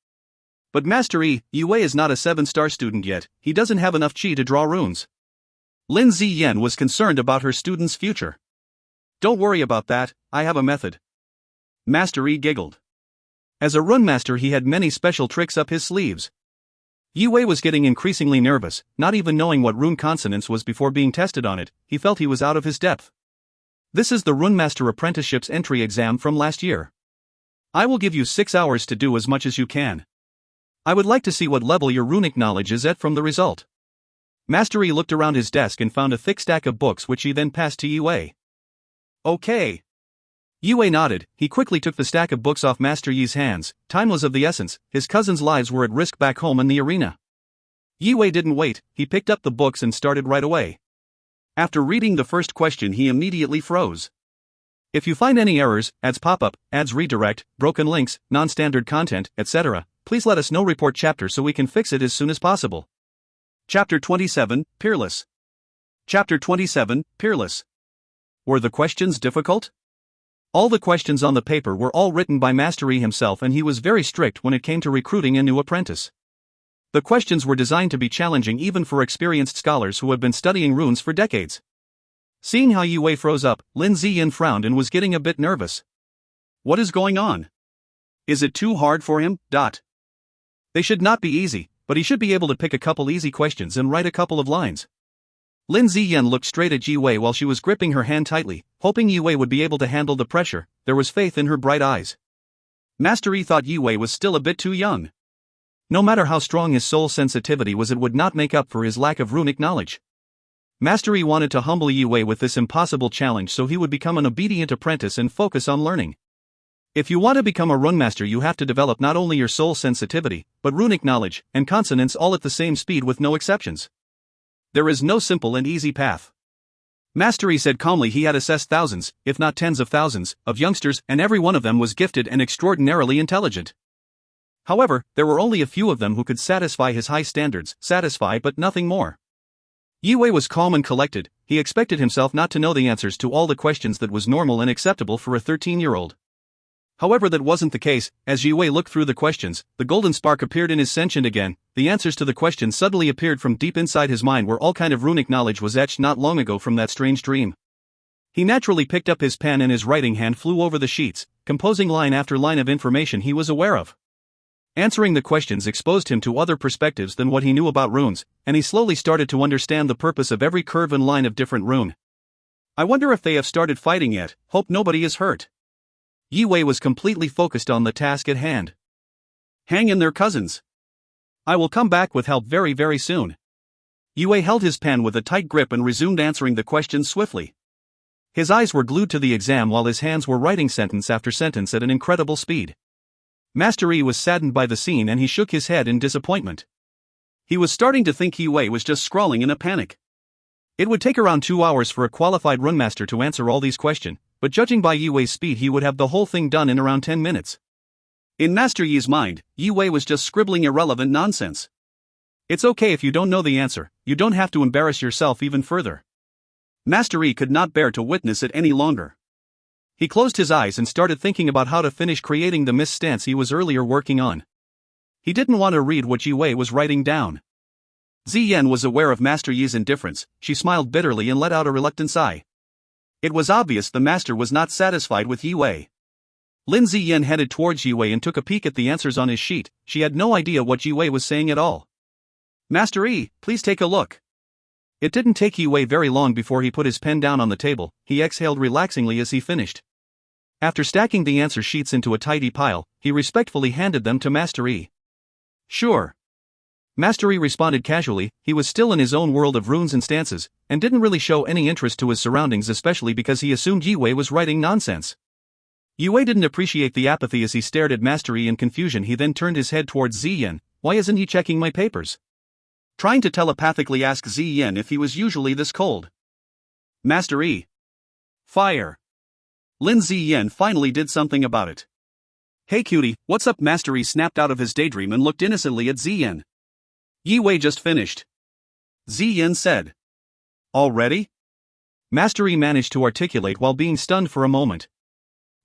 But Master Yi Wei is not a 7-star student yet. He doesn't have enough chi to draw runes. Lin Ziyan was concerned about her student's future. Don't worry about that, I have a method. Master Yi giggled. As a rune master he had many special tricks up his sleeves. Yi Wei was getting increasingly nervous, not even knowing what rune consonance was before being tested on it. He felt he was out of his depth. This is the Rune Master Apprenticeship's entry exam from last year. I will give you 6 hours to do as much as you can. I would like to see what level your runic knowledge is at from the result. Master Yi looked around his desk and found a thick stack of books which he then passed to Yi Wei. Okay. Yue nodded. He quickly took the stack of books off Master Yi's hands. Time was of the essence, his cousins' lives were at risk back home in the arena. Yue didn't wait, he picked up the books and started right away. After reading the first question, he immediately froze. If you find any errors, ads pop up, ads redirect, broken links, non-standard content, etc., please let us know. Report chapter so we can fix it as soon as possible. Chapter 27, Peerless. Chapter 27, Peerless. Were the questions difficult? All the questions on the paper were all written by Master Yi himself, and he was very strict when it came to recruiting a new apprentice. The questions were designed to be challenging even for experienced scholars who have been studying runes for decades. Seeing how Yue froze up, Lin Ziyin frowned and was getting a bit nervous. What is going on? Is it too hard for him? They should not be easy, but he should be able to pick a couple easy questions and write a couple of lines. Lin Ziyin looked straight at Yue while she was gripping her hand tightly, hoping Yue would be able to handle the pressure. There was faith in her bright eyes. Master Yi thought Yue was still a bit too young. No matter how strong his soul sensitivity was, it would not make up for his lack of runic knowledge. Master Yi wanted to humble Yue with this impossible challenge so he would become an obedient apprentice and focus on learning. If you want to become a rune master, you have to develop not only your soul sensitivity, but runic knowledge and consonants all at the same speed with no exceptions. There is no simple and easy path. Master Yi said calmly he had assessed thousands, if not tens of thousands, of youngsters, and every one of them was gifted and extraordinarily intelligent. However, there were only a few of them who could satisfy his high standards, but nothing more. Yue was calm and collected. He expected himself not to know the answers to all the questions. That was normal and acceptable for a 13-year-old. However, that wasn't the case. As Yue looked through the questions, the golden spark appeared in his sentient again. The answers to the questions suddenly appeared from deep inside his mind, where all kind of runic knowledge was etched not long ago from that strange dream. He naturally picked up his pen and his writing hand flew over the sheets, composing line after line of information he was aware of. Answering the questions exposed him to other perspectives than what he knew about runes, and he slowly started to understand the purpose of every curve and line of different rune. I wonder if they have started fighting yet. Hope nobody is hurt. Yue was completely focused on the task at hand. Hang in there, cousins. I will come back with help very, very soon. Yue held his pen with a tight grip and resumed answering the questions swiftly. His eyes were glued to the exam while his hands were writing sentence after sentence at an incredible speed. Master Yi was saddened by the scene and he shook his head in disappointment. He was starting to think Yue was just scrawling in a panic. It would take around 2 hours for a qualified rune master to answer all these questions, but judging by Yue's speed he would have the whole thing done in around 10 minutes. In Master Yi's mind, Yue was just scribbling irrelevant nonsense. It's okay if you don't know the answer, you don't have to embarrass yourself even further. Master Yi could not bear to witness it any longer. He closed his eyes and started thinking about how to finish creating the mist stance he was earlier working on. He didn't want to read what Yue was writing down. Ziyin was aware of Master Yi's indifference. She smiled bitterly and let out a reluctant sigh. It was obvious the master was not satisfied with Yue. Lin Ziyin headed towards Yue and took a peek at the answers on his sheet. She had no idea what Yue was saying at all. Master Yi, please take a look. It didn't take Yue very long before he put his pen down on the table. He exhaled relaxingly as he finished. After stacking the answer sheets into a tidy pile, he respectfully handed them to Master Yi. Sure. Master Yi responded casually. He was still in his own world of runes and stances, and didn't really show any interest to his surroundings, especially because he assumed Yue was writing nonsense. Yue didn't appreciate the apathy as he stared at Master Yi in confusion. He then turned his head towards Ziyin. Why isn't he checking my papers? Trying to telepathically ask Ziyin if he was usually this cold. Master Yi. Fire. Lin Ziyin finally did something about it. Hey cutie, what's up? Master Yi snapped out of his daydream and looked innocently at Ziyin. Yue just finished. Ziyin said. Already? Master Yi managed to articulate while being stunned for a moment.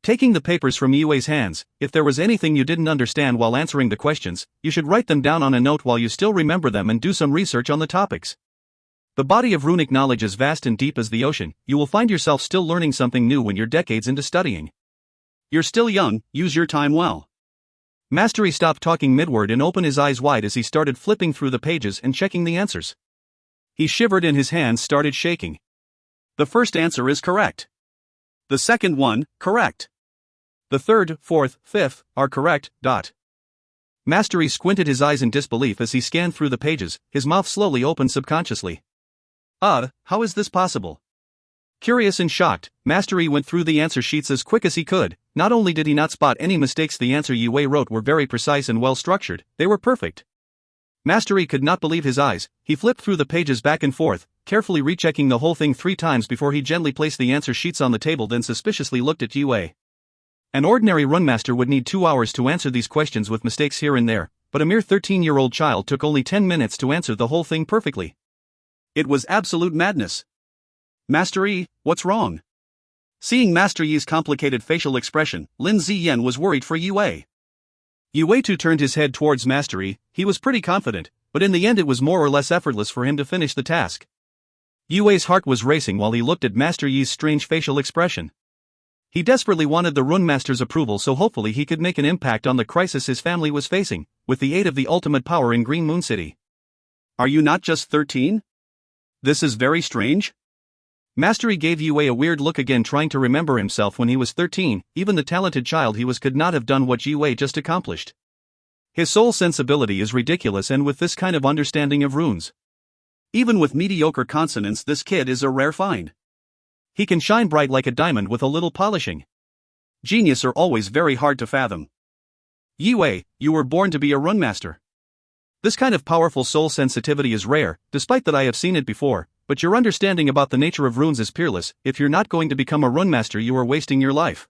Taking the papers from Yue's hands, if there was anything you didn't understand while answering the questions, you should write them down on a note while you still remember them and do some research on the topics. The body of runic knowledge is vast and deep as the ocean. You will find yourself still learning something new when you're decades into studying. You're still young, use your time well. Master Yi stopped talking midword and opened his eyes wide as he started flipping through the pages and checking the answers. He shivered and his hands started shaking. The first answer is correct. The second one, correct. The third, fourth, fifth, are correct. Master Yi squinted his eyes in disbelief as he scanned through the pages. His mouth slowly opened subconsciously. How is this possible? Curious and shocked, Master Yi went through the answer sheets as quick as he could. Not only did he not spot any mistakes, the answer Yue wrote were very precise and well structured, they were perfect. Master Yi could not believe his eyes. He flipped through the pages back and forth, carefully rechecking the whole thing 3 times before he gently placed the answer sheets on the table, then suspiciously looked at Yue. An ordinary runmaster would need 2 hours to answer these questions with mistakes here and there, but a mere 13-year-old child took only 10 minutes to answer the whole thing perfectly. It was absolute madness. Master Yi, what's wrong? Seeing Master Yi's complicated facial expression, Lin Ziyan was worried for Yue. Yue too turned his head towards Master Yi. He was pretty confident, but in the end it was more or less effortless for him to finish the task. Yue's heart was racing while he looked at Master Yi's strange facial expression. He desperately wanted the Runemaster's approval, so hopefully he could make an impact on the crisis his family was facing, with the aid of the ultimate power in Green Moon City. Are you not just 13? This is very strange. Master Yi gave Yue a weird look again, trying to remember himself when he was 13. Even the talented child he was could not have done what Yue just accomplished. His soul sensibility is ridiculous, and with this kind of understanding of runes. Even with mediocre consonants, this kid is a rare find. He can shine bright like a diamond with a little polishing. Genius are always very hard to fathom. Yue, you were born to be a runemaster. This kind of powerful soul sensitivity is rare, despite that I have seen it before, but your understanding about the nature of runes is peerless. If you're not going to become a runemaster, you are wasting your life.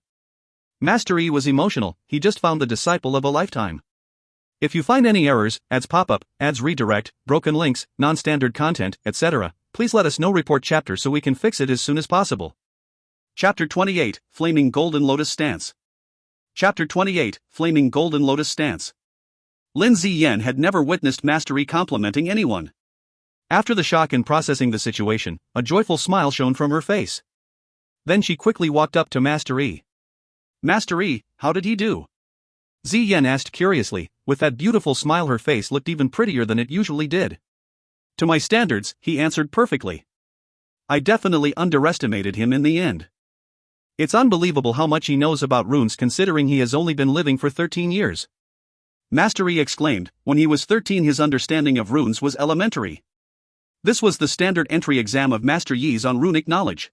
Master Yi was emotional. He just found the disciple of a lifetime. If you find any errors, ads pop up, ads redirect, broken links, non-standard content, etc., please let us know. Report chapter so we can fix it as soon as possible. Chapter 28, Flaming Golden Lotus Stance. Chapter 28, Flaming Golden Lotus Stance. Lin Ziyan had never witnessed Master Yi complimenting anyone. After the shock in processing the situation, a joyful smile shone from her face. Then she quickly walked up to Master Yi. Master Yi, how did he do? Ziyan asked curiously. With that beautiful smile, her face looked even prettier than it usually did. To my standards, he answered perfectly. I definitely underestimated him in the end. It's unbelievable how much he knows about runes considering he has only been living for 13 years. Master Yi exclaimed. When he was 13, his understanding of runes was elementary. This was the standard entry exam of Master Yi's on runic knowledge.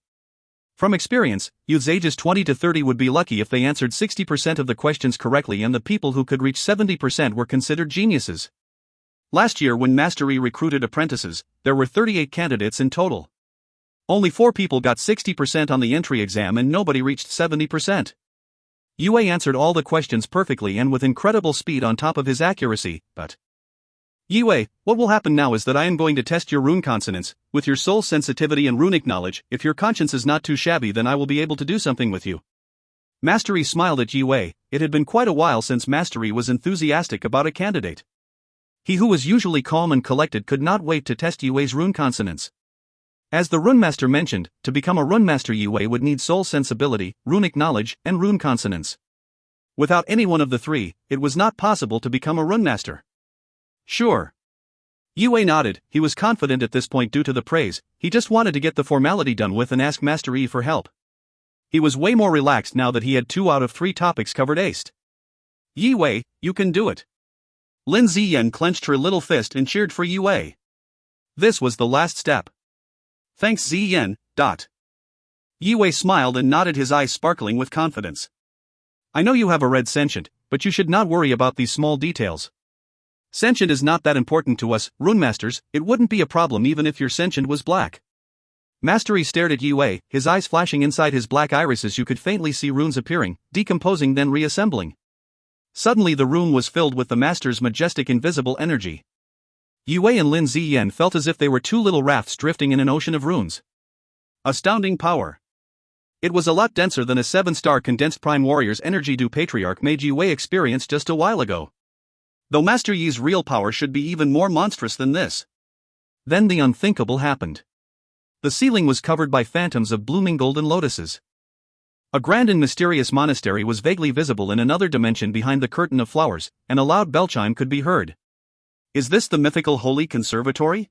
From experience, youths ages 20 to 30 would be lucky if they answered 60% of the questions correctly, and the people who could reach 70% were considered geniuses. Last year, when Master Yi recruited apprentices, there were 38 candidates in total. Only 4 people got 60% on the entry exam and nobody reached 70%. Yue answered all the questions perfectly and with incredible speed on top of his accuracy, but... Yue, what will happen now is that I am going to test your rune consonants. With your soul sensitivity and runic knowledge, if your conscience is not too shabby, then I will be able to do something with you. Master Yi smiled at Yue. It had been quite a while since Master Yi was enthusiastic about a candidate. He who was usually calm and collected could not wait to test Yue's rune consonants. As the runemaster mentioned, to become a runemaster, Yue would need soul sensibility, runic knowledge, and rune consonants. Without any one of the 3, it was not possible to become a runemaster. Sure. Yue nodded. He was confident at this point due to the praise. He just wanted to get the formality done with and ask Master Yi for help. He was way more relaxed now that he had 2 out of 3 topics covered aced. Yue, you can do it. Lin Ziyan clenched her little fist and cheered for Yue. This was the last step. Thanks Ziyan. Yue smiled and nodded, his eyes sparkling with confidence. I know you have a red sentient, but you should not worry about these small details. Sentient is not that important to us, runemasters. It wouldn't be a problem even if your sentient was black. Master Yi stared at Yue, his eyes flashing inside his black irises. You could faintly see runes appearing, decomposing, then reassembling. Suddenly the room was filled with the master's majestic invisible energy. Yue and Lin Ziyan felt as if they were 2 little rafts drifting in an ocean of runes. Astounding power. It was a lot denser than a 7-star condensed Prime Warrior's energy Du Patriarch made Yue experience just a while ago. Though Master Yi's real power should be even more monstrous than this. Then the unthinkable happened. The ceiling was covered by phantoms of blooming golden lotuses. A grand and mysterious monastery was vaguely visible in another dimension behind the curtain of flowers, and a loud bell chime could be heard. Is this the mythical Holy Conservatory?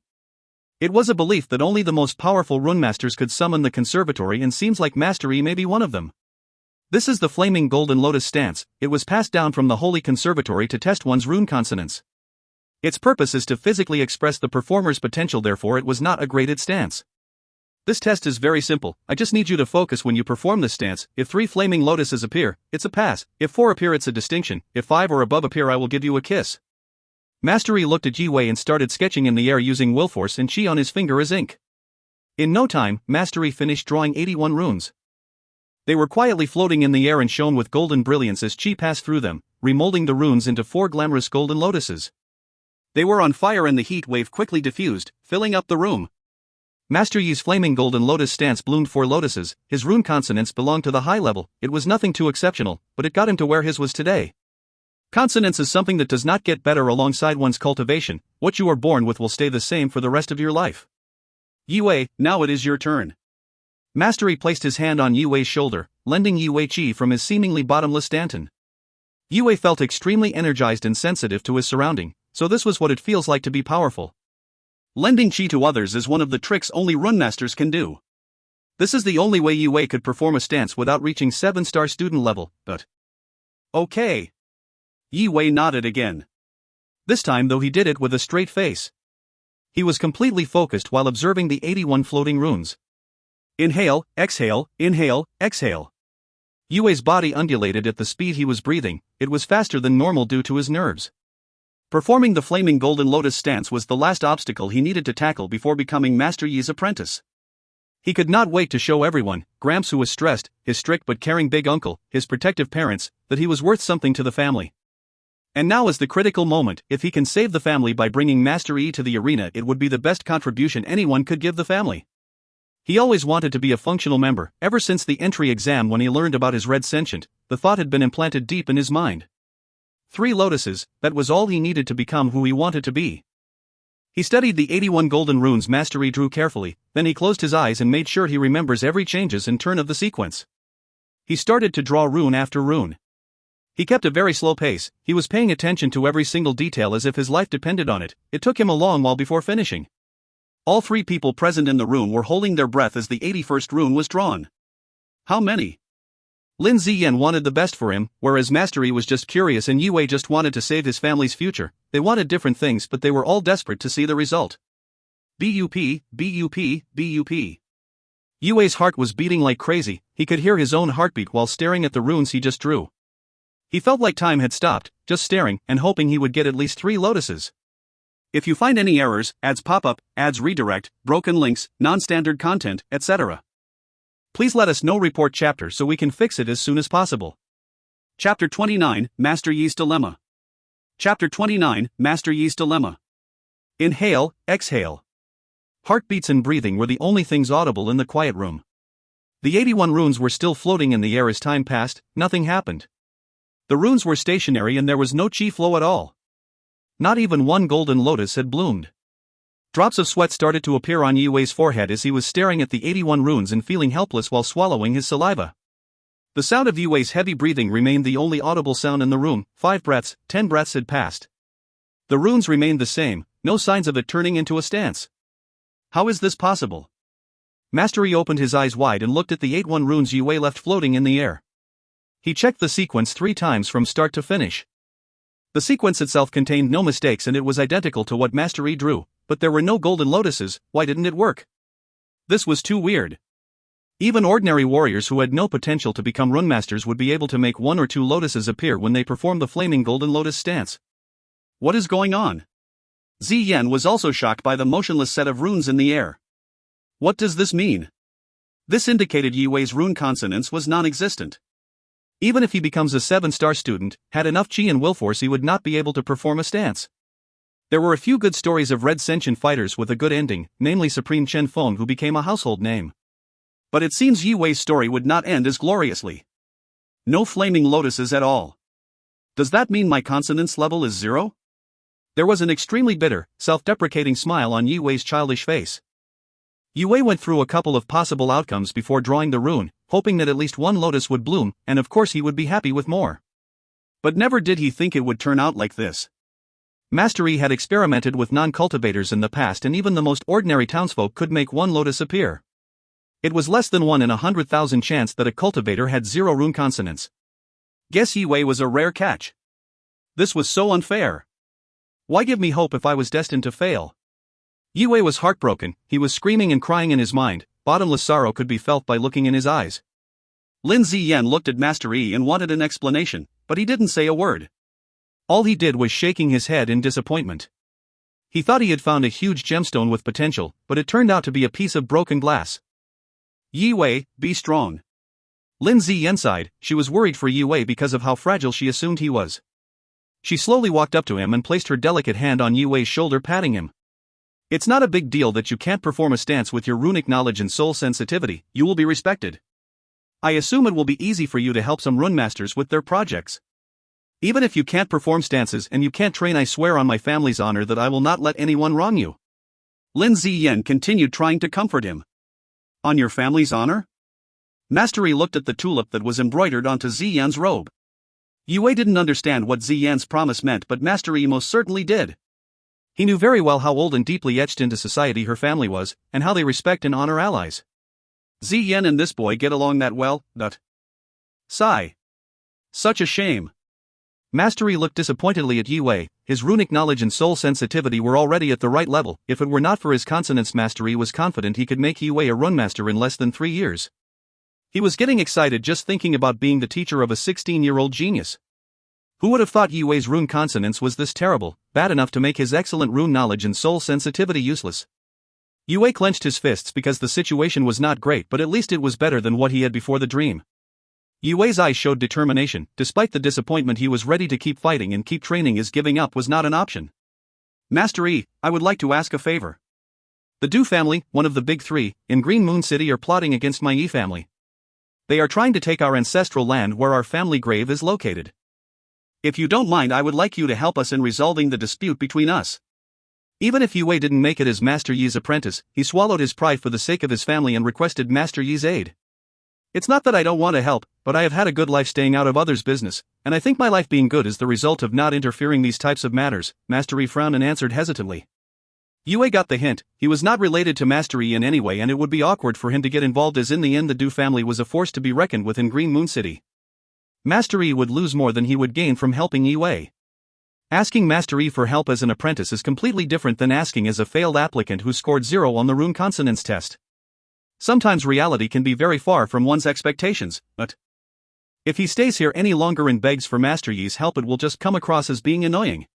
It was a belief that only the most powerful runemasters could summon the conservatory, and seems like Master Yi may be one of them. This is the Flaming Golden Lotus Stance. It was passed down from the Holy Conservatory to test one's rune consonants. Its purpose is to physically express the performer's potential, therefore it was not a graded stance. This test is very simple. I just need you to focus when you perform this stance. If 3 flaming lotuses appear, it's a pass. If 4 appear, it's a distinction. If 5 or above appear, I will give you a kiss. Master Yi looked at Yi Wei and started sketching in the air using will force and chi on his finger as ink. In no time, Master Yi finished drawing 81 runes. They were quietly floating in the air and shone with golden brilliance as chi passed through them, remolding the runes into 4 glamorous golden lotuses. They were on fire and the heat wave quickly diffused, filling up the room. Master Yi's flaming golden lotus stance bloomed 4 lotuses. His rune consonants belonged to the high level. It was nothing too exceptional, but it got him to where his was today. Consonance is something that does not get better alongside one's cultivation. What you are born with will stay the same for the rest of your life. Yi Wei, now it is your turn. Master Yi placed his hand on Yi Wei's shoulder, lending Yi Wei chi from his seemingly bottomless stanton. Yi Wei felt extremely energized and sensitive to his surrounding, so this was what it feels like to be powerful. Lending chi to others is one of the tricks only rune masters can do. This is the only way Yi Wei could perform a stance without reaching 7-star student level, but... Okay. Yi Wei nodded again. This time though he did it with a straight face. He was completely focused while observing the 81 floating runes. Inhale, exhale, inhale, exhale. Yi Wei's body undulated at the speed he was breathing. It was faster than normal due to his nerves. Performing the flaming golden lotus stance was the last obstacle he needed to tackle before becoming Master Yi's apprentice. He could not wait to show everyone, Gramps who was stressed, his strict but caring big uncle, his protective parents, that he was worth something to the family. And now is the critical moment. If he can save the family by bringing Master Yi to the arena, it would be the best contribution anyone could give the family. He always wanted to be a functional member. Ever since the entry exam when he learned about his red sentient, the thought had been implanted deep in his mind. 3 lotuses, that was all he needed to become who he wanted to be. He studied the 81 golden runes Master Yi drew carefully, then he closed his eyes and made sure he remembers every changes and turn of the sequence. He started to draw rune after rune. He kept a very slow pace. He was paying attention to every single detail as if his life depended on it. It took him a long while before finishing. All 3 people present in the room were holding their breath as the 81st rune was drawn. How many? Lin Ziyan wanted the best for him, whereas Master Yi was just curious and Yi Wei just wanted to save his family's future. They wanted different things but they were all desperate to see the result. BUP, BUP, BUP. Yi Wei's heart was beating like crazy. He could hear his own heartbeat while staring at the runes he just drew. He felt like time had stopped, just staring and hoping he would get at least 3 lotuses. If you find any errors, ads pop up, ads redirect, broken links, non-standard content, etc. Please let us know. Report chapter so we can fix it as soon as possible. Chapter 29, Master Yi's Dilemma. Chapter 29, Master Yi's Dilemma. Inhale, exhale. Heartbeats and breathing were the only things audible in the quiet room. The 81 runes were still floating in the air as time passed. Nothing happened. The runes were stationary and there was no chi flow at all. Not even 1 golden lotus had bloomed. Drops of sweat started to appear on Yi Wei's forehead as he was staring at the 81 runes and feeling helpless while swallowing his saliva. The sound of Yi Wei's heavy breathing remained the only audible sound in the room. 5 breaths, 10 breaths had passed. The runes remained the same, no signs of it turning into a stance. How is this possible? Master Yi opened his eyes wide and looked at the 81 runes Yi Wei left floating in the air. He checked the sequence 3 times from start to finish. The sequence itself contained no mistakes and it was identical to what Master Yi drew, but there were no golden lotuses. Why didn't it work? This was too weird. Even ordinary warriors who had no potential to become rune masters would be able to make 1 or 2 lotuses appear when they perform the flaming golden lotus stance. What is going on? Ziyan was also shocked by the motionless set of runes in the air. What does this mean? This indicated Yi Wei's rune consonance was non-existent. Even if he becomes a 7-star student, had enough chi and will force, he would not be able to perform a stance. There were a few good stories of red sentient fighters with a good ending, namely Supreme Chen Feng, who became a household name. But it seems Yi Wei's story would not end as gloriously. No flaming lotuses at all. Does that mean my consonance level is 0? There was an extremely bitter, self-deprecating smile on Yi Wei's childish face. Yi Wei went through a couple of possible outcomes before drawing the rune, hoping that at least 1 lotus would bloom, and of course he would be happy with more. But never did he think it would turn out like this. Master Yi had experimented with non-cultivators in the past and even the most ordinary townsfolk could make 1 lotus appear. It was less than 1 in 100,000 chance that a cultivator had 0 rune consonants. Guess Yi Wei was a rare catch. This was so unfair. Why give me hope if I was destined to fail? Yi Wei was heartbroken. He was screaming and crying in his mind. bottomless sorrow could be felt by looking in his eyes. Lin Ziyan looked at Master Yi and wanted an explanation, but he didn't say a word. All he did was shaking his head in disappointment. He thought he had found a huge gemstone with potential, but it turned out to be a piece of broken glass. Yi Wei, be strong. Lin Ziyan sighed. She was worried for Yi Wei because of how fragile she assumed he was. She slowly walked up to him and placed her delicate hand on Yi Wei's shoulder, patting him. It's not a big deal that you can't perform a stance with your runic knowledge and soul sensitivity, you will be respected. I assume it will be easy for you to help some rune masters with their projects. Even if you can't perform stances and you can't train, I swear on my family's honor that I will not let anyone wrong you. Lin Ziyan continued trying to comfort him. On your family's honor? Master Yi looked at the tulip that was embroidered onto Ziyan's robe. Yi Wei didn't understand what Ziyan's promise meant, but Master Yi most certainly did. He knew very well how old and deeply etched into society her family was, and how they respect and honor allies. Ziyan and this boy get along that well, Sigh. Such a shame. Master Yi looked disappointedly at Yi Wei. His runic knowledge and soul sensitivity were already at the right level. If it were not for his consonants, Master Yi was confident he could make Yi Wei a rune master in less than 3 years. He was getting excited just thinking about being the teacher of a 16-year-old genius. Who would have thought Yi Wei's rune consonance was this terrible, bad enough to make his excellent rune knowledge and soul sensitivity useless? Yi Wei clenched his fists because the situation was not great, but at least it was better than what he had before the dream. Yi Wei's eyes showed determination. Despite the disappointment, he was ready to keep fighting and keep training, as giving up was not an option. Master Yi, I would like to ask a favor. The Du family, one of the big 3, in Green Moon City are plotting against my Yi family. They are trying to take our ancestral land where our family grave is located. If you don't mind, I would like you to help us in resolving the dispute between us. Even if Yi Wei didn't make it as Master Yi's apprentice, he swallowed his pride for the sake of his family and requested Master Yi's aid. It's not that I don't want to help, but I have had a good life staying out of others' business, and I think my life being good is the result of not interfering these types of matters. Master Yi frowned and answered hesitantly. Yi Wei got the hint. He was not related to Master Yi in any way, and it would be awkward for him to get involved, as in the end the Du family was a force to be reckoned with in Green Moon City. Master Yi would lose more than he would gain from helping Yi Wei. Asking Master Yi for help as an apprentice is completely different than asking as a failed applicant who scored 0 on the rune consonants test. Sometimes reality can be very far from one's expectations, but if he stays here any longer and begs for Master Yi's help, it will just come across as being annoying.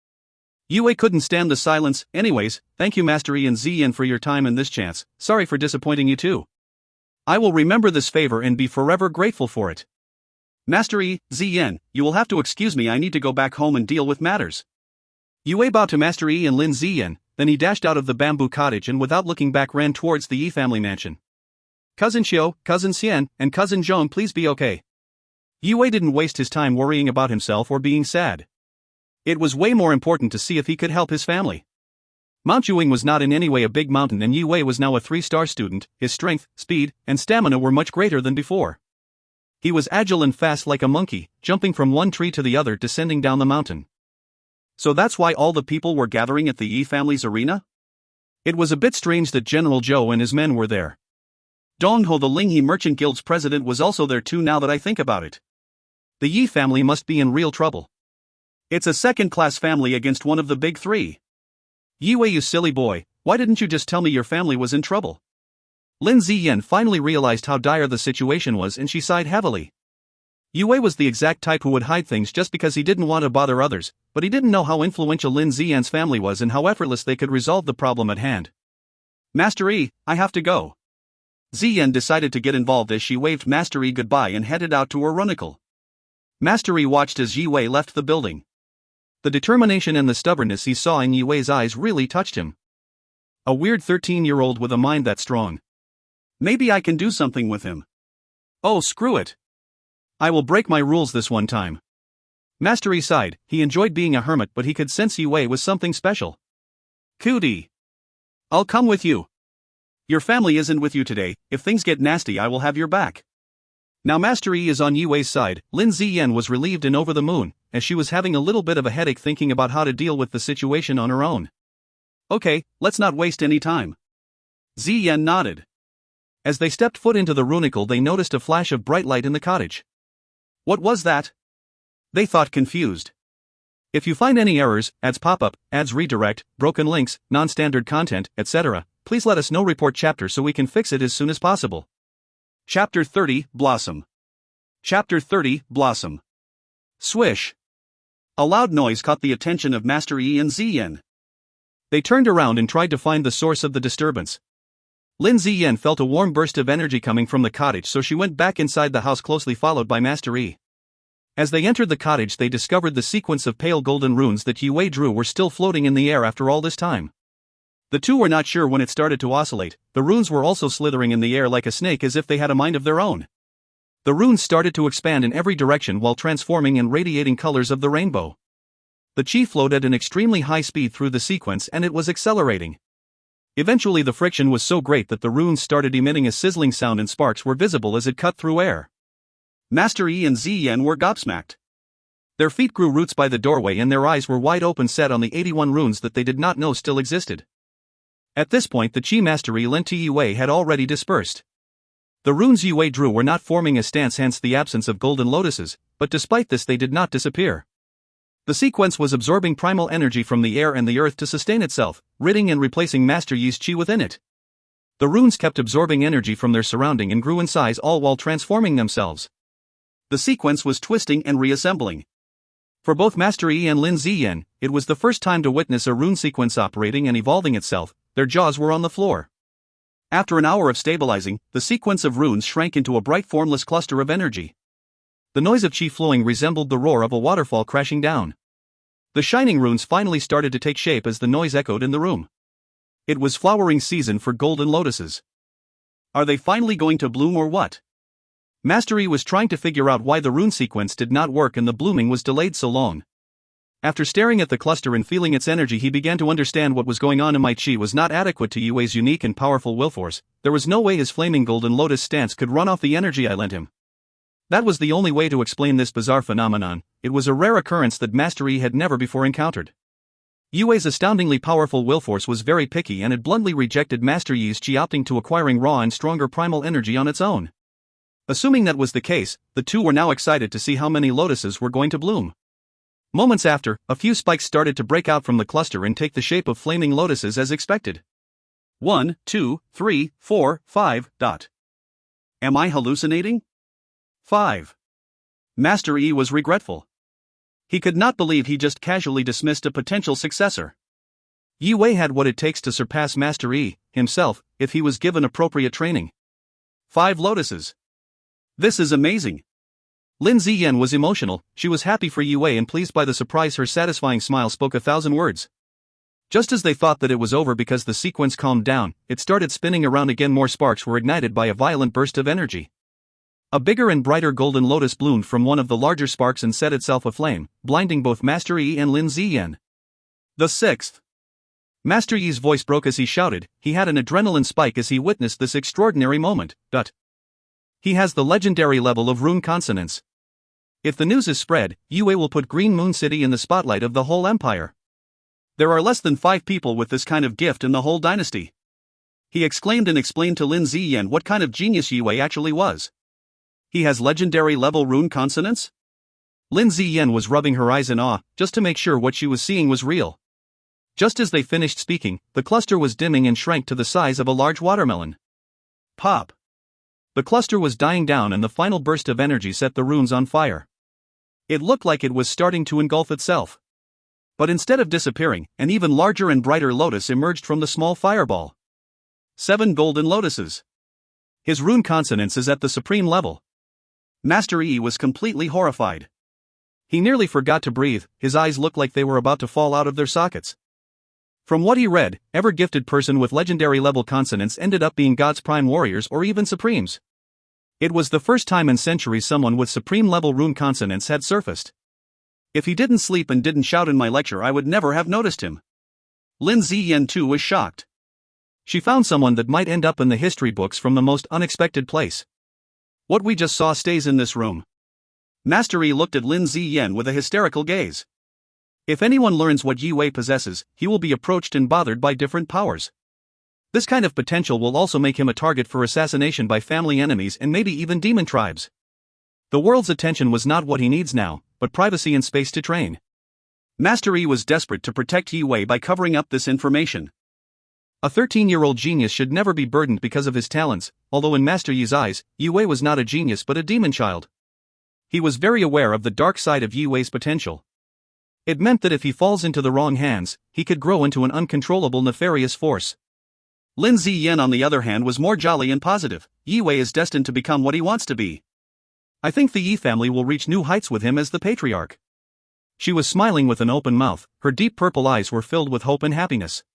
Yi Wei couldn't stand the silence. Anyways, thank you Master Yi and Ziyan for your time and this chance. Sorry for disappointing you too. I will remember this favor and be forever grateful for it. Master Yi, Ziyan, you will have to excuse me, I need to go back home and deal with matters. Yi Wei bowed to Master Yi and Lin Ziyan, then he dashed out of the bamboo cottage and without looking back ran towards the Yi family mansion. Cousin Xiao, Cousin Xian, and Cousin Zhong, please be okay. Yi Wei didn't waste his time worrying about himself or being sad. It was way more important to see if he could help his family. Mount Yuing was not in any way a big mountain, and Yi Wei was now a 3-star student. His strength, speed, and stamina were much greater than before. He was agile and fast like a monkey, jumping from one tree to the other, descending down the mountain. So that's why all the people were gathering at the Yi family's arena? It was a bit strange that General Zhou and his men were there. Dong Ho, the Linghe Merchant Guild's president, was also there too, now that I think about it. The Yi family must be in real trouble. It's a second-class family against one of the big 3. Yi Wei, you silly boy, why didn't you just tell me your family was in trouble? Lin Ziyan finally realized how dire the situation was and she sighed heavily. Yi Wei was the exact type who would hide things just because he didn't want to bother others, but he didn't know how influential Lin Ziyan's family was and how effortless they could resolve the problem at hand. Master Yi, I have to go. Ziyan decided to get involved as she waved Master Yi goodbye and headed out to her runicle. Master Yi watched as Yi Wei left the building. The determination and the stubbornness he saw in Yi Wei's eyes really touched him. A weird 13-year-old with a mind that strong. Maybe I can do something with him. Oh, screw it. I will break my rules this one time. Master Yi sighed. He enjoyed being a hermit, but he could sense Yi Wei was something special. Cootie. I'll come with you. Your family isn't with you today. If things get nasty, I will have your back. Now Master Yi is on Yi Wei's side. Lin Ziyan was relieved and over the moon, as she was having a little bit of a headache thinking about how to deal with the situation on her own. Okay, let's not waste any time. Ziyan nodded. As they stepped foot into the runicle, they noticed a flash of bright light in the cottage. What was that? They thought, confused. If you find any errors, ads pop-up, ads redirect, broken links, non-standard content, etc., please let us know report chapter so we can fix it as soon as possible. Chapter 30, Blossom. Chapter 30, Blossom. Swish. A loud noise caught the attention of Master Yi and Ziyan. They turned around and tried to find the source of the disturbance. Lin Ziyan felt a warm burst of energy coming from the cottage, so she went back inside the house, closely followed by Master Yi. As they entered the cottage, they discovered the sequence of pale golden runes that Yue drew were still floating in the air after all this time. The two were not sure when it started to oscillate. The runes were also slithering in the air like a snake, as if they had a mind of their own. The runes started to expand in every direction while transforming and radiating colors of the rainbow. The chi flowed at an extremely high speed through the sequence, and it was accelerating. Eventually the friction was so great that the runes started emitting a sizzling sound and sparks were visible as it cut through air. Master Yi and Ziyan were gobsmacked. Their feet grew roots by the doorway and their eyes were wide open, set on the 81 runes that they did not know still existed. At this point the chi mastery lent to Yue had already dispersed. The runes Yue drew were not forming a stance, hence the absence of golden lotuses, but despite this they did not disappear. The sequence was absorbing primal energy from the air and the earth to sustain itself, ridding and replacing Master Yi's chi within it. The runes kept absorbing energy from their surrounding and grew in size, all while transforming themselves. The sequence was twisting and reassembling. For both Master Yi and Lin Ziyan, it was the first time to witness a rune sequence operating and evolving itself. Their jaws were on the floor. After an hour of stabilizing, the sequence of runes shrank into a bright formless cluster of energy. The noise of chi flowing resembled the roar of a waterfall crashing down. The shining runes finally started to take shape as the noise echoed in the room. It was flowering season for golden lotuses. Are they finally going to bloom or what? Master Yi was trying to figure out why the rune sequence did not work and the blooming was delayed so long. After staring at the cluster and feeling its energy, he began to understand what was going on. My chi was not adequate to Yue's unique and powerful will force. There was no way his flaming golden lotus stance could run off the energy I lent him. That was the only way to explain this bizarre phenomenon. It was a rare occurrence that Master Yi had never before encountered. Yue's astoundingly powerful will force was very picky and had bluntly rejected Master Yi's chi, opting to acquiring raw and stronger primal energy on its own. Assuming that was the case, the two were now excited to see how many lotuses were going to bloom. Moments after, a few spikes started to break out from the cluster and take the shape of flaming lotuses as expected. 1, 2, 3, 4, 5. Am I hallucinating? 5. Master Yi was regretful. He could not believe he just casually dismissed a potential successor. Yue had what it takes to surpass Master Yi himself if he was given appropriate training. 5 lotuses. This is amazing. Lin Ziyan was emotional. She was happy for Yue and pleased by the surprise. Her satisfying smile spoke 1,000 words. Just as they thought that it was over because the sequence calmed down, it started spinning around again. More sparks were ignited by a violent burst of energy. A bigger and brighter golden lotus bloomed from one of the larger sparks and set itself aflame, blinding both Master Yi and Lin Ziyan. The 6th. Master Yi's voice broke as he shouted. He had an adrenaline spike as he witnessed this extraordinary moment. He has the legendary level of rune consonance. If the news is spread, Yue will put Green Moon City in the spotlight of the whole empire. There are less than 5 people with this kind of gift in the whole dynasty. He exclaimed and explained to Lin Ziyan what kind of genius Yue actually was. He has legendary level rune consonance? Lin Ziyan was rubbing her eyes in awe, just to make sure what she was seeing was real. Just as they finished speaking, the cluster was dimming and shrank to the size of a large watermelon. Pop! The cluster was dying down and the final burst of energy set the runes on fire. It looked like it was starting to engulf itself. But instead of disappearing, an even larger and brighter lotus emerged from the small fireball. 7 golden lotuses. His rune consonance is at the supreme level. Master Yi was completely horrified. He nearly forgot to breathe. His eyes looked like they were about to fall out of their sockets. From what he read, every gifted person with legendary level consonance ended up being God's prime warriors or even supremes. It was the first time in centuries someone with supreme level rune consonance had surfaced. If he didn't sleep and didn't shout in my lecture, I would never have noticed him. Lin Ziyan too was shocked. She found someone that might end up in the history books from the most unexpected place. What we just saw stays in this room. Master Yi looked at Lin Ziyan with a hysterical gaze. If anyone learns what Yue possesses, he will be approached and bothered by different powers. This kind of potential will also make him a target for assassination by family enemies and maybe even demon tribes. The world's attention was not what he needs now, but privacy and space to train. Master Yi was desperate to protect Yue by covering up this information. A 13-year-old genius should never be burdened because of his talents, although in Master Yi's eyes, Yi Wei was not a genius but a demon child. He was very aware of the dark side of Yi Wei's potential. It meant that if he falls into the wrong hands, he could grow into an uncontrollable nefarious force. Lin Ziyan on the other hand was more jolly and positive. Yi Wei is destined to become what he wants to be. I think the Yi family will reach new heights with him as the patriarch. She was smiling with an open mouth, her deep purple eyes were filled with hope and happiness.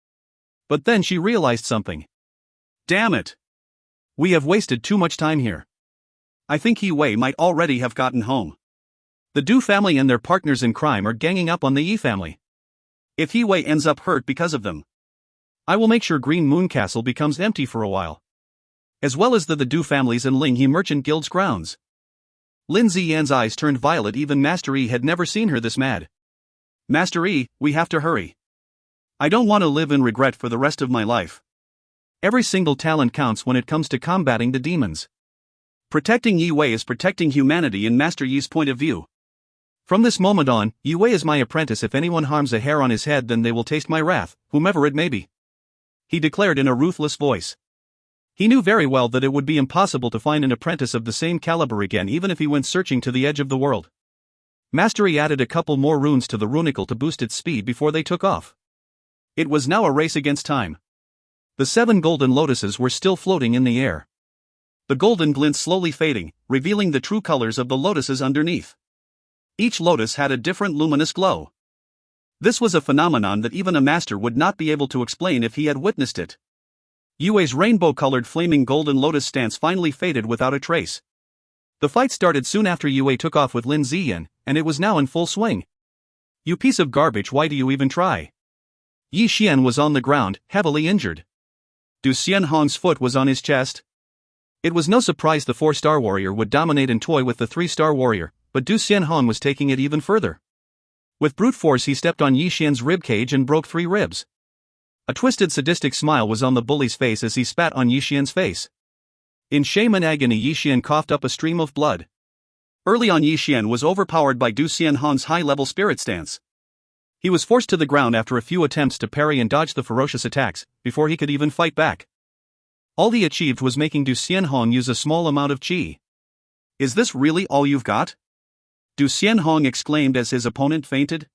But then she realized something. Damn it! We have wasted too much time here. I think Yi Wei might already have gotten home. The Du family and their partners in crime are ganging up on the Yi family. If Yi Wei ends up hurt because of them, I will make sure Green Moon Castle becomes empty for a while. As well as the Du families and Ling He Merchant Guild's grounds. Lin Ziyan's eyes turned violet. Even Master Yi had never seen her this mad. Master Yi, we have to hurry. I don't want to live in regret for the rest of my life. Every single talent counts when it comes to combating the demons. Protecting Yi Wei is protecting humanity in Master Yi's point of view. From this moment on, Yi Wei is my apprentice. If anyone harms a hair on his head, then they will taste my wrath, whomever it may be. He declared in a ruthless voice. He knew very well that it would be impossible to find an apprentice of the same caliber again even if he went searching to the edge of the world. Master Yi added a couple more runes to the runicle to boost its speed before they took off. It was now a race against time. The 7 golden lotuses were still floating in the air. The golden glint slowly fading, revealing the true colors of the lotuses underneath. Each lotus had a different luminous glow. This was a phenomenon that even a master would not be able to explain if he had witnessed it. Yi Wei's rainbow-colored flaming golden lotus stance finally faded without a trace. The fight started soon after Yi Wei took off with Lin Ziyan, and it was now in full swing. You piece of garbage, why do you even try? Yi Xian was on the ground, heavily injured. Du Xianhong's foot was on his chest. It was no surprise the 4-star warrior would dominate and toy with the 3-star warrior, but Du Xianhong was taking it even further. With brute force he stepped on Yi Xian's ribcage and broke 3 ribs. A twisted sadistic smile was on the bully's face as he spat on Yi Xian's face. In shame and agony Yi Xian coughed up a stream of blood. Early on Yi Xian was overpowered by Du Xianhong's high-level spirit stance. He was forced to the ground after a few attempts to parry and dodge the ferocious attacks, before he could even fight back. All he achieved was making Du Xianhong use a small amount of qi. Is this really all you've got? Du Xianhong exclaimed as his opponent fainted.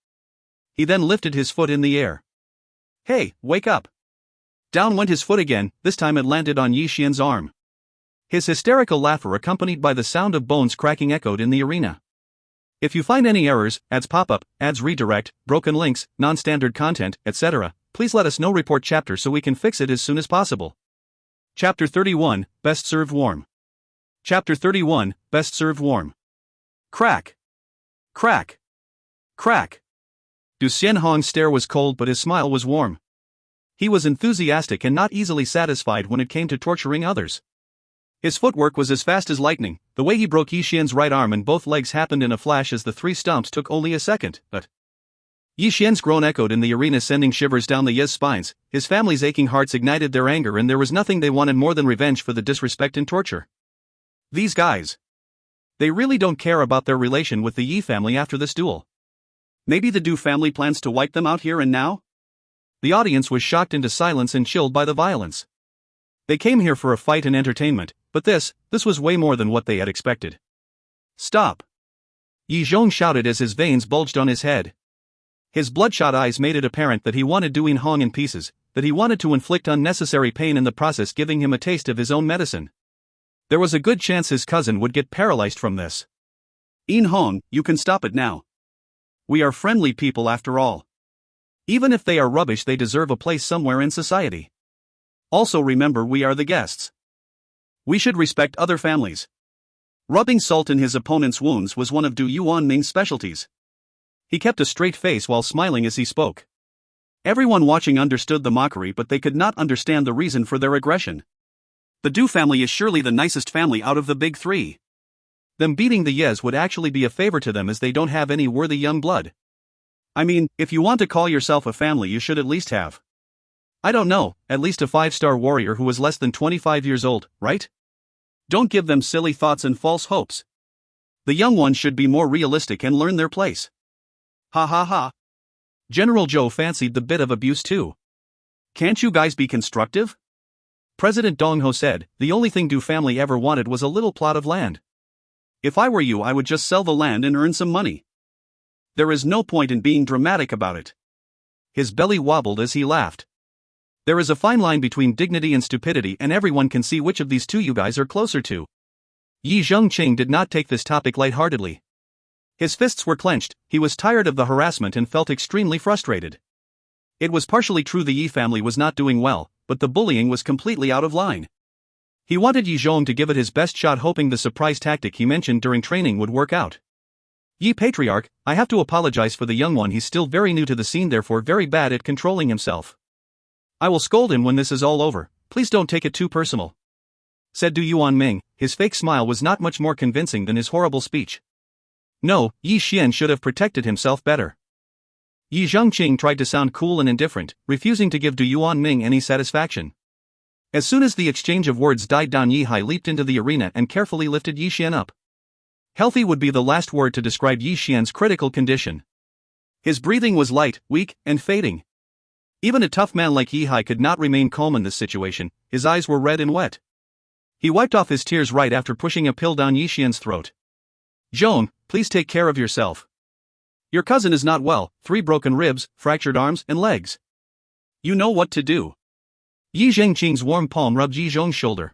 He then lifted his foot in the air. Hey, wake up! Down went his foot again, this time it landed on Yi Xian's arm. His hysterical laughter accompanied by the sound of bones cracking echoed in the arena. If you find any errors, ads pop up, ads redirect, broken links, non-standard content, etc., please let us know. Report chapter so we can fix it as soon as possible. Chapter 31, Best Served Warm. Chapter 31, Best Served Warm. Crack! Crack! Crack! Du Xianhong's stare was cold but his smile was warm. He was enthusiastic and not easily satisfied when it came to torturing others. His footwork was as fast as lightning. The way he broke Yi Xian's right arm and both legs happened in a flash as the 3 stomps took only a second, but Yi Xian's groan echoed in the arena, sending shivers down the Yi's spines. His family's aching hearts ignited their anger and there was nothing they wanted more than revenge for the disrespect and torture. These guys. They really don't care about their relation with the Yi family after this duel. Maybe the Du family plans to wipe them out here and now? The audience was shocked into silence and chilled by the violence. They came here for a fight and entertainment, but this was way more than what they had expected. Stop! Yi Zhong shouted as his veins bulged on his head. His bloodshot eyes made it apparent that he wanted Du Yinhong in pieces, that he wanted to inflict unnecessary pain in the process, giving him a taste of his own medicine. There was a good chance his cousin would get paralyzed from this. Yinhong, you can stop it now. We are friendly people after all. Even if they are rubbish, they deserve a place somewhere in society. Also remember, we are the guests. We should respect other families. Rubbing salt in his opponent's wounds was one of Du Yuanming's specialties. He kept a straight face while smiling as he spoke. Everyone watching understood the mockery, but they could not understand the reason for their aggression. The Du family is surely the nicest family out of the big 3. Them beating the Yes would actually be a favor to them as they don't have any worthy young blood. I mean, if you want to call yourself a family, you should at least have, I don't know, at least a 5-star warrior who was less than 25 years old, right? Don't give them silly thoughts and false hopes. The young ones should be more realistic and learn their place. Ha ha ha. General Zhou fancied the bit of abuse too. Can't you guys be constructive? President Dong Ho said, the only thing Du family ever wanted was a little plot of land. If I were you, I would just sell the land and earn some money. There is no point in being dramatic about it. His belly wobbled as he laughed. There is a fine line between dignity and stupidity, and everyone can see which of these two you guys are closer to. Yi Zhengqing did not take this topic lightheartedly. His fists were clenched, he was tired of the harassment and felt extremely frustrated. It was partially true the Yi family was not doing well, but the bullying was completely out of line. He wanted Yi Zhong to give it his best shot, hoping the surprise tactic he mentioned during training would work out. Yi Patriarch, I have to apologize for the young one, he's still very new to the scene, therefore very bad at controlling himself. I will scold him when this is all over, please don't take it too personal, said Du Yuanming. His fake smile was not much more convincing than his horrible speech. No, Yi Xian should have protected himself better. Yi Zhengqing tried to sound cool and indifferent, refusing to give Du Yuanming any satisfaction. As soon as the exchange of words died down, Yi Hai leaped into the arena and carefully lifted Yi Xian up. Healthy would be the last word to describe Yi Xian's critical condition. His breathing was light, weak, and fading. Even a tough man like Yi Hai could not remain calm in this situation, his eyes were red and wet. He wiped off his tears right after pushing a pill down Yi Xian's throat. Zhong, please take care of yourself. Your cousin is not well, 3 broken ribs, fractured arms and legs. You know what to do. Yi Zhengqing's warm palm rubbed Yi Zhong's shoulder.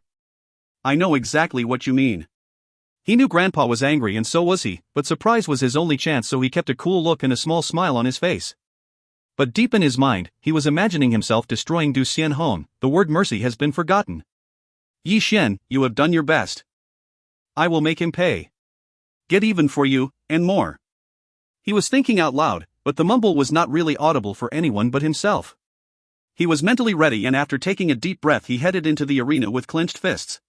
I know exactly what you mean. He knew Grandpa was angry and so was he, but surprise was his only chance, so he kept a cool look and a small smile on his face. But deep in his mind, he was imagining himself destroying Du Xianhong. The word mercy has been forgotten. Yi Xian, you have done your best. I will make him pay. Get even for you, and more. He was thinking out loud, but the mumble was not really audible for anyone but himself. He was mentally ready, and after taking a deep breath he headed into the arena with clenched fists.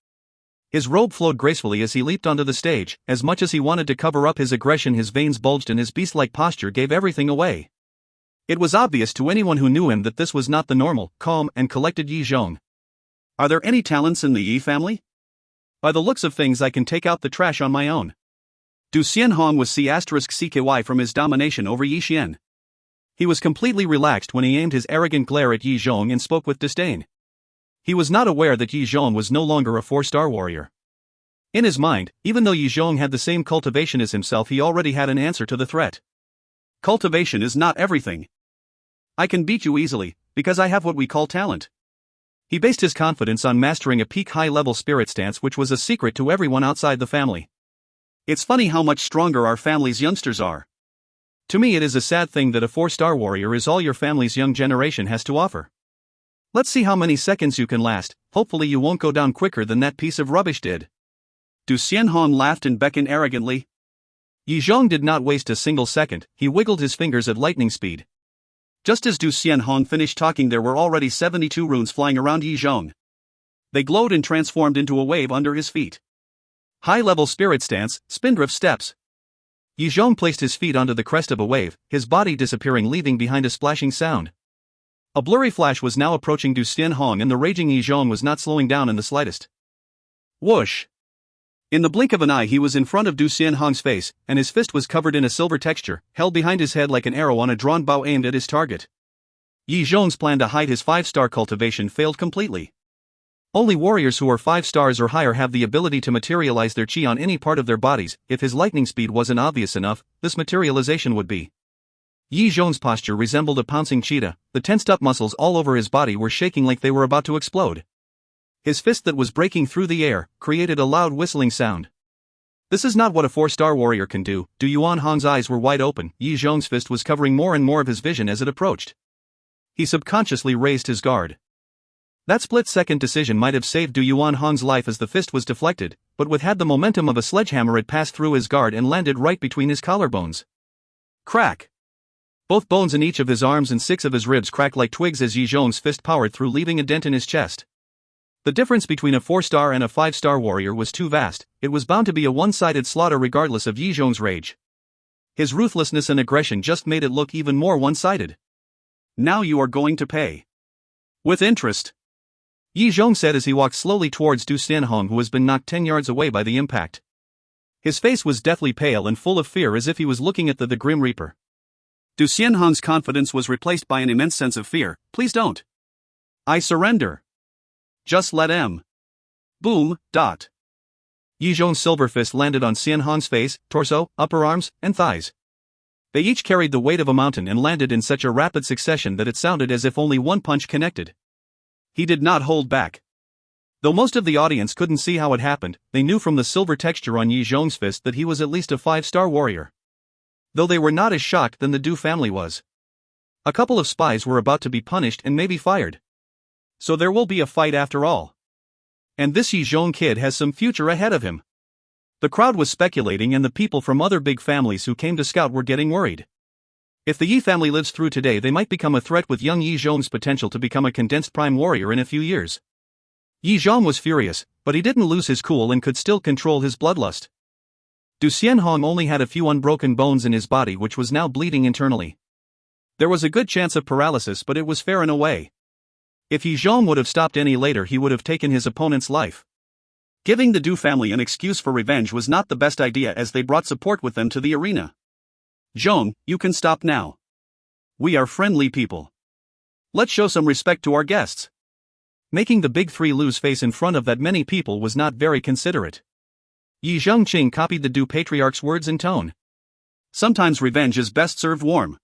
His robe flowed gracefully as he leaped onto the stage. As much as he wanted to cover up his aggression, his veins bulged and his beast-like posture gave everything away. It was obvious to anyone who knew him that this was not the normal, calm, and collected Yi Zhong. Are there any talents in the Yi family? By the looks of things I can take out the trash on my own. Du Xianhong was C***CKY from his domination over Yi Xian. He was completely relaxed when he aimed his arrogant glare at Yi Zhong and spoke with disdain. He was not aware that Yi Zhong was no longer a 4-star warrior. In his mind, even though Yi Zhong had the same cultivation as himself, he already had an answer to the threat. Cultivation is not everything. I can beat you easily, because I have what we call talent. He based his confidence on mastering a peak high-level spirit stance, which was a secret to everyone outside the family. It's funny how much stronger our family's youngsters are. To me it is a sad thing that a 4-star warrior is all your family's young generation has to offer. Let's see how many seconds you can last, hopefully you won't go down quicker than that piece of rubbish did. Du Xianhong laughed and beckoned arrogantly. Yi Zhong did not waste a single second, he wiggled his fingers at lightning speed. Just as Du Xianhong finished talking, there were already 72 runes flying around Yi Zhong. They glowed and transformed into a wave under his feet. High-level spirit stance, spindrift steps. Yi Zhong placed his feet onto the crest of a wave, his body disappearing, leaving behind a splashing sound. A blurry flash was now approaching Du Xianhong, and the raging Yi Zhong was not slowing down in the slightest. Whoosh! In the blink of an eye he was in front of Du Xianhong's face, and his fist was covered in a silver texture, held behind his head like an arrow on a drawn bow aimed at his target. Yi Zhong's plan to hide his 5-star cultivation failed completely. Only warriors who are 5 stars or higher have the ability to materialize their chi on any part of their bodies. If his lightning speed wasn't obvious enough, this materialization would be. Yi Zhong's posture resembled a pouncing cheetah, the tensed-up muscles all over his body were shaking like they were about to explode. His fist that was breaking through the air created a loud whistling sound. This is not what a 4-star warrior can do. Du Yuanhong's eyes were wide open. Yi Zhong's fist was covering more and more of his vision as it approached. He subconsciously raised his guard. That split-second decision might have saved Du Yuanhong's life as the fist was deflected, but with had the momentum of a sledgehammer, it passed through his guard and landed right between his collarbones. Crack! Both bones in each of his arms and 6 of his ribs cracked like twigs as Yi Zhong's fist powered through, leaving a dent in his chest. The difference between a 4-star and a 5-star warrior was too vast. It was bound to be a one-sided slaughter regardless of Yi Zhong's rage. His ruthlessness and aggression just made it look even more one-sided. Now you are going to pay. With interest. Yi Zhong said as he walked slowly towards Du Xianhong, who has been knocked 10 yards away by the impact. His face was deathly pale and full of fear, as if he was looking at the Grim Reaper. Du Xianhong's confidence was replaced by an immense sense of fear. Please don't. I surrender. Just let him. Boom. Yi Zhong's silver fist landed on Xian Hong's face, torso, upper arms, and thighs. They each carried the weight of a mountain and landed in such a rapid succession that it sounded as if only one punch connected. He did not hold back. Though most of the audience couldn't see how it happened, they knew from the silver texture on Yi Zhong's fist that he was at least a 5-star warrior. Though they were not as shocked than the Du family was. A couple of spies were about to be punished and maybe fired. So there will be a fight after all. And this Yi Zhong kid has some future ahead of him. The crowd was speculating and the people from other big families who came to scout were getting worried. If the Yi family lives through today, they might become a threat with young Yi Zhong's potential to become a condensed prime warrior in a few years. Yi Zhong was furious, but he didn't lose his cool and could still control his bloodlust. Du Xian Hong only had a few unbroken bones in his body which was now bleeding internally. There was a good chance of paralysis, but it was fair in a way. If Yi Zhong would have stopped any later, he would have taken his opponent's life. Giving the Du family an excuse for revenge was not the best idea, as they brought support with them to the arena. Zhong, you can stop now. We are friendly people. Let's show some respect to our guests. Making the big three lose face in front of that many people was not very considerate. Yi Zhongqing copied the Du patriarch's words and tone. Sometimes revenge is best served warm.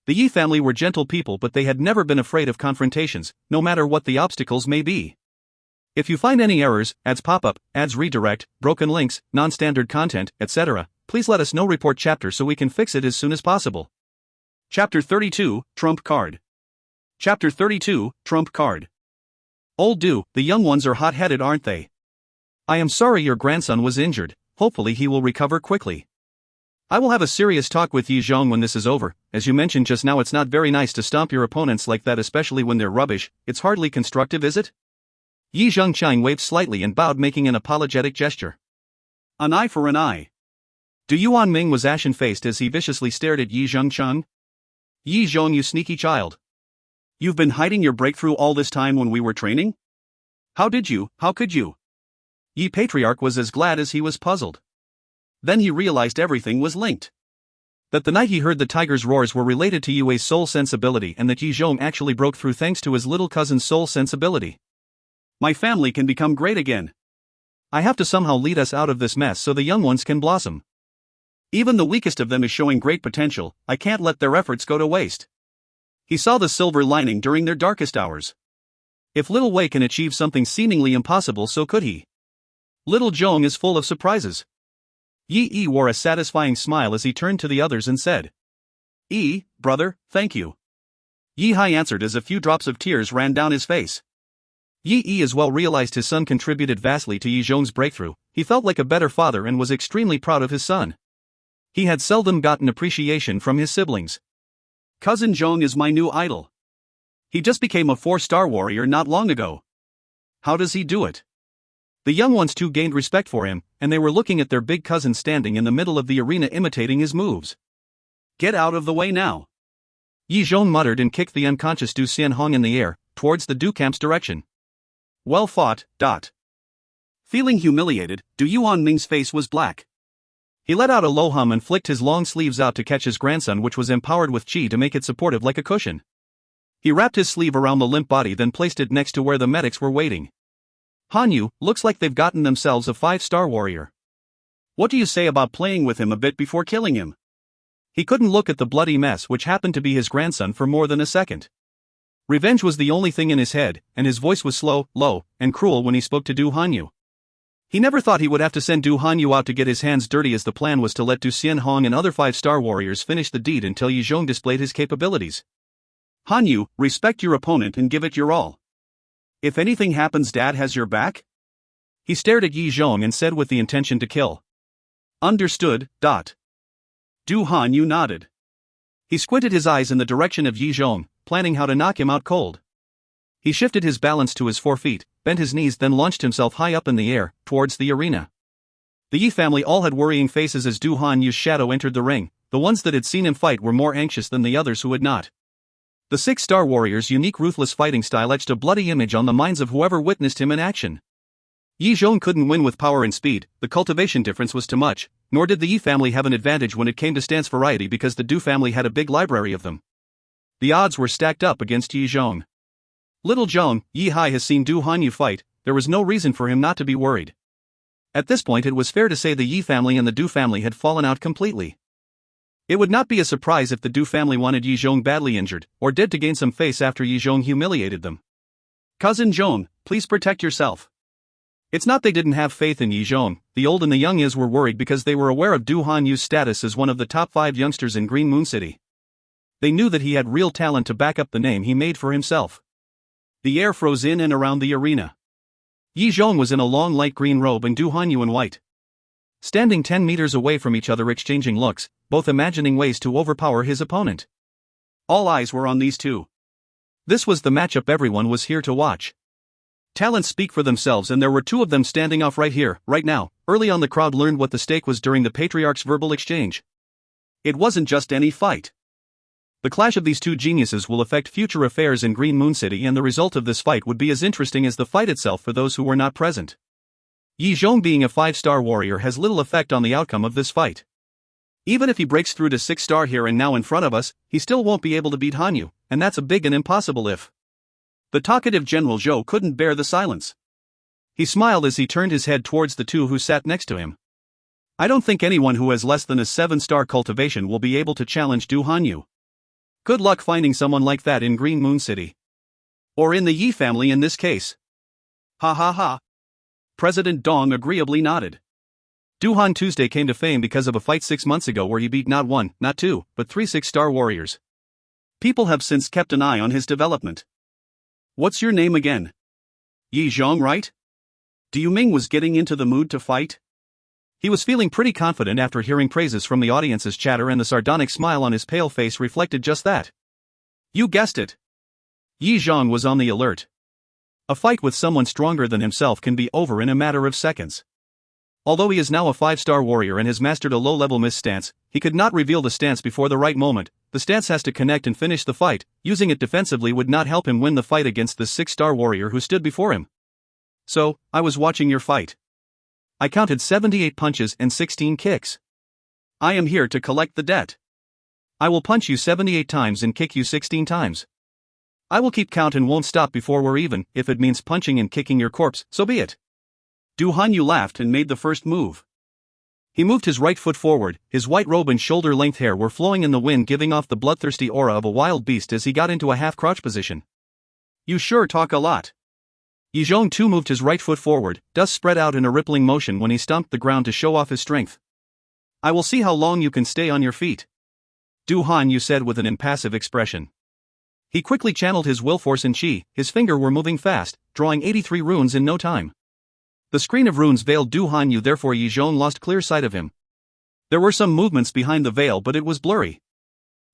The Yi family were gentle people, but they had never been afraid of confrontations, no matter what the obstacles may be. If you find any errors, ads pop up, ads redirect, broken links, non-standard content, etc., please let us know. Report chapter so we can fix it as soon as possible. Chapter 32, Trump Card. Chapter 32, Trump Card. Old Du, the young ones are hot-headed, aren't they? I am sorry your grandson was injured, hopefully he will recover quickly. I will have a serious talk with Yi Zhong when this is over. As you mentioned just now, it's not very nice to stomp your opponents like that, especially when they're rubbish. It's hardly constructive, is it? Yi Zhongqing waved slightly and bowed, making an apologetic gesture. An eye for an eye. Du Yuanming was ashen-faced as he viciously stared at Yi Zhongqing. Yi Zhong, you sneaky child. You've been hiding your breakthrough all this time when we were training? How could you? Yi Patriarch was as glad as he was puzzled. Then he realized everything was linked. That the night he heard the tiger's roars were related to Yue's soul sensibility, and that Yi Zhong actually broke through thanks to his little cousin's soul sensibility. My family can become great again. I have to somehow lead us out of this mess so the young ones can blossom. Even the weakest of them is showing great potential. I can't let their efforts go to waste. He saw the silver lining during their darkest hours. If little Wei can achieve something seemingly impossible, so could he. Little Zhong is full of surprises. Yi wore a satisfying smile as he turned to the others and said, Brother, thank you. Yi Hai answered as a few drops of tears ran down his face. Yi as well realized his son contributed vastly to Yi Zhong's breakthrough. He felt like a better father and was extremely proud of his son. He had seldom gotten appreciation from his siblings. Cousin Zhong is my new idol. He just became a 4-star warrior not long ago. How does he do it? The young ones too gained respect for him, and they were looking at their big cousin standing in the middle of the arena imitating his moves. Get out of the way now. Yi Zhong muttered and kicked the unconscious Du Xian Hong in the air, towards the Du camp's direction. Well fought. Feeling humiliated, Du Yuanming's face was black. He let out a low hum and flicked his long sleeves out to catch his grandson, which was empowered with qi to make it supportive like a cushion. He wrapped his sleeve around the limp body, then placed it next to where the medics were waiting. Hanyu, looks like they've gotten themselves a 5-star warrior. What do you say about playing with him a bit before killing him? He couldn't look at the bloody mess which happened to be his grandson for more than a second. Revenge was the only thing in his head, and his voice was slow, low, and cruel when he spoke to Du Hanyu. He never thought he would have to send Du Hanyu out to get his hands dirty, as the plan was to let Du Xian Hong and other 5-star warriors finish the deed until Yi Zhong displayed his capabilities. Hanyu, respect your opponent and give it your all. If anything happens, Dad has your back? He stared at Yi Zhong and said with the intention to kill. Understood. Du Hanyu nodded. He squinted his eyes in the direction of Yi Zhong, planning how to knock him out cold. He shifted his balance to his 4 feet, bent his knees, then launched himself high up in the air, towards the arena. The Yi family all had worrying faces as Du Hanyu's shadow entered the ring. The ones that had seen him fight were more anxious than the others who had not. The 6-star warrior's unique ruthless fighting style etched a bloody image on the minds of whoever witnessed him in action. Yi Zhong couldn't win with power and speed, the cultivation difference was too much, nor did the Yi family have an advantage when it came to stance variety because the Du family had a big library of them. The odds were stacked up against Yi Zhong. Little Zhong, Yi Hai has seen Du Hanyu fight, there was no reason for him not to be worried. At this point it was fair to say the Yi family and the Du family had fallen out completely. It would not be a surprise if the Du family wanted Yi Zhong badly injured, or dead to gain some face after Yi Zhong humiliated them. Cousin Zhong, please protect yourself. It's not they didn't have faith in Yi Zhong, the old and the young were worried because they were aware of Du Hanyu's status as one of the top 5 youngsters in Green Moon City. They knew that he had real talent to back up the name he made for himself. The air froze in and around the arena. Yi Zhong was in a long light green robe and Du Hanyu in white. Standing 10 meters away from each other exchanging looks, both imagining ways to overpower his opponent. All eyes were on these two. This was the matchup everyone was here to watch. Talents speak for themselves and there were 2 of them standing off right here, right now. Early on the crowd learned what the stake was during the Patriarch's verbal exchange. It wasn't just any fight. The clash of these 2 geniuses will affect future affairs in Green Moon City and the result of this fight would be as interesting as the fight itself for those who were not present. Yi Zhong being a 5-star warrior has little effect on the outcome of this fight. Even if he breaks through to 6-star here and now in front of us, he still won't be able to beat Hanyu, and that's a big and impossible if. The talkative General Zhou couldn't bear the silence. He smiled as he turned his head towards the 2 who sat next to him. I don't think anyone who has less than a 7-star cultivation will be able to challenge Du Hanyu. Good luck finding someone like that in Green Moon City. Or in the Yi family in this case. Ha ha ha. President Dong agreeably nodded. Du Han Tuesday came to fame because of a fight 6 months ago where he beat not 1, not 2, but 3 6-star warriors. People have since kept an eye on his development. What's your name again? Yi Zhong, right? Du Ming was getting into the mood to fight. He was feeling pretty confident after hearing praises from the audience's chatter and the sardonic smile on his pale face reflected just that. You guessed it. Yi Zhong was on the alert. A fight with someone stronger than himself can be over in a matter of seconds. Although he is now a 5-star warrior and has mastered a low-level miss stance, he could not reveal the stance before the right moment. The stance has to connect and finish the fight. Using it defensively would not help him win the fight against the 6-star warrior who stood before him. So, I was watching your fight. I counted 78 punches and 16 kicks. I am here to collect the debt. I will punch you 78 times and kick you 16 times. I will keep count and won't stop before we're even. If it means punching and kicking your corpse, so be it. Du Hanyu laughed and made the first move. He moved his right foot forward, his white robe and shoulder-length hair were flowing in the wind giving off the bloodthirsty aura of a wild beast as he got into a half-crouch position. You sure talk a lot. Yi Zhong too moved his right foot forward, dust spread out in a rippling motion when he stomped the ground to show off his strength. I will see how long you can stay on your feet. Du Hanyu said with an impassive expression. He quickly channeled his will force and chi, his finger were moving fast, drawing 83 runes in no time. The screen of runes veiled Du Hanyu, therefore Yi Zhong lost clear sight of him. There were some movements behind the veil but it was blurry.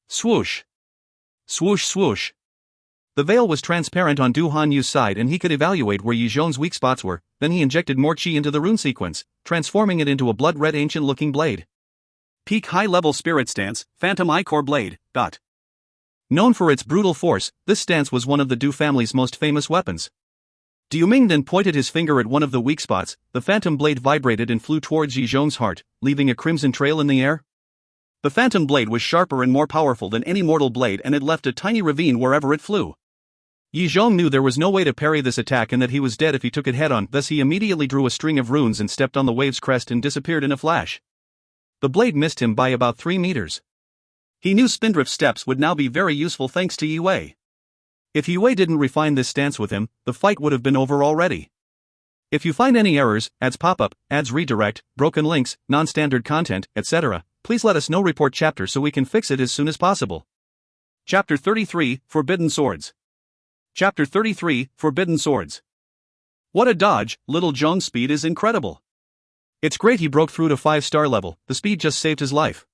Swoosh. Swoosh swoosh. The veil was transparent on Du Hanyu's side and he could evaluate where Yi Zhong's weak spots were, then he injected more chi into the rune sequence, transforming it into a blood-red ancient-looking blade. Peak high-level spirit stance, Phantom Ichor Blade, Dot. Known for its brutal force, this stance was one of the Du family's most famous weapons. Du Ming then pointed his finger at one of the weak spots, the phantom blade vibrated and flew towards Yi Zhong's heart, leaving a crimson trail in the air. The phantom blade was sharper and more powerful than any mortal blade and it left a tiny ravine wherever it flew. Yi Zhong knew there was no way to parry this attack and that he was dead if he took it head-on, thus he immediately drew a string of runes and stepped on the wave's crest and disappeared in a flash. The blade missed him by about 3 meters. He knew Spindrift's steps would now be very useful thanks to Yi Wei. If Yi Wei didn't refine this stance with him, the fight would have been over already. If you find any errors, ads pop-up, ads redirect, broken links, non-standard content, etc., please let us know. Report chapter so we can fix it as soon as possible. Chapter 33, Forbidden Swords. Chapter 33, Forbidden Swords. What a dodge, Little Zhong's speed is incredible. It's great he broke through to 5-star level, the speed just saved his life.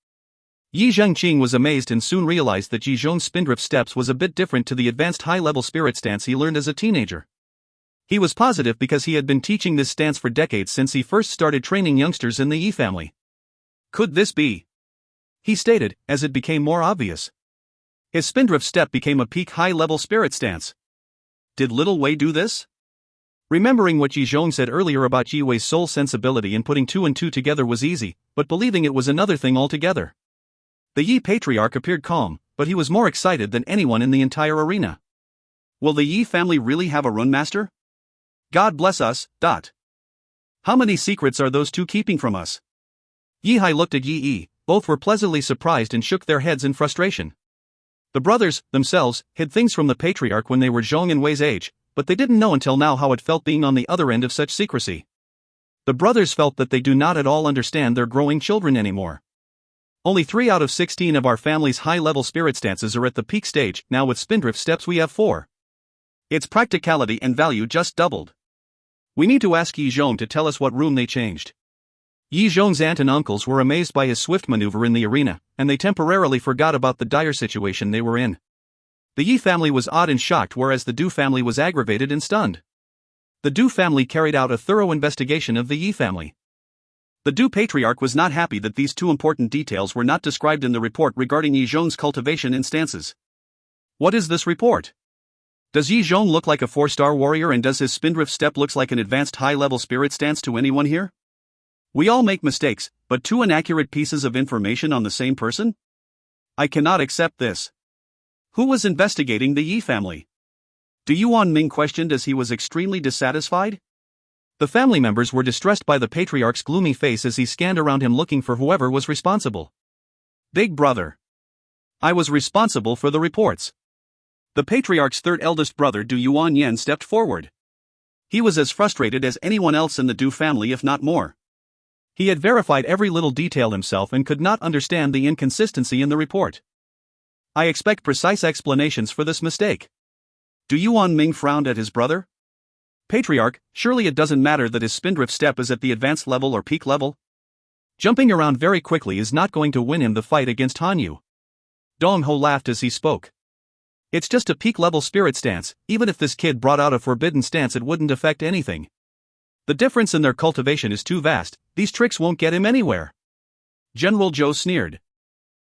Yi Zhengqing was amazed and soon realized that Yi Zhong's Spindrift steps was a bit different to the advanced high-level spirit stance he learned as a teenager. He was positive because he had been teaching this stance for decades since he first started training youngsters in the Yi family. Could this be? He stated, as it became more obvious. His Spindrift step became a peak high-level spirit stance. Did Little Wei do this? Remembering what Yi Zhong said earlier about Yi Wei's soul sensibility and putting 2 and 2 together was easy, but believing it was another thing altogether. The Yi Patriarch appeared calm, but he was more excited than anyone in the entire arena. Will the Yi family really have a rune master? God bless us. How many secrets are those two keeping from us? Yi Hai looked at Yi Yi, both were pleasantly surprised and shook their heads in frustration. The brothers, themselves, hid things from the patriarch when they were Zhong and Wei's age, but they didn't know until now how it felt being on the other end of such secrecy. The brothers felt that they do not at all understand their growing children anymore. Only 3 out of 16 of our family's high-level spirit stances are at the peak stage, now with spindrift steps we have 4. Its practicality and value just doubled. We need to ask Yi Zhong to tell us what room they changed. Yi Zhong's aunt and uncles were amazed by his swift maneuver in the arena, and they temporarily forgot about the dire situation they were in. The Yi family was awed and shocked, whereas the Du family was aggravated and stunned. The Du family carried out a thorough investigation of the Yi family. The Du patriarch was not happy that these 2 important details were not described in the report regarding Yi Zhong's cultivation and stances. What is this report? Does Yi Zhong look like a 4-star warrior, and does his spindrift step looks like an advanced high-level spirit stance to anyone here? We all make mistakes, but 2 inaccurate pieces of information on the same person? I cannot accept this. Who was investigating the Yi family? Du Yuan Ming questioned as he was extremely dissatisfied. The family members were distressed by the patriarch's gloomy face as he scanned around him looking for whoever was responsible. Big brother. I was responsible for the reports. The patriarch's third eldest brother Du Yuan Yen stepped forward. He was as frustrated as anyone else in the Du family, if not more. He had verified every little detail himself and could not understand the inconsistency in the report. I expect precise explanations for this mistake. Du Yuan Ming frowned at his brother. Patriarch, surely it doesn't matter that his spindrift step is at the advanced level or peak level? Jumping around very quickly is not going to win him the fight against Han Yu. Dong Ho laughed as he spoke. It's just a peak level spirit stance, even if this kid brought out a forbidden stance it wouldn't affect anything. The difference in their cultivation is too vast, these tricks won't get him anywhere. General Zhou sneered.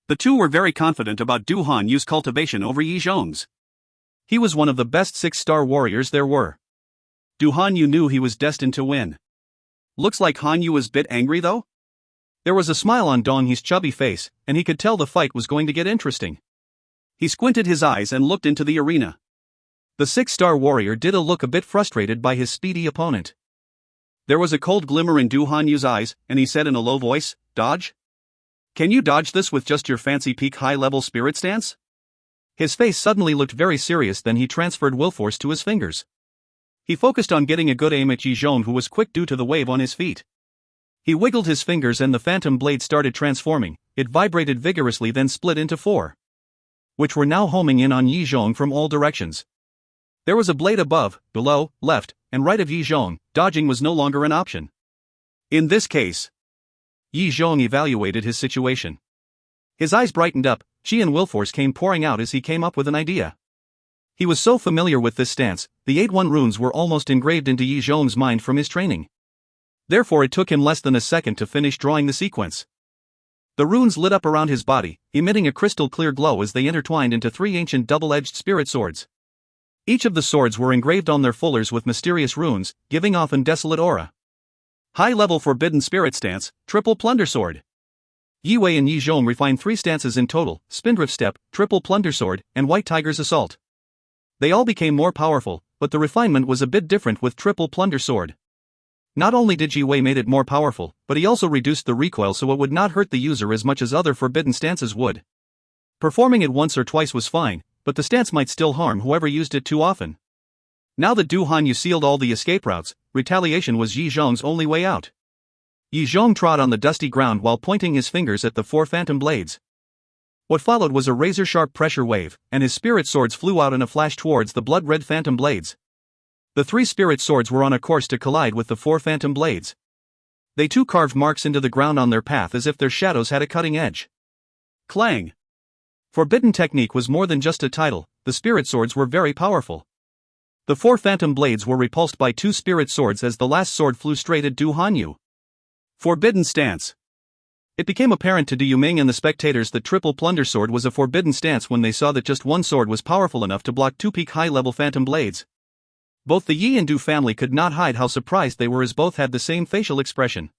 The 2 were very confident about Du Han Yu's cultivation over Yi Zhong's. He was one of the best 6-star warriors there were. Du Han Yu knew he was destined to win. Looks like Han Yu was a bit angry though? There was a smile on Dong He's chubby face, and he could tell the fight was going to get interesting. He squinted his eyes and looked into the arena. The 6-star warrior did look a bit frustrated by his speedy opponent. There was a cold glimmer in Du Han Yu's eyes, and he said in a low voice, "Dodge? Can you dodge this with just your fancy peak high-level spirit stance?" His face suddenly looked very serious, then he transferred will force to his fingers. He focused on getting a good aim at Yi Zhong, who was quick due to the wave on his feet. He wiggled his fingers and the phantom blade started transforming. It vibrated vigorously, then split into 4, which were now homing in on Yi Zhong from all directions. There was a blade above, below, left, and right of Yi Zhong. Dodging was no longer an option. In this case, Yi Zhong evaluated his situation. His eyes brightened up, chi and will force came pouring out as he came up with an idea. He was so familiar with this stance, the 8-1 runes were almost engraved into Yi Zhong's mind from his training. Therefore it took him less than a second to finish drawing the sequence. The runes lit up around his body, emitting a crystal-clear glow as they intertwined into 3 ancient double-edged spirit swords. Each of the swords were engraved on their fullers with mysterious runes, giving off an desolate aura. High-level forbidden spirit stance, triple plunder sword. Yi Wei and Yi Zhong refined 3 stances in total: spindrift step, triple plunder sword, and white tiger's assault. They all became more powerful, but the refinement was a bit different with triple plunder sword. Not only did Yi Wei made it more powerful, but he also reduced the recoil so it would not hurt the user as much as other forbidden stances would. Performing it once or twice was fine, but the stance might still harm whoever used it too often. Now that Du Han Yu sealed all the escape routes, retaliation was Yi Zhong's only way out. Yi Zhong trod on the dusty ground while pointing his fingers at the 4 phantom blades. What followed was a razor-sharp pressure wave, and his spirit swords flew out in a flash towards the blood-red phantom blades. The 3 spirit swords were on a course to collide with the 4 phantom blades. They too carved marks into the ground on their path as if their shadows had a cutting edge. Clang! Forbidden technique was more than just a title, the spirit swords were very powerful. The 4 phantom blades were repulsed by 2 spirit swords as the last sword flew straight at Du Han Yu. Forbidden stance. It became apparent to Du Yuming and the spectators that triple plunder sword was a forbidden stance when they saw that just one sword was powerful enough to block 2 peak high-level phantom blades. Both the Yi and Du family could not hide how surprised they were as both had the same facial expression.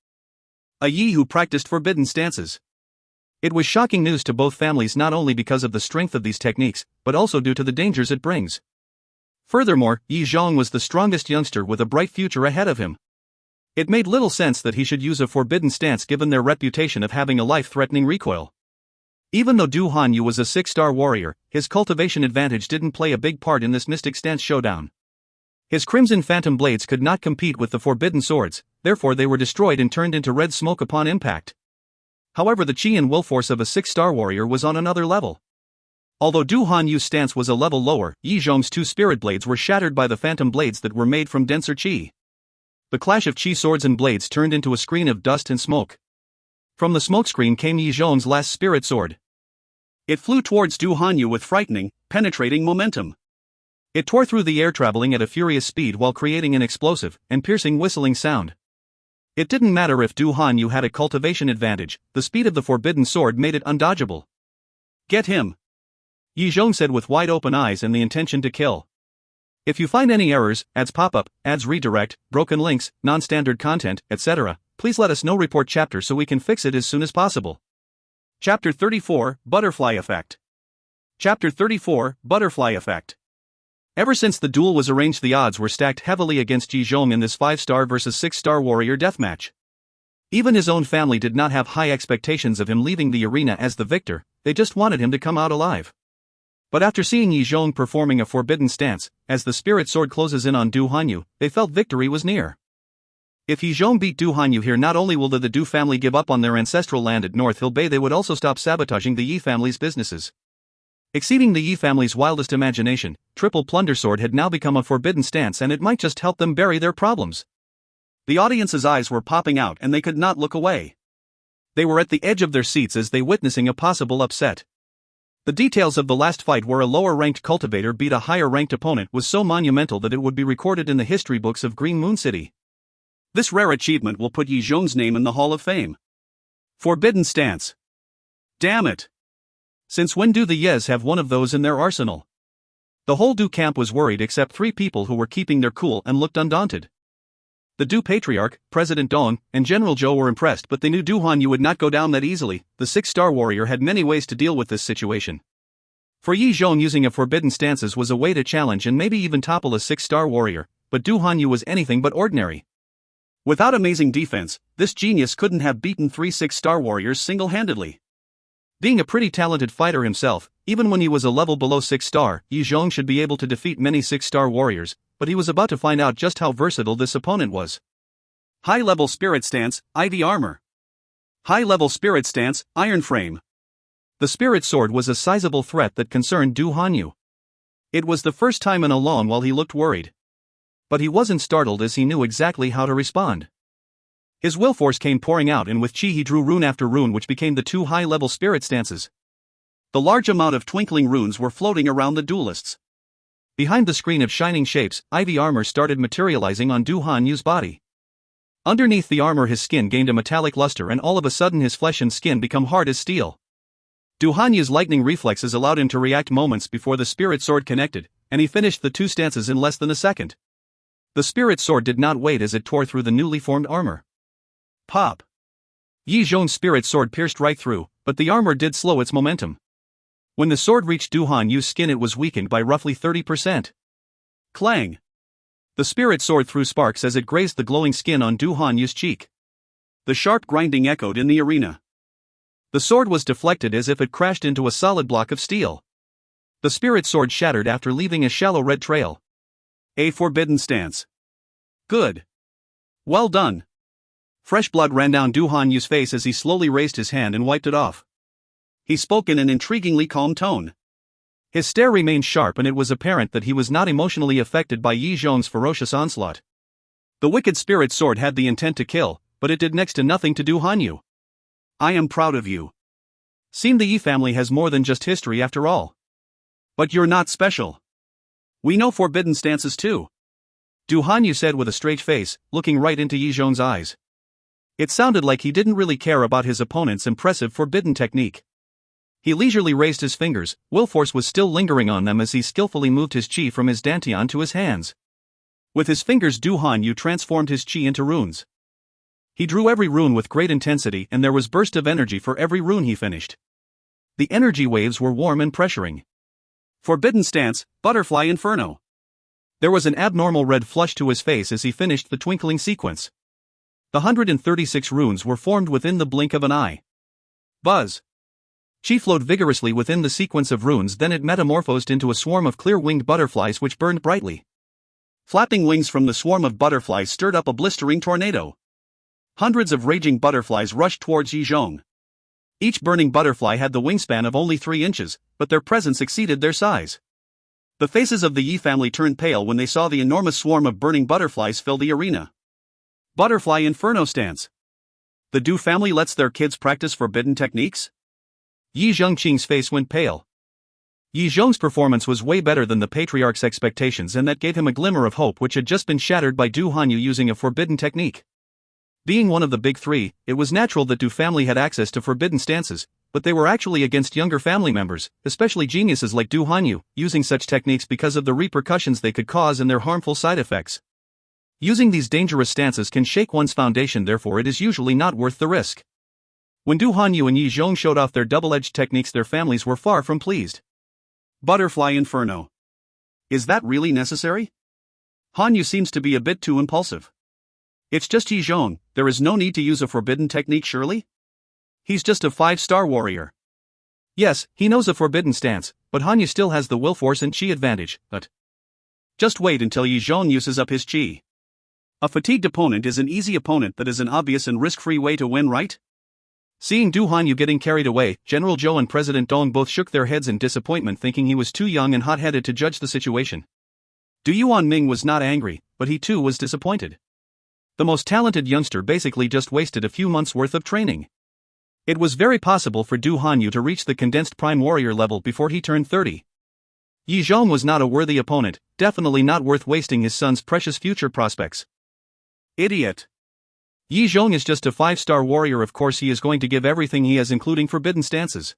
A Yi who practiced forbidden stances. It was shocking news to both families, not only because of the strength of these techniques, but also due to the dangers it brings. Furthermore, Yi Zhong was the strongest youngster with a bright future ahead of him. It made little sense that he should use a forbidden stance given their reputation of having a life-threatening recoil. Even though Du Hanyu was a 6-star warrior, his cultivation advantage didn't play a big part in this mystic stance showdown. His crimson phantom blades could not compete with the forbidden swords, therefore they were destroyed and turned into red smoke upon impact. However, the chi and will force of a 6-star warrior was on another level. Although Du Hanyu's stance was a level lower, Yi Zhong's 2 spirit blades were shattered by the phantom blades that were made from denser chi. The clash of chi swords and blades turned into a screen of dust and smoke. From the smokescreen came Yi Zhong's last spirit sword. It flew towards Du Hanyu with frightening, penetrating momentum. It tore through the air, traveling at a furious speed while creating an explosive and piercing whistling sound. It didn't matter if Du Hanyu had a cultivation advantage, the speed of the forbidden sword made it undodgeable. "Get him," Yi Zhong said with wide open eyes and the intention to kill. If you find any errors, ads pop up, ads redirect, broken links, non-standard content, etc., please let us know. Report chapter so we can fix it as soon as possible. Chapter 34, Butterfly Effect. Chapter 34, Butterfly Effect. Ever since the duel was arranged, the odds were stacked heavily against Yi Zhong in this 5-star versus 6-star warrior deathmatch. Even his own family did not have high expectations of him leaving the arena as the victor, they just wanted him to come out alive. But after seeing Yi Zhong performing a forbidden stance, as the spirit sword closes in on Du Hanyu, they felt victory was near. If Yi Zhong beat Du Hanyu here, not only will the Du family give up on their ancestral land at North Hill Bay, they would also stop sabotaging the Yi family's businesses. Exceeding the Yi family's wildest imagination, Triple Plunder Sword had now become a forbidden stance, and it might just help them bury their problems. The audience's eyes were popping out and they could not look away. They were at the edge of their seats as they witnessing a possible upset. The details of the last fight, where a lower-ranked cultivator beat a higher-ranked opponent, was so monumental that it would be recorded in the history books of Green Moon City. This rare achievement will put Yi Zhong's name in the Hall of Fame. Forbidden stance. Damn it! Since when do the Yes have one of those in their arsenal? The whole Du camp was worried except 3 people who were keeping their cool and looked undaunted. The Du Patriarch, President Dong, and General Zhou were impressed, but they knew Du Hanyu would not go down that easily. The 6-star warrior had many ways to deal with this situation. For Yi Zhong, using a forbidden stances was a way to challenge and maybe even topple a 6-star warrior, but Du Hanyu was anything but ordinary. Without amazing defense, this genius couldn't have beaten 3 6-star warriors single-handedly. Being a pretty talented fighter himself, even when he was a level below 6-star, Yi Zhong should be able to defeat many 6-star warriors, but he was about to find out just how versatile this opponent was. High-level spirit stance, Ivy armor. High-level spirit stance, iron frame. The spirit sword was a sizable threat that concerned Du Hanyu. It was the first time in a long while he looked worried. But he wasn't startled, as he knew exactly how to respond. His will force came pouring out, and with chi he drew rune after rune, which became the 2 high-level spirit stances. The large amount of twinkling runes were floating around the duelists. Behind the screen of shining shapes, Ivy armor started materializing on Du Hanyu's body. Underneath the armor, his skin gained a metallic luster, and all of a sudden his flesh and skin become hard as steel. Du Hanyu's lightning reflexes allowed him to react moments before the spirit sword connected, and he finished the 2 stances in less than a second. The spirit sword did not wait as it tore through the newly formed armor. Pop! Yi Zhong's spirit sword pierced right through, but the armor did slow its momentum. When the sword reached Du Hanyu's skin, it was weakened by roughly 30%. Clang! The spirit sword threw sparks as it grazed the glowing skin on Du Hanyu's cheek. The sharp grinding echoed in the arena. The sword was deflected as if it crashed into a solid block of steel. The spirit sword shattered after leaving a shallow red trail. A forbidden stance. Good. Well done. Fresh blood ran down Du Hanyu's face as he slowly raised his hand and wiped it off. He spoke in an intriguingly calm tone. His stare remained sharp, and it was apparent that he was not emotionally affected by Yi Zhong's ferocious onslaught. The wicked spirit sword had the intent to kill, but it did next to nothing to Du Hanyu. I am proud of you. Seems the Yi family has more than just history after all. But you're not special. We know forbidden stances too. Du Hanyu said with a straight face, looking right into Yi Zhong's eyes. It sounded like he didn't really care about his opponent's impressive forbidden technique. He leisurely raised his fingers, will force was still lingering on them as he skillfully moved his chi from his dantian to his hands. With his fingers, Du Hanyu transformed his chi into runes. He drew every rune with great intensity, and there was burst of energy for every rune he finished. The energy waves were warm and pressuring. Forbidden stance, Butterfly Inferno. There was an abnormal red flush to his face as he finished the twinkling sequence. The 136 runes were formed within the blink of an eye. Buzz! Chi flowed vigorously within the sequence of runes, then it metamorphosed into a swarm of clear-winged butterflies which burned brightly. Flapping wings from the swarm of butterflies stirred up a blistering tornado. Hundreds of raging butterflies rushed towards Yi Zhong. Each burning butterfly had the wingspan of only 3 inches, but their presence exceeded their size. The faces of the Yi family turned pale when they saw the enormous swarm of burning butterflies fill the arena. Butterfly Inferno stance. The Du family lets their kids practice forbidden techniques? Yi Zhongqing's face went pale. Yi Zhong's performance was way better than the patriarch's expectations, and that gave him a glimmer of hope which had just been shattered by Du Hanyu using a forbidden technique. Being one of the big 3, it was natural that Du family had access to forbidden stances, but they were actually against younger family members, especially geniuses like Du Hanyu, using such techniques because of the repercussions they could cause and their harmful side effects. Using these dangerous stances can shake one's foundation, therefore it is usually not worth the risk. When Du Hanyu and Yi Zhong showed off their double-edged techniques, their families were far from pleased. Butterfly Inferno. Is that really necessary? Hanyu seems to be a bit too impulsive. It's just Yi Zhong, there is no need to use a forbidden technique surely? He's just a 5-star warrior. Yes, he knows a forbidden stance, but Hanyu still has the will force and chi advantage, but... Just wait until Yi Zhong uses up his chi. A fatigued opponent is an easy opponent that is an obvious and risk-free way to win, right? Seeing Du Hanyu getting carried away, General Zhou and President Dong both shook their heads in disappointment, thinking he was too young and hot-headed to judge the situation. Du Yuanming was not angry, but he too was disappointed. The most talented youngster basically just wasted a few months' worth of training. It was very possible for Du Hanyu to reach the condensed prime warrior level before he turned 30. Yi Zhong was not a worthy opponent, definitely not worth wasting his son's precious future prospects. Idiot. Yi Zhong is just a 5-star warrior, of course he is going to give everything he has, including forbidden stances.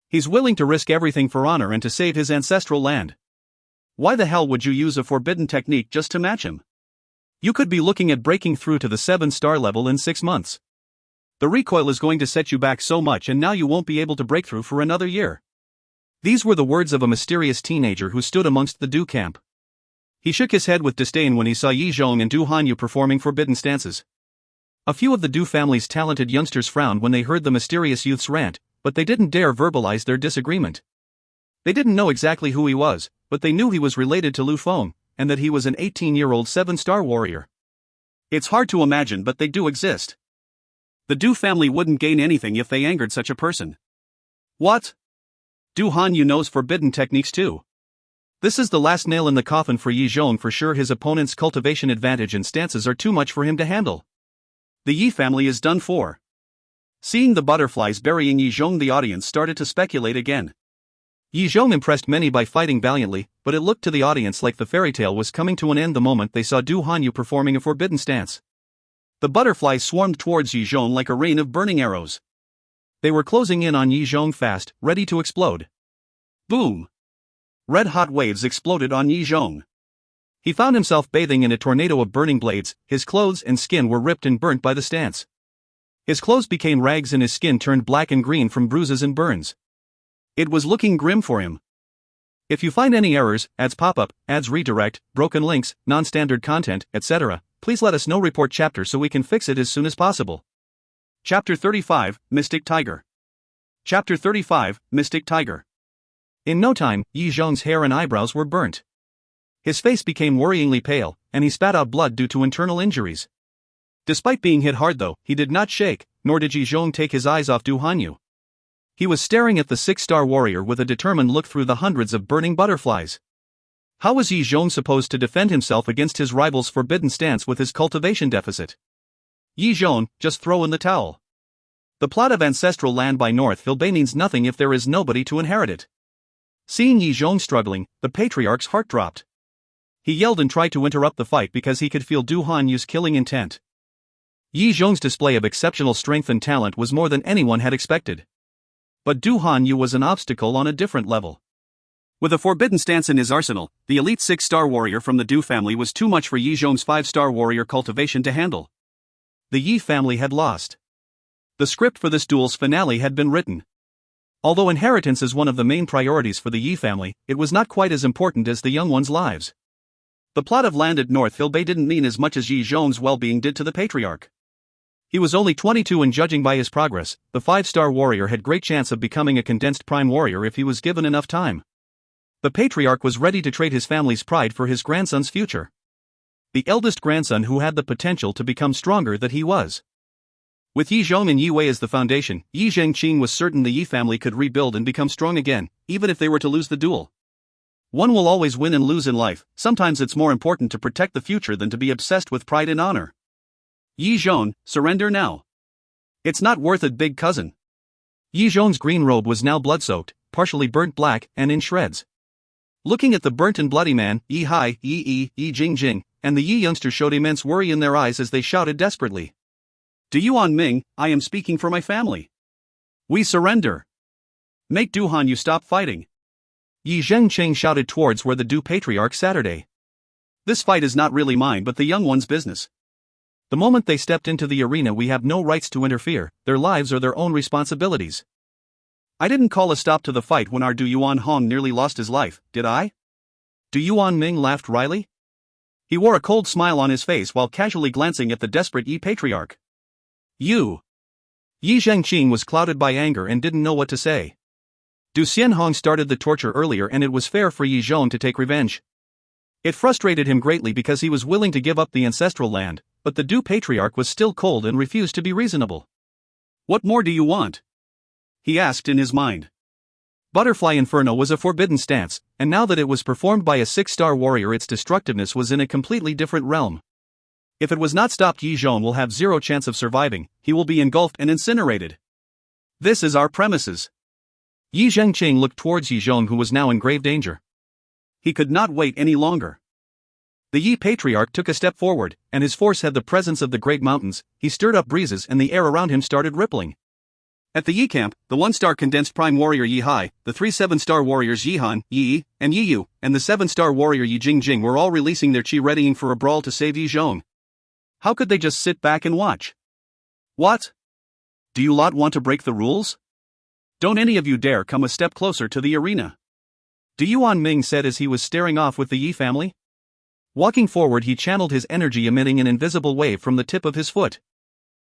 He's willing to risk everything for honor and to save his ancestral land. Why the hell would you use a forbidden technique just to match him? You could be looking at breaking through to the 7-star level in 6 months. The recoil is going to set you back so much, and now you won't be able to break through for another year. These were the words of a mysterious teenager who stood amongst the Du camp. He shook his head with disdain when he saw Yi Zhong and Du Hanyu performing forbidden stances. A few of the Du family's talented youngsters frowned when they heard the mysterious youth's rant, but they didn't dare verbalize their disagreement. They didn't know exactly who he was, but they knew he was related to Lu Feng, and that he was an 18-year-old 7-star warrior. It's hard to imagine, but they do exist. The Du family wouldn't gain anything if they angered such a person. What? Du Hanyu knows forbidden techniques too. This is the last nail in the coffin for Yi Zhong for sure. His opponent's cultivation advantage and stances are too much for him to handle. The Yi family is done for. Seeing the butterflies burying Yi Zhong, the audience started to speculate again. Yi Zhong impressed many by fighting valiantly, but it looked to the audience like the fairy tale was coming to an end the moment they saw Du Hanyu performing a forbidden stance. The butterflies swarmed towards Yi Zhong like a rain of burning arrows. They were closing in on Yi Zhong fast, ready to explode. Boom! Red-hot waves exploded on Yi Zhong. He found himself bathing in a tornado of burning blades. His clothes and skin were ripped and burnt by the stance. His clothes became rags and his skin turned black and green from bruises and burns. It was looking grim for him. If you find any errors, ads pop up, ads redirect, broken links, non-standard content, etc., please let us know. Report chapter so we can fix it as soon as possible. Chapter 35, Mystic Tiger. Chapter 35, Mystic Tiger. In no time, Yi Zhong's hair and eyebrows were burnt. His face became worryingly pale, and he spat out blood due to internal injuries. Despite being hit hard though, he did not shake, nor did Yi Zhong take his eyes off Du Hanyu. He was staring at the 6-star warrior with a determined look through the hundreds of burning butterflies. How was Yi Zhong supposed to defend himself against his rival's forbidden stance with his cultivation deficit? Yi Zhong, just throw in the towel. The plot of ancestral land by North Hilbei means nothing if there is nobody to inherit it. Seeing Yi Zhong struggling, the patriarch's heart dropped. He yelled and tried to interrupt the fight because he could feel Du Hanyu's killing intent. Yi Zhong's display of exceptional strength and talent was more than anyone had expected. But Du Hanyu was an obstacle on a different level. With a forbidden stance in his arsenal, the elite 6-star warrior from the Du family was too much for Yi Zhong's 5-star warrior cultivation to handle. The Yi family had lost. The script for this duel's finale had been written. Although inheritance is one of the main priorities for the Yi family, it was not quite as important as the young ones' lives. The plot of land at North Hill Bay didn't mean as much as Yi Zhong's well-being did to the patriarch. He was only 22 and judging by his progress, the 5-star warrior had great chance of becoming a condensed prime warrior if he was given enough time. The patriarch was ready to trade his family's pride for his grandson's future. The eldest grandson who had the potential to become stronger than he was. With Yi Zhong and Yi Wei as the foundation, Yi Zhengqing was certain the Yi family could rebuild and become strong again, even if they were to lose the duel. One will always win and lose in life, sometimes it's more important to protect the future than to be obsessed with pride and honor. Yi Zhong, surrender now. It's not worth it, big cousin. Yi Zhong's green robe was now blood-soaked, partially burnt black, and in shreds. Looking at the burnt and bloody man, Yi Hai, Yi Jingjing, and the Yi youngster showed immense worry in their eyes as they shouted desperately. To Yuan Ming, I am speaking for my family. We surrender. Make Duhan you stop fighting. Yi Zhengqing shouted towards where the Du patriarch Saturday. This fight is not really mine but the young one's business. The moment they stepped into the arena we have no rights to interfere, their lives are their own responsibilities. I didn't call a stop to the fight when our Du Yuan Hong nearly lost his life, did I? Du Yuan Ming laughed wryly. He wore a cold smile on his face while casually glancing at the desperate Yi patriarch. You. Yi Zhengqing was clouded by anger and didn't know what to say. Du Xianhong started the torture earlier and it was fair for Yi Zhong to take revenge. It frustrated him greatly because he was willing to give up the ancestral land, but the Du patriarch was still cold and refused to be reasonable. What more do you want? He asked in his mind. Butterfly Inferno was a forbidden stance, and now that it was performed by a 6-star warrior its destructiveness was in a completely different realm. If it was not stopped Yi Zhong will have zero chance of surviving, he will be engulfed and incinerated. This is our premises. Yi Zhengqing looked towards Yi Zhong who was now in grave danger. He could not wait any longer. The Yi patriarch took a step forward, and his force had the presence of the great mountains. He stirred up breezes and the air around him started rippling. At the Yi camp, the 1-star condensed prime warrior Yi Hai, the 3 7-star warriors Yi Han, Yi, and Yi Yu, and the 7-star warrior Yi Jingjing were all releasing their chi readying for a brawl to save Yi Zhong. How could they just sit back and watch? What? Do you lot want to break the rules? Don't any of you dare come a step closer to the arena. Du Yuan Ming said as he was staring off with the Yi family. Walking forward he channeled his energy emitting an invisible wave from the tip of his foot.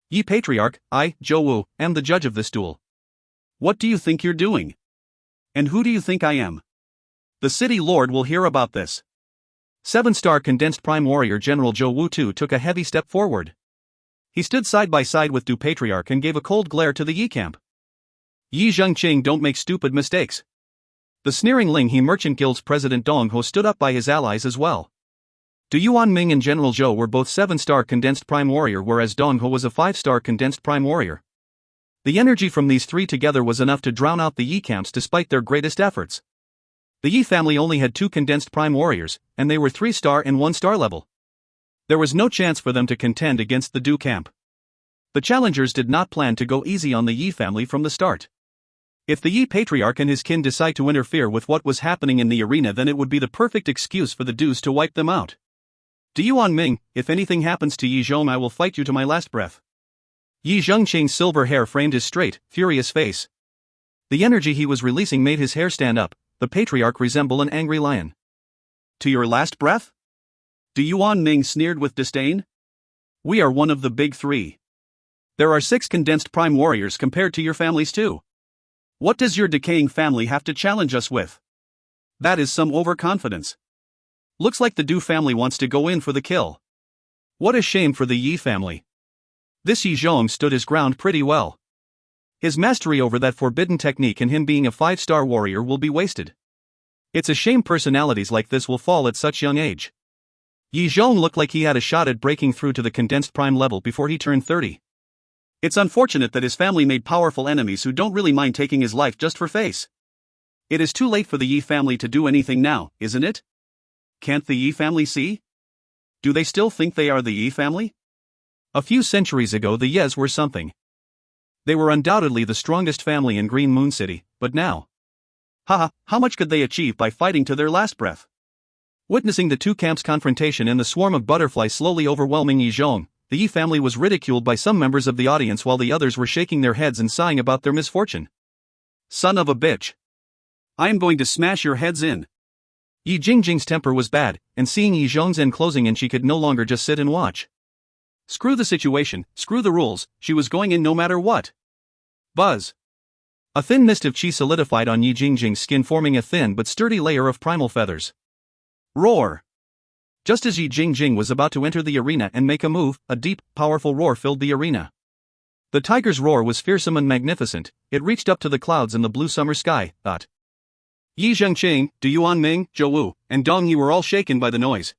Yi patriarch, I, Zhou Wu, am the judge of this duel. What do you think you're doing? And who do you think I am? The city lord will hear about this. 7-star condensed prime warrior General Zhou Wu too took a heavy step forward. He stood side by side with Du patriarch and gave a cold glare to the Yi camp. Yi Zhengqing, don't make stupid mistakes. The sneering Ling He Merchant Guild's president Dong Ho stood up by his allies as well. Du Yuan Ming and General Zhou were both 7-star condensed prime warrior whereas Dong Ho was a 5-star condensed prime warrior. The energy from these three together was enough to drown out the Yi camps despite their greatest efforts. The Yi family only had 2 condensed prime warriors, and they were 3-star and 1-star level. There was no chance for them to contend against the Du camp. The challengers did not plan to go easy on the Yi family from the start. If the Yi patriarch and his kin decide to interfere with what was happening in the arena then it would be the perfect excuse for the Dus to wipe them out. Du Yuan Ming, if anything happens to Yi Zhong I will fight you to my last breath. Yi Zhengqing's silver hair framed his straight, furious face. The energy he was releasing made his hair stand up, the patriarch resemble an angry lion. To your last breath? Du Yuan Ming sneered with disdain. We are one of the big 3. There are 6 condensed prime warriors compared to your families too. What does your decaying family have to challenge us with? That is some overconfidence. Looks like the Du family wants to go in for the kill. What a shame for the Yi family. This Yi Zhong stood his ground pretty well. His mastery over that forbidden technique and him being a 5-star warrior will be wasted. It's a shame personalities like this will fall at such young age. Yi Zhong looked like he had a shot at breaking through to the condensed prime level before he turned 30. It's unfortunate that his family made powerful enemies who don't really mind taking his life just for face. It is too late for the Yi family to do anything now, isn't it? Can't the Yi family see? Do they still think they are the Yi family? A few centuries ago the Yes were something. They were undoubtedly the strongest family in Green Moon City, but now? Haha, how much could they achieve by fighting to their last breath? Witnessing the 2 camps' confrontation and the swarm of butterflies slowly overwhelming Yi Zhong, the Yi family was ridiculed by some members of the audience while the others were shaking their heads and sighing about their misfortune. Son of a bitch. I am going to smash your heads in. Yi Jingjing's temper was bad, and seeing Yi Zhong's end closing in, she could no longer just sit and watch. Screw the situation, screw the rules, she was going in no matter what. Buzz. A thin mist of qi solidified on Yi Jingjing's skin, forming a thin but sturdy layer of primal feathers. Roar. Just as Yi Jingjing was about to enter the arena and make a move, a deep, powerful roar filled the arena. The tiger's roar was fearsome and magnificent. It reached up to the clouds in the blue summer sky. Yi Zhengqing, Du Yuanming, Zhou Wu, and Dong Yi were all shaken by the noise.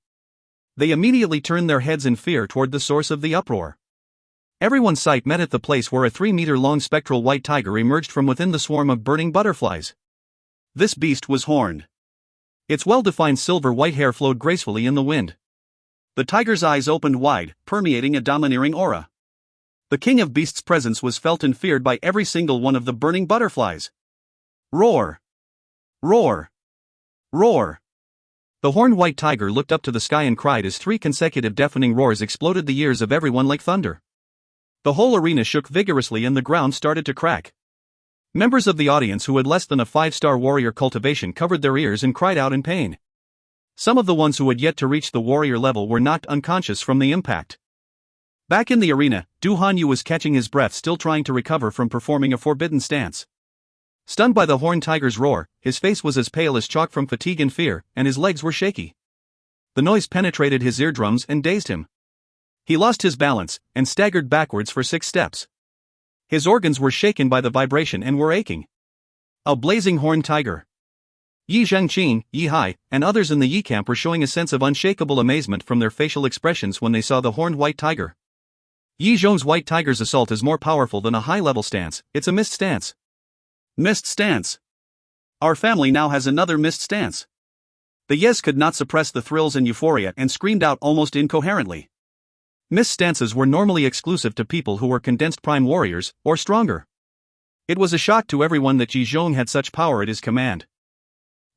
They immediately turned their heads in fear toward the source of the uproar. Everyone's sight met at the place where a 3-meter-long spectral white tiger emerged from within the swarm of burning butterflies. This beast was horned. Its well-defined silver-white hair flowed gracefully in the wind. The tiger's eyes opened wide, permeating a domineering aura. The king of beasts' presence was felt and feared by every single one of the burning butterflies. Roar! Roar! Roar! The horned white tiger looked up to the sky and cried as 3 consecutive deafening roars exploded the ears of everyone like thunder. The whole arena shook vigorously and the ground started to crack. Members of the audience who had less than a 5-star warrior cultivation covered their ears and cried out in pain. Some of the ones who had yet to reach the warrior level were knocked unconscious from the impact. Back in the arena, Du Hanyu was catching his breath, still trying to recover from performing a forbidden stance. Stunned by the horned tiger's roar, his face was as pale as chalk from fatigue and fear, and his legs were shaky. The noise penetrated his eardrums and dazed him. He lost his balance, and staggered backwards for 6 steps. His organs were shaken by the vibration and were aching. A blazing horned tiger. Yi Zhengqing, Yi Hai, and others in the Yi camp were showing a sense of unshakable amazement from their facial expressions when they saw the horned white tiger. Yi Zhong's white tiger's assault is more powerful than a high-level stance. It's a mist stance. Mist stance. Our family now has another mist stance. The Yes could not suppress the thrills and euphoria and screamed out almost incoherently. Mist stances were normally exclusive to people who were condensed prime warriors, or stronger. It was a shock to everyone that Yi Zhong had such power at his command.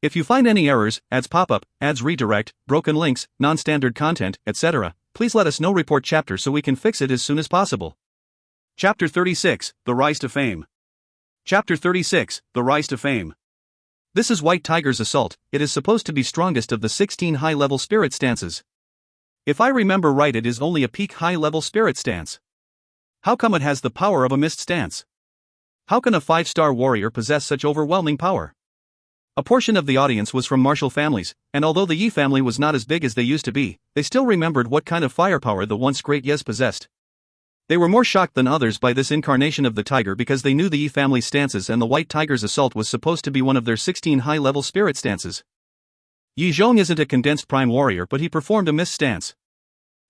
If you find any errors, ads pop up, ads redirect, broken links, non-standard content, etc., please let us know. Report chapter so we can fix it as soon as possible. Chapter 36, The Rise to Fame. Chapter 36, The Rise to Fame. This is White Tiger's assault. It is supposed to be strongest of the 16 high-level spirit stances. If I remember right, it is only a peak high-level spirit stance. How come it has the power of a mist stance? How can a 5-star warrior possess such overwhelming power? A portion of the audience was from martial families, and although the Yi family was not as big as they used to be, they still remembered what kind of firepower the once great Yes possessed. They were more shocked than others by this incarnation of the tiger because they knew the Yi family's stances, and the white tiger's assault was supposed to be one of their 16 high-level spirit stances. Yi Zhong isn't a condensed prime warrior, but he performed a mist stance.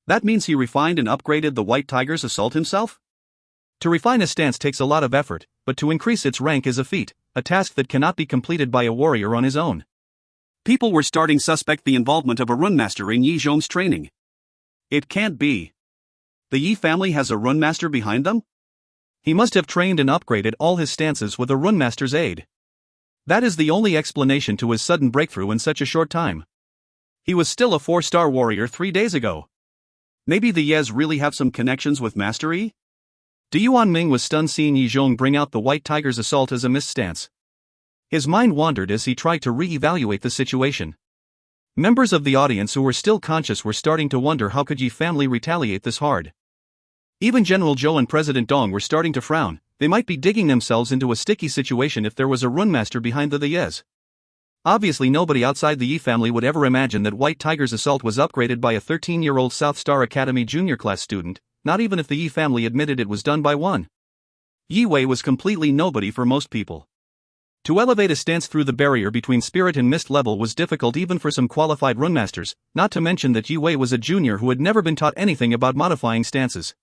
That means he refined and upgraded the white tiger's assault himself? To refine a stance takes a lot of effort, but to increase its rank is a feat, a task that cannot be completed by a warrior on his own. People were starting to suspect the involvement of a runemaster in Yi Zhong's training. It can't be. The Yi family has a runemaster behind them? He must have trained and upgraded all his stances with a runemaster's aid. That is the only explanation to his sudden breakthrough in such a short time. He was still a 4-star warrior 3 days ago. Maybe the Yes really have some connections with Master Yi? Du Yuanming was stunned seeing Yi Zhong bring out the white tiger's assault as a mist stance. His mind wandered as he tried to re-evaluate the situation. Members of the audience who were still conscious were starting to wonder how could Yi family retaliate this hard. Even General Zhou and President Dong were starting to frown. They might be digging themselves into a sticky situation if there was a runemaster behind the Yes. Obviously nobody outside the Yi family would ever imagine that White Tiger's assault was upgraded by a 13-year-old South Star Academy junior class student, not even if the Yi family admitted it was done by one. Yi Wei was completely nobody for most people. To elevate a stance through the barrier between spirit and mist level was difficult even for some qualified runmasters, not to mention that Yi Wei was a junior who had never been taught anything about modifying stances.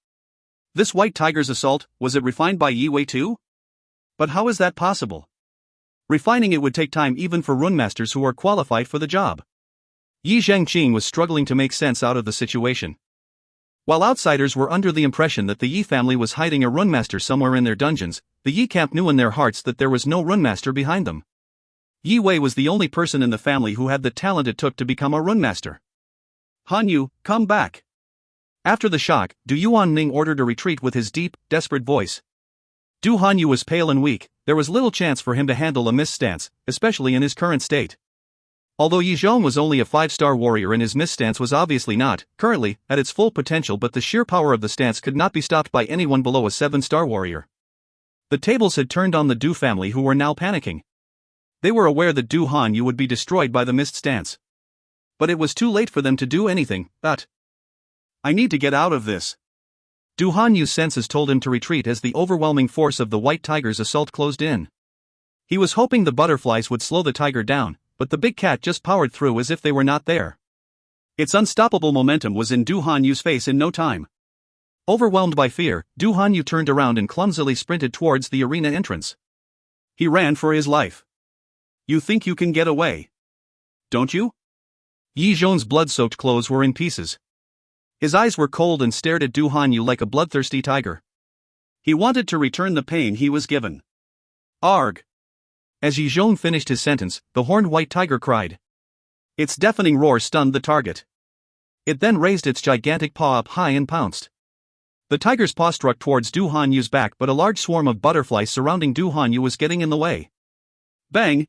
This White Tiger's assault, was it refined by Yi Wei too? But how is that possible? Refining it would take time even for runmasters who are qualified for the job. Yi Zhengqing was struggling to make sense out of the situation. While outsiders were under the impression that the Yi family was hiding a runmaster somewhere in their dungeons, the Yi camp knew in their hearts that there was no runmaster behind them. Yi Wei was the only person in the family who had the talent it took to become a runmaster. Hanyu, come back. After the shock, Du Yuanming ordered a retreat with his deep, desperate voice. Du Hanyu was pale and weak. There was little chance for him to handle a mist stance, especially in his current state. Although Yi Zhong was only a 5-star warrior and his mist stance was obviously not, currently, at its full potential, but the sheer power of the stance could not be stopped by anyone below a 7-star warrior. The tables had turned on the Du family, who were now panicking. They were aware that Du Hanyu would be destroyed by the mist stance. But it was too late for them to do anything. I need to get out of this. Du Hanyu's senses told him to retreat as the overwhelming force of the white tiger's assault closed in. He was hoping the butterflies would slow the tiger down, but the big cat just powered through as if they were not there. Its unstoppable momentum was in Du Hanyu's face in no time. Overwhelmed by fear, Du Hanyu turned around and clumsily sprinted towards the arena entrance. He ran for his life. You think you can get away? Don't you? Yi Zhong's blood-soaked clothes were in pieces. His eyes were cold and stared at Du Hanyu like a bloodthirsty tiger. He wanted to return the pain he was given. Arg! As Yi Zhong finished his sentence, the horned white tiger cried. Its deafening roar stunned the target. It then raised its gigantic paw up high and pounced. The tiger's paw struck towards Du Hanyu's back, but a large swarm of butterflies surrounding Du Hanyu was getting in the way. Bang!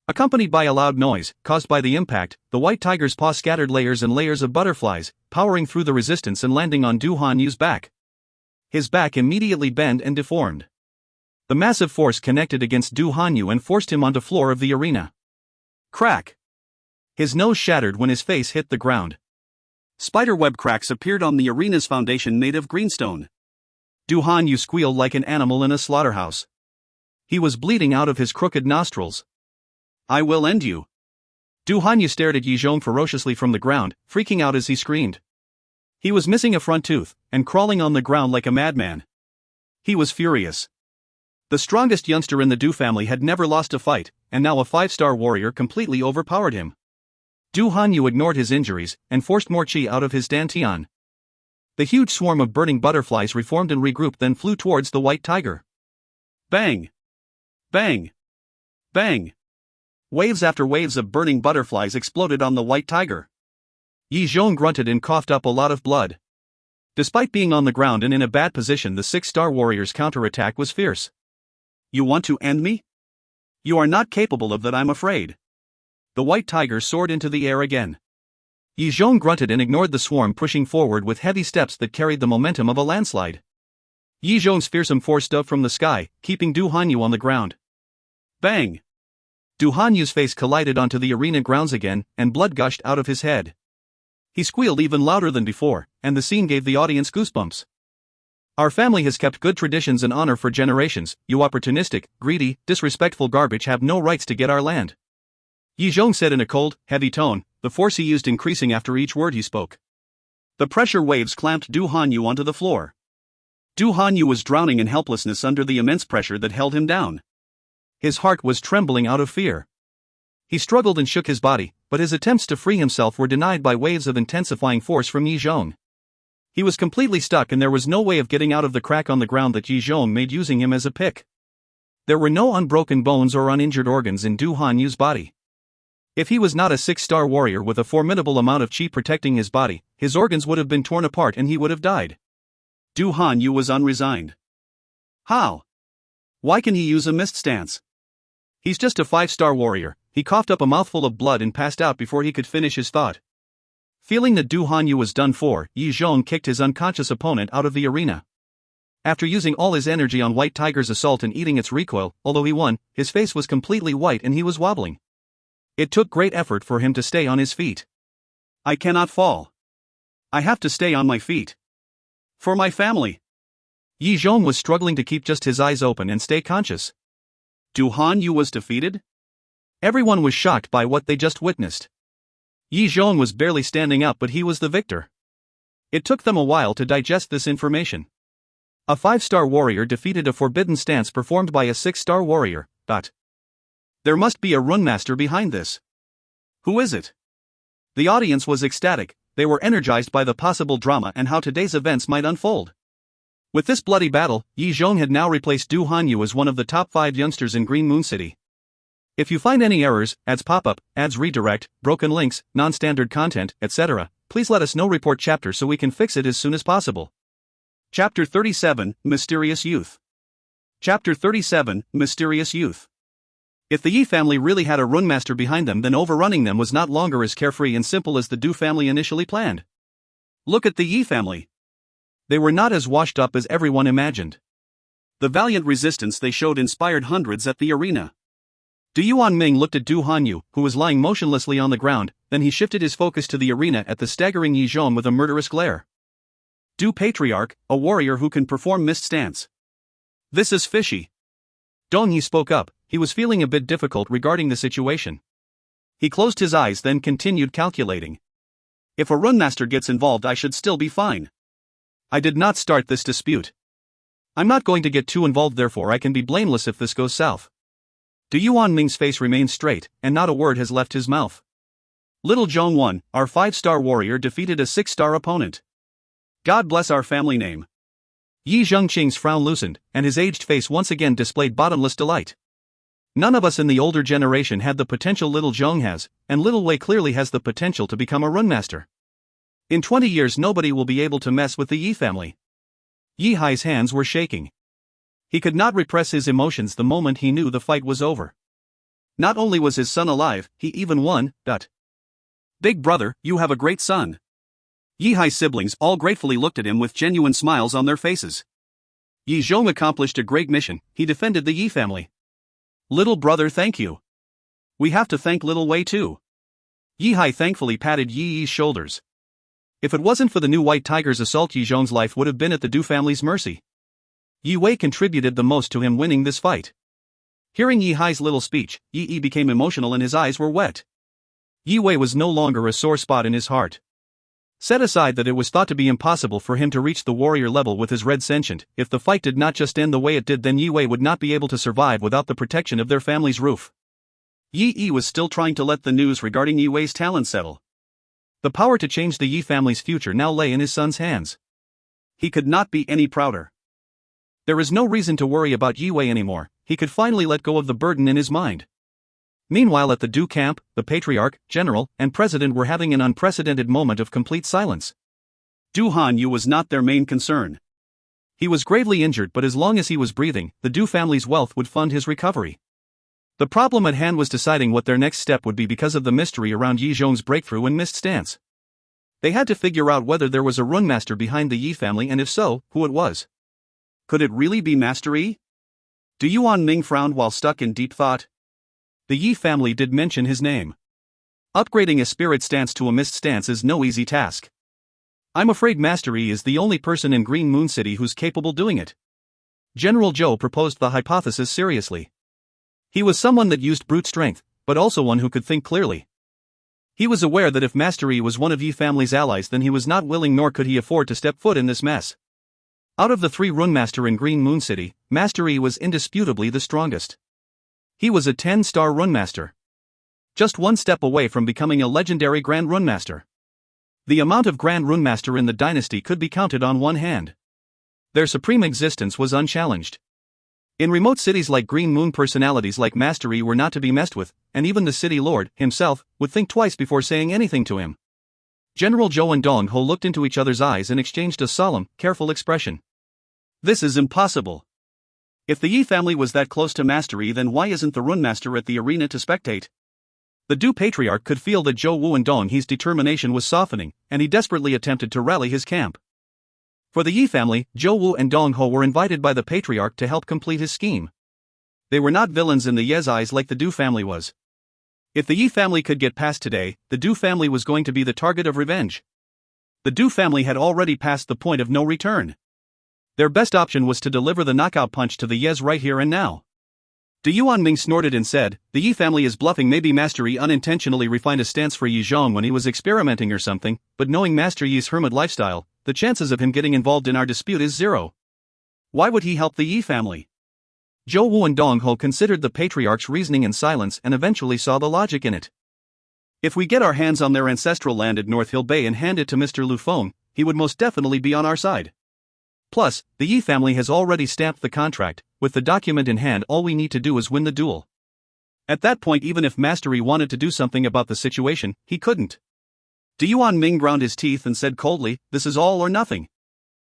Accompanied by a loud noise, caused by the impact, the white tiger's paw scattered layers and layers of butterflies, powering through the resistance and landing on Du Hanyu's back. His back immediately bent and deformed. The massive force connected against Du Hanyu and forced him onto the floor of the arena. Crack! His nose shattered when his face hit the ground. Spiderweb cracks appeared on the arena's foundation made of greenstone. Du Hanyu squealed like an animal in a slaughterhouse. He was bleeding out of his crooked nostrils. I will end you. Du Hanyu stared at Yi Zhong ferociously from the ground, freaking out as he screamed. He was missing a front tooth, and crawling on the ground like a madman. He was furious. The strongest youngster in the Du family had never lost a fight, and now a 5-star warrior completely overpowered him. Du Hanyu ignored his injuries, and forced more qi out of his dantian. The huge swarm of burning butterflies reformed and regrouped, then flew towards the white tiger. Bang! Bang! Bang! Waves after waves of burning butterflies exploded on the white tiger. Yi Zhong grunted and coughed up a lot of blood. Despite being on the ground and in a bad position, the 6-star warrior's counterattack was fierce. You want to end me? You are not capable of that, I'm afraid. The white tiger soared into the air again. Yi Zhong grunted and ignored the swarm, pushing forward with heavy steps that carried the momentum of a landslide. Yi Zhong's fearsome force dove from the sky, keeping Du Hanyu on the ground. Bang! Du Hanyu's face collided onto the arena grounds again, and blood gushed out of his head. He squealed even louder than before, and the scene gave the audience goosebumps. Our family has kept good traditions and honor for generations. You opportunistic, greedy, disrespectful garbage have no rights to get our land. Yi Zhong said in a cold, heavy tone, the force he used increasing after each word he spoke. The pressure waves clamped Du Hanyu onto the floor. Du Hanyu was drowning in helplessness under the immense pressure that held him down. His heart was trembling out of fear. He struggled and shook his body, but his attempts to free himself were denied by waves of intensifying force from Yi Zhong. He was completely stuck, and there was no way of getting out of the crack on the ground that Yi Zhong made using him as a pick. There were no unbroken bones or uninjured organs in Du Hanyu's body. If he was not a 6-star warrior with a formidable amount of qi protecting his body, his organs would have been torn apart and he would have died. Du Hanyu was unresigned. How? Why can he use a mist stance? He's just a 5-star warrior. He coughed up a mouthful of blood and passed out before he could finish his thought. Feeling that Du Hanyu was done for, Yi Zhong kicked his unconscious opponent out of the arena. After using all his energy on White Tiger's assault and eating its recoil, although he won, his face was completely white and he was wobbling. It took great effort for him to stay on his feet. I cannot fall. I have to stay on my feet. For my family. Yi Zhong was struggling to keep just his eyes open and stay conscious. Du Hanyu was defeated? Everyone was shocked by what they just witnessed. Yi Zhong was barely standing up, but he was the victor. It took them a while to digest this information. A 5-star warrior defeated a forbidden stance performed by a 6-star warrior. There must be a runemaster behind this. Who is it? The audience was ecstatic. They were energized by the possible drama and how today's events might unfold. With this bloody battle, Yi Zhong had now replaced Du Hanyu as one of the top 5 youngsters in Green Moon City. If you find any errors, ads pop up, ads redirect, broken links, non-standard content, etc., please let us know. Report chapter so we can fix it as soon as possible. Chapter 37, Mysterious Youth. Chapter 37, Mysterious Youth. If the Yi family really had a runemaster behind them, then overrunning them was not longer as carefree and simple as the Du family initially planned. Look at the Yi family. They were not as washed up as everyone imagined. The valiant resistance they showed inspired hundreds at the arena. Du Yuanming looked at Du Hanyu, who was lying motionlessly on the ground, then he shifted his focus to the arena at the staggering Yi Zhong with a murderous glare. Du Patriarch, a warrior who can perform mist stance. This is fishy. Dong Yi spoke up. He was feeling a bit difficult regarding the situation. He closed his eyes, then continued calculating. If a runmaster gets involved, I should still be fine. I did not start this dispute. I'm not going to get too involved, therefore I can be blameless if this goes south. Du Yuanming's face remains straight, and not a word has left his mouth. Little Zhong Wan, our 5-star warrior, defeated a 6-star opponent. God bless our family name. Yi Zhengqing's frown loosened, and his aged face once again displayed bottomless delight. None of us in the older generation had the potential little Zhong has, and little Wei clearly has the potential to become a runmaster. In 20 years nobody will be able to mess with the Yi family. Yi Hai's hands were shaking. He could not repress his emotions the moment he knew the fight was over. Not only was his son alive, he even won. Big brother, you have a great son. Yi Hai's siblings all gratefully looked at him with genuine smiles on their faces. Yi Zhong accomplished a great mission. He defended the Yi family. Little brother, thank you. We have to thank little Wei too. Yi Hai thankfully patted Yi Yi's shoulders. If it wasn't for the new White Tiger's assault, Yi Zhong's life would have been at the Du family's mercy. Yi Wei contributed the most to him winning this fight. Hearing Yi Hai's little speech, Yi Yi became emotional and his eyes were wet. Yi Wei was no longer a sore spot in his heart. Set aside that it was thought to be impossible for him to reach the warrior level with his red sentient. If the fight did not just end the way it did, then Yi Wei would not be able to survive without the protection of their family's roof. Yi Yi was still trying to let the news regarding Yi Wei's talent settle. The power to change the Yi family's future now lay in his son's hands. He could not be any prouder. There is no reason to worry about Yi Wei anymore. He could finally let go of the burden in his mind. Meanwhile, at the Du camp, the Patriarch, General, and President were having an unprecedented moment of complete silence. Du Hanyu was not their main concern. He was gravely injured, but as long as he was breathing, the Du family's wealth would fund his recovery. The problem at hand was deciding what their next step would be because of the mystery around Yi Zhong's breakthrough in mist stance. They had to figure out whether there was a runmaster behind the Yi family, and if so, who it was. Could it really be Master Yi? Du Yuanming frowned while stuck in deep thought. The Yi family did mention his name. Upgrading a spirit stance to a mist stance is no easy task. I'm afraid Master Yi is the only person in Green Moon City who's capable doing it. General Zhou proposed the hypothesis seriously. He was someone that used brute strength, but also one who could think clearly. He was aware that if Master Yi was one of Yi family's allies, then he was not willing nor could he afford to step foot in this mess. Out of the 3 runmaster in Green Moon City, Master Yi was indisputably the strongest. He was a 10-star runmaster. Just one step away from becoming a legendary Grand Runmaster. The amount of Grand Runmaster in the dynasty could be counted on one hand. Their supreme existence was unchallenged. In remote cities like Green Moon, personalities like Master Yi were not to be messed with, and even the city lord, himself, would think twice before saying anything to him. General Zhou and Dong Ho looked into each other's eyes and exchanged a solemn, careful expression. This is impossible. If the Yi family was that close to Master Yi, then why isn't the runmaster at the arena to spectate? The Du Patriarch could feel that Zhou Wu and Dong He's determination was softening, and he desperately attempted to rally his camp. For the Yi family, Zhou Wu and Dong Ho were invited by the Patriarch to help complete his scheme. They were not villains in the Ye's eyes like the Du family was. If the Yi family could get past today, the Du family was going to be the target of revenge. The Du family had already passed the point of no return. Their best option was to deliver the knockout punch to the Yes right here and now. Du Yuanming snorted and said, the Yi family is bluffing. Maybe Master Yi unintentionally refined a stance for Yi Zhong when he was experimenting or something, but knowing Master Yi's hermit lifestyle, the chances of him getting involved in our dispute is 0. Why would he help the Yi family? Zhou Wu and Dong Ho considered the Patriarch's reasoning in silence and eventually saw the logic in it. If we get our hands on their ancestral land at North Hill Bay and hand it to Mr. Lu Feng, he would most definitely be on our side. Plus, the Yi family has already stamped the contract. With the document in hand, all we need to do is win the duel. At that point, even if Master Yi wanted to do something about the situation, he couldn't. Du Yuanming ground his teeth and said coldly, this is all or nothing.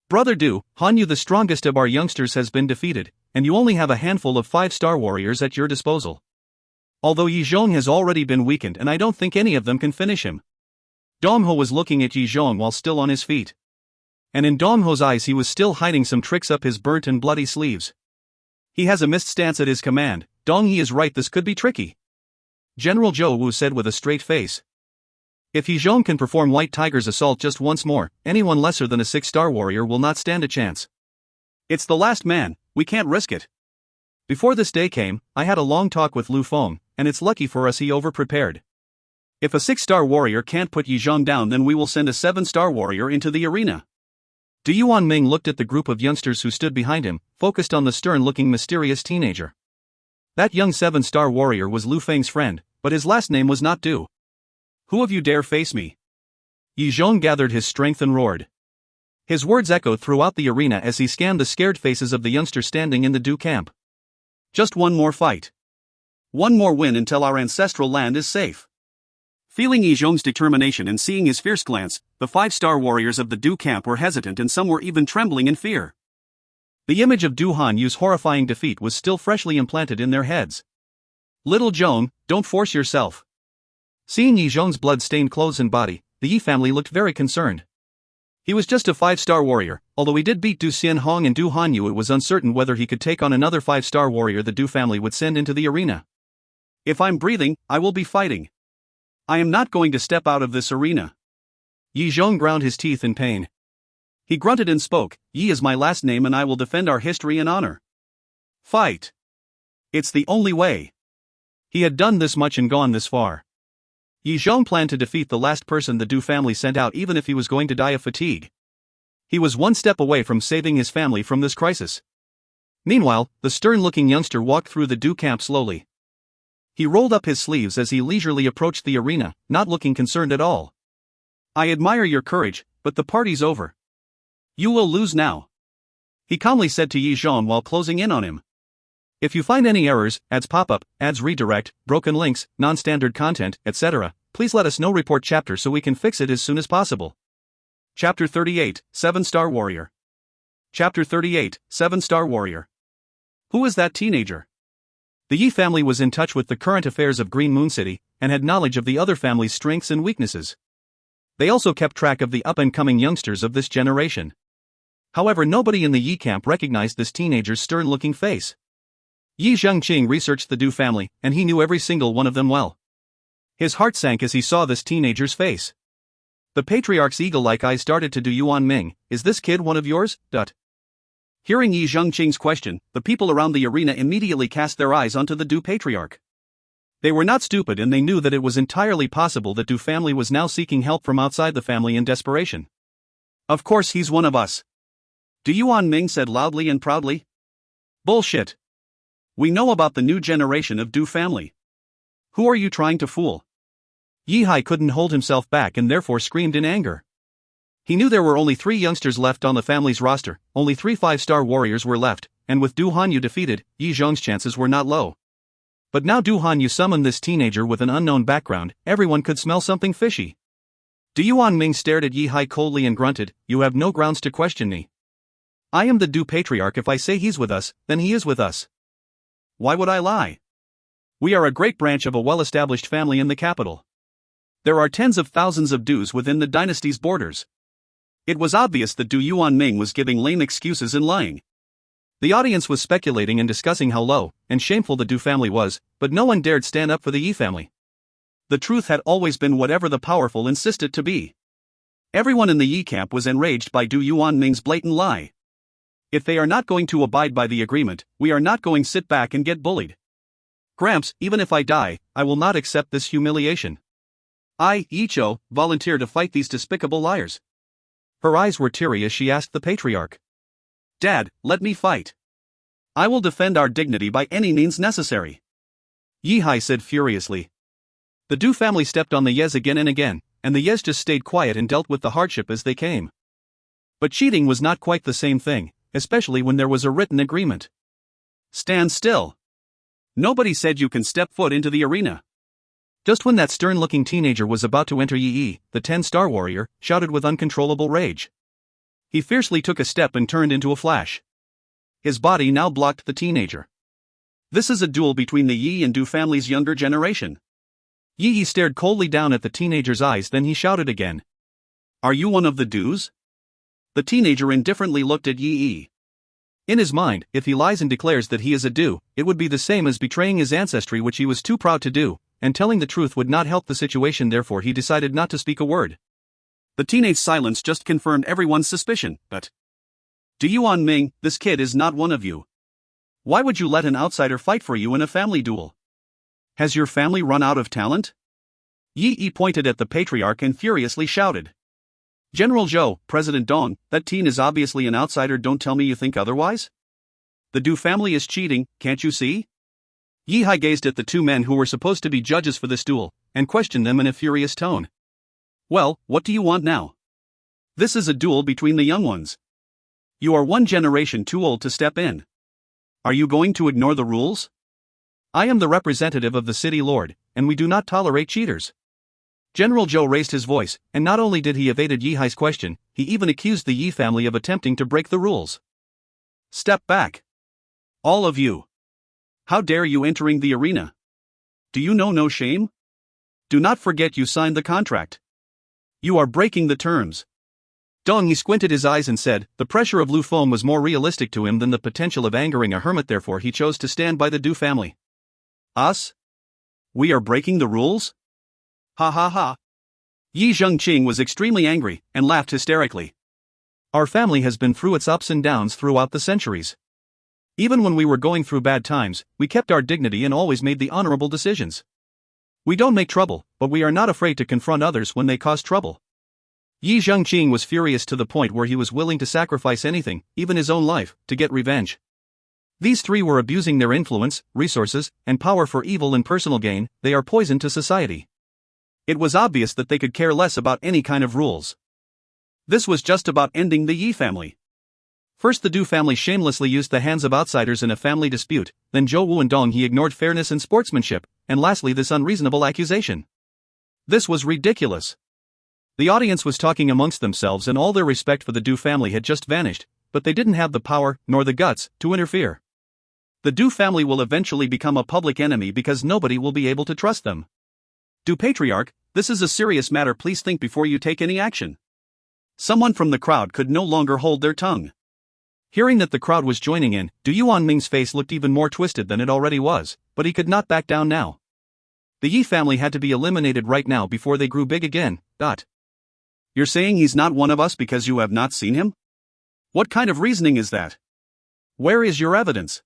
Brother Du, Hanyu, the strongest of our youngsters, has been defeated, and you only have a handful of 5-star warriors at your disposal. Although Yi Zhong has already been weakened and I don't think any of them can finish him. Dong Ho was looking at Yi Zhong while still on his feet. And in Dong Ho's eyes he was still hiding some tricks up his burnt and bloody sleeves. He has a missed stance at his command. Dong He is right, this could be tricky. General Zhou Wu said with a straight face. If Yi Zhong can perform White Tiger's assault just once more, anyone lesser than a 6-star warrior will not stand a chance. It's the last man, we can't risk it. Before this day came, I had a long talk with Lu Feng, and it's lucky for us he over-prepared. If a 6-star warrior can't put Yi Zhong down, then we will send a 7-star warrior into the arena. Du Yuanming looked at the group of youngsters who stood behind him, focused on the stern-looking mysterious teenager. That young 7-star warrior was Lu Feng's friend, but his last name was not Du. Who of you dare face me? Yi Zhong gathered his strength and roared. His words echoed throughout the arena as he scanned the scared faces of the youngsters standing in the Du camp. Just one more fight. One more win until our ancestral land is safe. Feeling Yi Zhong's determination and seeing his fierce glance, the 5-star warriors of the Du camp were hesitant and some were even trembling in fear. The image of Du Hanyu's horrifying defeat was still freshly implanted in their heads. Little Zhong, don't force yourself. Seeing Yi Zhong's blood-stained clothes and body, the Yi family looked very concerned. He was just a 5-star warrior, although he did beat Du Xianhong and Du Hanyu. It was uncertain whether he could take on another 5-star warrior the Du family would send into the arena. If I'm breathing, I will be fighting. I am not going to step out of this arena. Yi Zhong ground his teeth in pain. He grunted and spoke, Yi is my last name and I will defend our history and honor. Fight. It's the only way. He had done this much and gone this far. Yi Zhong planned to defeat the last person the Du family sent out even if he was going to die of fatigue. He was one step away from saving his family from this crisis. Meanwhile, the stern-looking youngster walked through the Du camp slowly. He rolled up his sleeves as he leisurely approached the arena, not looking concerned at all. I admire your courage, but the party's over. You will lose now. He calmly said to Yi Zhong while closing in on him. If you find any errors, ads pop up, ads redirect, broken links, non-standard content, etc., please let us know. Report chapter so we can fix it as soon as possible. Chapter 38, 7-Star Warrior. Chapter 38, 7-Star Warrior. Who is that teenager? The Yi family was in touch with the current affairs of Green Moon City, and had knowledge of the other family's strengths and weaknesses. They also kept track of the up-and-coming youngsters of this generation. However, nobody in the Yi camp recognized this teenager's stern-looking face. Yi Zhengqing researched the Du family, and he knew every single one of them well. His heart sank as he saw this teenager's face. The patriarch's eagle-like eyes darted to Du Yuanming. Is this kid one of yours? Hearing Yi Zhengqing's question, the people around the arena immediately cast their eyes onto the Du patriarch. They were not stupid and they knew that it was entirely possible that Du family was now seeking help from outside the family in desperation. Of course he's one of us. Du Yuanming said loudly and proudly. Bullshit. We know about the new generation of Du family. Who are you trying to fool? Yi Hai couldn't hold himself back and therefore screamed in anger. He knew there were only 3 youngsters left on the family's roster, only 3 5-star warriors were left, and with Du Hanyu defeated, Yi Zhong's chances were not low. But now Du Hanyu summoned this teenager with an unknown background, everyone could smell something fishy. Du Yuanming stared at Yi Hai coldly and grunted, you have no grounds to question me. I am the Du patriarch. If I say he's with us, then he is with us. Why would I lie? We are a great branch of a well-established family in the capital. There are tens of thousands of Dus within the dynasty's borders. It was obvious that Du Yuanming was giving lame excuses and lying. The audience was speculating and discussing how low and shameful the Du family was, but no one dared stand up for the Yi family. The truth had always been whatever the powerful insist it to be. Everyone in the Yi camp was enraged by Du Yuanming's blatant lie. If they are not going to abide by the agreement, we are not going to sit back and get bullied. Gramps, even if I die, I will not accept this humiliation. I, Yicho, volunteer to fight these despicable liars. Her eyes were teary as she asked the patriarch. Dad, let me fight. I will defend our dignity by any means necessary. Yi Hai said furiously. The Du family stepped on the Yes again and again, and the Yes just stayed quiet and dealt with the hardship as they came. But cheating was not quite the same thing, especially when there was a written agreement. Stand still. Nobody said you can step foot into the arena. Just when that stern-looking teenager was about to enter, Yi, the 10-star warrior, shouted with uncontrollable rage. He fiercely took a step and turned into a flash. His body now blocked the teenager. This is a duel between the Yi and Du family's younger generation. Yi stared coldly down at the teenager's eyes, then he shouted again. Are you one of the Dus? The teenager indifferently looked at Yi. In his mind, if he lies and declares that he is a Du, it would be the same as betraying his ancestry, which he was too proud to do, and telling the truth would not help the situation, therefore he decided not to speak a word. The teenage silence just confirmed everyone's suspicion, but... Du Yuan Ming, this kid is not one of you. Why would you let an outsider fight for you in a family duel? Has your family run out of talent? Yi pointed at the patriarch and furiously shouted. General Zhou, President Dong, that teen is obviously an outsider, don't tell me you think otherwise? The Du family is cheating, can't you see? Yi gazed at the two men who were supposed to be judges for this duel, and questioned them in a furious tone. Well, what do you want now? This is a duel between the young ones. You are one generation too old to step in. Are you going to ignore the rules? I am the representative of the city lord, and we do not tolerate cheaters. General Zhou raised his voice, and not only did he evade Yi's question, he even accused the Yi family of attempting to break the rules. Step back. All of you. How dare you entering the arena? Do you know no shame? Do not forget you signed the contract. You are breaking the terms. Dong Yi squinted his eyes and said, the pressure of Lu Feng was more realistic to him than the potential of angering a hermit, therefore he chose to stand by the Du family. Us? We are breaking the rules? Ha ha ha. Yi Zhengqing was extremely angry, and laughed hysterically. Our family has been through its ups and downs throughout the centuries. Even when we were going through bad times, we kept our dignity and always made the honorable decisions. We don't make trouble, but we are not afraid to confront others when they cause trouble. Yi Zhengqing was furious to the point where he was willing to sacrifice anything, even his own life, to get revenge. These three were abusing their influence, resources, and power for evil and personal gain. They are poison to society. It was obvious that they could care less about any kind of rules. This was just about ending the Yi family. First, the Du family shamelessly used the hands of outsiders in a family dispute, then Zhou Wu and Dong He ignored fairness and sportsmanship, and lastly this unreasonable accusation. This was ridiculous. The audience was talking amongst themselves and all their respect for the Du family had just vanished, but they didn't have the power, nor the guts, to interfere. The Du family will eventually become a public enemy because nobody will be able to trust them. Du Patriarch, this is a serious matter, please think before you take any action. Someone from the crowd could no longer hold their tongue. Hearing that the crowd was joining in, Du Yuan Ming's face looked even more twisted than it already was, but he could not back down now. The Yi family had to be eliminated right now before they grew big again. You're saying he's not one of us because you have not seen him? What kind of reasoning is that? Where is your evidence?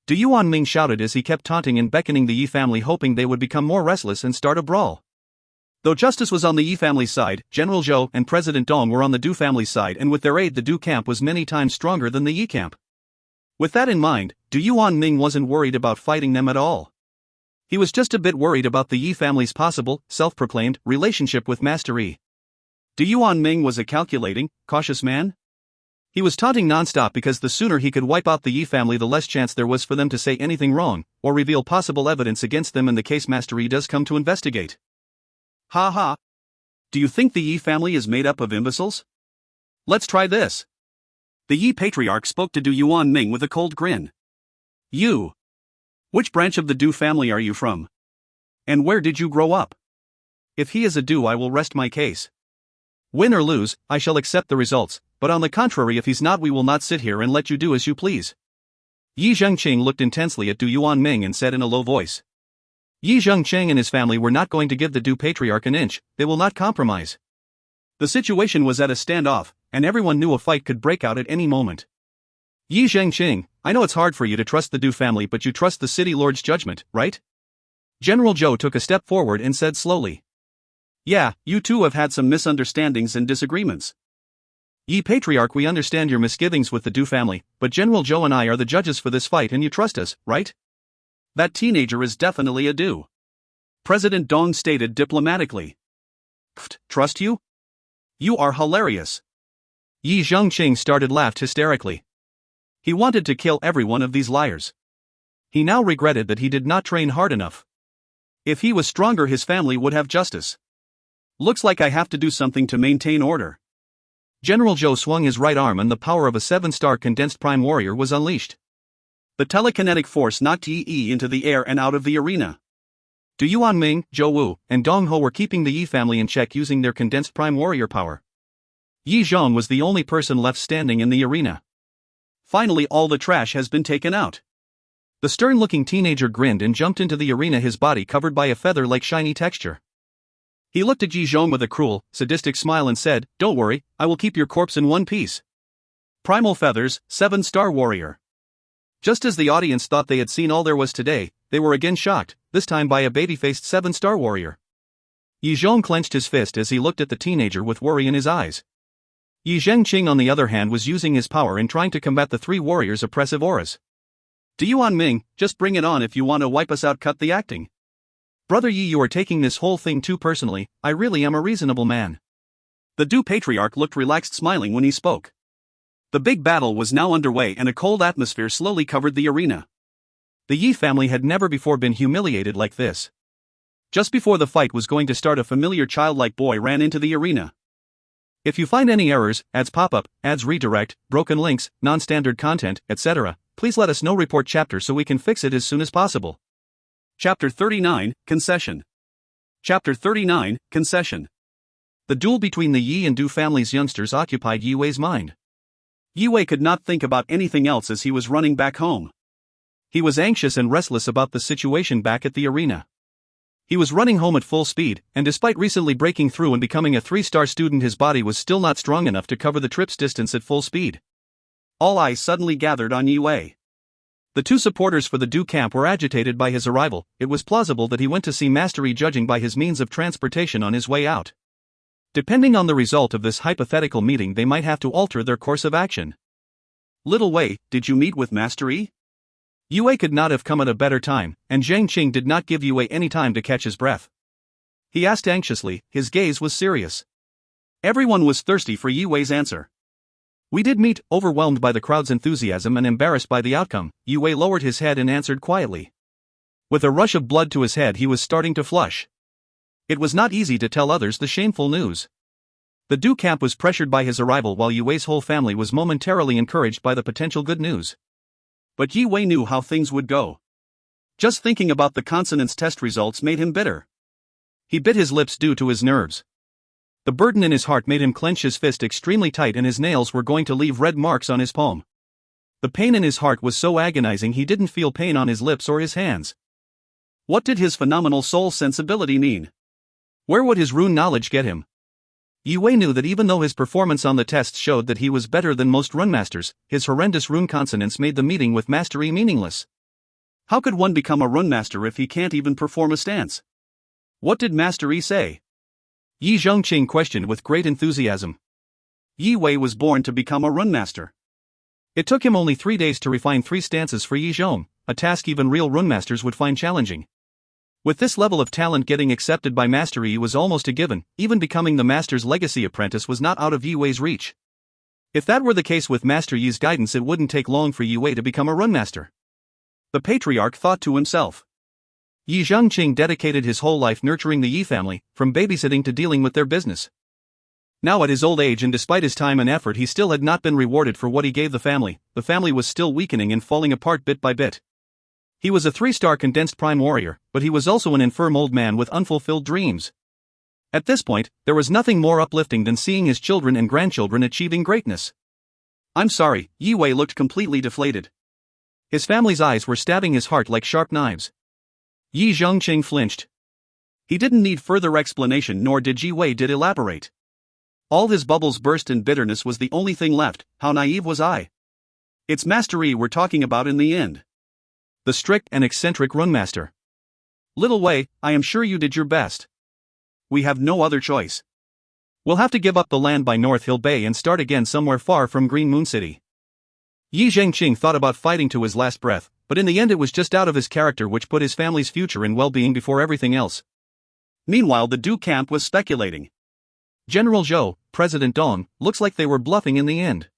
Du Yuan Ming shouted as he kept taunting and beckoning the Yi family, hoping they would become more restless and start a brawl. Though justice was on the Yi family's side, General Zhou and President Dong were on the Du family's side, and with their aid the Du camp was many times stronger than the Yi camp. With that in mind, Du Yuan Ming wasn't worried about fighting them at all. He was just a bit worried about the Yi family's possible, self-proclaimed, relationship with Master Yi. Du Yuan Ming was a calculating, cautious man. He was taunting non-stop because the sooner he could wipe out the Yi family the less chance there was for them to say anything wrong, or reveal possible evidence against them in the case Master Yi does come to investigate. Ha ha. Do you think the Yi family is made up of imbeciles? Let's try this. The Yi patriarch spoke to Du Yuan Ming with a cold grin. You. Which branch of the Du family are you from? And where did you grow up? If he is a Du, I will rest my case. Win or lose, I shall accept the results, but on the contrary, if he's not, we will not sit here and let you do as you please. Yi Zhengqing looked intensely at Du Yuan Ming and said in a low voice. Yi Zhengqing and his family were not going to give the Du patriarch an inch, they will not compromise. The situation was at a standoff, and everyone knew a fight could break out at any moment. Yi Zhengqing, I know it's hard for you to trust the Du family, but you trust the city lord's judgment, right? General Zhou took a step forward and said slowly. Yeah, you two have had some misunderstandings and disagreements. Yi Patriarch, we understand your misgivings with the Du family, but General Zhou and I are the judges for this fight and you trust us, right? That teenager is definitely a Du. President Dong stated diplomatically. Trust you? You are hilarious. Yi Zhengqing started laughed hysterically. He wanted to kill every one of these liars. He now regretted that he did not train hard enough. If he was stronger, his family would have justice. Looks like I have to do something to maintain order. General Zhou swung his right arm and the power of a 7-star condensed prime warrior was unleashed. The telekinetic force knocked Yi into the air and out of the arena. Du Yuanming, Zhou Wu, and Dong Ho were keeping the Yi family in check using their condensed prime warrior power. Yi Zhong was the only person left standing in the arena. Finally, all the trash has been taken out. The stern-looking teenager grinned and jumped into the arena, his body covered by a feather-like shiny texture. He looked at Yi Zhong with a cruel, sadistic smile and said, "Don't worry, I will keep your corpse in one piece." Primal feathers, 7-star warrior. Just as the audience thought they had seen all there was today, they were again shocked, this time by a baby-faced 7-star warrior. Yi Zhong clenched his fist as he looked at the teenager with worry in his eyes. Yi Zhengqing, on the other hand, was using his power in trying to combat the three warriors' oppressive auras. Du Yuanming, just bring it on if you want to wipe us out, cut the acting. Brother Yi, you are taking this whole thing too personally, I really am a reasonable man. The Du Patriarch looked relaxed, smiling when he spoke. The big battle was now underway and a cold atmosphere slowly covered the arena. The Yi family had never before been humiliated like this. Just before the fight was going to start, a familiar childlike boy ran into the arena. If you find any errors, ads pop up, ads redirect, broken links, non-standard content, etc., please let us know. Report chapter so we can fix it as soon as possible. Chapter 39, Concession. Chapter 39, Concession. The duel between the Yi and Du family's youngsters occupied Yi Wei's mind. Yi Wei could not think about anything else as he was running back home. He was anxious and restless about the situation back at the arena. He was running home at full speed, and despite recently breaking through and becoming a 3-star student, his body was still not strong enough to cover the trip's distance at full speed. All eyes suddenly gathered on Yi Wei. The two supporters for the Du camp were agitated by his arrival. It was plausible that he went to see Master Yi, judging by his means of transportation on his way out. Depending on the result of this hypothetical meeting, they might have to alter their course of action. Little Wei, did you meet with Master Yi? Yi Wei could not have come at a better time, and Zhang Qing did not give Yi Wei any time to catch his breath. He asked anxiously, his gaze was serious. Everyone was thirsty for Yi Wei's answer. We did meet. Overwhelmed by the crowd's enthusiasm and embarrassed by the outcome, Yi Wei lowered his head and answered quietly. With a rush of blood to his head, he was starting to flush. It was not easy to tell others the shameful news. The Du camp was pressured by his arrival, while Yi Wei's whole family was momentarily encouraged by the potential good news. But Yi Wei knew how things would go. Just thinking about the consonants test results made him bitter. He bit his lips due to his nerves. The burden in his heart made him clench his fist extremely tight, and his nails were going to leave red marks on his palm. The pain in his heart was so agonizing he didn't feel pain on his lips or his hands. What did his phenomenal soul sensibility mean? Where would his rune knowledge get him? Yi Wei knew that even though his performance on the tests showed that he was better than most runmasters, his horrendous rune consonants made the meeting with Master Yi meaningless. How could one become a runemaster if he can't even perform a stance? What did Master Yi say? Yi Zhongqing questioned with great enthusiasm. Yi Wei was born to become a runemaster. It took him only 3 days to refine 3 stances for Yi Zhong, a task even real runmasters would find challenging. With this level of talent, getting accepted by Master Yi was almost a given. Even becoming the Master's legacy apprentice was not out of Yi Wei's reach. If that were the case with Master Yi's guidance, it wouldn't take long for Yi Wei to become a runmaster. The Patriarch thought to himself. Yi Zhongqing dedicated his whole life nurturing the Yi family, from babysitting to dealing with their business. Now at his old age, and despite his time and effort, he still had not been rewarded for what he gave the family. The family was still weakening and falling apart bit by bit. He was a 3-star condensed prime warrior, but he was also an infirm old man with unfulfilled dreams. At this point, there was nothing more uplifting than seeing his children and grandchildren achieving greatness. I'm sorry, Yi Wei looked completely deflated. His family's eyes were stabbing his heart like sharp knives. Yi Zhongqing flinched. He didn't need further explanation, nor did Yi Wei elaborate. All his bubbles burst and bitterness was the only thing left. How naive was I? It's Master Yi we're talking about in the end. The strict and eccentric runmaster. Little Wei, I am sure you did your best. We have no other choice. We'll have to give up the land by North Hill Bay and start again somewhere far from Green Moon City. Yi Zhengqing thought about fighting to his last breath, but in the end it was just out of his character, which put his family's future and well-being before everything else. Meanwhile, the Du camp was speculating. General Zhou, President Dong, looks like they were bluffing in the end.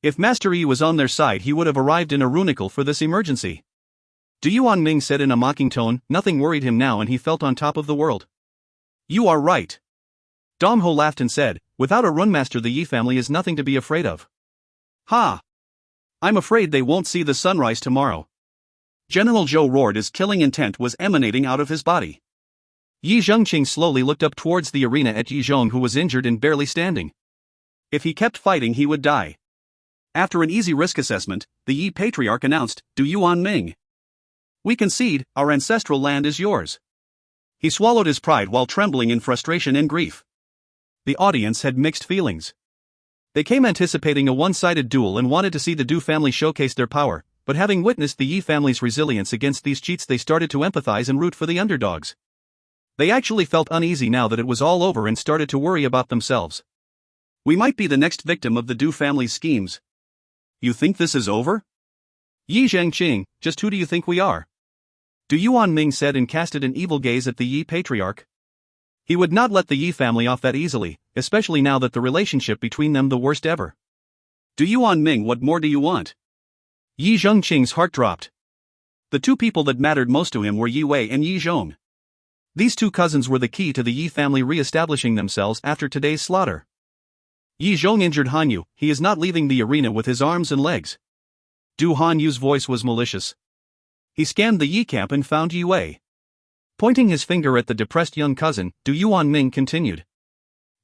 If Master Yi was on their side, he would have arrived in a runicle for this emergency. Du Yuanming said in a mocking tone. Nothing worried him now, and he felt on top of the world. You are right. Dong Ho laughed and said, without a runmaster the Yi family is nothing to be afraid of. Ha! I'm afraid they won't see the sunrise tomorrow. General Zhou roared as killing intent was emanating out of his body. Yi Zhengqing slowly looked up towards the arena at Yi Zhong, who was injured and barely standing. If he kept fighting, he would die. After an easy risk assessment, the Yi Patriarch announced, "Du Yuan Ming. We concede, our ancestral land is yours." He swallowed his pride while trembling in frustration and grief. The audience had mixed feelings. They came anticipating a one-sided duel and wanted to see the Du family showcase their power, but having witnessed the Yi family's resilience against these cheats, they started to empathize and root for the underdogs. They actually felt uneasy now that it was all over and started to worry about themselves. We might be the next victim of the Du family's schemes. You think this is over? Yi Zhengqing, just who do you think we are? Du Yuan Ming said and casted an evil gaze at the Yi Patriarch. He would not let the Yi family off that easily, especially now that the relationship between them the worst ever. Du Yuan Ming, what more do you want? Yi Zhengqing's heart dropped. The two people that mattered most to him were Yi Wei and Yi Zhong. These two cousins were the key to the Yi family re-establishing themselves after today's slaughter. Yi Zhong injured Han Yu, he is not leaving the arena with his arms and legs. Du Han Yu's voice was malicious. He scanned the Yi camp and found Yi Wei. Pointing his finger at the depressed young cousin, Du Yuan Ming continued.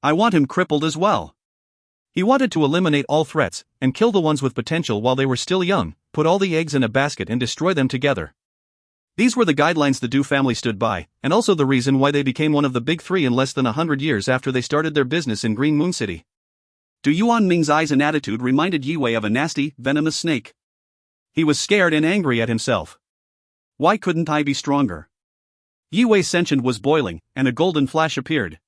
I want him crippled as well. He wanted to eliminate all threats, and kill the ones with potential while they were still young, put all the eggs in a basket and destroy them together. These were the guidelines the Du family stood by, and also the reason why they became one of the big three in less than 100 years after they started their business in Green Moon City. Du Yuan Ming's eyes and attitude reminded Yi Wei of a nasty, venomous snake. He was scared and angry at himself. Why couldn't I be stronger? Yi Wei's sentient was boiling, and a golden flash appeared.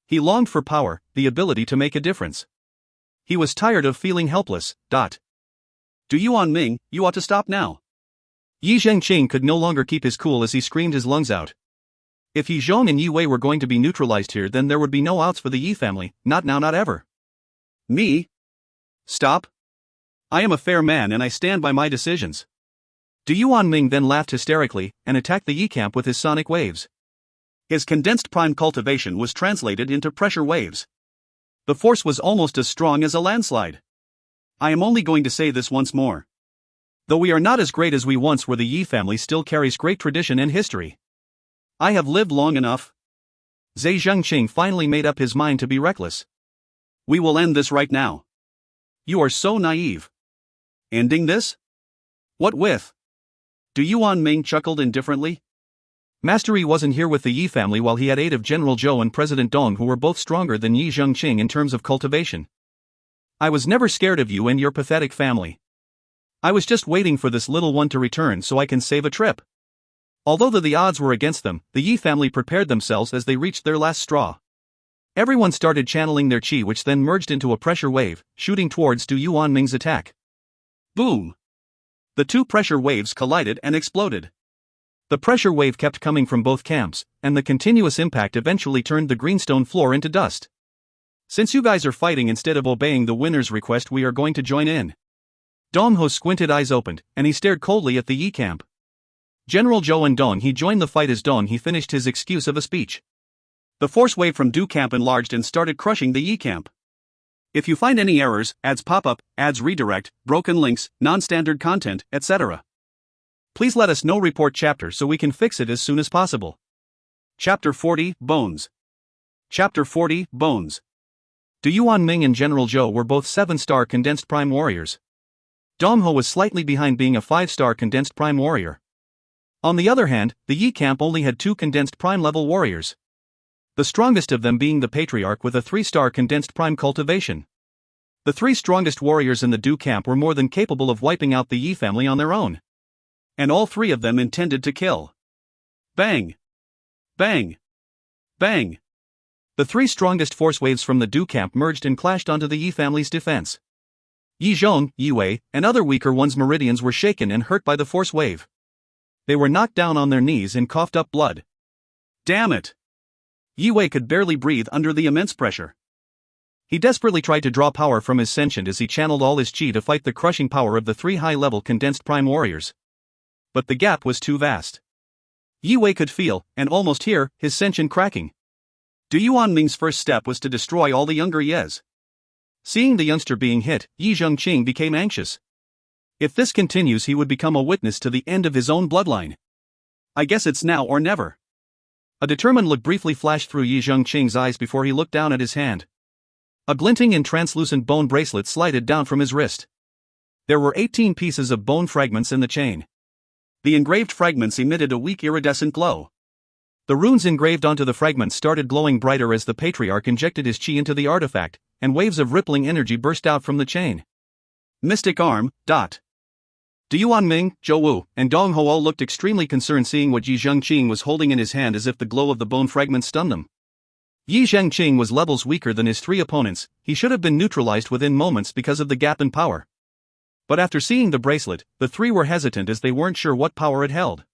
He longed for power, the ability to make a difference. He was tired of feeling helpless. Du Yuan Ming, you ought to stop now. Yi Zhengqing could no longer keep his cool as he screamed his lungs out. If Yi Zhong and Yi Wei were going to be neutralized here, then there would be no outs for the Yi family, not now, not ever. Me? Stop. I am a fair man and I stand by my decisions. Du Yuan Ming then laughed hysterically and attacked the Yi camp with his sonic waves. His condensed prime cultivation was translated into pressure waves. The force was almost as strong as a landslide. I am only going to say this once more. Though we are not as great as we once were, the Yi family still carries great tradition and history. I have lived long enough. Zhe Zhengqing finally made up his mind to be reckless. We will end this right now. You are so naive. Ending this? What with? Du Yuan Ming chuckled indifferently. Mastery wasn't here with the Yi family while he had aid of General Zhou and President Dong, who were both stronger than Yi Zhengqing in terms of cultivation. I was never scared of you and your pathetic family. I was just waiting for this little one to return so I can save a trip. Although the odds were against them, the Yi family prepared themselves as they reached their last straw. Everyone started channeling their chi, which then merged into a pressure wave, shooting towards Du Yuan Ming's attack. Boom! The two pressure waves collided and exploded. The pressure wave kept coming from both camps, and the continuous impact eventually turned the greenstone floor into dust. Since you guys are fighting instead of obeying the winner's request, we are going to join in. Dong Ho's squinted eyes opened, and he stared coldly at the Yi camp. General Zhou and Dong He joined the fight as Dong He finished his excuse of a speech. The force wave from Du camp enlarged and started crushing the Yi camp. If you find any errors, ads pop up, ads redirect, broken links, non-standard content, etc., please let us know. Report chapter so we can fix it as soon as possible. Chapter 40, Bones. Chapter 40, Bones. Du Yuan Ming and General Zhou were both 7-star condensed prime warriors. Dong Ho was slightly behind, being a 5-star condensed prime warrior. On the other hand, the Yi camp only had 2 condensed prime level warriors. The strongest of them being the Patriarch with a 3-star condensed prime cultivation. The 3 strongest warriors in the Du camp were more than capable of wiping out the Yi family on their own. And all 3 of them intended to kill. Bang! Bang! Bang! The 3 strongest force waves from the Du camp merged and clashed onto the Yi family's defense. Yi Zhong, Yi Wei, and other weaker ones' meridians were shaken and hurt by the force wave. They were knocked down on their knees and coughed up blood. Damn it! Yi Wei could barely breathe under the immense pressure. He desperately tried to draw power from his sentient as he channeled all his chi to fight the crushing power of the 3 high-level condensed prime warriors. But the gap was too vast. Yi Wei could feel, and almost hear, his sentient cracking. Du Yuan Ming's first step was to destroy all the younger Yes. Seeing the youngster being hit, Yi Zhengqing became anxious. If this continues, he would become a witness to the end of his own bloodline. I guess it's now or never. A determined look briefly flashed through Yi Zhengqing's eyes before he looked down at his hand. A glinting and translucent bone bracelet slided down from his wrist. There were 18 pieces of bone fragments in the chain. The engraved fragments emitted a weak iridescent glow. The runes engraved onto the fragments started glowing brighter as the patriarch injected his chi into the artifact, and waves of rippling energy burst out from the chain. Mystic arm. Du Yuanming, Zhou Wu, and Dong Ho all looked extremely concerned seeing what Yi Zhengqing was holding in his hand, as if the glow of the bone fragments stunned them. Yi Zhengqing was levels weaker than his three opponents. He should have been neutralized within moments because of the gap in power. But after seeing the bracelet, the three were hesitant as they weren't sure what power it held.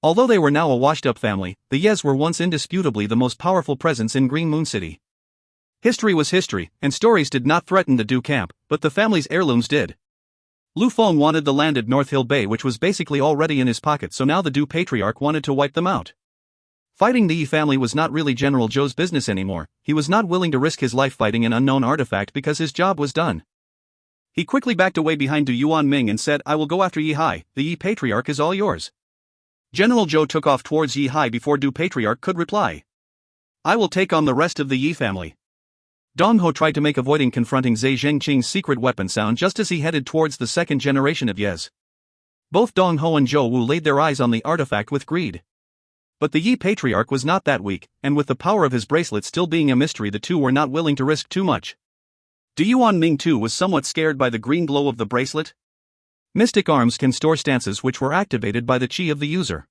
Although they were now a washed-up family, the Yes were once indisputably the most powerful presence in Green Moon City. History was history, and stories did not threaten the Du camp, but the family's heirlooms did. Lu Feng wanted the land at North Hill Bay, which was basically already in his pocket, so now the Du patriarch wanted to wipe them out. Fighting the Yi family was not really General Zhou's business anymore. He was not willing to risk his life fighting an unknown artifact because his job was done. He quickly backed away behind Du Yuanming and said, "I will go after Yi Hai, the Yi patriarch is all yours." General Zhou took off towards Yi Hai before Du patriarch could reply. "I will take on the rest of the Yi family." Dong Ho tried to make avoiding confronting Zhe Zhengqing's secret weapon sound just as he headed towards the second generation of Yes. Both Dong Ho and Zhou Wu laid their eyes on the artifact with greed. But the Yi patriarch was not that weak, and with the power of his bracelet still being a mystery, the two were not willing to risk too much. Du Yuanming too was somewhat scared by the green glow of the bracelet. Mystic arms can store stances which were activated by the chi of the user.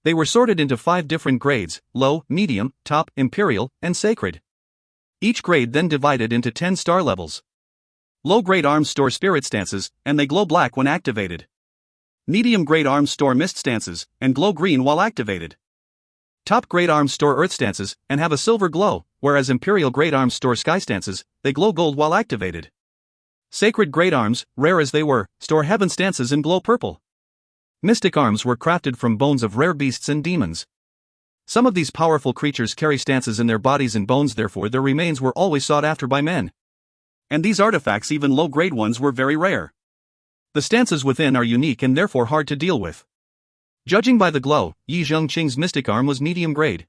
They were sorted into 5 different grades: low, medium, top, imperial, and sacred. Each grade then divided into 10 star levels. Low-grade arms store spirit stances, and they glow black when activated. Medium-grade arms store mist stances, and glow green while activated. Top-grade arms store earth stances, and have a silver glow, whereas imperial-grade arms store sky stances, they glow gold while activated. Sacred-grade arms, rare as they were, store heaven stances and glow purple. Mystic arms were crafted from bones of rare beasts and demons. Some of these powerful creatures carry stances in their bodies and bones, therefore their remains were always sought after by men. And these artifacts, even low-grade ones, were very rare. The stances within are unique and therefore hard to deal with. Judging by the glow, Yi Zhengqing's mystic arm was medium grade.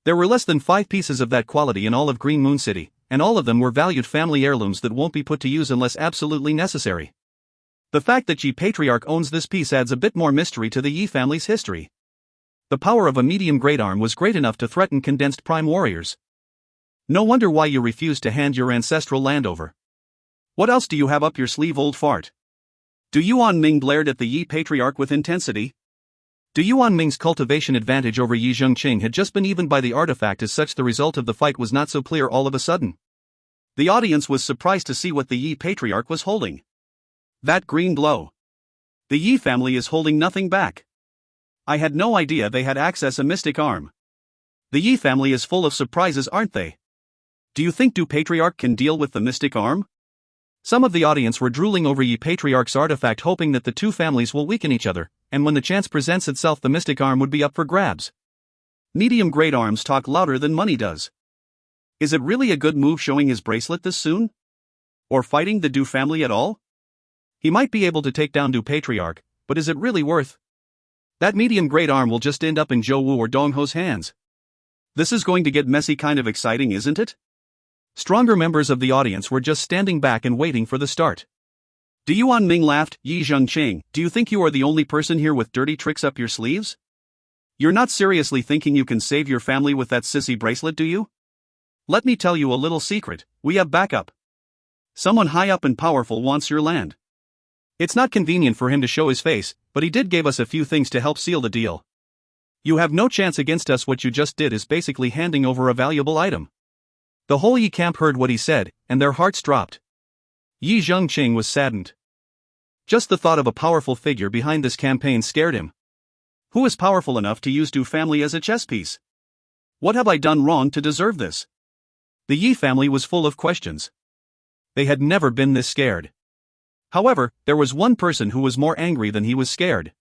There were less than 5 pieces of that quality in all of Green Moon City, and all of them were valued family heirlooms that won't be put to use unless absolutely necessary. The fact that Yi Patriarch owns this piece adds a bit more mystery to the Yi family's history. The power of a medium-grade arm was great enough to threaten condensed prime warriors. No wonder why you refused to hand your ancestral land over. What else do you have up your sleeve, old fart? Du Yuanming glared at the Yi Patriarch with intensity. Du Yuanming's cultivation advantage over Yi Zhengqing had just been evened by the artifact, as such the result of the fight was not so clear all of a sudden. The audience was surprised to see what the Yi Patriarch was holding. That green glow. The Yi family is holding nothing back. I had no idea they had access a mystic arm. The Yi family is full of surprises, aren't they? Do you think Du Patriarch can deal with the mystic arm? Some of the audience were drooling over Yi Patriarch's artifact, hoping that the two families will weaken each other, and when the chance presents itself the mystic arm would be up for grabs. Medium-grade arms talk louder than money does. Is it really a good move showing his bracelet this soon? Or fighting the Du family at all? He might be able to take down Du Patriarch, but is it really worth? That medium-grade arm will just end up in Zhou Wu or Dong Ho's hands. This is going to get messy, kind of exciting, isn't it? Stronger members of the audience were just standing back and waiting for the start. Du Yuanming laughed. Yi Zhengqing, do you think you are the only person here with dirty tricks up your sleeves? You're not seriously thinking you can save your family with that sissy bracelet, do you? Let me tell you a little secret, we have backup. Someone high up and powerful wants your land. It's not convenient for him to show his face, but he did give us a few things to help seal the deal. You have no chance against us. What you just did is basically handing over a valuable item. The whole Yi camp heard what he said, and their hearts dropped. Yi Zhengqing was saddened. Just the thought of a powerful figure behind this campaign scared him. Who is powerful enough to use Du family as a chess piece? What have I done wrong to deserve this? The Yi family was full of questions. They had never been this scared. However, there was one person who was more angry than he was scared.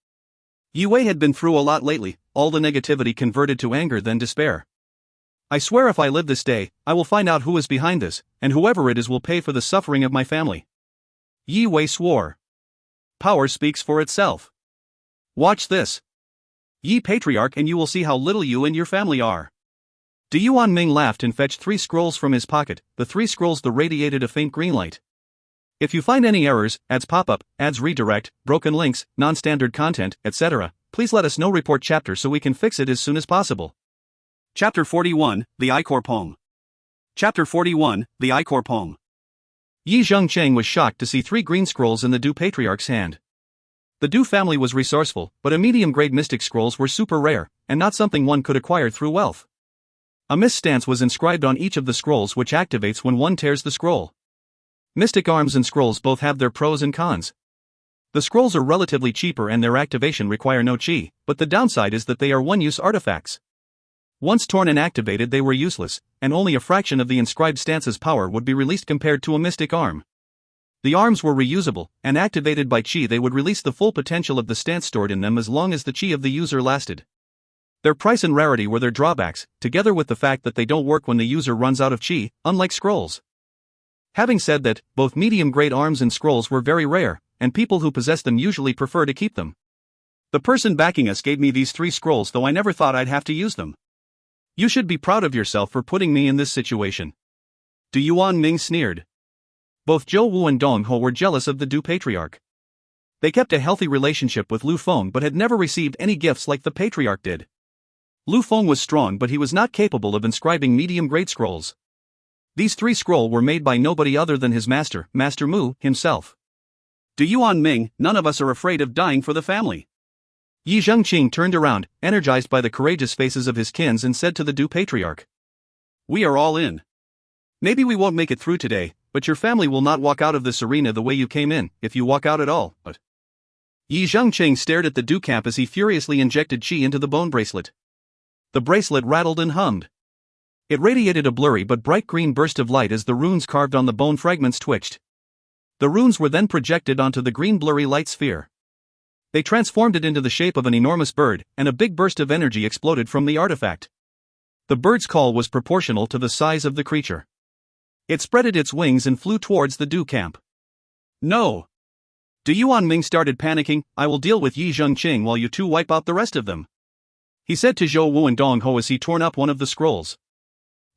Yi Wei had been through a lot lately, all the negativity converted to anger then despair. I swear if I live this day, I will find out who is behind this, and whoever it is will pay for the suffering of my family. Yi Wei swore. Power speaks for itself. Watch this. Yi Patriarch, and you will see how little you and your family are. Du Yuan Ming laughed and fetched 3 scrolls from his pocket. The 3 scrolls radiated a faint green light. If you find any errors, ads pop up, ads redirect, broken links, non-standard content, etc., please let us know. Report chapter so we can fix it as soon as possible. Chapter 41, The Ichor Poem. Chapter 41, The Ichor Poem. Yi Zhengcheng was shocked to see 3 green scrolls in the Du Patriarch's hand. The Du family was resourceful, but a medium-grade mystic scrolls were super rare, and not something one could acquire through wealth. A mist stance was inscribed on each of the scrolls, which activates when one tears the scroll. Mystic arms and scrolls both have their pros and cons. The scrolls are relatively cheaper and their activation require no chi, but the downside is that they are one-use artifacts. Once torn and activated, they were useless, and only a fraction of the inscribed stance's power would be released compared to a mystic arm. The arms were reusable, and activated by chi they would release the full potential of the stance stored in them as long as the chi of the user lasted. Their price and rarity were their drawbacks, together with the fact that they don't work when the user runs out of chi, unlike scrolls. Having said that, both medium-grade arms and scrolls were very rare, and people who possess them usually prefer to keep them. The person backing us gave me these 3 scrolls, though I never thought I'd have to use them. You should be proud of yourself for putting me in this situation. Du Yuan Ming sneered. Both Zhou Wu and Dong Ho were jealous of the Du Patriarch. They kept a healthy relationship with Lu Feng but had never received any gifts like the Patriarch did. Lu Feng was strong, but he was not capable of inscribing medium-grade scrolls. These 3 scrolls were made by nobody other than his master, Master Mu, himself. Du Yuan Ming, none of us are afraid of dying for the family. Yi Zhengqing turned around, energized by the courageous faces of his kins, and said to the Du Patriarch. We are all in. Maybe we won't make it through today, but your family will not walk out of this arena the way you came in, if you walk out at all, but... Yi Zhengqing stared at the Du camp as he furiously injected chi into the bone bracelet. The bracelet rattled and hummed. It radiated a blurry but bright green burst of light as the runes carved on the bone fragments twitched. The runes were then projected onto the green blurry light sphere. They transformed it into the shape of an enormous bird, and a big burst of energy exploded from the artifact. The bird's call was proportional to the size of the creature. It spreaded its wings and flew towards the Du camp. No! Du Yuan Ming started panicking. I will deal with Yi Zhengqing while you 2 wipe out the rest of them, he said to Zhou Wu and Dong Ho as he torn up one of the scrolls.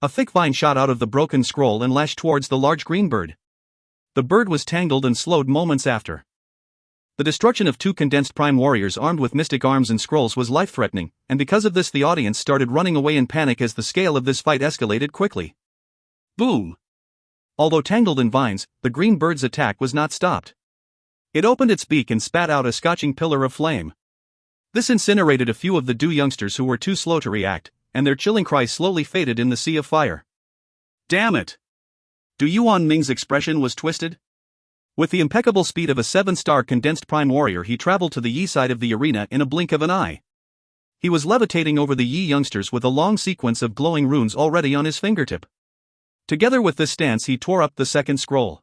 A thick vine shot out of the broken scroll and lashed towards the large green bird. The bird was tangled and slowed moments after. The destruction of 2 condensed prime warriors armed with mystic arms and scrolls was life-threatening, and because of this the audience started running away in panic as the scale of this fight escalated quickly. Boom! Although tangled in vines, the green bird's attack was not stopped. It opened its beak and spat out a scorching pillar of flame. This incinerated a few of the Du youngsters who were too slow to react, and their chilling cries slowly faded in the sea of fire. Damn it! Du Yuan Ming's expression was twisted. With the impeccable speed of a 7-star condensed prime warrior, he traveled to the Yi side of the arena in a blink of an eye. He was levitating over the Yi youngsters with a long sequence of glowing runes already on his fingertip. Together with this stance, he tore up the 2nd scroll.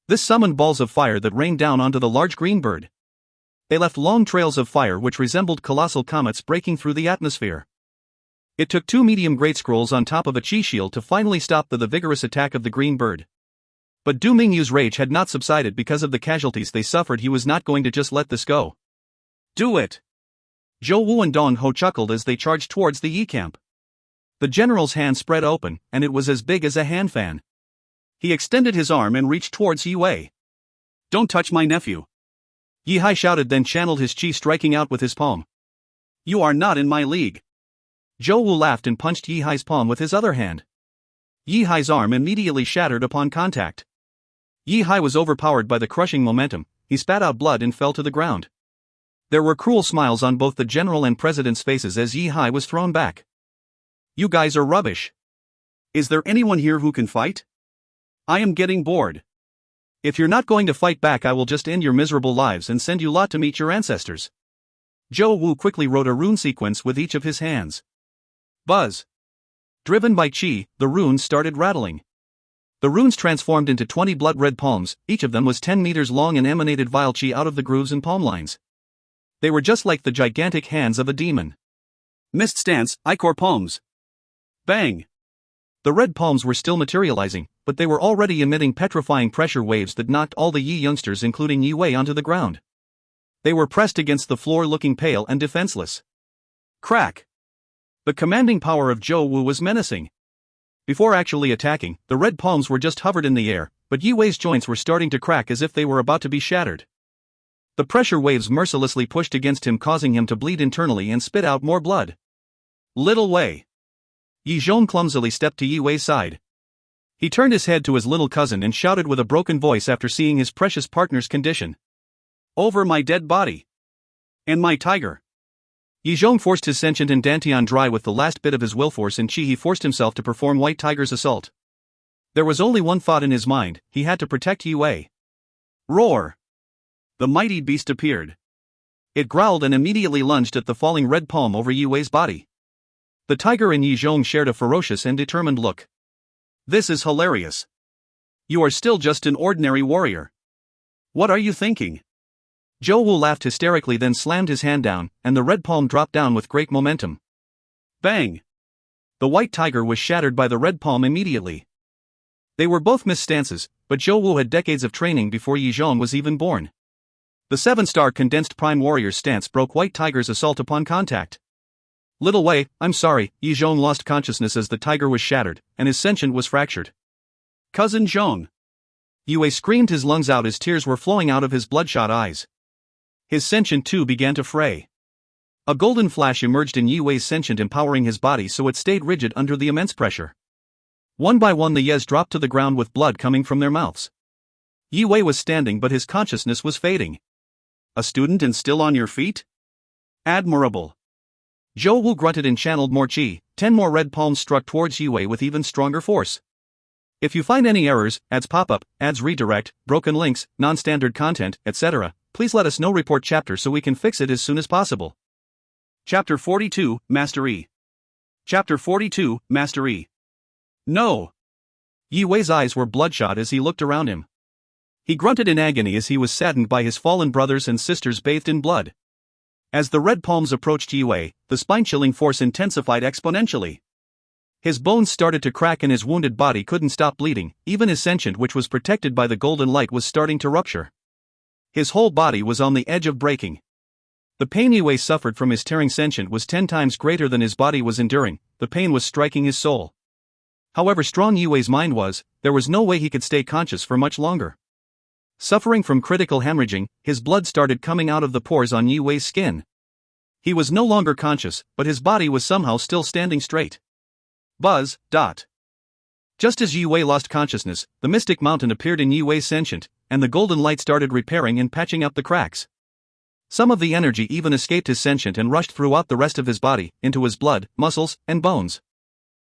This summoned balls of fire that rained down onto the large green bird. They left long trails of fire which resembled colossal comets breaking through the atmosphere. It took 2 medium-grade scrolls on top of a chi shield to finally stop the vigorous attack of the green bird. But Du Mingyu's rage had not subsided because of the casualties they suffered. He was not going to just let this go. Do it! Zhou Wu and Dong Ho chuckled as they charged towards the Yi camp. The general's hand spread open, and it was as big as a hand fan. He extended his arm and reached towards Yi Wei. Don't touch my nephew! Yi Hai shouted, then channeled his chi, striking out with his palm. You are not in my league. Zhou Wu laughed and punched Yi Hai's palm with his other hand. Yi Hai's arm immediately shattered upon contact. Yi Hai was overpowered by the crushing momentum. He spat out blood and fell to the ground. There were cruel smiles on both the general and president's faces as Yi Hai was thrown back. You guys are rubbish. Is there anyone here who can fight? I am getting bored. If you're not going to fight back, I will just end your miserable lives and send you lot to meet your ancestors. Zhou Wu quickly wrote a rune sequence with each of his hands. Buzz. Driven by chi, the runes started rattling. The runes transformed into 20 blood-red palms. Each of them was 10 meters long and emanated vile chi out of the grooves and palm lines. They were just like the gigantic hands of a demon. Mist stance, Ichor palms. Bang! The red palms were still materializing, but they were already emitting petrifying pressure waves that knocked all the Yi youngsters including Yi Wei onto the ground. They were pressed against the floor looking pale and defenseless. Crack! The commanding power of Zhou Wu was menacing. Before actually attacking, the red palms were just hovered in the air, but Yi Wei's joints were starting to crack as if they were about to be shattered. The pressure waves mercilessly pushed against him, causing him to bleed internally and spit out more blood. Little Wei. Yi Zhong clumsily stepped to Yi Wei's side. He turned his head to his little cousin and shouted with a broken voice after seeing his precious partner's condition. Over my dead body! And my tiger! Yi Zhong forced his sentient and Dantian dry with the last bit of his will force and chi. He forced himself to perform White Tiger's assault. There was only one thought in his mind: he had to protect Yi Wei. Roar! The mighty beast appeared. It growled and immediately lunged at the falling red palm over Yi Wei's body. The tiger and Yi Zhong shared a ferocious and determined look. This is hilarious. You are still just an ordinary warrior. What are you thinking? Zhou Wu laughed hysterically, then slammed his hand down, and the red palm dropped down with great momentum. Bang! The white tiger was shattered by the red palm immediately. They were both missed stances, but Zhou Wu had decades of training before Yi Zhong was even born. The 7-star condensed prime warrior's stance broke White Tiger's assault upon contact. Little Wei, I'm sorry. Yi Zhong lost consciousness as the tiger was shattered, and his sentient was fractured. Cousin Zhong! Yi Wei screamed his lungs out as tears were flowing out of his bloodshot eyes. His sentient too began to fray. A golden flash emerged in Yi Wei's sentient, empowering his body so it stayed rigid under the immense pressure. One by one the Yes dropped to the ground with blood coming from their mouths. Yi Wei was standing, but his consciousness was fading. A student and still on your feet? Admirable. Zhou Wu grunted and channeled more chi. 10 more red palms struck towards Yi Wei with even stronger force. If you find any errors, ads pop up, ads redirect, broken links, non-standard content, etc., please let us know. Report chapter so we can fix it as soon as possible. Chapter 42, Mastery. Chapter 42, Mastery. No! Yi Wei's eyes were bloodshot as he looked around him. He grunted in agony as he was saddened by his fallen brothers and sisters bathed in blood. As the red palms approached Yi Wei, the spine-chilling force intensified exponentially. His bones started to crack and his wounded body couldn't stop bleeding. Even his sentient, which was protected by the golden light, was starting to rupture. His whole body was on the edge of breaking. The pain Yi Wei suffered from his tearing sentient was 10 times greater than his body was enduring. The pain was striking his soul. However strong Yi Wei's mind was, there was no way he could stay conscious for much longer. Suffering from critical hemorrhaging, his blood started coming out of the pores on Yi Wei's skin. He was no longer conscious, but his body was somehow still standing straight. Buzz. Just as Yi Wei lost consciousness, the mystic mountain appeared in Yi Wei's sentient, and the golden light started repairing and patching up the cracks. Some of the energy even escaped his sentient and rushed throughout the rest of his body, into his blood, muscles, and bones.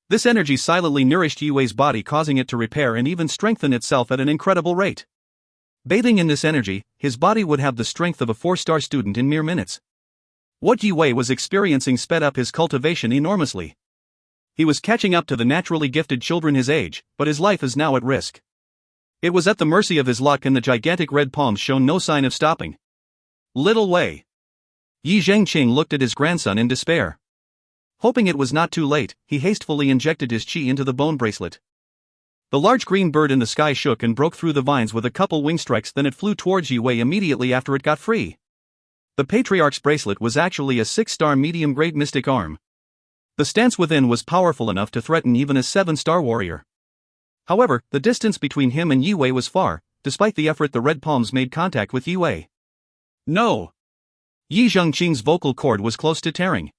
This energy silently nourished Yi Wei's body, causing it to repair and even strengthen itself at an incredible rate. Bathing in this energy, his body would have the strength of a 4-star student in mere minutes. What Yi Wei was experiencing sped up his cultivation enormously. He was catching up to the naturally gifted children his age, but his life is now at risk. It was at the mercy of his luck, and the gigantic red palms showed no sign of stopping. Little Wei. Yi Zhengqing looked at his grandson in despair. Hoping it was not too late, he hastily injected his chi into the bone bracelet. The large green bird in the sky shook and broke through the vines with a couple wing strikes, then it flew towards Yi Wei immediately after it got free. The Patriarch's bracelet was actually a 6-star medium-grade mystic arm. The stance within was powerful enough to threaten even a 7-star warrior. However, the distance between him and Yi Wei was far. Despite the effort, the red palms made contact with Yi Wei. No! Yi Zhengqing's vocal cord was close to tearing.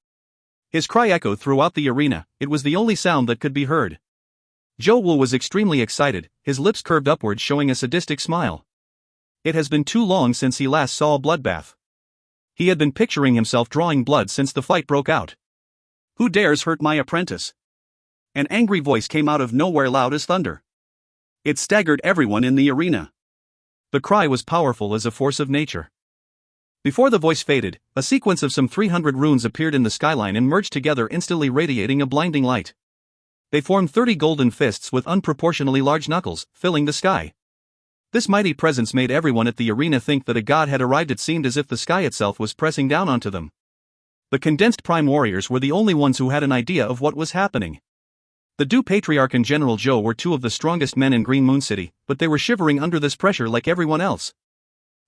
His cry echoed throughout the arena. It was the only sound that could be heard. Zhou Wu was extremely excited, his lips curved upward, showing a sadistic smile. It has been too long since he last saw a bloodbath. He had been picturing himself drawing blood since the fight broke out. Who dares hurt my apprentice? An angry voice came out of nowhere, loud as thunder. It staggered everyone in the arena. The cry was powerful as a force of nature. Before the voice faded, a sequence of some 300 runes appeared in the skyline and merged together, instantly radiating a blinding light. They formed 30 golden fists with unproportionally large knuckles, filling the sky. This mighty presence made everyone at the arena think that a god had arrived. It seemed as if the sky itself was pressing down onto them. The condensed prime warriors were the only ones who had an idea of what was happening. The Du Patriarch and General Zhou were two of the strongest men in Green Moon City, but they were shivering under this pressure like everyone else.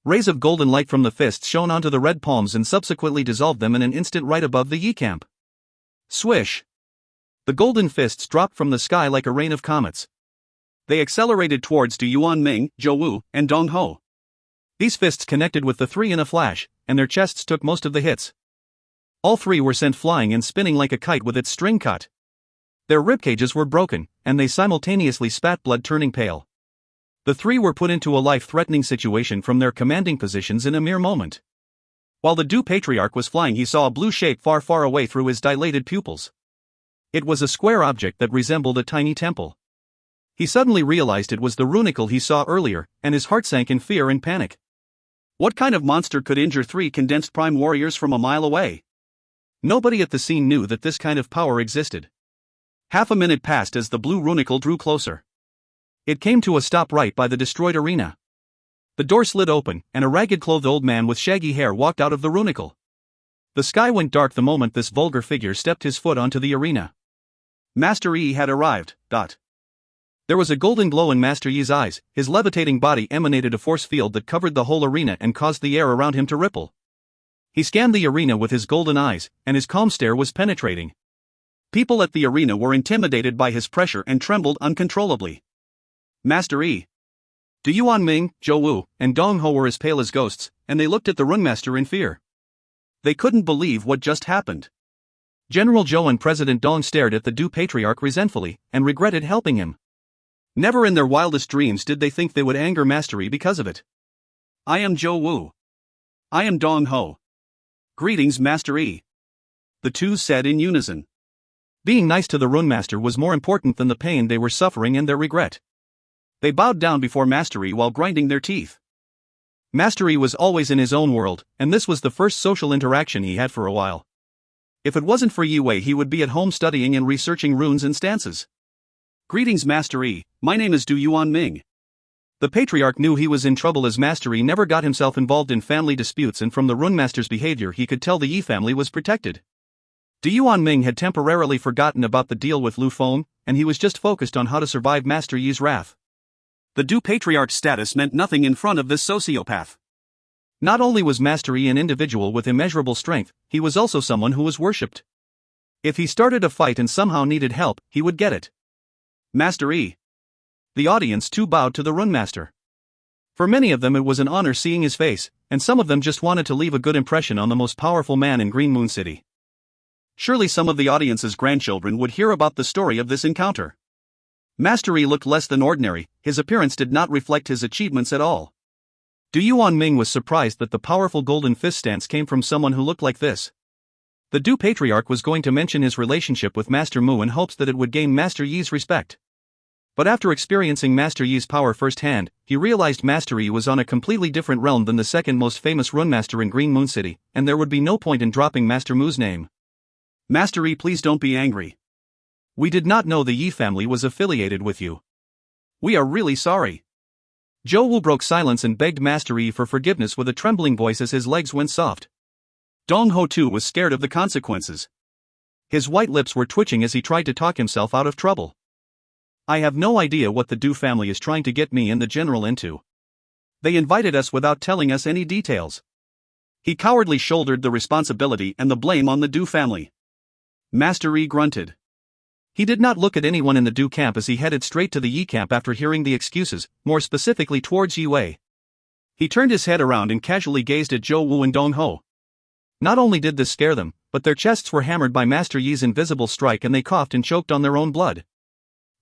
Rays of golden light from the fists shone onto the red palms and subsequently dissolved them in an instant right above the Yi camp. Swish! The golden fists dropped from the sky like a rain of comets. They accelerated towards Du Yuanming, Zhou Wu, and Dong Ho. These fists connected with the three in a flash, and their chests took most of the hits. All three were sent flying and spinning like a kite with its string cut. Their ribcages were broken, and they simultaneously spat blood, turning pale. The three were put into a life-threatening situation from their commanding positions in a mere moment. While the Du Patriarch was flying, he saw a blue shape far, far away through his dilated pupils. It was a square object that resembled a tiny temple. He suddenly realized it was the runicle he saw earlier, and his heart sank in fear and panic. What kind of monster could injure three condensed prime warriors from a mile away? Nobody at the scene knew that this kind of power existed. Half a minute passed as the blue runicle drew closer. It came to a stop right by the destroyed arena. The door slid open, and a ragged-clothed old man with shaggy hair walked out of the runicle. The sky went dark the moment this vulgar figure stepped his foot onto the arena. Master Yi had arrived. There was a golden glow in Master Yi's eyes. His levitating body emanated a force field that covered the whole arena and caused the air around him to ripple. He scanned the arena with his golden eyes, and his calm stare was penetrating. People at the arena were intimidated by his pressure and trembled uncontrollably. Master Yi, Du Yuanming, Zhou Wu, and Dong Ho were as pale as ghosts, and they looked at the Runemaster in fear. They couldn't believe what just happened. General Zhou and President Dong stared at the Du Patriarch resentfully, and regretted helping him. Never in their wildest dreams did they think they would anger Master Yi because of it. I am Zhou Wu. I am Dong Ho. Greetings, Master Yi. The two said in unison. Being nice to the Runemaster was more important than the pain they were suffering and their regret. They bowed down before Master Yi while grinding their teeth. Master Yi was always in his own world, and this was the first social interaction he had for a while. If it wasn't for Yi Wei, he would be at home studying and researching runes and stances. Greetings, Master Yi, my name is Du Yuanming. The Patriarch knew he was in trouble as Master Yi never got himself involved in family disputes, and from the Runemaster's behavior he could tell the Yi family was protected. Du Yuanming had temporarily forgotten about the deal with Lu Feng, and he was just focused on how to survive Master Yi's wrath. The Du Patriarch's status meant nothing in front of this sociopath. Not only was Master Yi an individual with immeasurable strength, he was also someone who was worshipped. If he started a fight and somehow needed help, he would get it. Master Yi. The audience too bowed to the Runemaster. For many of them it was an honor seeing his face, and some of them just wanted to leave a good impression on the most powerful man in Green Moon City. Surely some of the audience's grandchildren would hear about the story of this encounter. Master Yi looked less than ordinary. His appearance did not reflect his achievements at all. Du Yuanming was surprised that the powerful golden fist stance came from someone who looked like this. The Du Patriarch was going to mention his relationship with Master Mu in hopes that it would gain Master Yi's respect. But after experiencing Master Yi's power firsthand, he realized Master Yi was on a completely different realm than the second most famous Runemaster in Green Moon City, and there would be no point in dropping Master Mu's name. Master Yi, please don't be angry. We did not know the Yi family was affiliated with you. We are really sorry. Zhou Wu broke silence and begged Master Yi for forgiveness with a trembling voice as his legs went soft. Dong Ho too was scared of the consequences. His white lips were twitching as he tried to talk himself out of trouble. I have no idea what the Du family is trying to get me and the general into. They invited us without telling us any details. He cowardly shouldered the responsibility and the blame on the Du family. Master Yi grunted. He did not look at anyone in the Du camp as he headed straight to the Yi camp after hearing the excuses, more specifically towards Yi Wei. He turned his head around and casually gazed at Zhou Wu and Dong Ho. Not only did this scare them, but their chests were hammered by Master Yi's invisible strike and they coughed and choked on their own blood.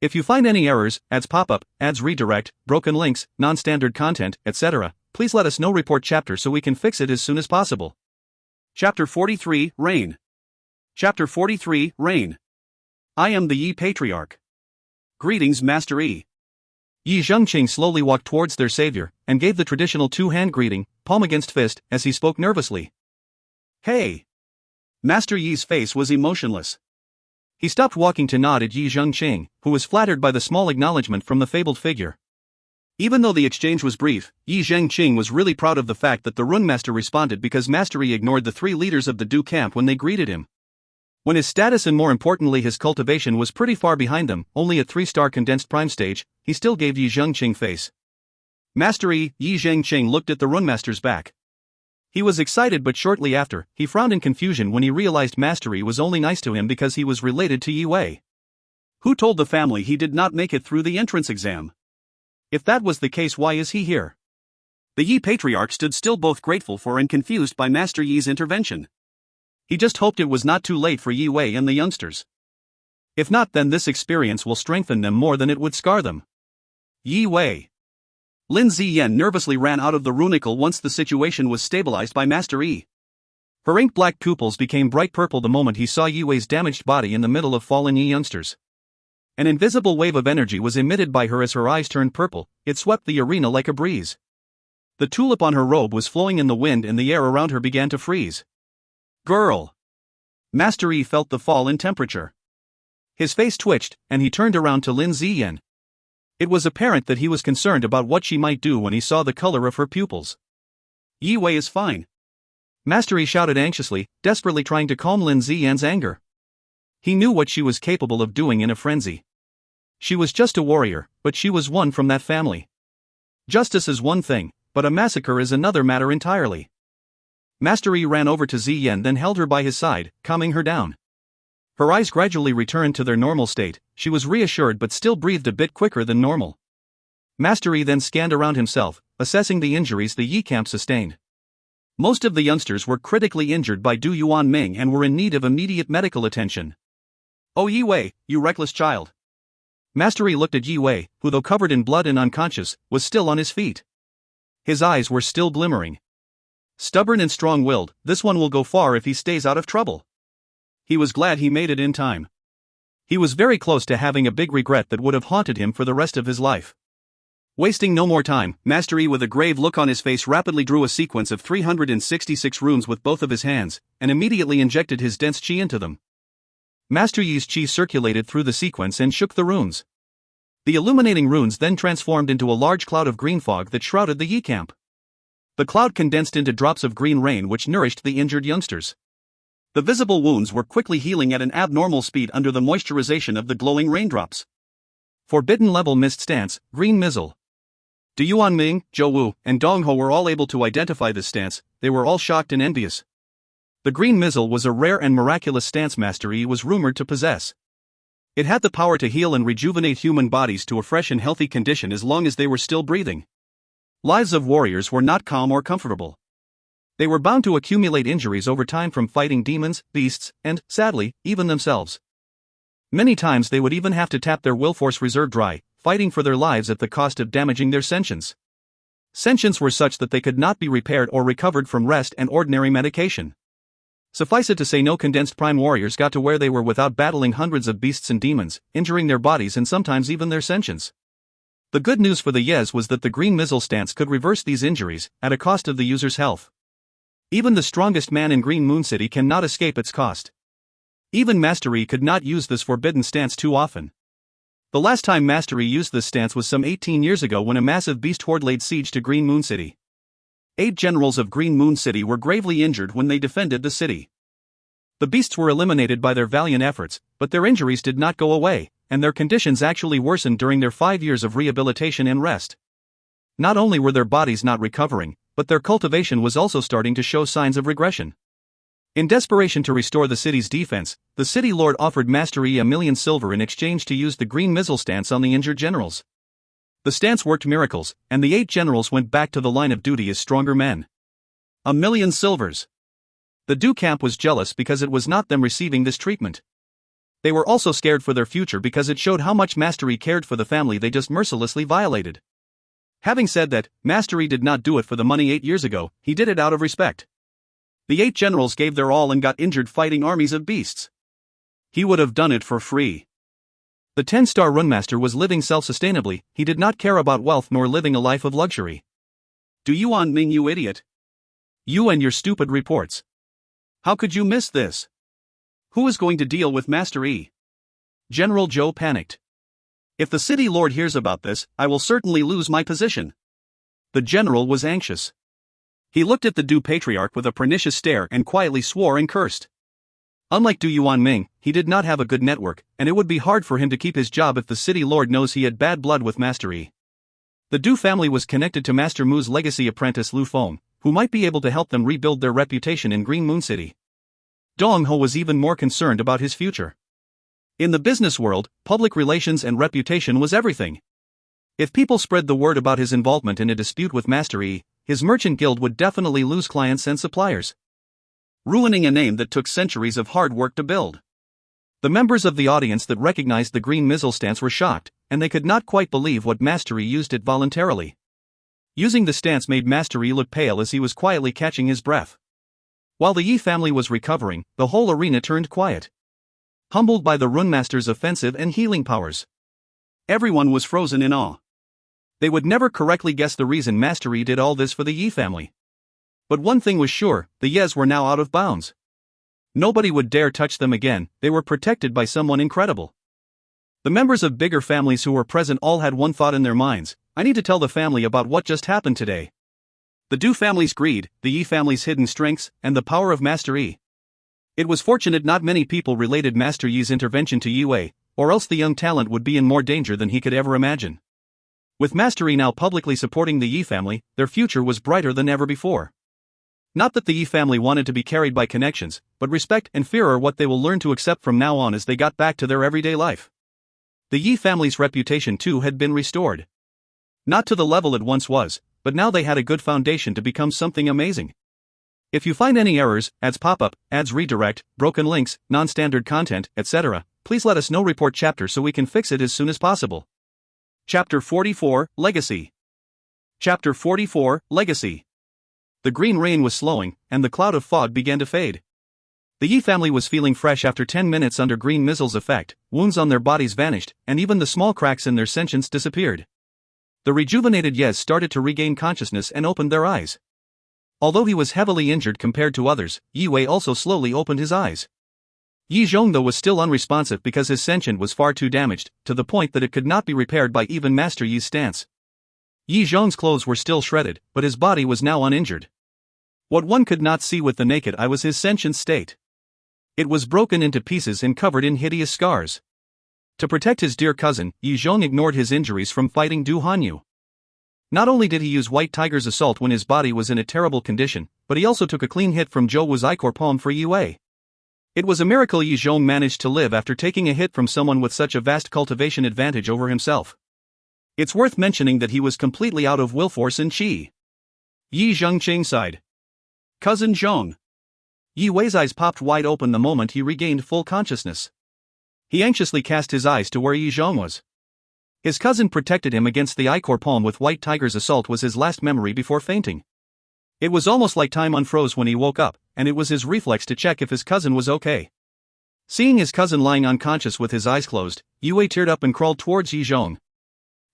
If you find any errors, ads pop up, ads redirect, broken links, non-standard content, etc., please let us know. Report chapter so we can fix it as soon as possible. Chapter 43, Reign. Chapter 43, Reign. I am the Yi Patriarch. Greetings, Master Yi. Yi Zhengqing slowly walked towards their savior, and gave the traditional two-hand greeting, palm against fist, as he spoke nervously. Hey! Master Yi's face was emotionless. He stopped walking to nod at Yi Zhengqing, who was flattered by the small acknowledgement from the fabled figure. Even though the exchange was brief, Yi Zhengqing was really proud of the fact that the Runemaster responded because Master Yi ignored the three leaders of the Du camp when they greeted him. When his status and more importantly his cultivation was pretty far behind them, only at 3-star condensed prime stage, he still gave Yi Zhengqing face. Master Yi Zhengqing looked at the runemaster's back. He was excited, but shortly after, he frowned in confusion when he realized Master Yi was only nice to him because he was related to Yi Wei. Who told the family he did not make it through the entrance exam? If that was the case, why is he here? The Yi patriarch stood still, both grateful for and confused by Master Yi's intervention. He just hoped it was not too late for Yi Wei and the youngsters. If not, then this experience will strengthen them more than it would scar them. Yi Wei. Lin Ziyan nervously ran out of the runicle once the situation was stabilized by Master Yi. Her ink-black pupils became bright purple the moment he saw Yi Wei's damaged body in the middle of fallen Yi youngsters. An invisible wave of energy was emitted by her as her eyes turned purple. It swept the arena like a breeze. The tulip on her robe was flowing in the wind and the air around her began to freeze. Girl! Master Yi felt the fall in temperature. His face twitched, and he turned around to Lin Ziyan. It was apparent that he was concerned about what she might do when he saw the color of her pupils. Yi Wei is fine. Master Yi shouted anxiously, desperately trying to calm Lin Ziyan's anger. He knew what she was capable of doing in a frenzy. She was just a warrior, but she was one from that family. Justice is one thing, but a massacre is another matter entirely. Master Yi ran over to Ziyan, then held her by his side, calming her down. Her eyes gradually returned to their normal state. She was reassured but still breathed a bit quicker than normal. Master Yi then scanned around himself, assessing the injuries the Yi camp sustained. Most of the youngsters were critically injured by Du Yuanming and were in need of immediate medical attention. Oh Yi Wei, you reckless child. Master Yi looked at Yi Wei, who though covered in blood and unconscious, was still on his feet. His eyes were still glimmering. Stubborn and strong-willed, this one will go far if he stays out of trouble. He was glad he made it in time. He was very close to having a big regret that would have haunted him for the rest of his life. Wasting no more time, Master Yi with a grave look on his face rapidly drew a sequence of 366 runes with both of his hands, and immediately injected his dense qi into them. Master Yi's qi circulated through the sequence and shook the runes. The illuminating runes then transformed into a large cloud of green fog that shrouded the Yi camp. The cloud condensed into drops of green rain which nourished the injured youngsters. The visible wounds were quickly healing at an abnormal speed under the moisturization of the glowing raindrops. Forbidden level mist stance, green missile. Du Yuanming, Zhou Wu, and Dong Ho were all able to identify this stance. They were all shocked and envious. The green missile was a rare and miraculous stance Master Yi was rumored to possess. It had the power to heal and rejuvenate human bodies to a fresh and healthy condition as long as they were still breathing. Lives of warriors were not calm or comfortable. They were bound to accumulate injuries over time from fighting demons, beasts, and, sadly, even themselves. Many times they would even have to tap their will force reserve dry, fighting for their lives at the cost of damaging their sentience. Sentience were such that they could not be repaired or recovered from rest and ordinary medication. Suffice it to say, no condensed prime warriors got to where they were without battling hundreds of beasts and demons, injuring their bodies and sometimes even their sentience. The good news for the Yes was that the green missile stance could reverse these injuries, at a cost of the user's health. Even the strongest man in Green Moon City cannot escape its cost. Even Master Yi could not use this forbidden stance too often. The last time Master Yi used this stance was some 18 years ago when a massive beast horde laid siege to Green Moon City. 8 generals of Green Moon City were gravely injured when they defended the city. The beasts were eliminated by their valiant efforts, but their injuries did not go away, and their conditions actually worsened during their 5 years of rehabilitation and rest. Not only were their bodies not recovering, but their cultivation was also starting to show signs of regression. In desperation to restore the city's defense, the city lord offered Master Yi 1,000,000 silver in exchange to use the green missile stance on the injured generals. The stance worked miracles, and the 8 generals went back to the line of duty as stronger men. 1,000,000 silvers. The Du camp was jealous because it was not them receiving this treatment. They were also scared for their future because it showed how much Master Yi cared for the family they just mercilessly violated. Having said that, Master Yi did not do it for the money 8 years ago, he did it out of respect. The 8 generals gave their all and got injured fighting armies of beasts. He would have done it for free. The 10-star runmaster was living self-sustainably, he did not care about wealth nor living a life of luxury. Du Yuanming, you idiot. You and your stupid reports. How could you miss this? Who is going to deal with Master Yi? General Zhou panicked. If the city lord hears about this, I will certainly lose my position. The general was anxious. He looked at the Du patriarch with a pernicious stare and quietly swore and cursed. Unlike Du Yuanming, he did not have a good network, and it would be hard for him to keep his job if the city lord knows he had bad blood with Master Yi. The Du family was connected to Master Mu's legacy apprentice Lu Feng, who might be able to help them rebuild their reputation in Green Moon City. Dong Ho was even more concerned about his future. In the business world, public relations and reputation was everything. If people spread the word about his involvement in a dispute with Master Yi, his merchant guild would definitely lose clients and suppliers, ruining a name that took centuries of hard work to build. The members of the audience that recognized the green missile stance were shocked, and they could not quite believe what Master Yi used it voluntarily. Using the stance made Master Yi look pale as he was quietly catching his breath. While the Yi family was recovering, the whole arena turned quiet, humbled by the Runemaster's offensive and healing powers. Everyone was frozen in awe. They would never correctly guess the reason Master Yi did all this for the Yi family. But one thing was sure, the Yes were now out of bounds. Nobody would dare touch them again, they were protected by someone incredible. The members of bigger families who were present all had one thought in their minds: I need to tell the family about what just happened today. The Du family's greed, the Yi family's hidden strengths, and the power of Master Yi. It was fortunate not many people related Master Yi's intervention to Yi Wei, or else the young talent would be in more danger than he could ever imagine. With Master Yi now publicly supporting the Yi family, their future was brighter than ever before. Not that the Yi family wanted to be carried by connections, but respect and fear are what they will learn to accept from now on as they got back to their everyday life. The Yi family's reputation too had been restored. Not to the level it once was, but now they had a good foundation to become something amazing. If you find any errors, ads pop up, ads redirect, broken links, non-standard content, etc., please let us know. Report chapter so we can fix it as soon as possible. Chapter 44, Legacy. Chapter 44, Legacy. The green rain was slowing, and the cloud of fog began to fade. The Yi family was feeling fresh after 10 minutes under green missile's effect, wounds on their bodies vanished, and even the small cracks in their sentience disappeared. The rejuvenated Yes started to regain consciousness and opened their eyes. Although he was heavily injured compared to others, Yi Wei also slowly opened his eyes. Yi Zhong though was still unresponsive because his sentient was far too damaged, to the point that it could not be repaired by even Master Yi's stance. Yi Zhong's clothes were still shredded, but his body was now uninjured. What one could not see with the naked eye was his sentient state. It was broken into pieces and covered in hideous scars. To protect his dear cousin, Yi Zhong ignored his injuries from fighting Du Hanyu. Not only did he use White Tiger's assault when his body was in a terrible condition, but he also took a clean hit from Zhou Wu's Ichor palm for Yi Wei. It was a miracle Yi Zhong managed to live after taking a hit from someone with such a vast cultivation advantage over himself. It's worth mentioning that he was completely out of will force and qi. Yi Zhongqing sighed. Cousin Zhong. Yi Wei's eyes popped wide open the moment he regained full consciousness. He anxiously cast his eyes to where Yi Zhong was. His cousin protected him against the Ichor palm with White Tiger's assault was his last memory before fainting. It was almost like time unfroze when he woke up, and it was his reflex to check if his cousin was okay. Seeing his cousin lying unconscious with his eyes closed, Yi Wei teared up and crawled towards Yi Zhong.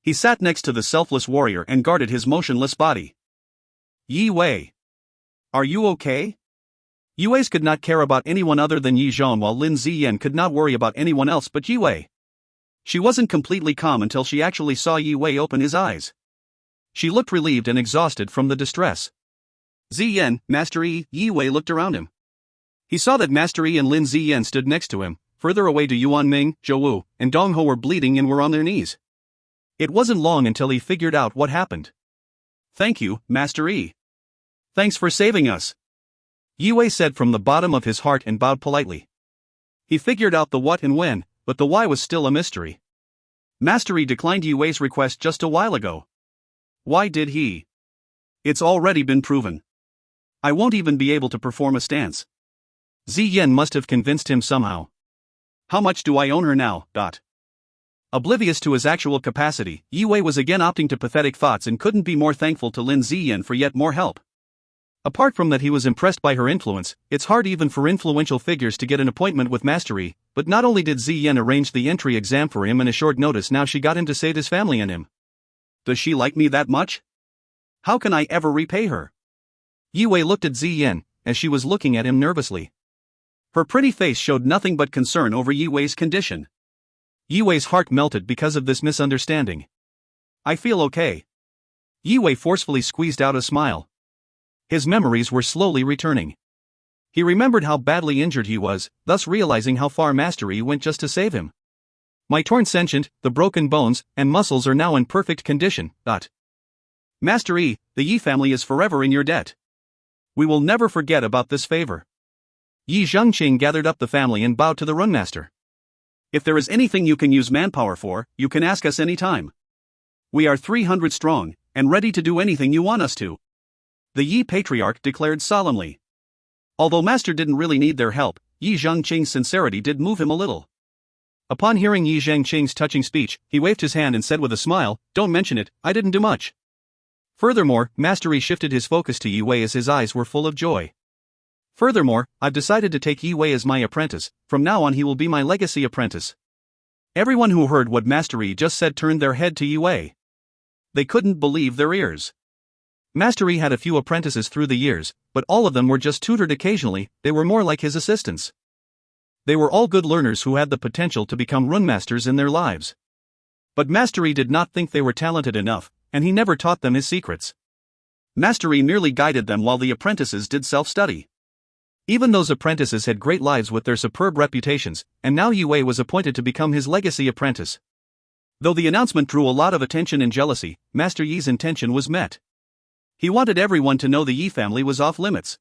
He sat next to the selfless warrior and guarded his motionless body. Yi Wei. Are you okay? Yi Wei's could not care about anyone other than Yi Zhong, while Lin Ziyan could not worry about anyone else but Yi Wei. She wasn't completely calm until she actually saw Yi Wei open his eyes. She looked relieved and exhausted from the distress. Ziyan, Master Yi Wei looked around him. He saw that Master Yi and Lin Ziyan stood next to him. Further away, Yuan Ming, Zhou Wu, and Dong Ho were bleeding and were on their knees. It wasn't long until he figured out what happened. Thank you, Master Yi. Thanks for saving us. Yi Wei said from the bottom of his heart and bowed politely. He figured out the what and when, but the why was still a mystery. Master Yi declined Yi Wei's request just a while ago. Why did he? It's already been proven. I won't even be able to perform a stance. Ziyan must have convinced him somehow. How much do I own her now? Oblivious to his actual capacity, Yi Wei was again opting to pathetic thoughts and couldn't be more thankful to Lin Ziyan for yet more help. Apart from that, he was impressed by her influence. It's hard even for influential figures to get an appointment with Master Yi, but not only did Ziyan arrange the entry exam for him in a short notice, now she got him to save his family and him. Does she like me that much? How can I ever repay her? Yi Wei looked at Ziyan, as she was looking at him nervously. Her pretty face showed nothing but concern over Yi Wei's condition. Yi Wei's heart melted because of this misunderstanding. I feel okay. Yi Wei forcefully squeezed out a smile. His memories were slowly returning. He remembered how badly injured he was, thus realizing how far Master Yi went just to save him. My torn sentient, the broken bones, and muscles are now in perfect condition. Master Yi, the Yi family is forever in your debt. We will never forget about this favor. Yi Zhengqing gathered up the family and bowed to the runmaster. If there is anything you can use manpower for, you can ask us any time. We are 300 strong, and ready to do anything you want us to. The Yi patriarch declared solemnly. Although Master didn't really need their help, Yi Zhengqing's sincerity did move him a little. Upon hearing Yi Zhengqing's touching speech, he waved his hand and said with a smile, "Don't mention it, I didn't do much." Furthermore, Master Yi shifted his focus to Yi Wei as his eyes were full of joy. Furthermore, I've decided to take Yi Wei as my apprentice. From now on he will be my legacy apprentice. Everyone who heard what Master Yi just said turned their head to Yi Wei. They couldn't believe their ears. Master Yi had a few apprentices through the years, but all of them were just tutored occasionally. They were more like his assistants. They were all good learners who had the potential to become runmasters in their lives. But Master Yi did not think they were talented enough, and he never taught them his secrets. Master Yi merely guided them while the apprentices did self-study. Even those apprentices had great lives with their superb reputations, and now Yi Wei was appointed to become his legacy apprentice. Though the announcement drew a lot of attention and jealousy, Master Yi's intention was met. He wanted everyone to know the Yi family was off limits.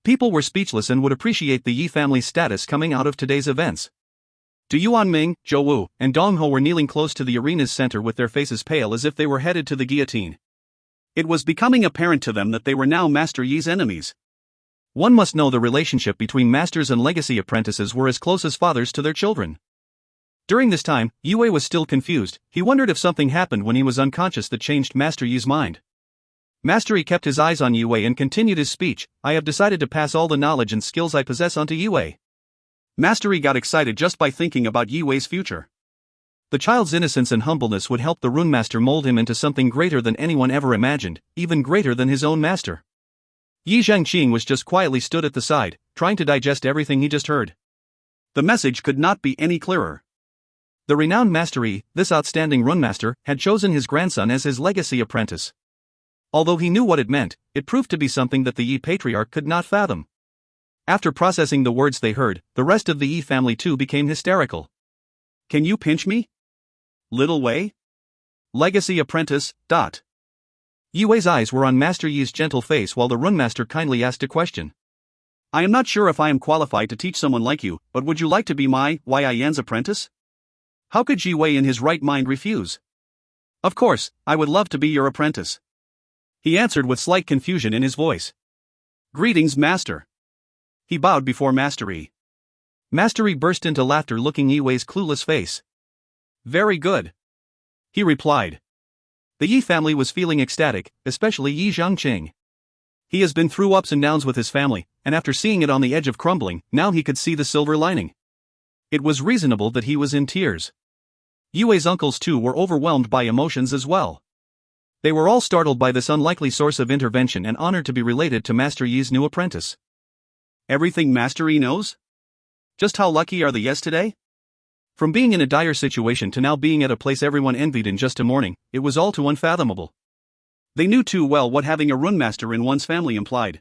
People were speechless and would appreciate the Yi family's status coming out of today's events. Du Yuanming, Zhou Wu, and Dong Ho were kneeling close to the arena's center with their faces pale as if they were headed to the guillotine. It was becoming apparent to them that they were now Master Yi's enemies. One must know the relationship between masters and legacy apprentices were as close as fathers to their children. During this time, Yi Wei was still confused. He wondered if something happened when he was unconscious that changed Master Yi's mind. Master Yi kept his eyes on Yi Wei and continued his speech. "I have decided to pass all the knowledge and skills I possess onto Yi Wei." Master Yi got excited just by thinking about Yi Wei's future. The child's innocence and humbleness would help the runemaster mold him into something greater than anyone ever imagined, even greater than his own master. Yi Zhengqing was just quietly stood at the side, trying to digest everything he just heard. The message could not be any clearer. The renowned Master Yi, this outstanding runmaster, had chosen his grandson as his legacy apprentice. Although he knew what it meant, it proved to be something that the Yi patriarch could not fathom. After processing the words they heard, the rest of the Yi family too became hysterical. "Can you pinch me? Little Wei? Legacy apprentice, ... Yi Wei's eyes were on Master Yi's gentle face while the runmaster kindly asked a question. "I am not sure if I am qualified to teach someone like you, but would you like to be my Wei Yan's apprentice?" How could Yi Wei in his right mind refuse? "Of course, I would love to be your apprentice," he answered with slight confusion in his voice. "Greetings, Master." He bowed before Master Yi. Master Yi burst into laughter looking Yi Wei's clueless face. "Very good," he replied. The Yi family was feeling ecstatic, especially Yi Zhengqing. He has been through ups and downs with his family, and after seeing it on the edge of crumbling, now he could see the silver lining. It was reasonable that he was in tears. Yi Wei's uncles too were overwhelmed by emotions as well. They were all startled by this unlikely source of intervention and honored to be related to Master Yi's new apprentice. Everything Master Yi knows? Just how lucky are the Yes today? From being in a dire situation to now being at a place everyone envied in just a morning, it was all too unfathomable. They knew too well what having a runmaster in one's family implied.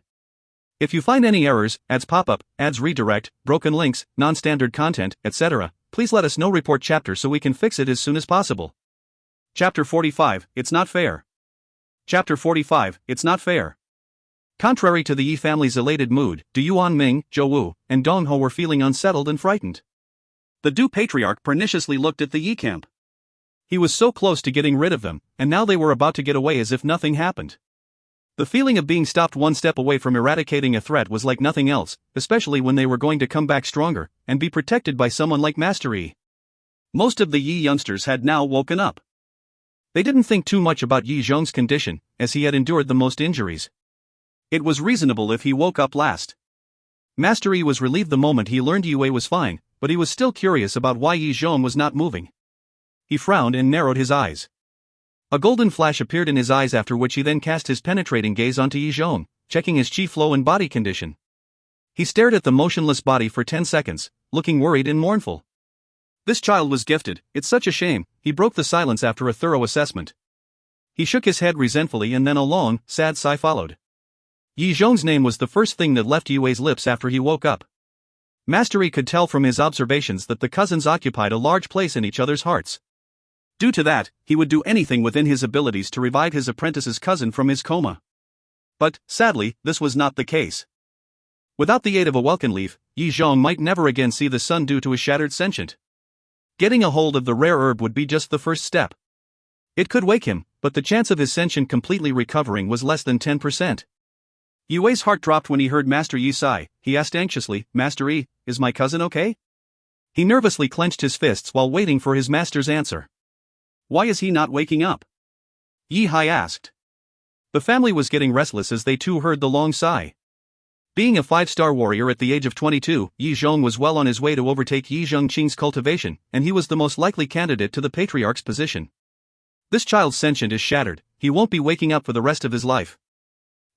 If you find any errors, ads pop up, ads redirect, broken links, non-standard content, etc., please let us know. Report chapter so we can fix it as soon as possible. Chapter 45, It's Not Fair. Chapter 45, It's Not Fair. Contrary to the Yi family's elated mood, Du Yuanming, Zhou Wu, and Dong Ho were feeling unsettled and frightened. The Du patriarch perniciously looked at the Yi camp. He was so close to getting rid of them, and now they were about to get away as if nothing happened. The feeling of being stopped one step away from eradicating a threat was like nothing else, especially when they were going to come back stronger, and be protected by someone like Master Yi. Most of the Yi youngsters had now woken up. They didn't think too much about Yi Zhong's condition, as he had endured the most injuries. It was reasonable if he woke up last. Master Yi was relieved the moment he learned Yi Wei was fine, but he was still curious about why Yi Zhong was not moving. He frowned and narrowed his eyes. A golden flash appeared in his eyes, after which he then cast his penetrating gaze onto Yi Zhong, checking his chi flow and body condition. He stared at the motionless body for 10 seconds, looking worried and mournful. This child was gifted, it's such a shame. He broke the silence after a thorough assessment. He shook his head resentfully and then a long, sad sigh followed. Yi Zhong's name was the first thing that left Yi Wei's lips after he woke up. Master Yi could tell from his observations that the cousins occupied a large place in each other's hearts. Due to that, he would do anything within his abilities to revive his apprentice's cousin from his coma. But, sadly, this was not the case. Without the aid of a welkin leaf, Yi Zhong might never again see the sun due to his shattered sentient. Getting a hold of the rare herb would be just the first step. It could wake him, but the chance of his sentient completely recovering was less than 10%. Yi Wei's heart dropped when he heard Master Yi sigh. He asked anxiously, "Master Yi, is my cousin okay?" He nervously clenched his fists while waiting for his master's answer. "Why is he not waking up?" Yi Hai asked. The family was getting restless as they too heard the long sigh. Being a 5-star warrior at the age of 22, Yi Zhong was well on his way to overtake Yi Zhongqing's cultivation, and he was the most likely candidate to the patriarch's position. This child's sentient is shattered, he won't be waking up for the rest of his life.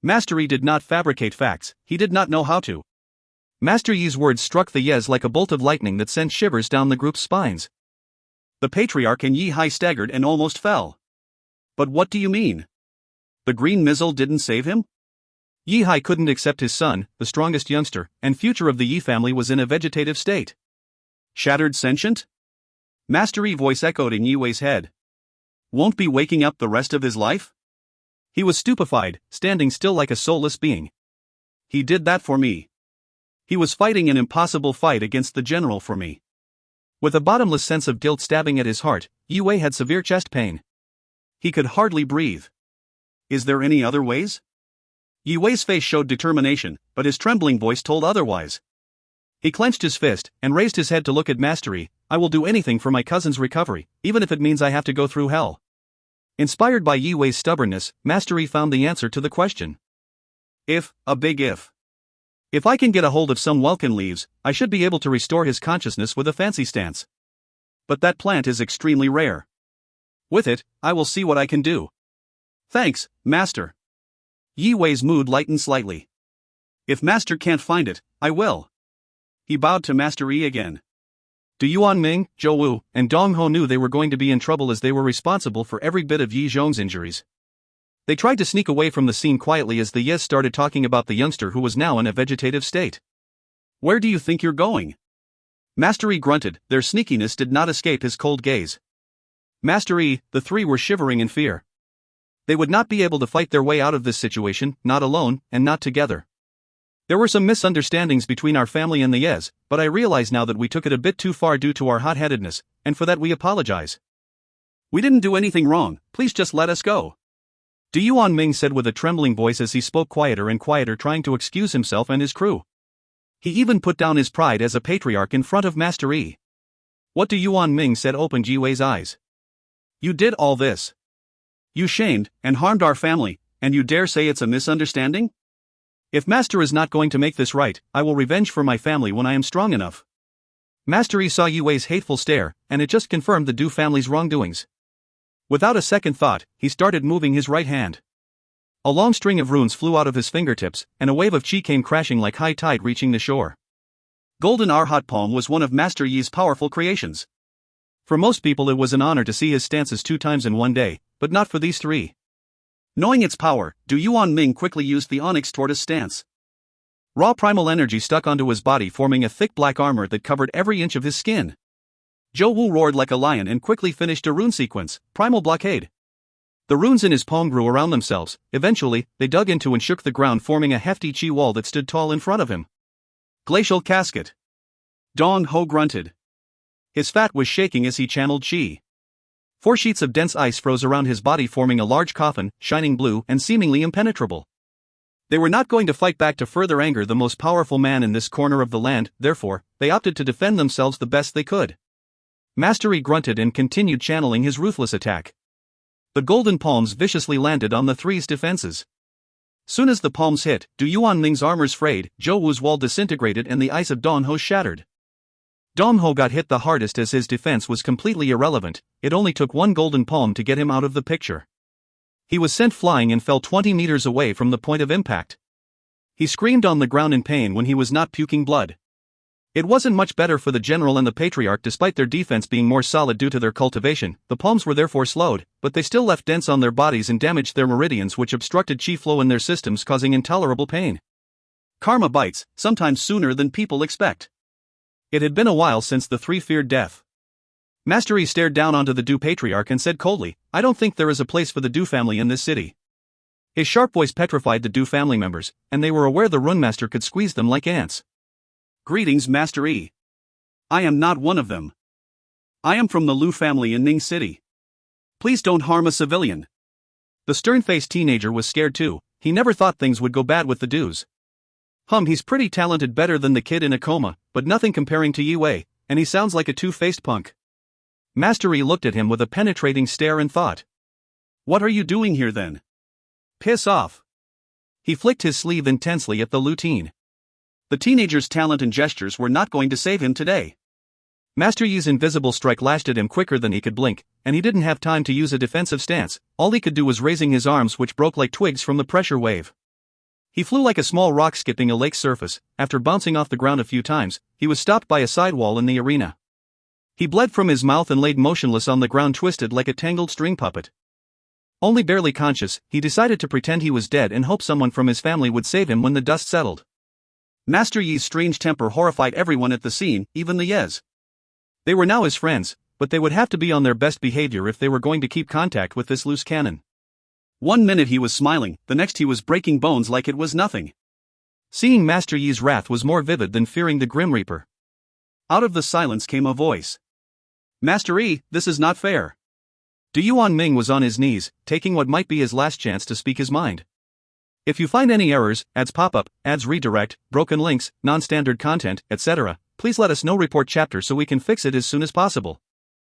Master Yi did not fabricate facts, he did not know how to. Master Yi's words struck the Yes like a bolt of lightning that sent shivers down the group's spines. The patriarch and Yi Hai staggered and almost fell. "But what do you mean? The green missile didn't save him?" Yi Hai couldn't accept his son, the strongest youngster and future of the Yi family, was in a vegetative state. Shattered sentient? Master Yi voice echoed in Yi Wei's head. Won't be waking up the rest of his life? He was stupefied, standing still like a soulless being. He did that for me. He was fighting an impossible fight against the general for me. With a bottomless sense of guilt stabbing at his heart, Yi Wei had severe chest pain. He could hardly breathe. Is there any other ways? Yi Wei's face showed determination, but his trembling voice told otherwise. He clenched his fist and raised his head to look at Master Yi. "I will do anything for my cousin's recovery, even if it means I have to go through hell." Inspired by Yi Wei's stubbornness, Master Yi found the answer to the question. If, a big if. If I can get a hold of some welkin leaves, I should be able to restore his consciousness with a fancy stance. But that plant is extremely rare. With it, I will see what I can do. Thanks, Master. Yi Wei's mood lightened slightly. If Master can't find it, I will. He bowed to Master Yi again. Du Yuanming, Zhou Wu, and Dong Ho knew they were going to be in trouble as they were responsible for every bit of Yi Zhong's injuries. They tried to sneak away from the scene quietly as the Yes started talking about the youngster who was now in a vegetative state. Where do you think you're going? Master Yi grunted. Their sneakiness did not escape his cold gaze. Master Yi, the three were shivering in fear. They would not be able to fight their way out of this situation, not alone, and not together. There were some misunderstandings between our family and the Yes, but I realize now that we took it a bit too far due to our hot-headedness, and for that we apologize. We didn't do anything wrong, please just let us go. Du Yuanming said with a trembling voice as he spoke quieter and quieter, trying to excuse himself and his crew. He even put down his pride as a patriarch in front of Master Yi. What Du Yuanming said opened Yi Wei's eyes. You did all this. You shamed and harmed our family, and you dare say it's a misunderstanding? If Master is not going to make this right, I will revenge for my family when I am strong enough. Master Yi saw Yi Wei's hateful stare, and it just confirmed the Du family's wrongdoings. Without a second thought, he started moving his right hand. A long string of runes flew out of his fingertips, and a wave of chi came crashing like high tide reaching the shore. Golden Arhat Palm was one of Master Yi's powerful creations. For most people it was an honor to see his stances 2 times in one day, but not for these 3. Knowing its power, Du Yuanming quickly used the Onyx Tortoise stance. Raw primal energy stuck onto his body, forming a thick black armor that covered every inch of his skin. Zhou Wu roared like a lion and quickly finished a rune sequence, Primal Blockade. The runes in his palm grew around themselves. Eventually, they dug into and shook the ground, forming a hefty chi wall that stood tall in front of him. Glacial Casket. Dong Ho grunted. His fat was shaking as he channeled chi. 4 sheets of dense ice froze around his body, forming a large coffin, shining blue and seemingly impenetrable. They were not going to fight back to further anger the most powerful man in this corner of the land, therefore, they opted to defend themselves the best they could. Master Yi grunted and continued channeling his ruthless attack. The golden palms viciously landed on the 3's defenses. Soon as the palms hit, Du Yuanming's armors frayed, Zhou Wu's wall disintegrated and the ice of Dong Ho shattered. Dong Ho got hit the hardest as his defense was completely irrelevant. It only took 1 golden palm to get him out of the picture. He was sent flying and fell 20 meters away from the point of impact. He screamed on the ground in pain when he was not puking blood. It wasn't much better for the general and the patriarch. Despite their defense being more solid due to their cultivation, the palms were therefore slowed, but they still left dents on their bodies and damaged their meridians, which obstructed chi flow in their systems, causing intolerable pain. Karma bites, sometimes sooner than people expect. It had been a while since the 3 feared death. Master Yi stared down onto the Du patriarch and said coldly, I don't think there is a place for the Du family in this city. His sharp voice petrified the Du family members, and they were aware the Runemaster could squeeze them like ants. Greetings, Master Yi. I am not one of them. I am from the Lu family in Ning City. Please don't harm a civilian. The stern-faced teenager was scared too. He never thought things would go bad with the Dus. He's pretty talented, better than the kid in a coma, but nothing comparing to Yi Wei, and he sounds like a two-faced punk. Master Yi looked at him with a penetrating stare and thought. What are you doing here then? Piss off. He flicked his sleeve intensely at the Lu teen. The teenager's talent and gestures were not going to save him today. Master Yi's invisible strike lashed at him quicker than he could blink, and he didn't have time to use a defensive stance. All he could do was raising his arms, which broke like twigs from the pressure wave. He flew like a small rock skipping a lake's surface. After bouncing off the ground a few times, he was stopped by a sidewall in the arena. He bled from his mouth and laid motionless on the ground, twisted like a tangled string puppet. Only barely conscious, he decided to pretend he was dead and hope someone from his family would save him when the dust settled. Master Yi's strange temper horrified everyone at the scene, even the Yes. They were now his friends, but they would have to be on their best behavior if they were going to keep contact with this loose cannon. 1 minute he was smiling, the next he was breaking bones like it was nothing. Seeing Master Yi's wrath was more vivid than fearing the Grim Reaper. Out of the silence came a voice. Master Yi, this is not fair. Du Yuan Ming was on his knees, taking what might be his last chance to speak his mind. If you find any errors, ads pop up, ads redirect, broken links, non-standard content, etc., please let us know. Report chapter so we can fix it as soon as possible.